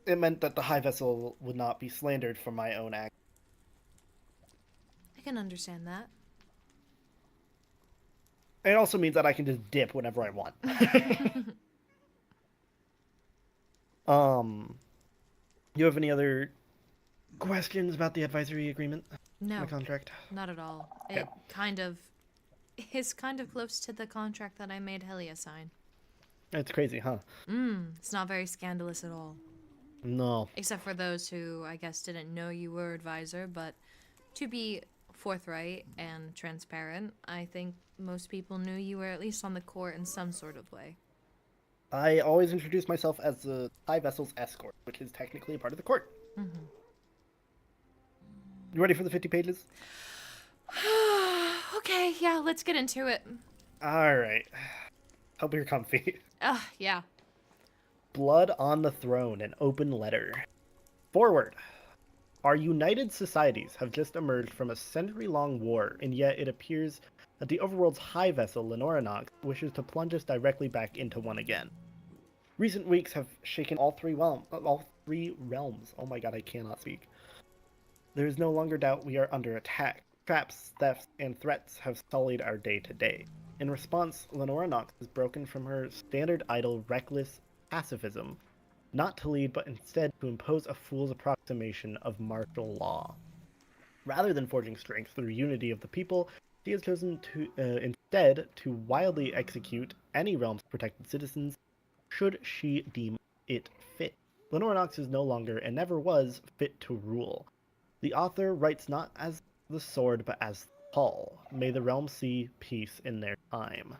it meant that the High Vessel would not be slandered for my own act. I can understand that. It also means that I can just dip whenever I want. You have any other questions about the advisory agreement? No. The contract? Not at all. Okay. It kind of is kind of close to the contract that I made Helia sign. It's crazy, huh? It's not very scandalous at all. No. Except for those who, I guess, didn't know you were advisor, but to be forthright and transparent, I think most people knew you were at least on the court in some sort of way. I always introduce myself as the High Vessel's escort, which is technically a part of the court. You ready for the 50 pages? Okay, yeah, let's get into it. Alright. Hope you're comfy. Yeah. Blood on the Throne, an open letter. Forward. Our united societies have just emerged from a century-long war, and yet it appears that the overworld's high vessel, Lorynthia, wishes to plunge us directly back into one again. Recent weeks have shaken all three realms. Oh my god, I cannot speak. There is no longer doubt we are under attack. Traps, thefts, and threats have sullied our day-to-day. In response, Lorynthia has broken from her standard idle, reckless pacifism, not to lead, but instead to impose a fool's approximation of martial law. Rather than forging strength through unity of the people, she has chosen to instead to wildly execute any realm's protected citizens, should she deem it fit. Lorynthia is no longer, and never was, fit to rule. The author writes not as the sword, but as the call. May the realm see peace in their time.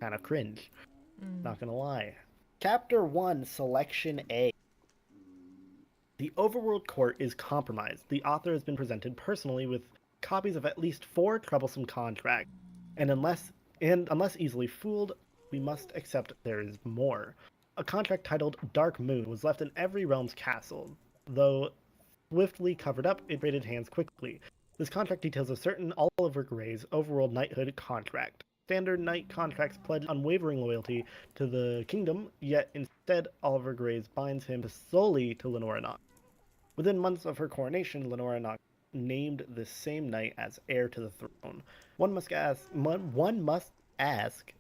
Kind of cringe. Not gonna lie. Chapter 1, Selection A. The Overworld Court is compromised. The author has been presented personally with copies of at least 4 troublesome contracts, and unless easily fooled, we must accept there is more. A contract titled Dark Moon was left in every realm's castle. Though swiftly covered up, it raided hands quickly. This contract details a certain Oliver Gray's overworld knighthood contract. Standard knight contracts pledge unwavering loyalty to the kingdom, yet instead Oliver Gray's binds him solely to Lorynthia. Within months of her coronation, Lorynthia named the same knight as heir to the throne. One must ask,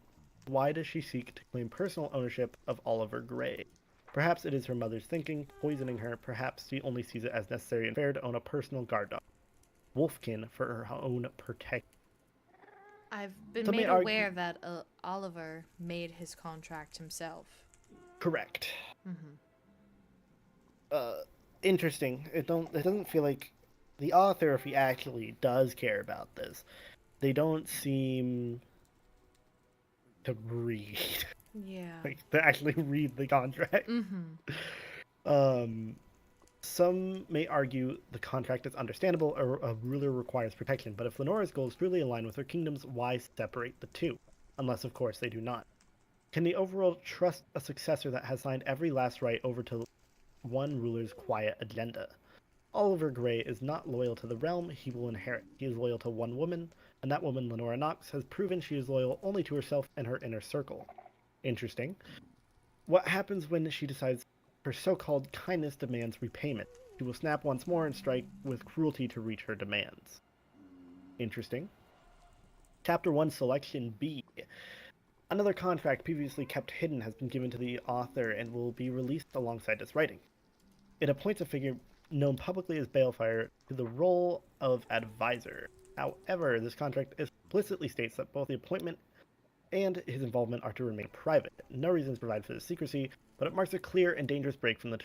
why does she seek to claim personal ownership of Oliver Gray? Perhaps it is her mother's thinking, poisoning her. Perhaps she only sees it as necessary and fair to own a personal guard dog. Wolfkin for her own protection. I've been made aware that Oliver made his contract himself. Correct. Interesting. It doesn't feel like the author, if he actually does care about this, they don't seem to read. Yeah. Like, to actually read the contract. Some may argue the contract is understandable, or a ruler requires protection, but if Lenora's goals truly align with her kingdom's, why separate the two? Unless, of course, they do not. Can the overworld trust a successor that has signed every last right over to one ruler's quiet agenda? Oliver Gray is not loyal to the realm he will inherit. He is loyal to one woman, and that woman, Lorynthia, has proven she is loyal only to herself and her inner circle. Interesting. What happens when she decides her so-called kindness demands repayment? She will snap once more and strike with cruelty to reach her demands. Interesting. Chapter 1, Selection B. Another contract previously kept hidden has been given to the author and will be released alongside this writing. It appoints a figure known publicly as Balefire to the role of advisor. However, this contract explicitly states that both the appointment and his involvement are to remain private. No reason is provided for this secrecy, but it marks a clear and dangerous break from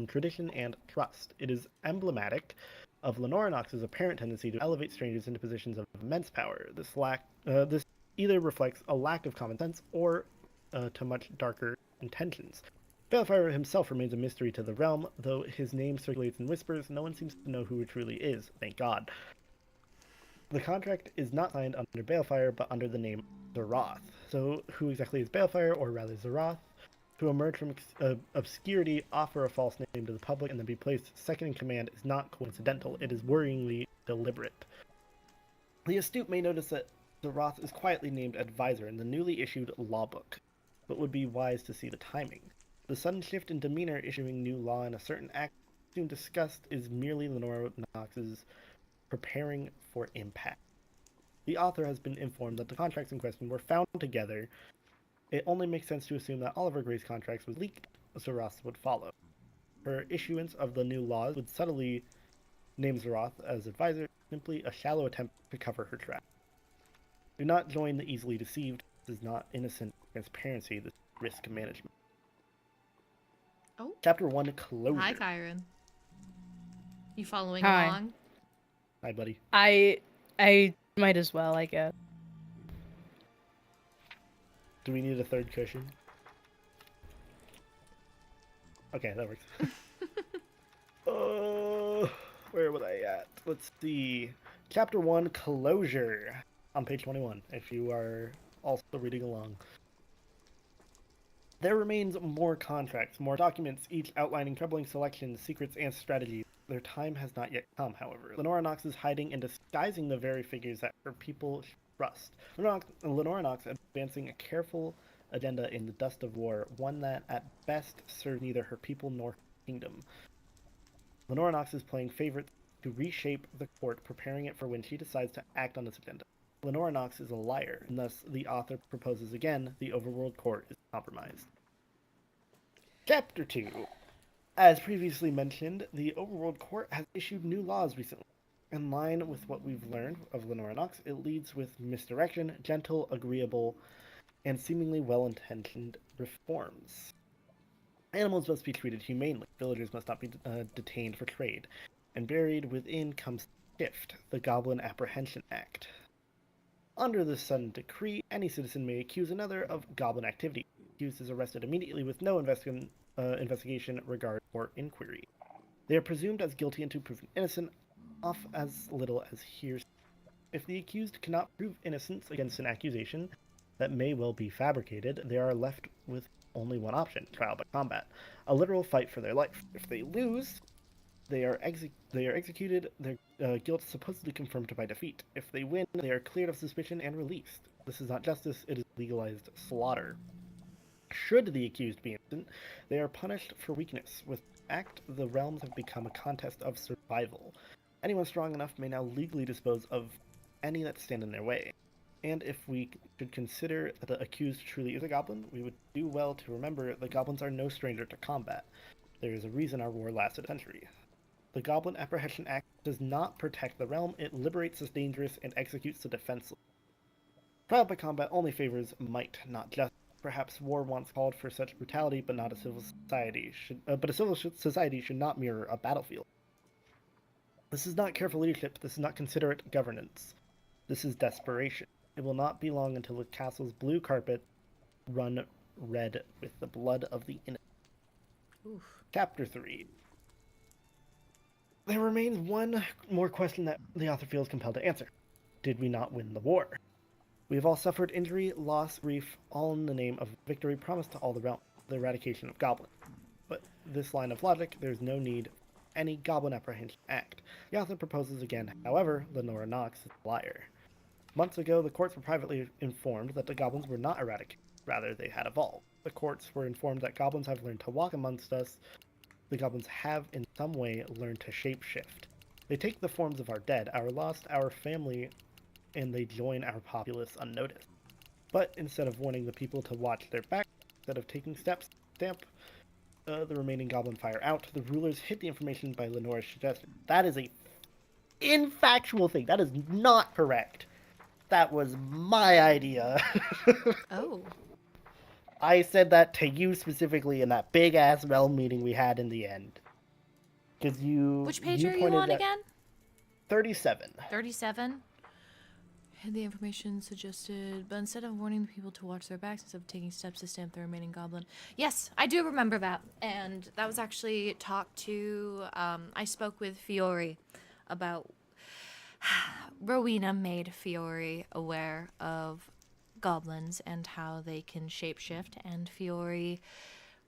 tradition and trust. It is emblematic of Lorynthia apparent tendency to elevate strangers into positions of immense power. This either reflects a lack of common sense or to much darker intentions. Balefire himself remains a mystery to the realm, though his name circulates in whispers. No one seems to know who it truly is, thank God. The contract is not signed under Balefire, but under the name Zeroth. So, who exactly is Balefire, or rather Zeroth? To emerge from obscurity, offer a false name to the public, and then be placed second in command is not coincidental. It is worryingly deliberate. The astute may notice that Zeroth is quietly named advisor in the newly issued law book, but would be wise to see the timing. The sudden shift in demeanor issuing new law in a certain act soon discussed is merely Lorynthia preparing for impact. The author has been informed that the contracts in question were found together. It only makes sense to assume that Oliver Gray's contracts was leaked Zeroth would follow. Her issuance of the new laws would subtly name Zeroth as advisor, simply a shallow attempt to cover her tracks. Do not join the easily deceived. This is not innocent transparency, this is risk management. Oh. Chapter 1, Closure. Hi, Kyron. You following Hi. along? Hi, buddy. I might as well, I guess. Do we need a third cushion? Okay, that works. Where was I at? Let's see. Chapter 1, Closure. On page 21, if you are also reading along. There remains more contracts, more documents, each outlining troubling selections, secrets, and strategies. Their time has not yet come, however. Lenora Nox is hiding and disguising the very figures that her people should trust. Lenora Nox advancing a careful agenda in the dust of war, one that at best serves neither her people nor her kingdom. Lenora Nox is playing favorites to reshape the court, preparing it for when she decides to act on this agenda. Lenora Nox is a liar, and thus the author proposes again the overworld court is compromised. Chapter 2. As previously mentioned, the overworld court has issued new laws recently. In line with what we've learned of Lenora Nox, it leads with misdirection, gentle, agreeable, and seemingly well-intentioned reforms. Animals must be treated humanely, villagers must not be detained for trade, and buried within comes Shift, the Goblin Apprehension Act. Under this sudden decree, any citizen may accuse another of goblin activity. The accused is arrested immediately with no investigation, regard, or inquiry. They are presumed as guilty until proven innocent, off as little as hearsay. If the accused cannot prove innocence against an accusation that may well be fabricated, they are left with only one option, trial by combat, a literal fight for their life. If they lose, they are executed, their guilt supposedly confirmed by defeat. If they win, they are cleared of suspicion and released. This is not justice, it is legalized slaughter. Should the accused be innocent, they are punished for weakness. With the act, the realms have become a contest of survival. Anyone strong enough may now legally dispose of any that stand in their way. And if we should consider that the accused truly is a goblin, we would do well to remember that goblins are no stranger to combat. There is a reason our war lasted a century. The Goblin Apprehension Act does not protect the realm, it liberates the dangerous and executes the defenseless. Trial by combat only favors might, not justice. Perhaps war once called for such brutality, but not a civil society but a civil society should not mirror a battlefield. This is not careful leadership, this is not considerate governance. This is desperation. It will not be long until the castle's blue carpet run red with the blood of the innocent. Oof. Chapter 3. There remains one more question that the author feels compelled to answer. Did we not win the war? We have all suffered injury, loss, grief, all in the name of victory promised to all the realm, the eradication of goblins. But this line of logic, there is no need for any Goblin Apprehension Act. The author proposes again, however, Lenora Nox is a liar. Months ago, the courts were privately informed that the goblins were not eradicated, rather they had evolved. The courts were informed that goblins have learned to walk amongst us. The goblins have, in some way, learned to shapeshift. They take the forms of our dead, our lost, our family, and they join our populace unnoticed. But instead of warning the people to watch their back, instead of taking steps to stamp the remaining goblin fire out, the rulers hid the information by Lenora's suggestion. That is a infactual thing. That is not correct. That was my idea. Oh. I said that to you specifically in that big-ass realm meeting we had in the end. Because you... Which page you are you pointed on at again? 37. 37? Hid the information suggested, but instead of warning the people to watch their backs, instead of taking steps to stamp the remaining goblin. Yes, I do remember that. And that was actually talked to, I spoke with Fiore about... Rowena made Fiore aware of goblins and how they can shapeshift, and Fiore,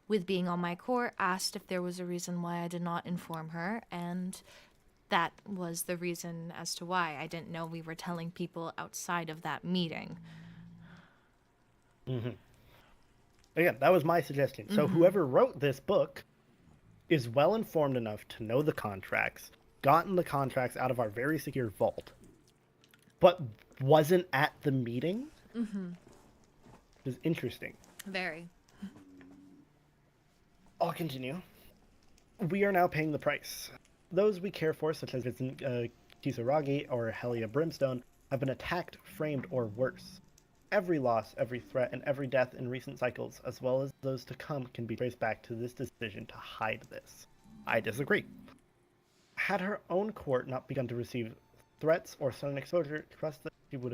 with being on my court, asked if there was a reason why I did not inform her, and that was the reason as to why. I didn't know we were telling people outside of that meeting. Mm-hmm. Again, that was my suggestion. So whoever wrote this book is well informed enough to know the contracts, gotten the contracts out of our very secure vault, but wasn't at the meeting. Is interesting. Very. I'll continue. We are now paying the price. Those we care for, such as Vincent Kisaragi or Helia Brimstone, have been attacked, framed, or worse. Every loss, every threat, and every death in recent cycles, as well as those to come, can be traced back to this decision to hide this. I disagree. Had her own court not begun to receive threats or sudden exposure, trust that she would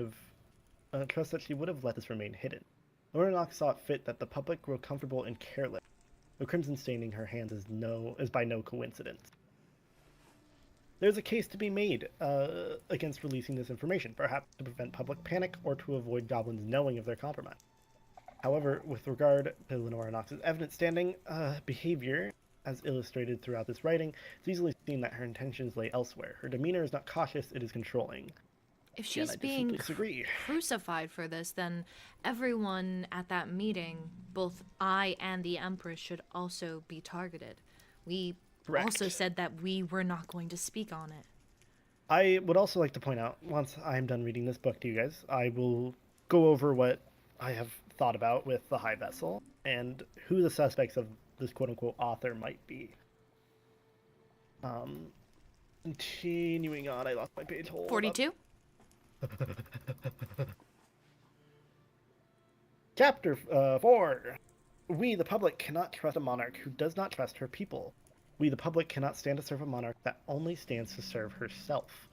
have let this remain hidden. Lorynthia saw it fit that the public grow comfortable and careless. The crimson staining her hands is by no coincidence. There's a case to be made against releasing this information, perhaps to prevent public panic or to avoid goblins knowing of their compromise. However, with regard to Lorynthia evident standing behavior, as illustrated throughout this writing, it's easily seen that her intentions lay elsewhere. Her demeanor is not cautious, it is controlling. If she's being crucified for this, then everyone at that meeting, both I and the Empress, should also be targeted. We also said that we were not going to speak on it. I would also like to point out, once I'm done reading this book to you guys, I will go over what I have thought about with the High Vessel and who the suspects of this quote-unquote author might be. Continuing on, I lost my page. Hold 42? Chapter 4. We, the public, cannot trust a monarch who does not trust her people. We, the public, cannot stand to serve a monarch that only stands to serve herself.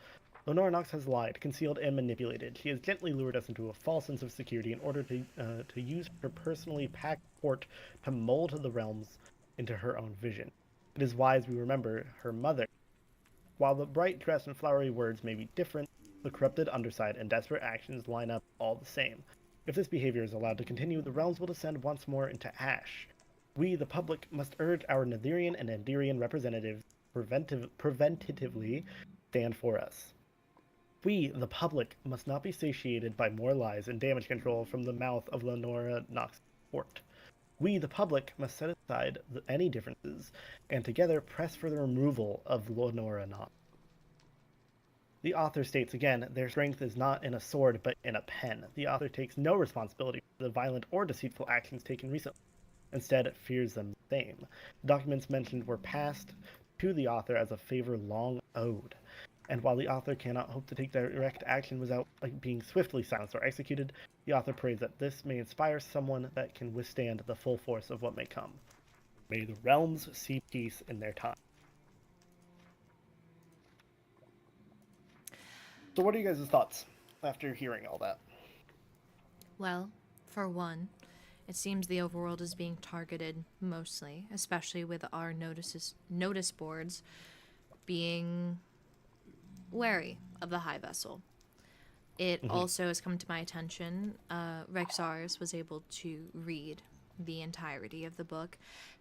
Lorynthia has lied, concealed, and manipulated. She has gently lured us into a false sense of security in order to use her personally packed court to mold the realms into her own vision. It is wise we remember her mother. While the bright dress and flowery words may be different, the corrupted underside and desperate actions line up all the same. If this behavior is allowed to continue, the realms will descend once more into ash. We, the public, must urge our Netherian and Enderian representatives preventatively stand for us. We, the public, must not be satiated by more lies and damage control from the mouth of Lorynthia court. We, the public, must set aside any differences and together press for the removal of Lorynthia. The author states again, their strength is not in a sword but in a pen. The author takes no responsibility for the violent or deceitful actions taken recently. Instead, fears them the same. The documents mentioned were passed to the author as a favor long owed. And while the author cannot hope to take direct action without being swiftly silenced or executed, the author prays that this may inspire someone that can withstand the full force of what may come. May the realms see peace in their time. So what are you guys' thoughts after hearing all that? Well, for one, it seems the overworld is being targeted mostly, especially with our notice boards being wary of the High Vessel. It also has come to my attention, Rexars was able to read the entirety of the book,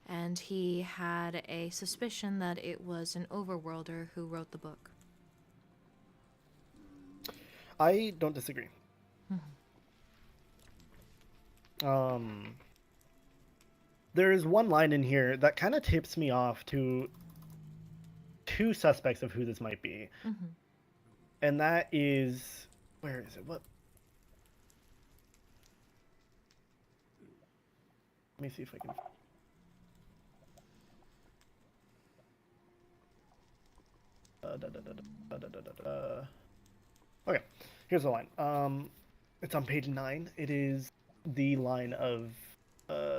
and he had a suspicion that it was an overworlder who wrote the book. I don't disagree. There is one line in here that kind of tips me off to two suspects of who this might be. And that is... Where is it? What? Let me see if I can... Okay, here's the line. It's on page 9. It is the line of,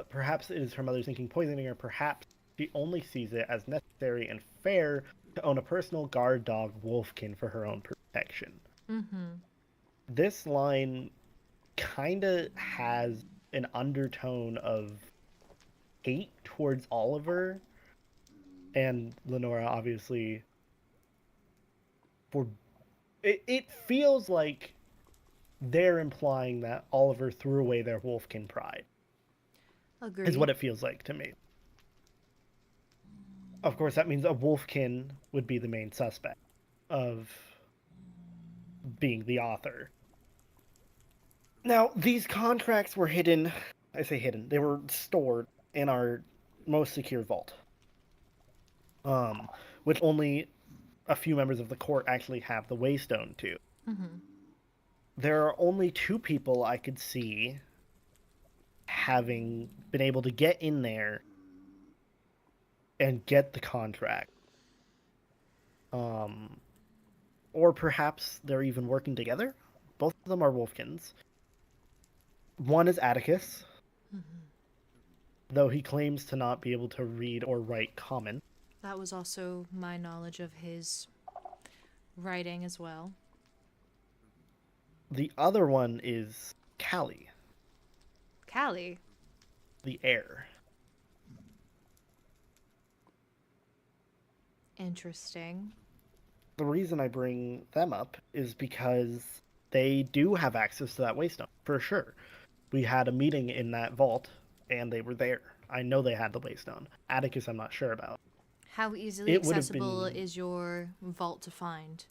perhaps it is her mother thinking poisoning her, perhaps she only sees it as necessary and fair to own a personal guard dog wolfkin for her own protection. This line kind of has an undertone of hate towards Oliver and Lenora, obviously. It feels like they're implying that Oliver threw away their wolfkin pride. Agreed. Is what it feels like to me. Of course, that means a wolfkin would be the main suspect of being the author. Now, these contracts were hidden. I say hidden. They were stored in our most secure vault. Which only a few members of the court actually have the waystone to. There are only 2 people I could see having been able to get in there and get the contract. Or perhaps they're even working together. Both of them are Wolfkins. One is Atticus, though he claims to not be able to read or write Common. That was also my knowledge of his writing as well. The other one is Callie, Callie. the heir. Interesting. The reason I bring them up is because they do have access to that waystone, for sure. We had a meeting in that vault, and they were there. I know they had the waystone. Atticus, I'm not sure about. How easily It would have accessible been- is your vault to find?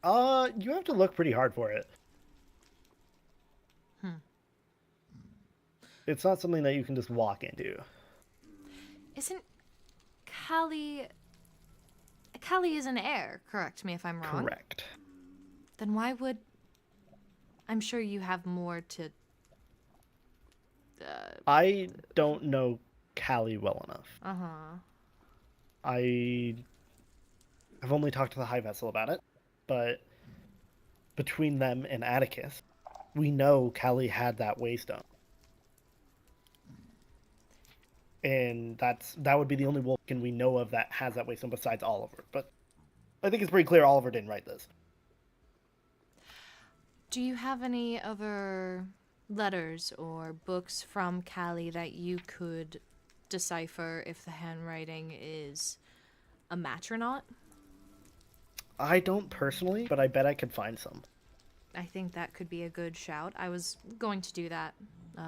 You have to look pretty hard for it. It's not something that you can just walk into. Isn't Callie... Callie is an heir, correct me if I'm wrong? Correct. Then why would... I'm sure you have more to... I don't know Callie well enough. Uh-huh. I've only talked to the High Vessel about it, but between them and Atticus, we know Callie had that waystone. And that would be the only Wolfkin we know of that has that waystone besides Oliver. But I think it's pretty clear Oliver didn't write this. Do you have any other letters or books from Callie that you could decipher if the handwriting is a match or not? I don't personally, but I bet I could find some. I think that could be a good shout. I was going to do that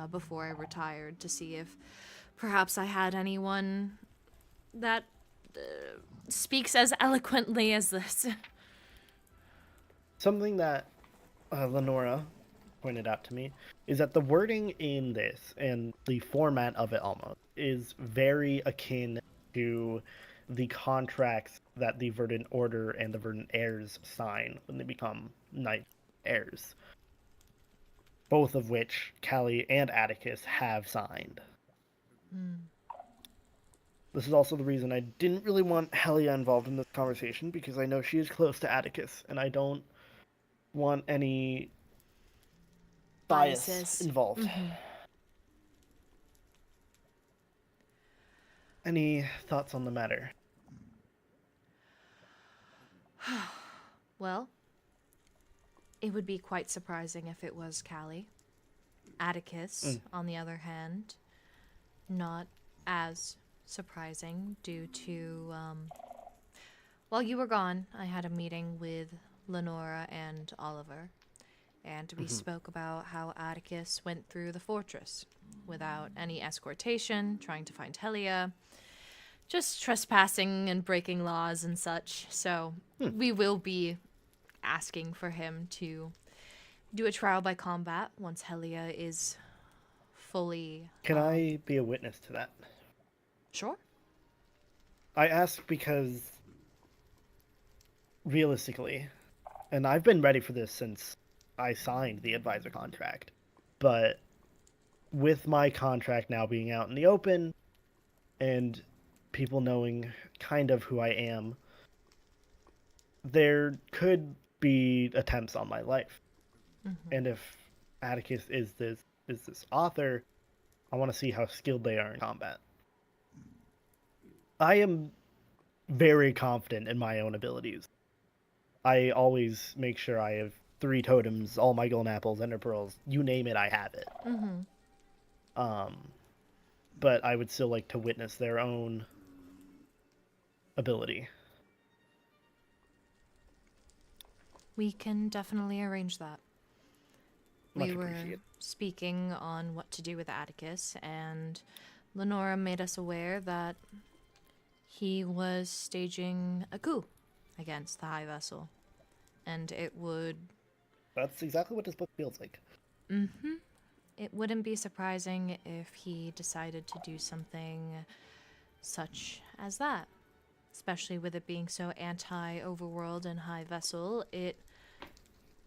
before I retired to see if perhaps I had anyone that speaks as eloquently as this. Something that Lenora pointed out to me is that the wording in this and the format of it almost is very akin to the contracts that the Verdant Order and the Verdant Heirs sign when they become Knight Heirs. Both of which Callie and Atticus have signed. This is also the reason I didn't really want Helia involved in this conversation, because I know she is close to Atticus, and I don't want any bias Biases involved. Any thoughts on the matter? Well, it would be quite surprising if it was Callie. Atticus, on the other hand, not as surprising due to, while you were gone, I had a meeting with Lenora and Oliver, and we spoke about how Atticus went through the fortress without any escortation, trying to find Helia, just trespassing and breaking laws and such. So we will be asking for him to do a trial by combat once Helia is fully... Can I be a witness to that? Sure. I ask because, realistically, and I've been ready for this since I signed the advisor contract, but with my contract now being out in the open and people knowing kind of who I am, there could be attempts on my life. And if Atticus is this author, I want to see how skilled they are in combat. I am very confident in my own abilities. I always make sure I have 3 totems, all my golden apples, ender pearls, you name it, I have it. But I would still like to witness their own ability. We can definitely arrange that. Much We were appreciated. speaking on what to do with Atticus, and Lenora made us aware that he was staging a coup against the High Vessel. And it would... That's exactly what this book feels like. It wouldn't be surprising if he decided to do something such as that. Especially with it being so anti-overworld and High Vessel, it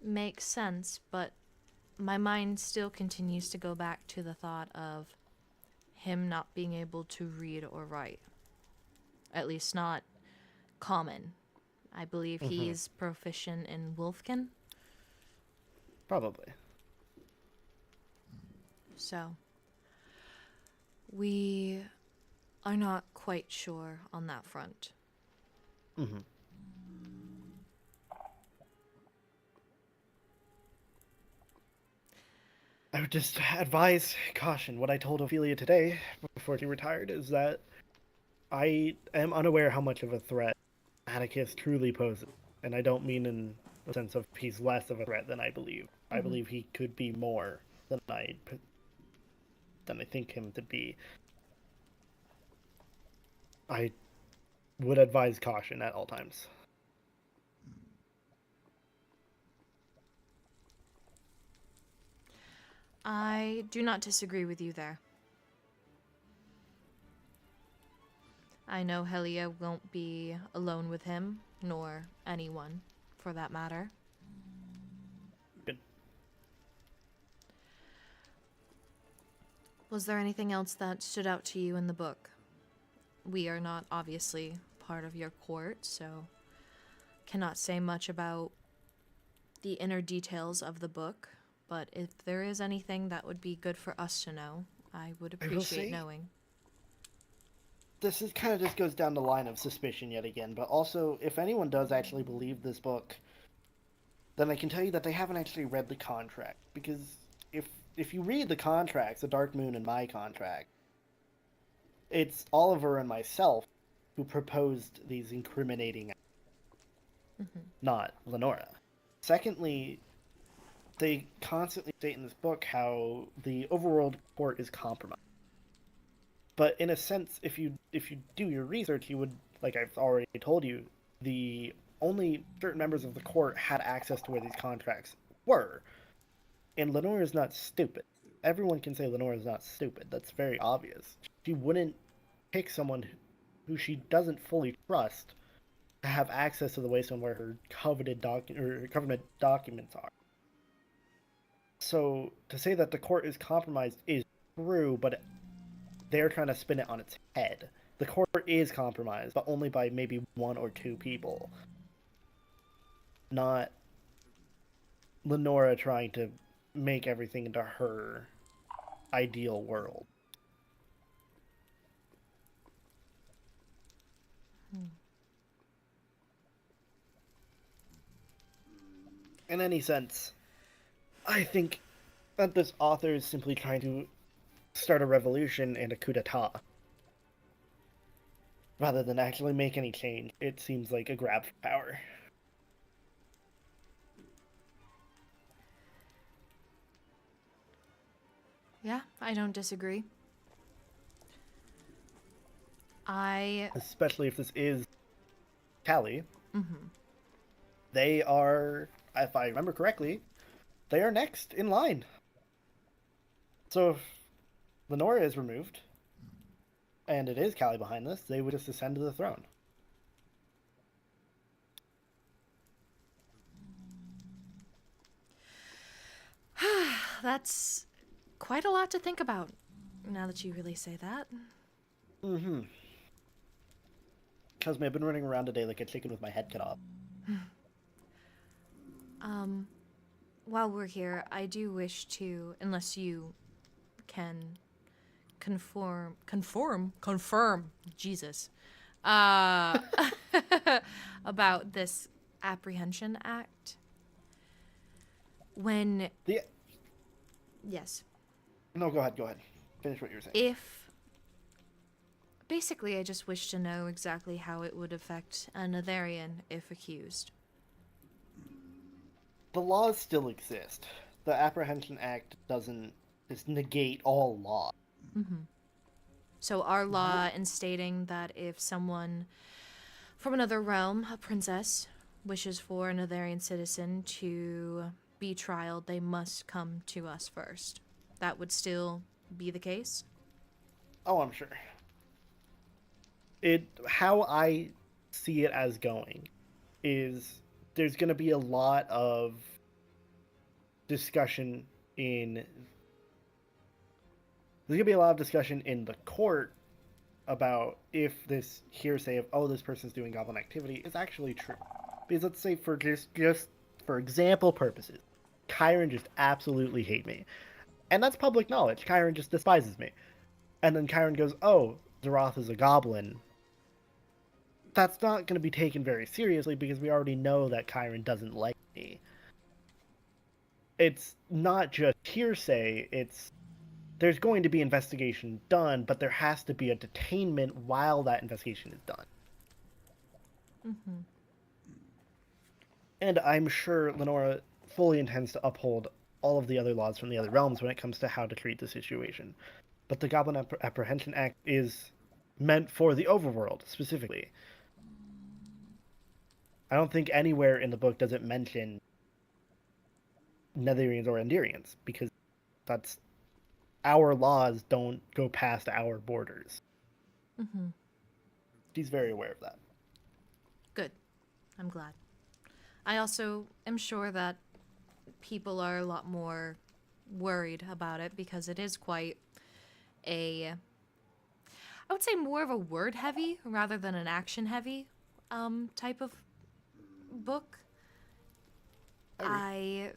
makes sense, but my mind still continues to go back to the thought of him not being able to read or write. At least not common. I believe Mhm. he's proficient in Wolfkin. Probably. So, we are not quite sure on that front. Mm-hmm. I would just advise caution. What I told Ophelia today, before she retired, is that I am unaware how much of a threat Atticus truly poses. And I don't mean in the sense of he's less of a threat than I believe. I Mhm. believe he could be more than I think him to be. I would advise caution at all times. I do not disagree with you there. I know Helia won't be alone with him, nor anyone, for that matter. Good. Was there anything else that stood out to you in the book? We are not obviously part of your court, so cannot say much about the inner details of the book, but if there is anything that would be good for us to know, I would I will appreciate say- knowing. This is kind of just goes down the line of suspicion yet again, but also, if anyone does actually believe this book, then I can tell you that they haven't actually read the contract. Because if you read the contracts, the Dark Moon and my contract, it's Oliver and myself who proposed these incriminating acts, not Lenora. Secondly, they constantly state in this book how the overworld court is compromised. But in a sense, if you do your research, you would, like I've already told you, the only certain members of the court had access to where these contracts were. And Lenora is not stupid. Everyone can say Lenora is not stupid. That's very obvious. She wouldn't pick someone who she doesn't fully trust to have access to the Waystone where her coveted government documents are. So to say that the court is compromised is true, but they're trying to spin it on its head. The court is compromised, but only by maybe one or two people. Not Lenora trying to make everything into her ideal world. In any sense, I think that this author is simply trying to start a revolution and a coup d'etat. Rather than actually make any change, it seems like a grab for power. Yeah, I don't disagree. Especially if this is Callie. Mm-hmm. They are, if I remember correctly, they are next in line. So if Lenora is removed, and it is Callie behind this, they would just ascend to the throne. That's quite a lot to think about, now that you really say that. Mm-hmm. Cosme, I've been running around today like a chicken with my head cut off. While we're here, I do wish to, unless you can confirm, Jesus, about this apprehension act. When... Yes. No, go ahead. Finish what you were saying. Basically, I just wish to know exactly how it would affect a Netherian if accused. The laws still exist. The Apprehension Act doesn't just negate all law. Mm-hmm. So our law in stating that if someone from another realm, a princess, wishes for a Netherian citizen to be trialed, they must come to us first. That would still be the case? Oh, I'm sure. How I see it as going is there's going to be a lot of discussion in the court about if this hearsay of, oh, this person's doing goblin activity is actually true. Because let's say for just for example purposes, Chiron just absolutely hate me. And that's public knowledge. Chiron just despises me. And then Chiron goes, oh, Zeroth is a goblin. That's not going to be taken very seriously because we already know that Chiron doesn't like me. It's not just hearsay, there's going to be investigation done, but there has to be a detainment while that investigation is done. Mm-hmm. And I'm sure Lenora fully intends to uphold all of the other laws from the other realms when it comes to how to treat the situation. But the Goblin Apprehension Act is meant for the overworld, specifically. I don't think anywhere in the book does it mention Netherians or Enderians, because that's... our laws don't go past our borders. Mm-hmm. She's very aware of that. Good. I'm glad. I also am sure that people are a lot more worried about it because it is quite I would say more of a word heavy rather than an action heavy type of book. I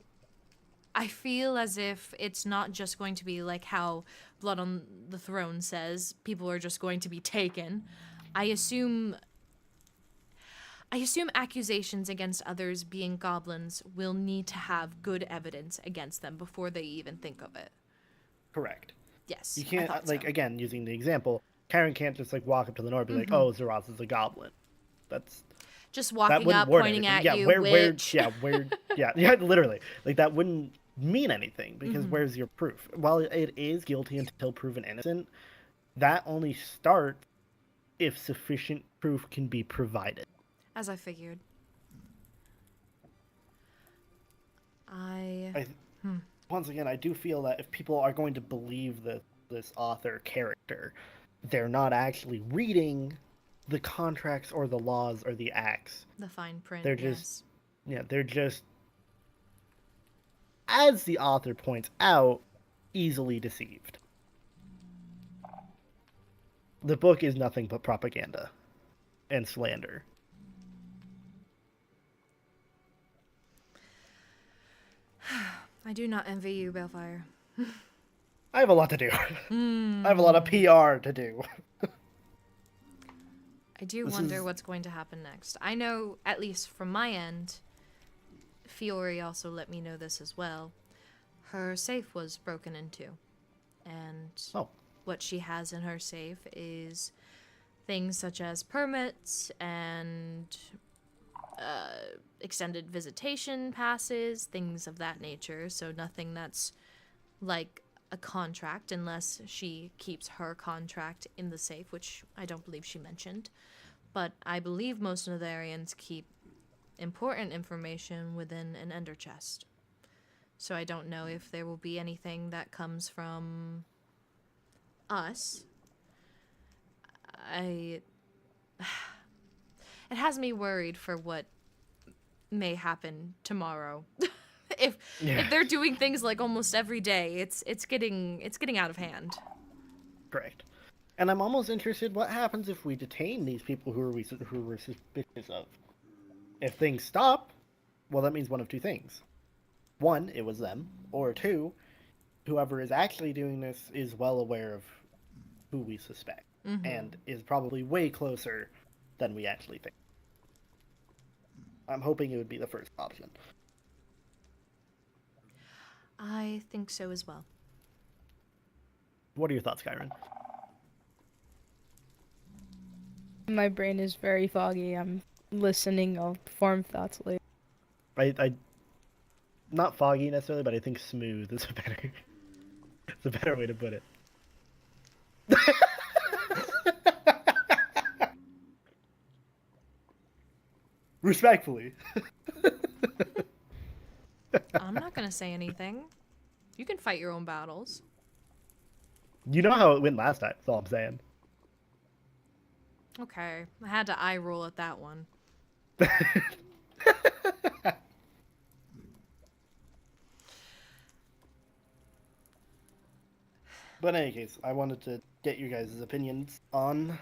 feel as if it's not just going to be like how Blood on the Throne says, people are just going to be taken. I assume accusations against others being goblins will need to have good evidence against them before they even think of it. Correct. Yes. You can't, I thought like, so. again, using the example, Karen can't just, like, walk up to Lenore and be like, Mhm. oh, Zeroth is a goblin. That's... Just that walking wouldn't up, word pointing anything. at Yeah, you, where, witch. yeah, literally. Like, that wouldn't mean anything, because Mhm. where's your proof? While it is guilty until proven innocent, that only starts if sufficient proof can be provided. As I figured. Once again, I do feel that if people are going to believe this author character, they're not actually reading the contracts or the laws or the acts. The fine print, They're just, yes. they're just, as the author points out, easily deceived. The book is nothing but propaganda and slander. I do not envy you, Balefire. I have a lot to do. I have a lot of PR to do. I do This wonder is- what's going to happen next. I know, at least from my end, Fiore also let me know this as well. Her safe was broken into. And what she has in her safe is things such as permits and extended visitation passes, things of that nature. So nothing that's like a contract, unless she keeps her contract in the safe, which I don't believe she mentioned. But I believe most Netherians keep important information within an ender chest. So I don't know if there will be anything that comes from us. It has me worried for what may happen tomorrow. if they're doing things like almost every day, it's getting out of hand. Correct. And I'm almost interested what happens if we detain these people who we're suspicious of. If things stop, well, that means one of two things. One, it was them. Or two, whoever is actually doing this is well aware of who we suspect. Mhm. And is probably way closer than we actually think. I'm hoping it would be the first option. I think so as well. What are your thoughts, Kyron? My brain is very foggy. I'm listening. I'll form thoughts later. I not foggy necessarily, but I think smooth is a better it's a better way to put it. Respectfully. I'm not gonna say anything. You can fight your own battles. You know how it went last time, that's all I'm saying. Okay, I had to eye roll at that one. But in any case, I wanted to get you guys' opinions on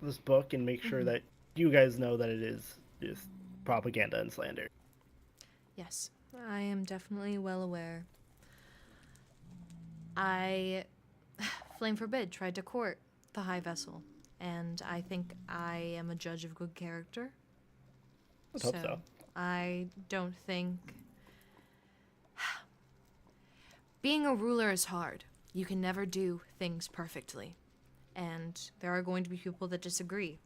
this book and make sure that you guys know that it is just propaganda and slander. Yes, I am definitely well aware. Flame Forbid tried to court the High Vessel, and I think I am a judge of good character. Let's hope so. I don't think... Being a ruler is hard. You can never do things perfectly. And there are going to be people that disagree.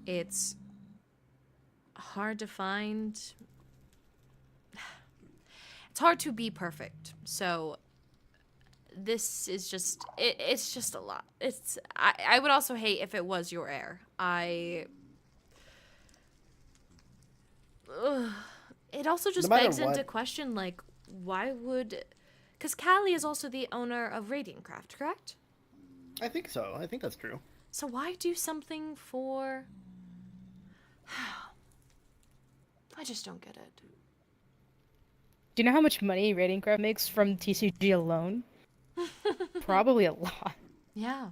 It's hard to find... It's hard to be perfect. So this is just... It's just a lot. I would also hate if it was your heir. It also just begs into question, like, why would... Because Callie is also the owner of Radiantcraft, correct? I think so. I think that's true. So why do something for... I just don't get it. Do you know how much money Radiantcraft makes from TCG alone? Probably a lot. Yeah.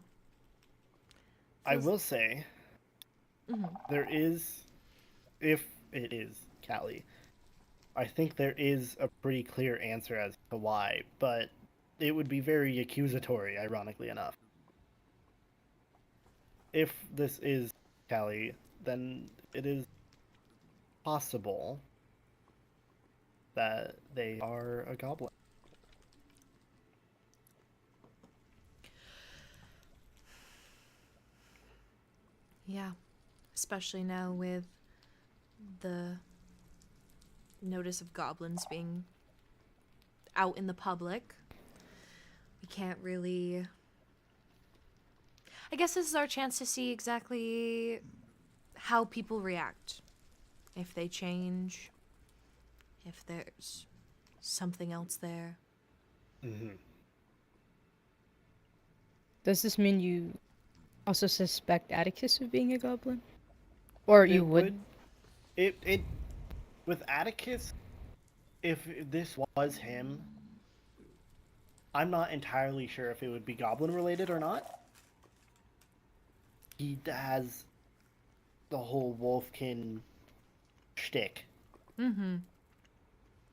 I will say, there is, if it is Callie, I think there is a pretty clear answer as to why, but it would be very accusatory, ironically enough. If this is Callie, then it is possible that they are a goblin. Yeah. Especially now with the notice of goblins being out in the public. We can't really... I guess this is our chance to see exactly how people react. If they change. If there's something else there. Does this mean you also suspect Atticus of being a goblin? Or you would? With Atticus, if this was him, I'm not entirely sure if it would be goblin related or not. He has the whole wolfkin shtick.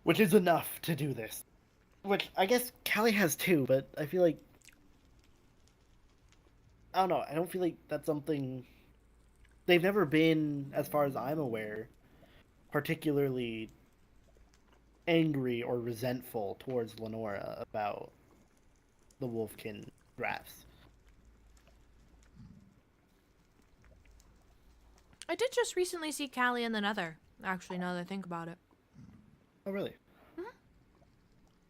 Which is enough to do this. Which I guess Callie has too, but I feel like... I don't know, I don't feel like that's something... They've never been, as far as I'm aware, particularly angry or resentful towards Lenora about the wolfkin drafts. I did just recently see Callie in the Nether, actually, now that I think about it. Oh, really?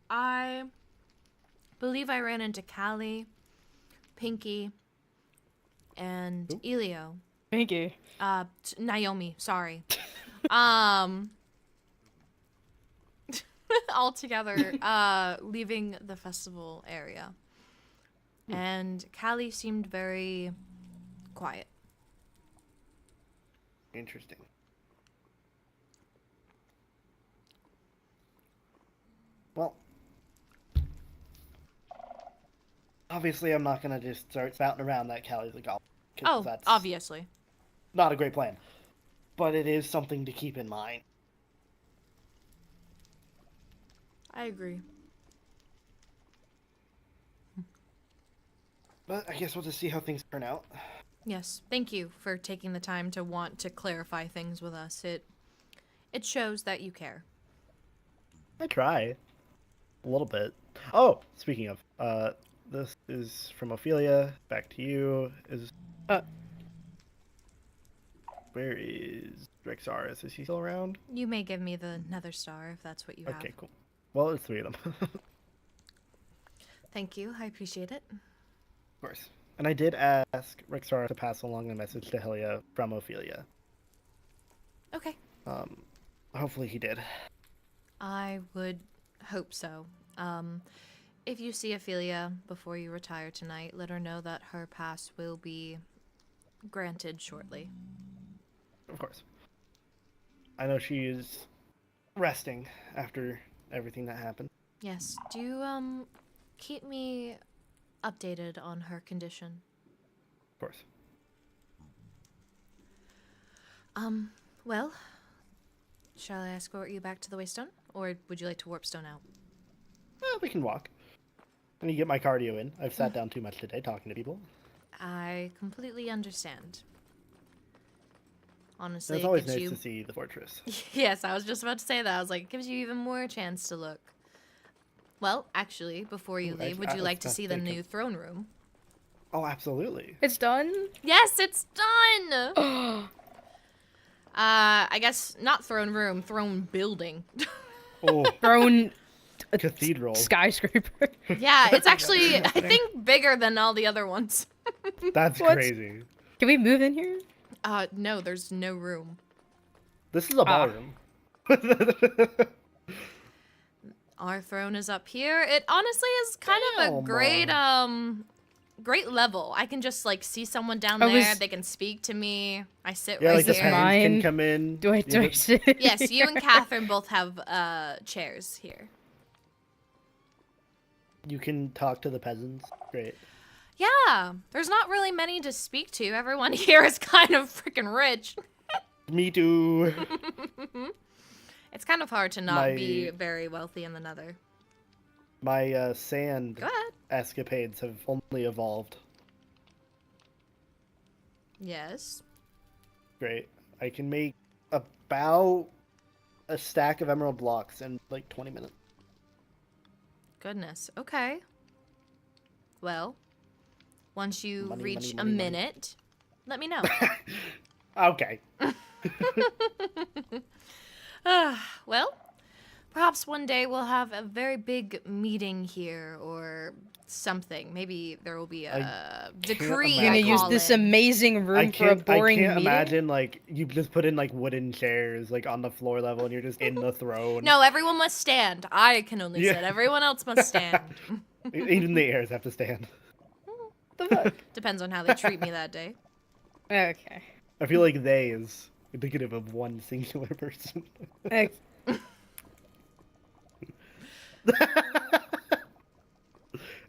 I believe I ran into Callie, Pinky, and Elio. Pinky. Naomi, sorry. All together, leaving the festival area. And Callie seemed very quiet. Interesting. Well, obviously I'm not gonna just start spouting around that Callie's a goblin. Oh, that's obviously. not a great plan. But it is something to keep in mind. I agree. But I guess we'll just see how things turn out. Yes, thank you for taking the time to want to clarify things with us. It shows that you care. I try. A little bit. Oh, speaking of, this is from Ophelia. Back to you. Where is Drexaris? Is he still around? You may give me the Nether Star if that's what you have. Okay, cool. Well, there's 3 of them. Thank you. I appreciate it. Of course. And I did ask Rexar to pass along a message to Helia from Ophelia. Okay. Hopefully he did. I would hope so. If you see Ophelia before you retire tonight, let her know that her pass will be granted shortly. Of course. I know she is resting after everything that happened. Yes. Do keep me updated on her condition. Of course. Well, shall I escort you back to the Waystone, or would you like to warpstone out? Well, we can walk. I need to get my cardio in. I've sat down too much today talking to people. I completely understand. Honestly, It's it always gives nice you... to see the fortress. Yes, I was just about to say that. I was like, it gives you even more chance to look. Well, actually, before you leave, would you like to see the new throne room? Oh, absolutely. It's done? Yes, it's done! I guess not throne room, throne building. Oh. Throne... Cathedral. Skyscraper. Yeah, it's actually, I think, bigger than all the other ones. That's crazy. Can we move in here? No, there's no room. This is a ballroom. Our throne is up here. It honestly is kind of a great, great level. I can just, like, see someone down there. They can speak to me. I sit right like here. the peasants can come in. Do I sit? Yes, you and Catherine both have chairs here. You can talk to the peasants. Great. Yeah, there's not really many to speak to. Everyone here is kind of freaking rich. Me too. It's kind of hard to not be very wealthy in the Nether. My sand Go ahead. escapades have only evolved. Yes. Great. I can make about a stack of emerald blocks in like 20 minutes. Goodness. Okay. Well, once you Money, reach money, a money, minute, let me know. Okay. Well, perhaps one day we'll have a very big meeting here or something. Maybe there will be a decree. You're gonna use this amazing room for a boring I can't meeting? imagine, like, you just put in, like, wooden chairs, like, on the floor level and you're just in the throne. No, everyone must stand. I can only sit. Everyone else must stand. Even the heirs have to stand. Depends on how they treat me that day. Okay. I feel like they is indicative of one singular person. Okay.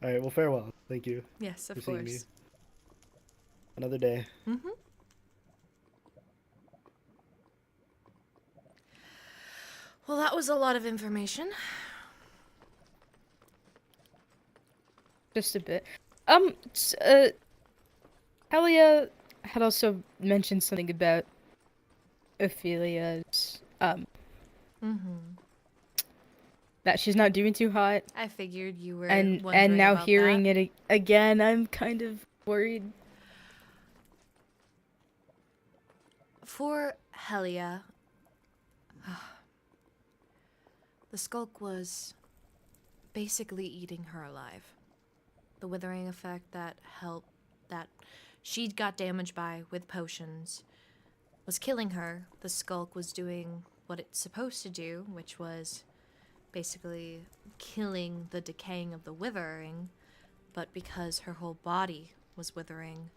Alright, well, farewell. Thank you. Yes, of for seeing me. course. Another day. Mm-hmm. Well, that was a lot of information. Just a bit. Helia had also mentioned something about Ophelia's, that she's not doing too hot. I figured you were and wondering now about hearing that. it again, I'm kind of worried. For Helia, the skulk was basically eating her alive. The withering effect that she got damaged by with potions was killing her. The skulk was doing what it's supposed to do, which was basically killing the decaying of the withering, but because her whole body was withering,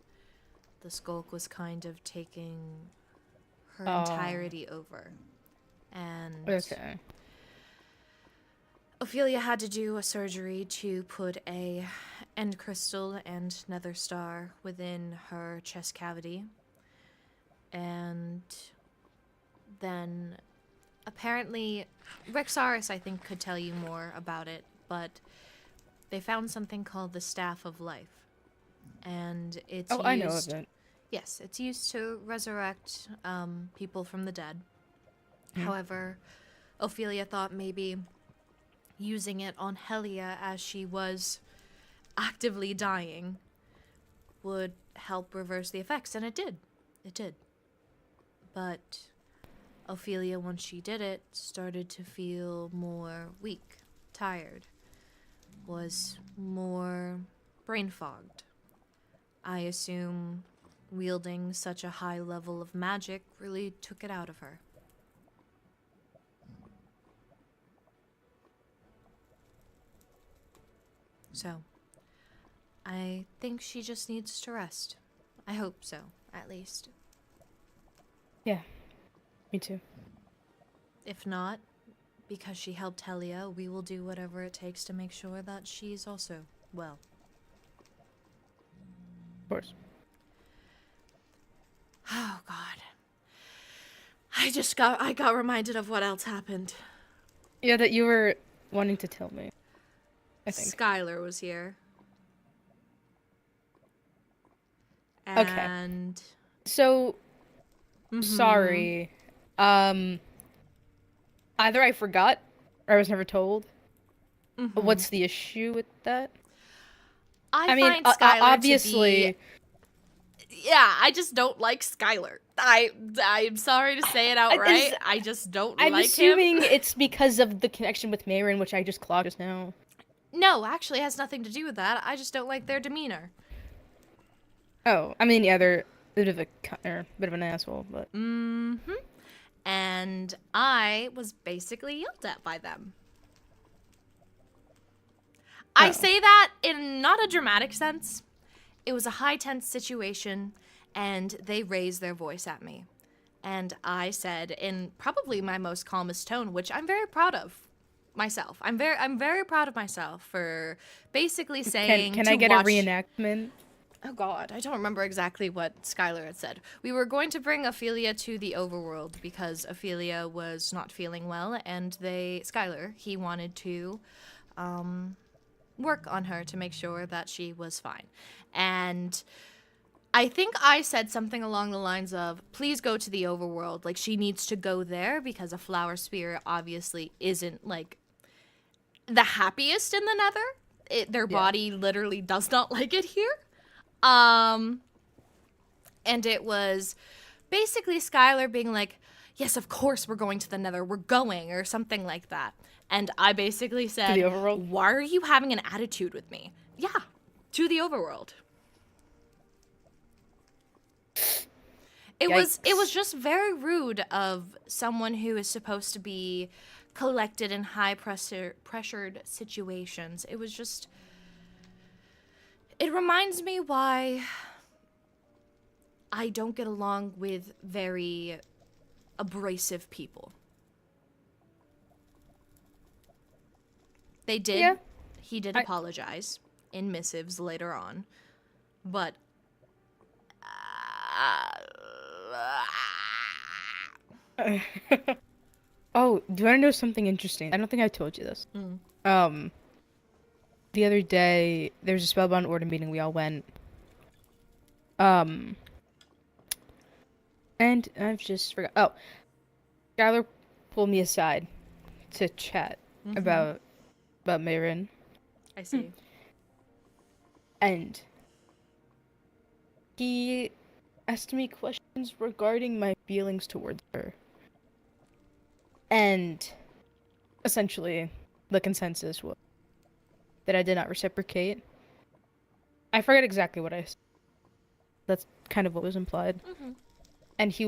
the skulk was kind of taking her entirety over. And Okay. Ophelia had to do a surgery to put a end crystal and nether star within her chest cavity. And then apparently Rexaris, I think, could tell you more about it, but they found something called the Staff of Life. And it's used... I know of it. Yes, it's used to resurrect people from the dead. Hmm. However, Ophelia thought maybe using it on Helia as she was actively dying would help reverse the effects, and it did. It did. But Ophelia, once she did it, started to feel more weak, tired, was more brain fogged. I assume wielding such a high level of magic really took it out of her. So, I think she just needs to rest. I hope so, at least. Yeah, me too. If not, because she helped Helia, we will do whatever it takes to make sure that she's also well. course. Oh God. I got reminded of what else happened. Yeah, that you were wanting to tell me. I think. Skylar was here. Okay. And So Mhm. sorry. Either I forgot or I was never told. Mhm. What's the issue with that? I mean, find Skylar obviously. to be... Yeah, I just don't like Skylar. I'm sorry to say it outright. I just don't I'm like assuming him. it's because of the connection with Mayrin, which I just clocked just now. No, actually, it has nothing to do with that. I just don't like their demeanor. Oh, I mean, yeah, they're a bit of a bit of an asshole, but. Mm-hmm. And I was basically yelled at by them. I say that in not a dramatic sense. It was a high tense situation, and they raised their voice at me. And I said, in probably my most calmest tone, which I'm very proud of myself. I'm very proud of myself for basically saying. Can I get a reenactment? Oh God, I don't remember exactly what Skylar had said. We were going to bring Ophelia to the overworld because Ophelia was not feeling well, and Skylar, he wanted to work on her to make sure that she was fine. And I think I said something along the lines of, please go to the overworld. Like, she needs to go there because a flower spirit obviously isn't, like, the happiest in the Nether. Their body literally does not like it here. And it was basically Skylar being like, yes, of course we're going to the Nether. We're going, or something like that. And I basically said, to the overworld? Why are you having an attitude with me? Yeah, to the overworld. It was just very rude of someone who is supposed to be collected in high pressured situations. It was just, it reminds me why I don't get along with very abrasive people. They did. Yeah. He did apologize in missives later on, but Oh, do you want to know something interesting? I don't think I told you this. The other day there was a Spellbound Order meeting. We all went. And I've just forgot. Oh, Skylar pulled me aside to chat about Mayrin. I see. And he asked me questions regarding my feelings towards her. And essentially, the consensus was that I did not reciprocate. I forget exactly what I said. That's kind of what was implied. And he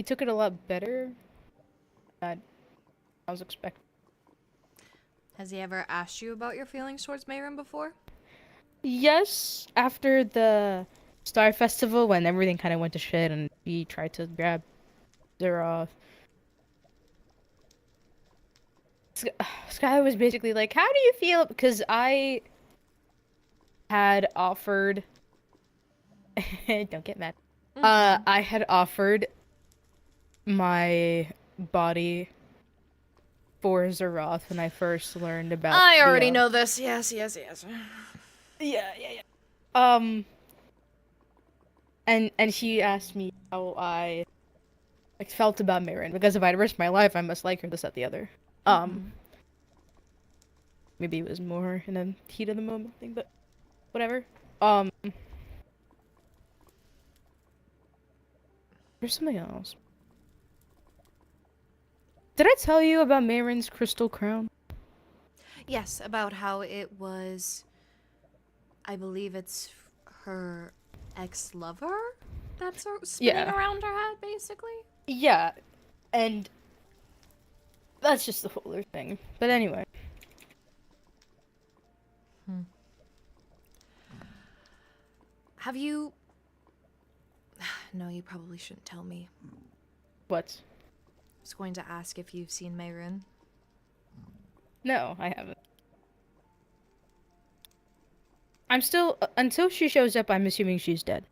took it a lot better than I was expecting. Has he ever asked you about your feelings towards Mayrin before? Yes, after the Star Festival, when everything kind of went to shit and he tried to grab Zeroth. Sky was basically like, how do you feel? Because I had offered... Don't get mad. I had offered my body for Zeroth when I first learned about I already the, know this. Yes. Yeah. And he asked me how I felt about Mayrin, because if I'd risked my life, I must like her, this, that, the other. Maybe it was more in a heat of the moment thing, but whatever. There's something else. Did I tell you about Mayrin's crystal crown? Yes, about how it was, I believe it's her ex-lover that's spinning around her head, basically? Yeah, and that's just the whole other thing. But anyway. Have you... No, you probably shouldn't tell me. What? I was going to ask if you've seen Mayrin. No, I haven't. I'm still until she shows up. I'm assuming she's dead,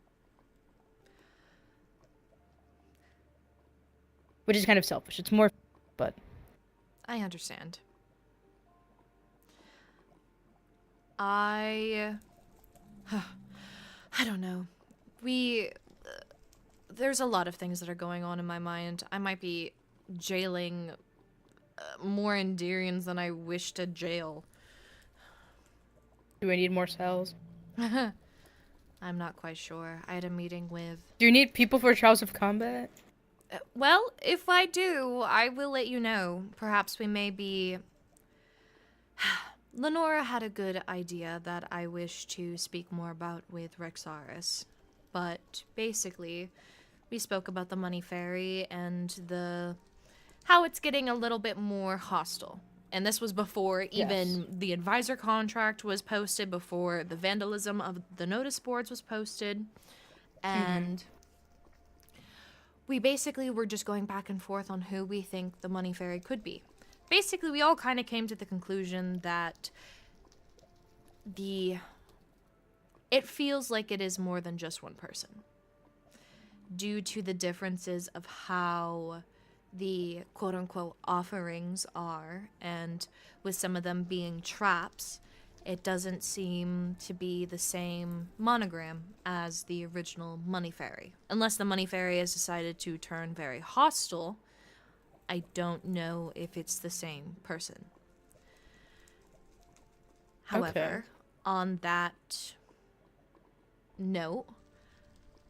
which is kind of selfish. It's more, but I understand. I don't know. There's a lot of things that are going on in my mind. I might be jailing more Endirians than I wish to jail. Do we need more cells? I'm not quite sure. I had a meeting with... Do you need people for Trials of Combat? Well, if I do, I will let you know. Perhaps we may be... Lenora had a good idea that I wish to speak more about with Rexaris. But basically, we spoke about the Money Fairy and how it's getting a little bit more hostile. And this was before even the advisor contract was posted, before the vandalism of the notice boards was posted. And we basically were just going back and forth on who we think the Money Fairy could be. Basically, we all kind of came to the conclusion that it feels like it is more than just one person. Due to the differences of how the quote-unquote offerings are, and with some of them being traps, it doesn't seem to be the same monogram as the original Money Fairy. Unless the Money Fairy has decided to turn very hostile, I don't know if it's the same person. However, on that note,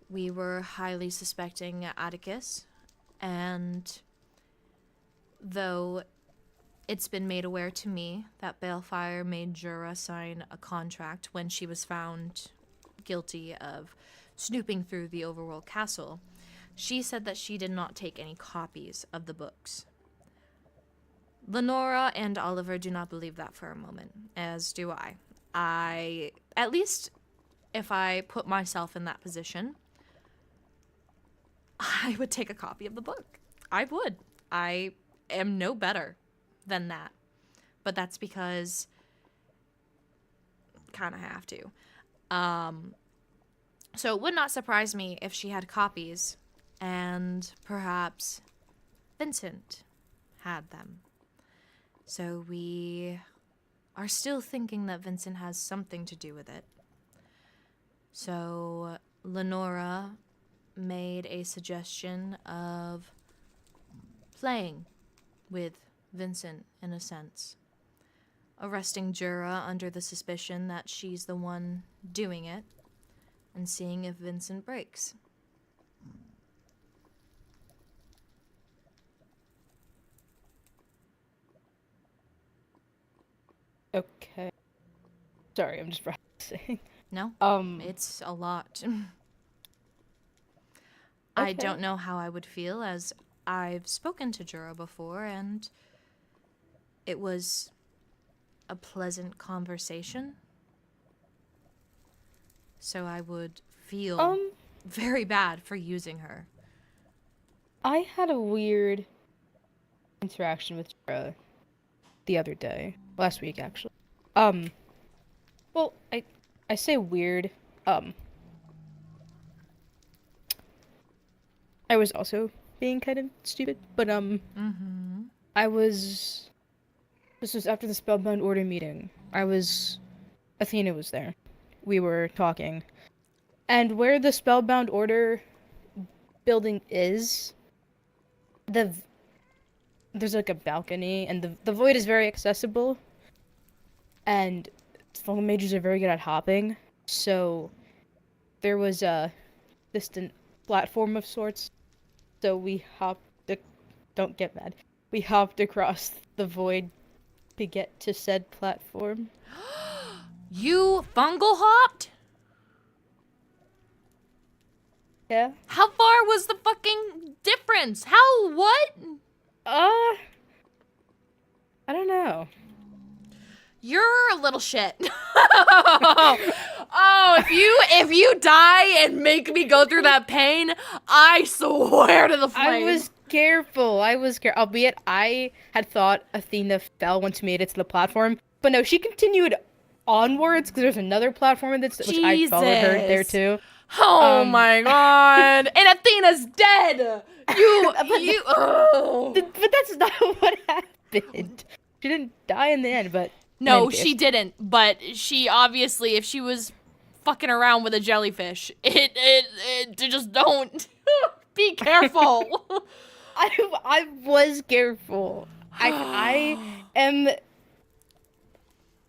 we were highly suspecting Atticus, and though it's been made aware to me that Balefire made Jura sign a contract when she was found guilty of snooping through the overworld castle, she said that she did not take any copies of the books. Lenora and Oliver do not believe that for a moment, as do I. At least if I put myself in that position, I would take a copy of the book. I would. I am no better than that. But that's because kind of have to. So it would not surprise me if she had copies, and perhaps Vincent had them. So we are still thinking that Vincent has something to do with it. So Lenora made a suggestion of playing with Vincent in a sense. Arresting Jura under the suspicion that she's the one doing it, and seeing if Vincent breaks. Okay. Sorry, I'm just practicing. No? It's a lot. I don't know how I would feel, as I've spoken to Jura before, and it was a pleasant conversation. So I would feel very bad for using her. I had a weird interaction with Jura the other day. Last week, actually. Well, I say weird. I was also being kind of stupid, but, this was after the Spellbound Order meeting. Athena was there. We were talking. And where the Spellbound Order building is, there's like a balcony, and the void is very accessible, and Fallen Mages are very good at hopping, so there was a distant platform of sorts, so we don't get mad, we hopped across the void to get to said platform. You fungal hopped? Yeah. How far was the fucking difference? How, what? I don't know. You're a little shit. If you die and make me go through that pain, I swear to the flame. I was careful. Albeit I had thought Athena fell once we made it to the platform, but no, she continued onwards because there's another platform which I followed her there Jesus. too. Oh my god! And Athena's dead. Oh. But that's not what happened. She didn't die in the end, but No, in any she case. didn't. But she obviously, if she was fucking around with a jellyfish, it just don't. Be careful. I was careful.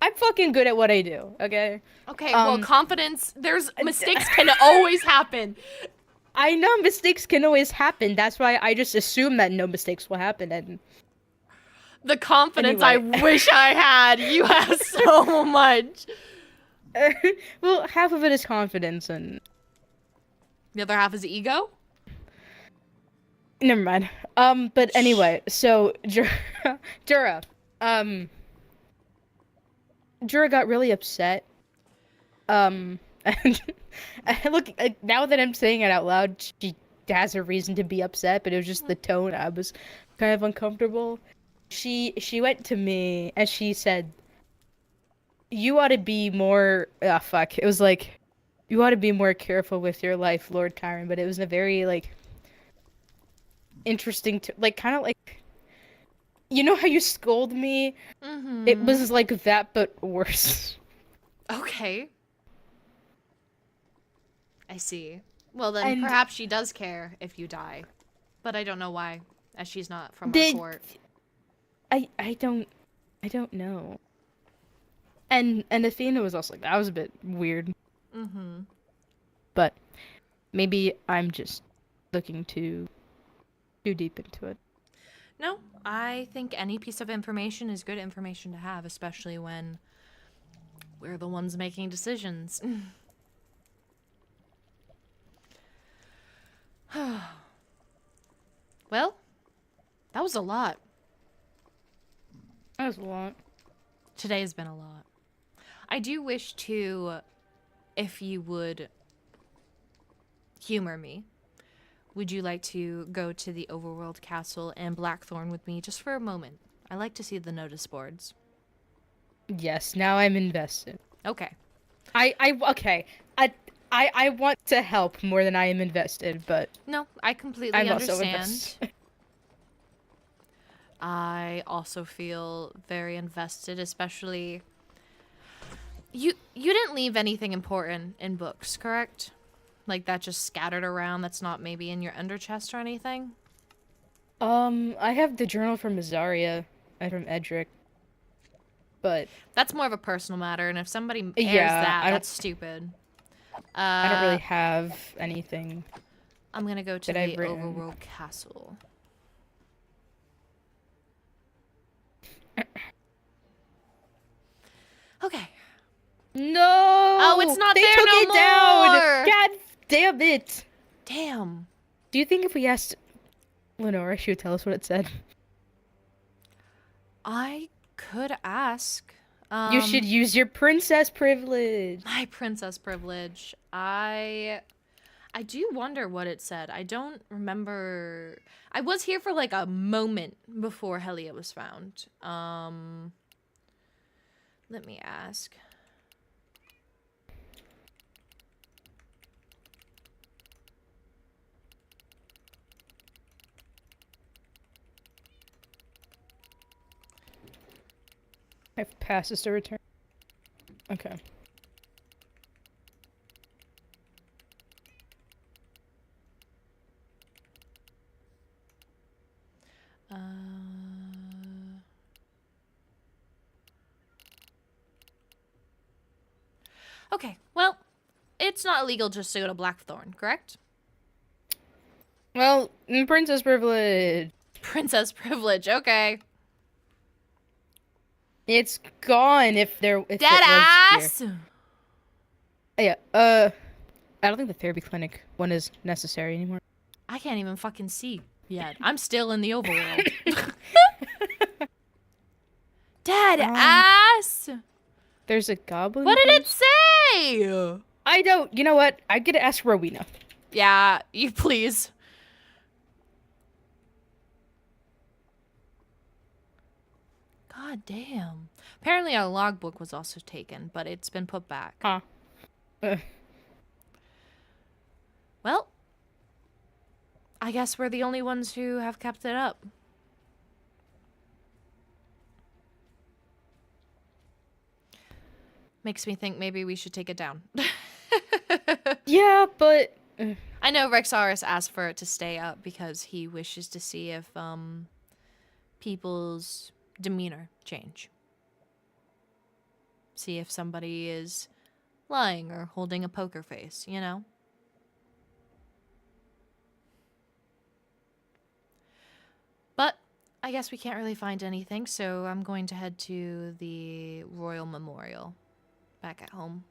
I'm fucking good at what I do. Okay. Okay. Well, confidence. There's mistakes can always happen. I know mistakes can always happen. That's why I just assume that no mistakes will happen. And the confidence anyway. I wish I had. You have so much. Well, half of it is confidence, and the other half is ego. Never mind. But anyway, so Jura, Jura got really upset. And look, now that I'm saying it out loud, she has a reason to be upset, but it was just the tone. I was kind of uncomfortable. She went to me and she said, "You ought to be more." It was like, "You ought to be more careful with your life, Lord Kyron." But it was a very interesting, kind of like, you know how you scold me? Mm-hmm. It was like that, but worse. Okay. I see. Well, then perhaps she does care if you die. But I don't know why, as she's not from our court. I don't know. And Athena was also like, that was a bit weird. Mm-hmm. But maybe I'm just looking too deep into it. No, I think any piece of information is good information to have, especially when we're the ones making decisions. Well, that was a lot. That was a lot. Today has been a lot. I do wish to, if you would humor me, would you like to go to the Overworld Castle and Blackthorn with me just for a moment? I like to see the notice boards. Yes, now I'm invested. Okay. Okay. I want to help more than I am invested, but no, I completely understand. I also feel very invested, especially you didn't leave anything important in books, correct? Like that just scattered around that's not maybe in your under chest or anything? I have the journal from Azaria and from Edric. But that's more of a personal matter, and if somebody airs that's stupid. I don't really have anything. I'm gonna go to the Overworld Castle. Okay. No! Oh, it's not they there took no it more! Down! God damn it! Damn. Do you think if we asked Lenora, she would tell us what it said? I could ask. You should use your princess privilege. My princess privilege. I do wonder what it said. I don't remember. I was here for like a moment before Helia was found. Let me ask. I have passes to return. Okay. Okay, well, it's not illegal just to go to Blackthorn, correct? Well, princess privilege. Princess privilege, okay. It's gone if there. If Dead ass. Yeah. I don't think the therapy clinic one is necessary anymore. I can't even fucking see yet. I'm still in the overworld. Dead ass. There's a goblin. What did it say? I don't. You know what? I'm gonna ask Rowena. Yeah, you please. God damn. Apparently our logbook was also taken, but it's been put back. Huh. Well, I guess we're the only ones who have kept it up. Makes me think maybe we should take it down. Yeah, but I know Rexaurus asked for it to stay up because he wishes to see if people's demeanor change. See if somebody is lying or holding a poker face, you know? But I guess we can't really find anything, so I'm going to head to the Royal Memorial back at home.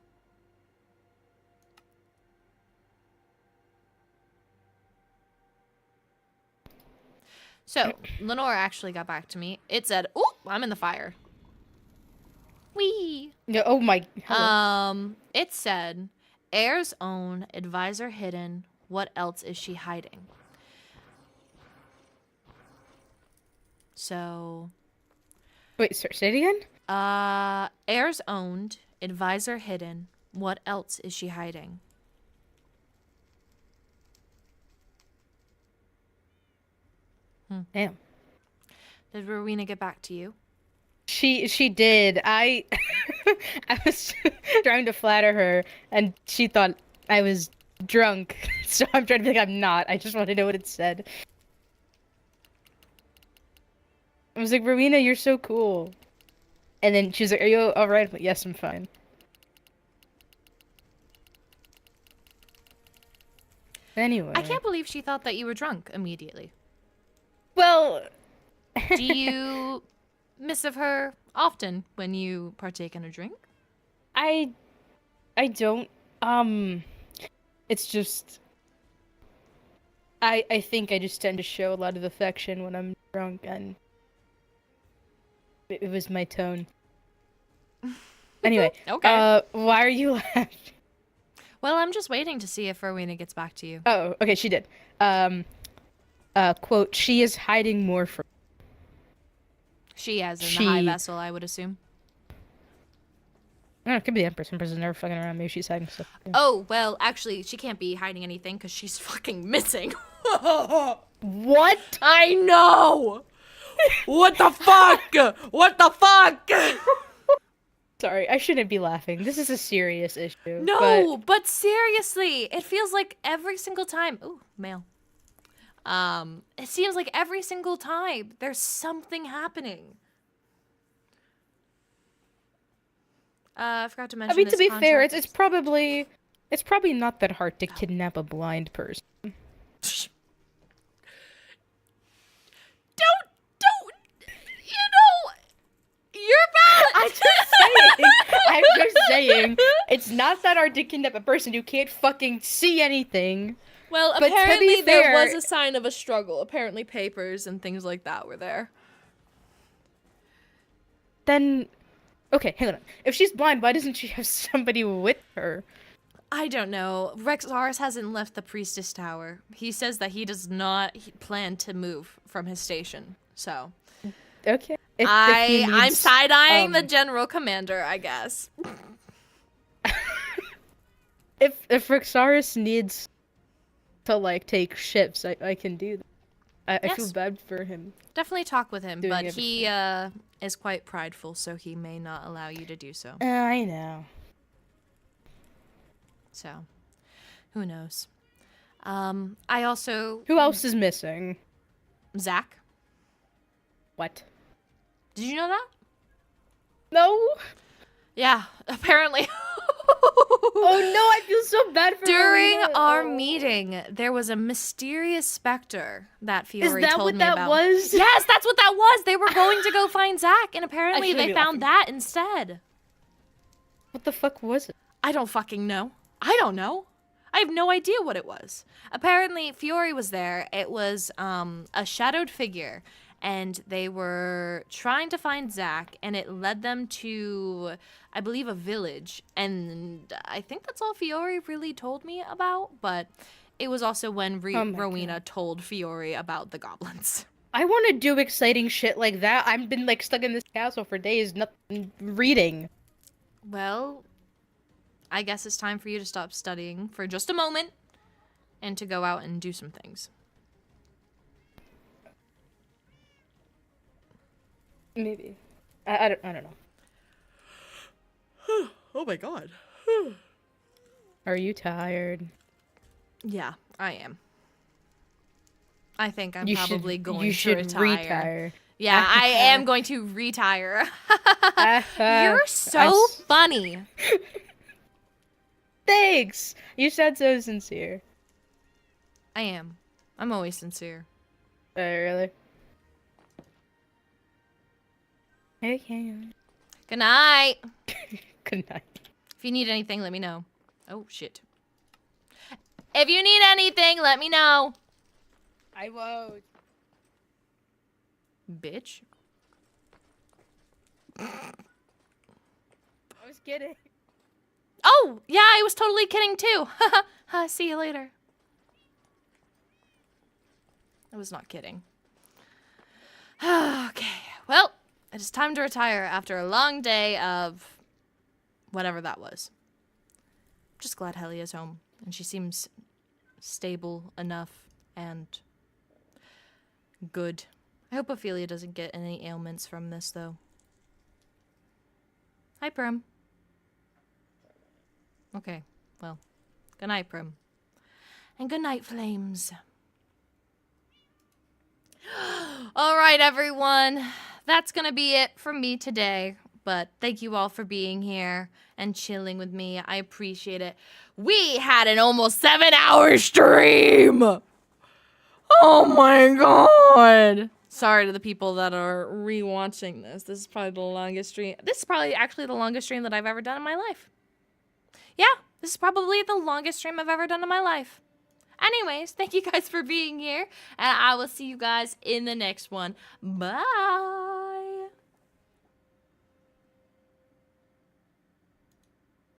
So, Lenore actually got back to me. It said, "Oh, I'm in the fire." Wee. Yeah, oh my. Hello. It said, "Heir's own, advisor hidden. What else is she hiding?" So. Wait, sorry, say it again? Heirs owned, advisor hidden. What else is she hiding? Damn. Did Rowena get back to you? She did. I was trying to flatter her, and she thought I was drunk. So I'm trying to think I'm not. I just want to know what it said. I was like, Rowena, you're so cool. And then she was like, are you alright? But yes, I'm fine. Anyway. I can't believe she thought that you were drunk immediately. Well... Do you miss of her often when you partake in a drink? I don't. It's just... I think I just tend to show a lot of affection when I'm drunk, and... It was my tone. Anyway. Okay. Why are you laughing? Well, I'm just waiting to see if Rowena gets back to you. Oh, okay, she did. Quote, she is hiding more from... She as in the High Vessel, I would assume. I don't know, it could be the Empress. Empress is never fucking around. Maybe she's hiding stuff. Yeah. Oh, well, actually, she can't be hiding anything because she's fucking missing. What? I know! What the fuck? What the fuck? Sorry, I shouldn't be laughing. This is a serious issue. No, but seriously, it feels like every single time. Ooh, mail. It seems like every single time there's something happening. I forgot to mention. I mean, to his be fair, contract. it's probably not that hard to kidnap a blind person. You're bad. I'm just saying, it's not that hard to kidnap a person who can't fucking see anything. Well, But to be apparently there fair- was a sign of a struggle. Apparently papers and things like that were there. Then, okay, hang on. If she's blind, why doesn't she have somebody with her? I don't know. Rexaurus hasn't left the Priestess Tower. He says that he does not plan to move from his station. So, okay. I'm side-eyeing the General Commander, I guess. If Rexaurus needs to like take ships, I can do that. I feel bad for him. Definitely talk with him, Doing but everything. he is quite prideful, so he may not allow you to do so. I know. So, who knows? I also... Who else is missing? Zach. What? Did you know that? No. Yeah, apparently. Oh no, I feel so bad for During Rowena. our meeting, there was a mysterious specter that Fiore that told what me that about. was? Yes, that's what that was. They were going to go find Zach, and apparently shouldn't they be found that instead. What the fuck was it? I don't fucking know. I don't know. I have no idea what it was. Apparently, Fiore was there. It was a shadowed figure, and they were trying to find Zach, and it led them to, I believe, a village. And I think that's all Fiore really told me about, but it was also when Oh my Rowena told Fiore about the goblins. I want to do exciting shit like that. I've been like stuck in this castle for days, nothing reading. Well, I guess it's time for you to stop studying for just a moment and to go out and do some things. Maybe. I don't know. Oh my god. Are you tired? Yeah, I am. I think I'm You probably should- going you to should retire. Yeah, I am going to retire. You're so funny. Thanks. You sound so sincere. I am. I'm always sincere. Really? Okay. Good night. Good night. If you need anything, let me know. Oh, shit. If you need anything, let me know. I won't. Bitch. I was kidding. Oh, yeah, I was totally kidding too. See you later. I was not kidding. Okay, well, it is time to retire after a long day of whatever that was. I'm just glad Helia's home, and she seems stable enough and good. I hope Ophelia doesn't get any ailments from this, though. Hi, Prim. Okay, well, good night, Prim. And good night, Flames. All right, everyone. That's gonna be it from me today. But thank you all for being here and chilling with me. I appreciate it. We had an almost 7-hour stream. Oh my god. Sorry to the people that are rewatching this. This is probably the longest stream. This is probably actually the longest stream that I've ever done in my life. Yeah, this is probably the longest stream I've ever done in my life. Anyways, thank you guys for being here, and I will see you guys in the next one. Bye.